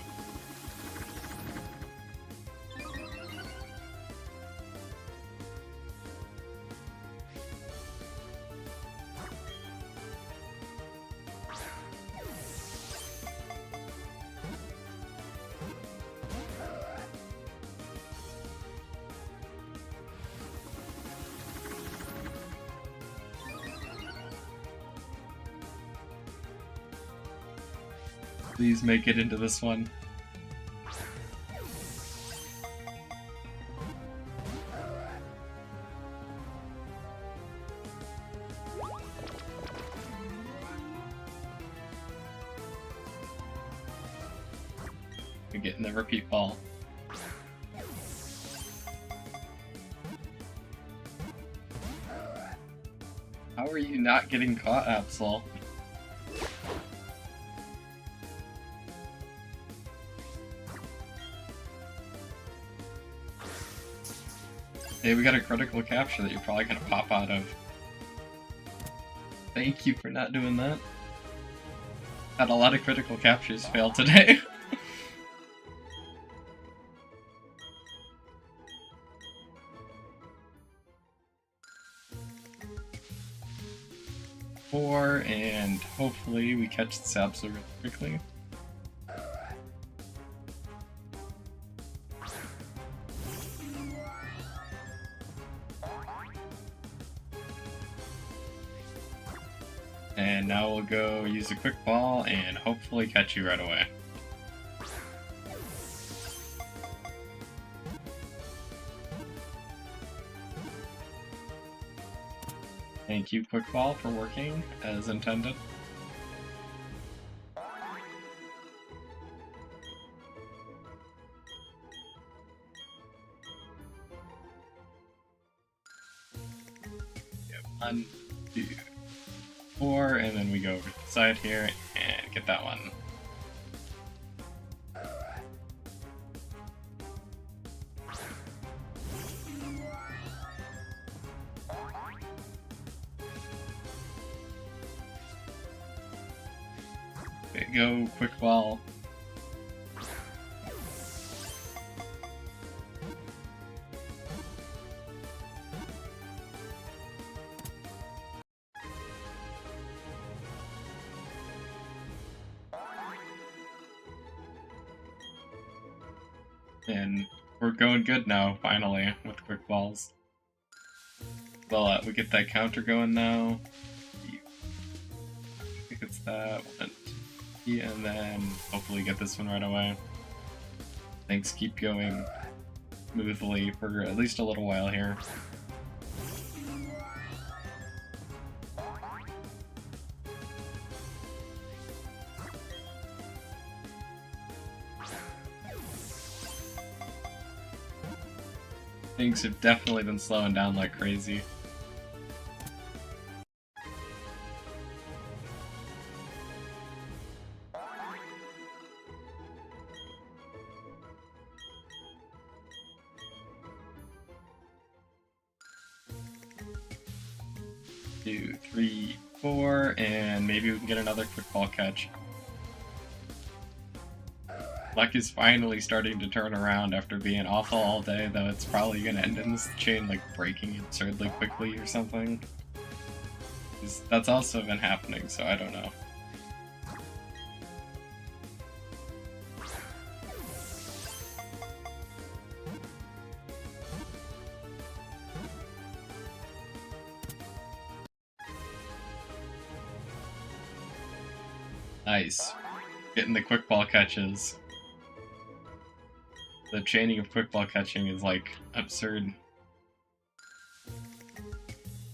Please make it into this one. We get in the repeat ball. How are you not getting caught, Absol? Hey, we got a critical capture that you're probably gonna pop out of. Thank you for not doing that. Had a lot of critical captures fail today. Four, and hopefully we catch this Absol really quickly. And now we'll go use a quick ball and hopefully catch you right away. Thank you, quick ball, for working as intended. Yeah, 1, 2, 4, and then we go over to the side here and get that one. Okay, go quick ball. And we're going good now, finally, with quick balls. Well, we get that counter going now. I think it's that one. Yeah, and then hopefully get this one right away. Things keep going smoothly for at least a little while here. Things have definitely been slowing down like crazy. Two, three, four, and maybe we can get another quick ball catch. Luck is finally starting to turn around after being awful all day, though it's probably going to end in this chain like breaking absurdly quickly or something. That's also been happening, so I don't know. Nice. Getting the quick ball catches. The chaining of quick ball catching is like absurd.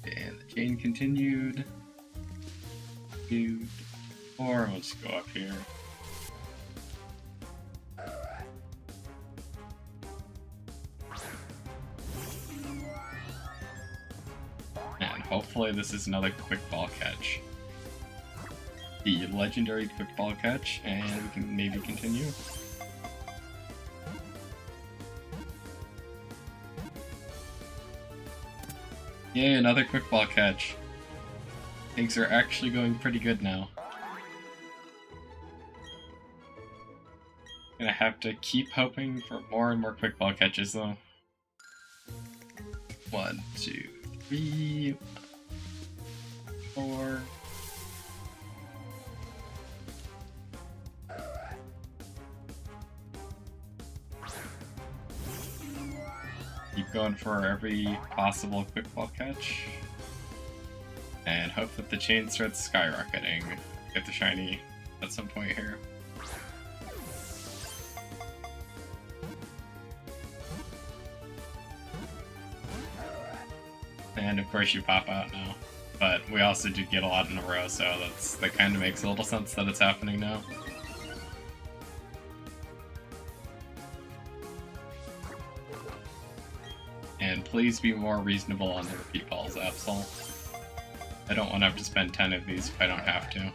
And the chain continued. 2, 4, we'll just go up here. And hopefully this is another quick ball catch. The legendary quick ball catch, and we can maybe continue. Yay, another quick ball catch. Things are actually going pretty good now. Gonna have to keep hoping for more and more quick ball catches though. 1, 2, 3, 4. Keep going for every possible quick ball catch. And hope that the chain starts skyrocketing. Get the shiny at some point here. And of course you pop out now. But we also did get a lot in a row, so that kind of makes a little sense that it's happening now. And please be more reasonable on the repeat balls, Absol. I don't want to have to spend 10 of these if I don't have to.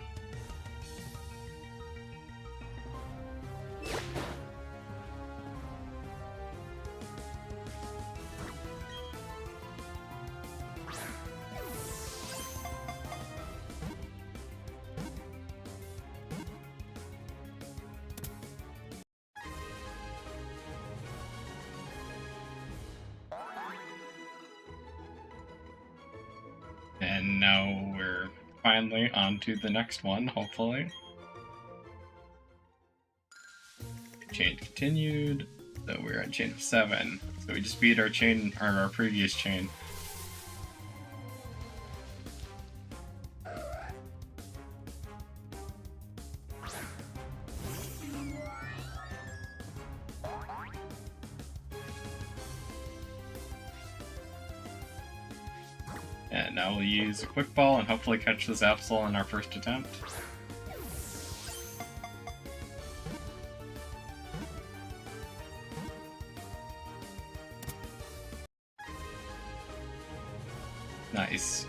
And now we're finally on to the next one, hopefully. Chain continued, so we're on chain of 7. So we just beat our chain, or our previous chain. And now we'll use a quick ball and hopefully catch this Absol in our first attempt. Nice.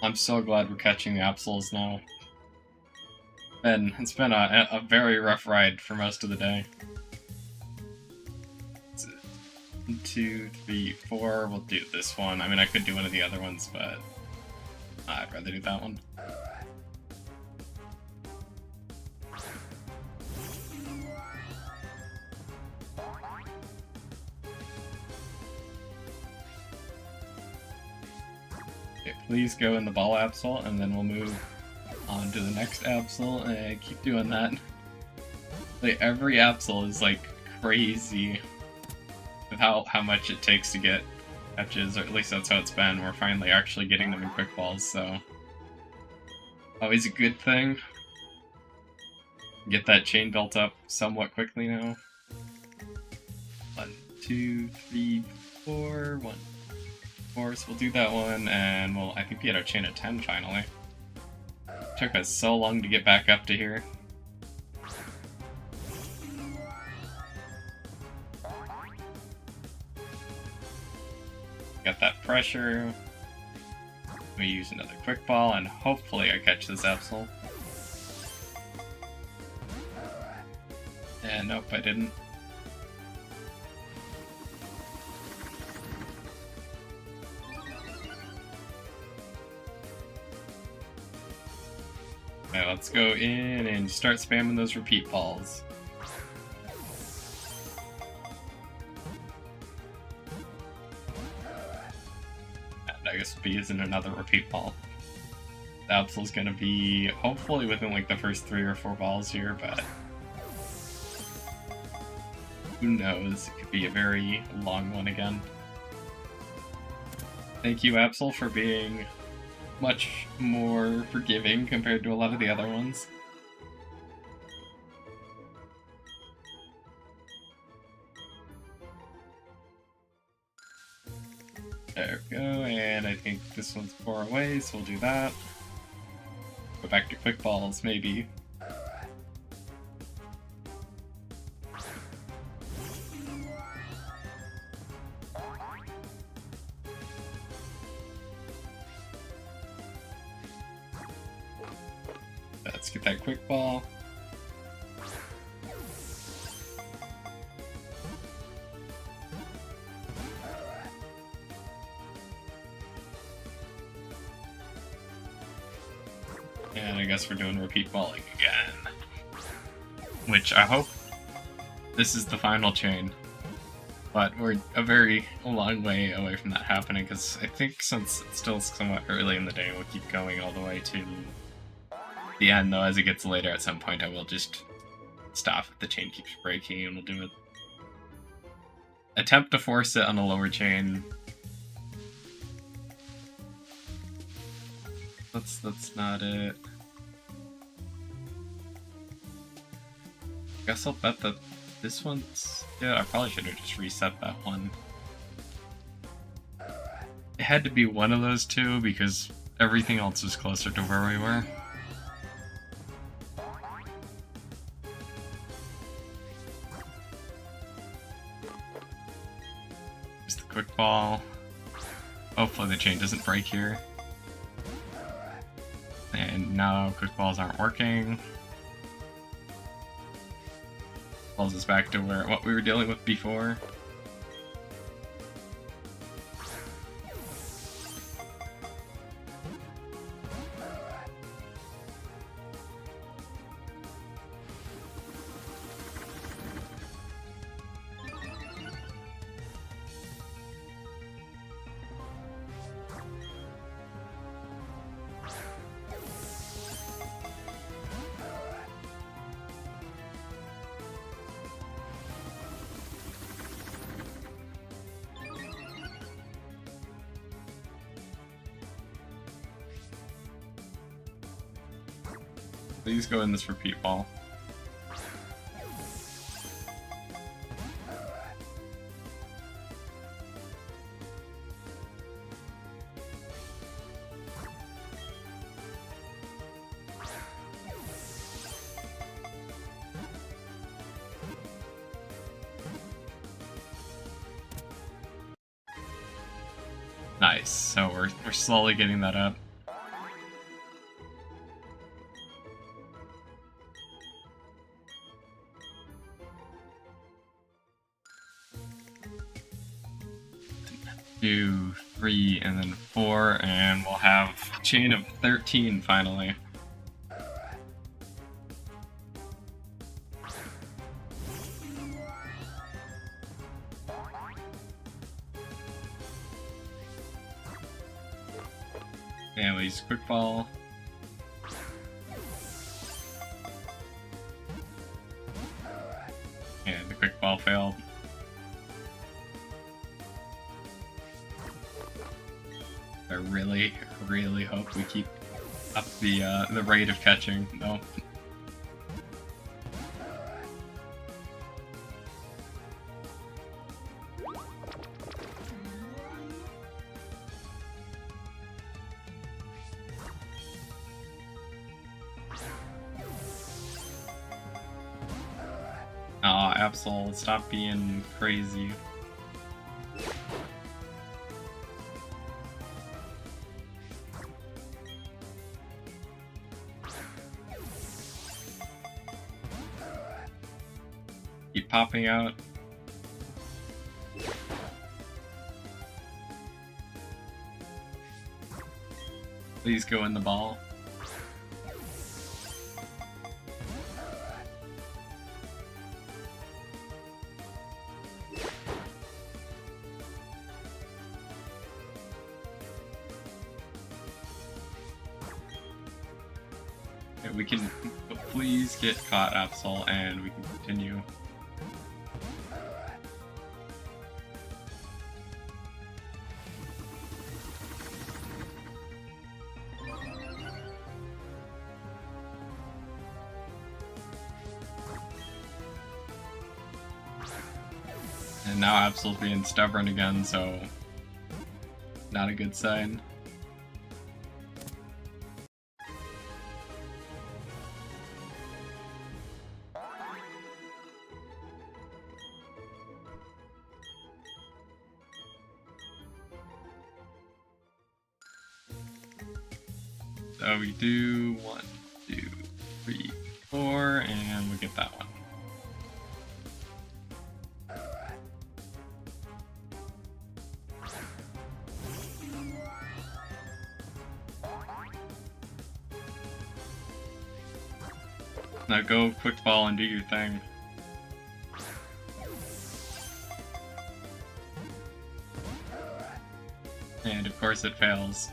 I'm so glad we're catching the Absols now. It's been a very rough ride for most of the day. 1, 2, 3, 4. We'll do this one. I mean, I could do one of the other ones, but I'd rather do that one. Okay, please go in the ball Absol, and then we'll move on to the next Absol, and keep doing that. Like, every Absol is like crazy with how much it takes to get catches, or at least that's how it's been. We're finally actually getting them in quick balls, so always a good thing. Get that chain built up somewhat quickly now. 1, 2, 3, 4. 1, 4. So we'll do that one, and I think we had our chain at 10 finally. Took us so long to get back up to here. Got that pressure. We use another quick ball, and hopefully I catch this Absol. And nope, I didn't. Alright, let's go in and start spamming those repeat balls. And I guess B isn't another repeat ball. The Absol's gonna be hopefully within like the first 3 or 4 balls here, but who knows? It could be a very long one again. Thank you, Absol, for being much more forgiving compared to a lot of the other ones. There we go, and I think this one's 4 away, so we'll do that. Go back to quick balls, maybe. Let's get that quick ball. And I guess we're doing repeat balling again. Which I hope this is the final chain. But we're a very long way away from that happening, because I think since it's still somewhat early in the day, we'll keep going all the way to the end, though. As it gets later at some point, I will just stop if the chain keeps breaking, and we'll do it. Attempt to force it on a lower chain. That's not it. Guess I'll bet that this one's... Yeah, I probably should have just reset that one. It had to be one of those two, because everything else was closer to where we were. Just the quick ball. Hopefully the chain doesn't break here. And now quick balls aren't working. Pulls us back to what we were dealing with before. Please go in this repeat ball. Nice. So we're slowly getting that up. Two, 3, and then 4, and we'll have a chain of 13 finally. And we'll use quick ball. And the quick ball failed. I really hope we keep up the rate of catching. No. Aw, Absol, stop being crazy. Keep popping out. Please go in the ball. Okay, we can please get caught, Absol, and we can continue. And now Absol's being stubborn again, so not a good sign. So we do 1, 2, 3, 4, and we get that one. Now go quick ball and do your thing. And of course it fails.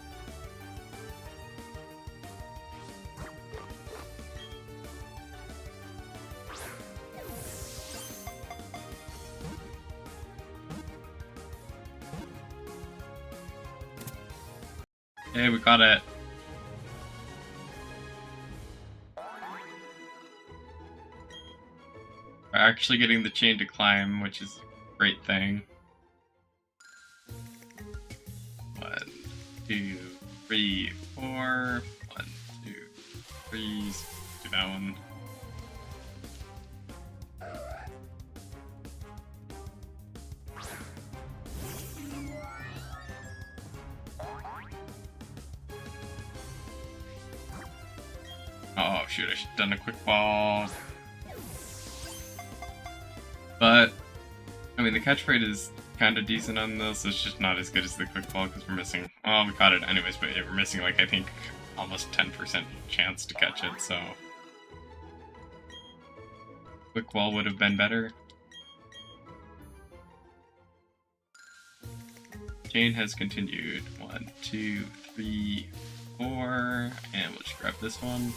Hey, we got it. We're actually getting the chain to climb, which is a great thing. 1, 2, 3, 4. 1, 2, 3. Do that one. Oh shoot, I should have done a quick ball. But, I mean, the catch rate is kind of decent on this. It's just not as good as the quick ball because we're missing. Oh, we caught it anyways, but yeah, we're missing, like, I think almost 10% chance to catch it, so. Quick ball would have been better. Chain has continued. 1, 2, 3, 4, and we'll just grab this one.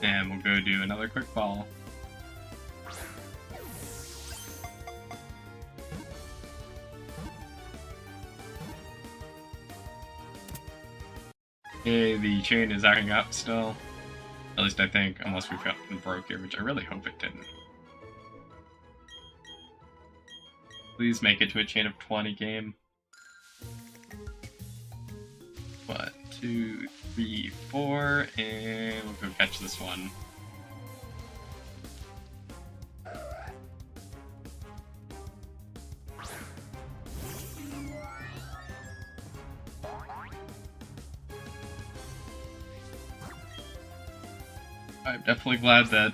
And we'll go do another quick ball. Okay, the chain is acting up still. At least I think, unless we broke it, which I really hope it didn't. Please make it to a chain of 20 game. 1, 2, 3, 4, and we'll go catch this one. I'm definitely glad that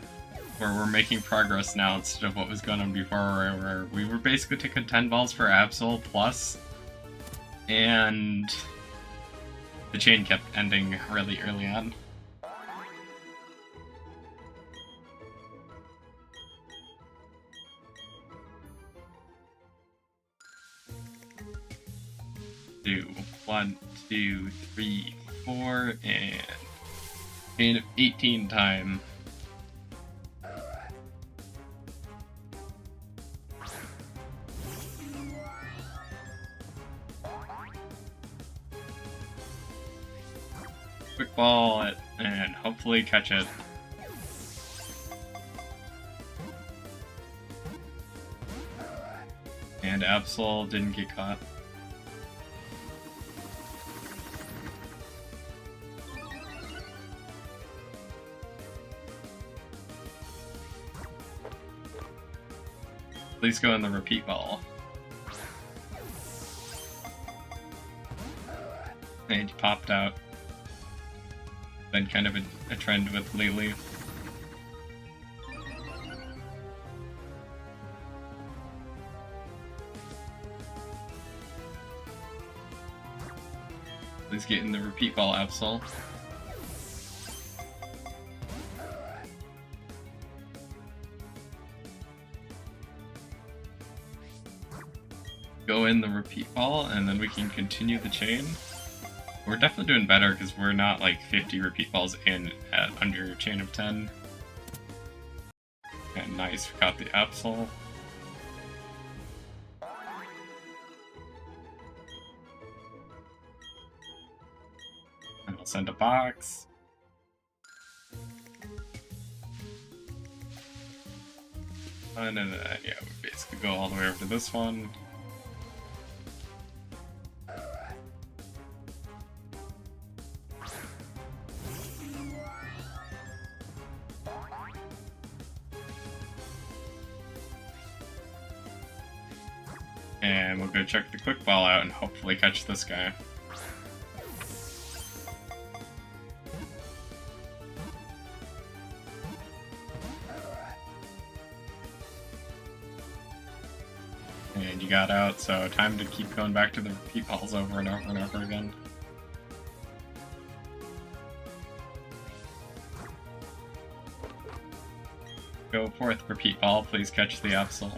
we're making progress now instead of what was going on before, where we were basically taking 10 balls for Absol plus, and the chain kept ending really early on. Do 1, 2, 3, 4, and chain of 18 time. Quick ball it, and hopefully catch it. And Absol didn't get caught. Please go in the repeat ball. And he popped out. Been kind of a trend with lately. Please get in the repeat ball, Absol. Go in the repeat ball, and then we can continue the chain. We're definitely doing better because we're not like 50 repeat balls in at under chain of 10. And nice, we got the Absol. And we'll send a box. And then, yeah, we basically go all the way over to this one. And we'll go check the quick ball out and hopefully catch this guy. And you got out, so time to keep going back to the repeat balls over and over and over again. Go fourth repeat ball, please catch the Absol.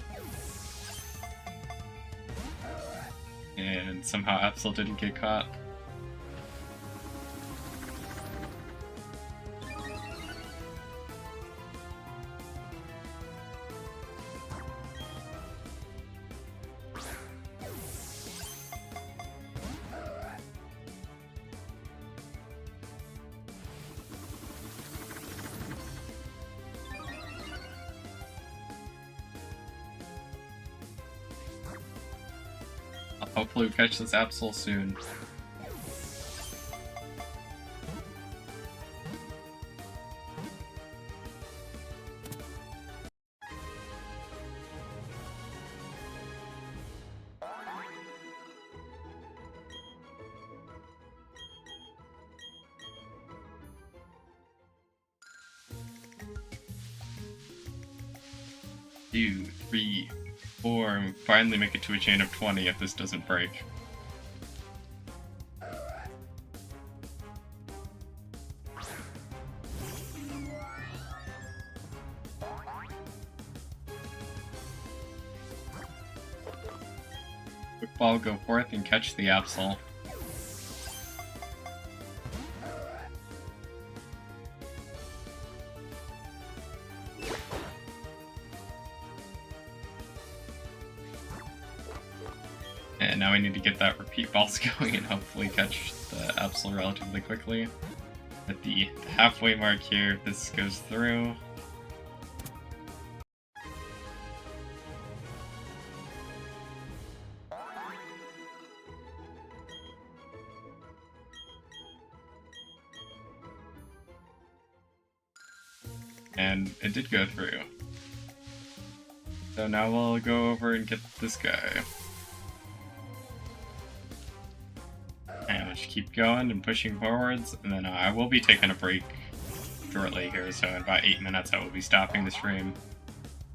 And somehow Absol didn't get caught. Hopefully we catch this Absol soon. Two, three, 4, and we finally make it to a chain of 20 if this doesn't break. Quick ball, go forth and catch the Absol. And now we need to get that repeat balls going and hopefully catch the Absol relatively quickly. At the halfway mark here, if this goes through. And it did go through. So now we'll go over and get this guy. And we'll just keep going and pushing forwards, and then I will be taking a break shortly here, so in about 8 minutes I will be stopping the stream.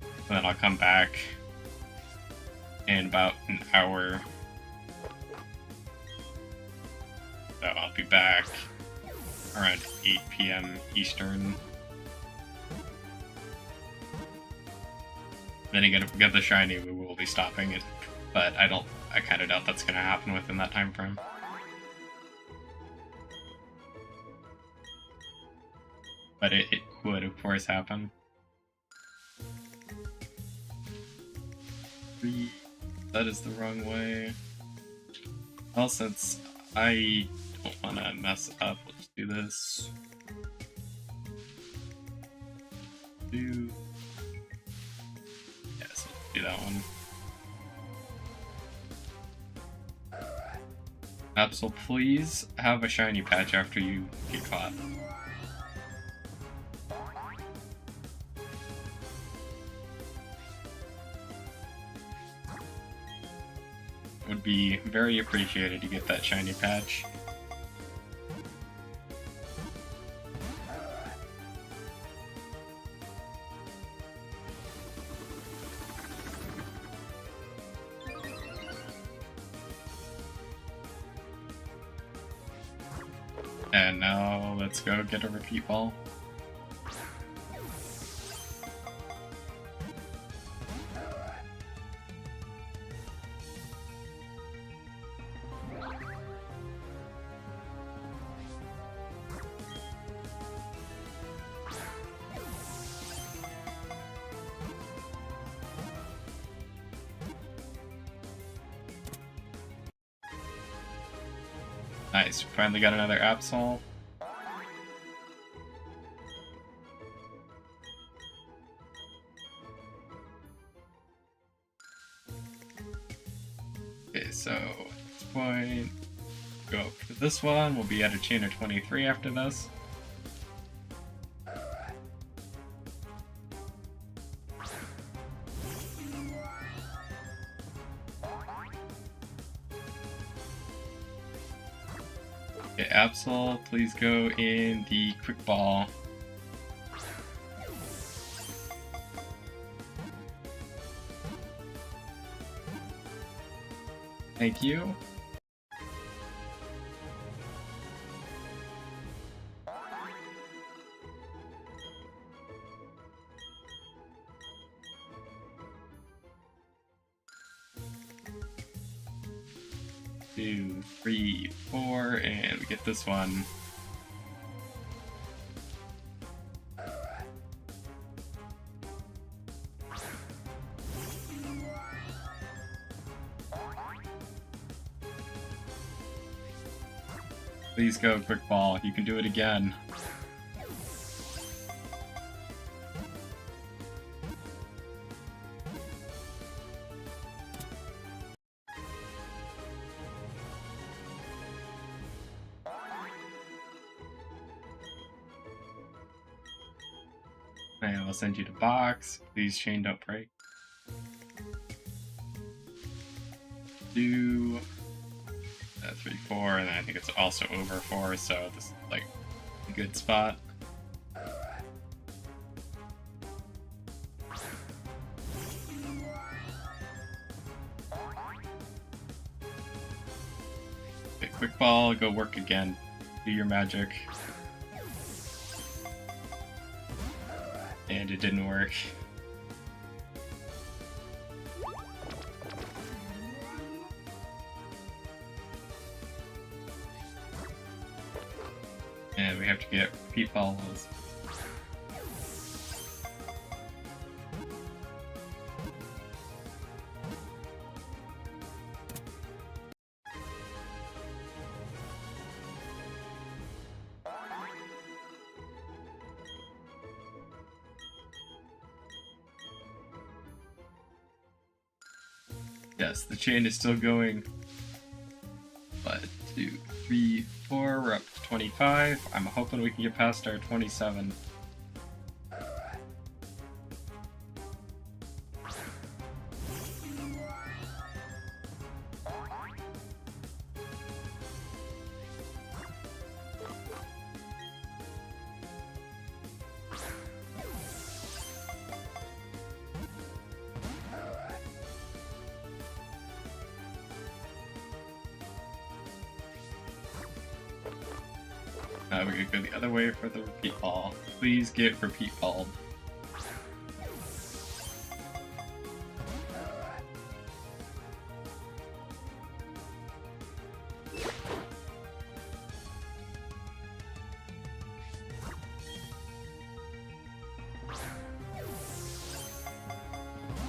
And then I'll come back in about an hour. So I'll be back around 8 PM Eastern. Then again, if we get the shiny, we will be stopping it, but I kind of doubt that's going to happen within that time frame. But it would, of course, happen. That is the wrong way. Well, since I don't want to mess up, let's do this. Yes, let's do that one. Absol, please have a shiny patch after you get caught. be very appreciated to get that shiny patch. And now let's go get a repeat ball. Nice, we finally got another Absol. Okay, so at this point, go up to this one. We'll be at a chain of 23 after this. Okay, Absol, please go in the quick ball. Thank you. Two, three, four, and we get this one. Please go, quick ball. You can do it again. And I'll send you to box. Please chain don't break. 2, 3, 4, and then I think it's also over 4, so this is like a good spot. Okay, quick ball, go work again. Do your magic. And it didn't work. And we have to get repeat balls. Yes, the chain is still going. 1, 2, 3, 4, we're up to 25. I'm hoping we can get past our 27. We're gonna go the other way for the repeat ball. Please get repeat balled.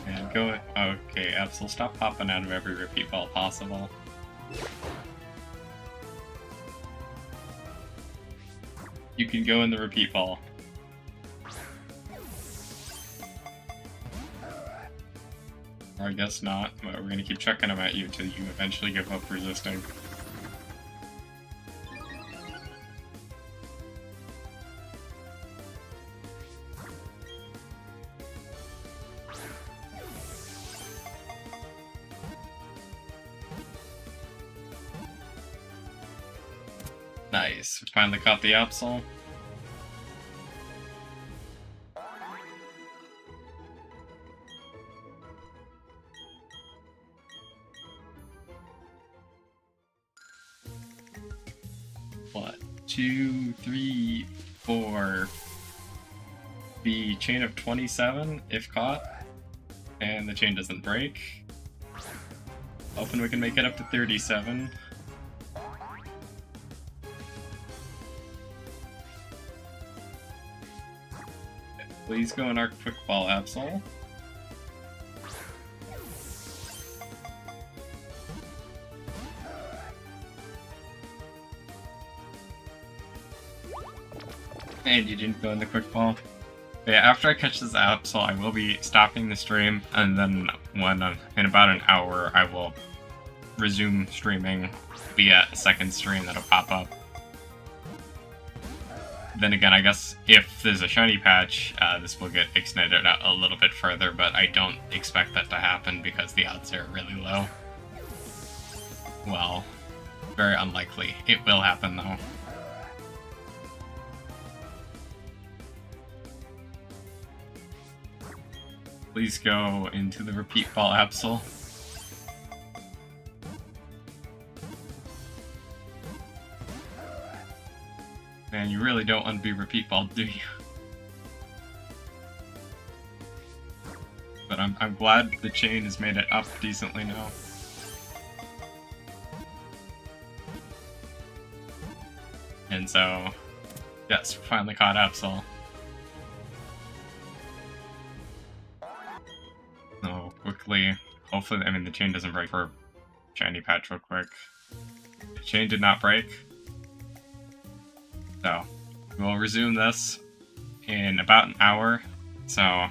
And go. Okay, Absol, stop popping out of every repeat ball possible. You can go in the repeat ball. Or I guess not, but we're gonna keep chucking them at you until you eventually give up resisting. Nice. We finally caught the Absol. One, two, three, four. The chain of 27, if caught. And the chain doesn't break. Hoping we can make it up to 37. Please go in our quick ball, Absol. And you didn't go in the quick ball. But yeah, after I catch this Absol, I will be stopping the stream, and then when in about an hour, I will resume streaming via a second stream that'll pop up. Then again, I guess if there's a shiny patch, this will get extended out a little bit further, but I don't expect that to happen because the odds are really low. Well, very unlikely. It will happen though. Please go into the repeat ball, Absol. Man, you really don't want to be repeat ball, do you? But I'm glad the chain has made it up decently now. And so, yes, we finally caught Absol. So, quickly, hopefully, I mean, the chain doesn't break for shiny patch real quick. The chain did not break. So, we'll resume this in about an hour. So,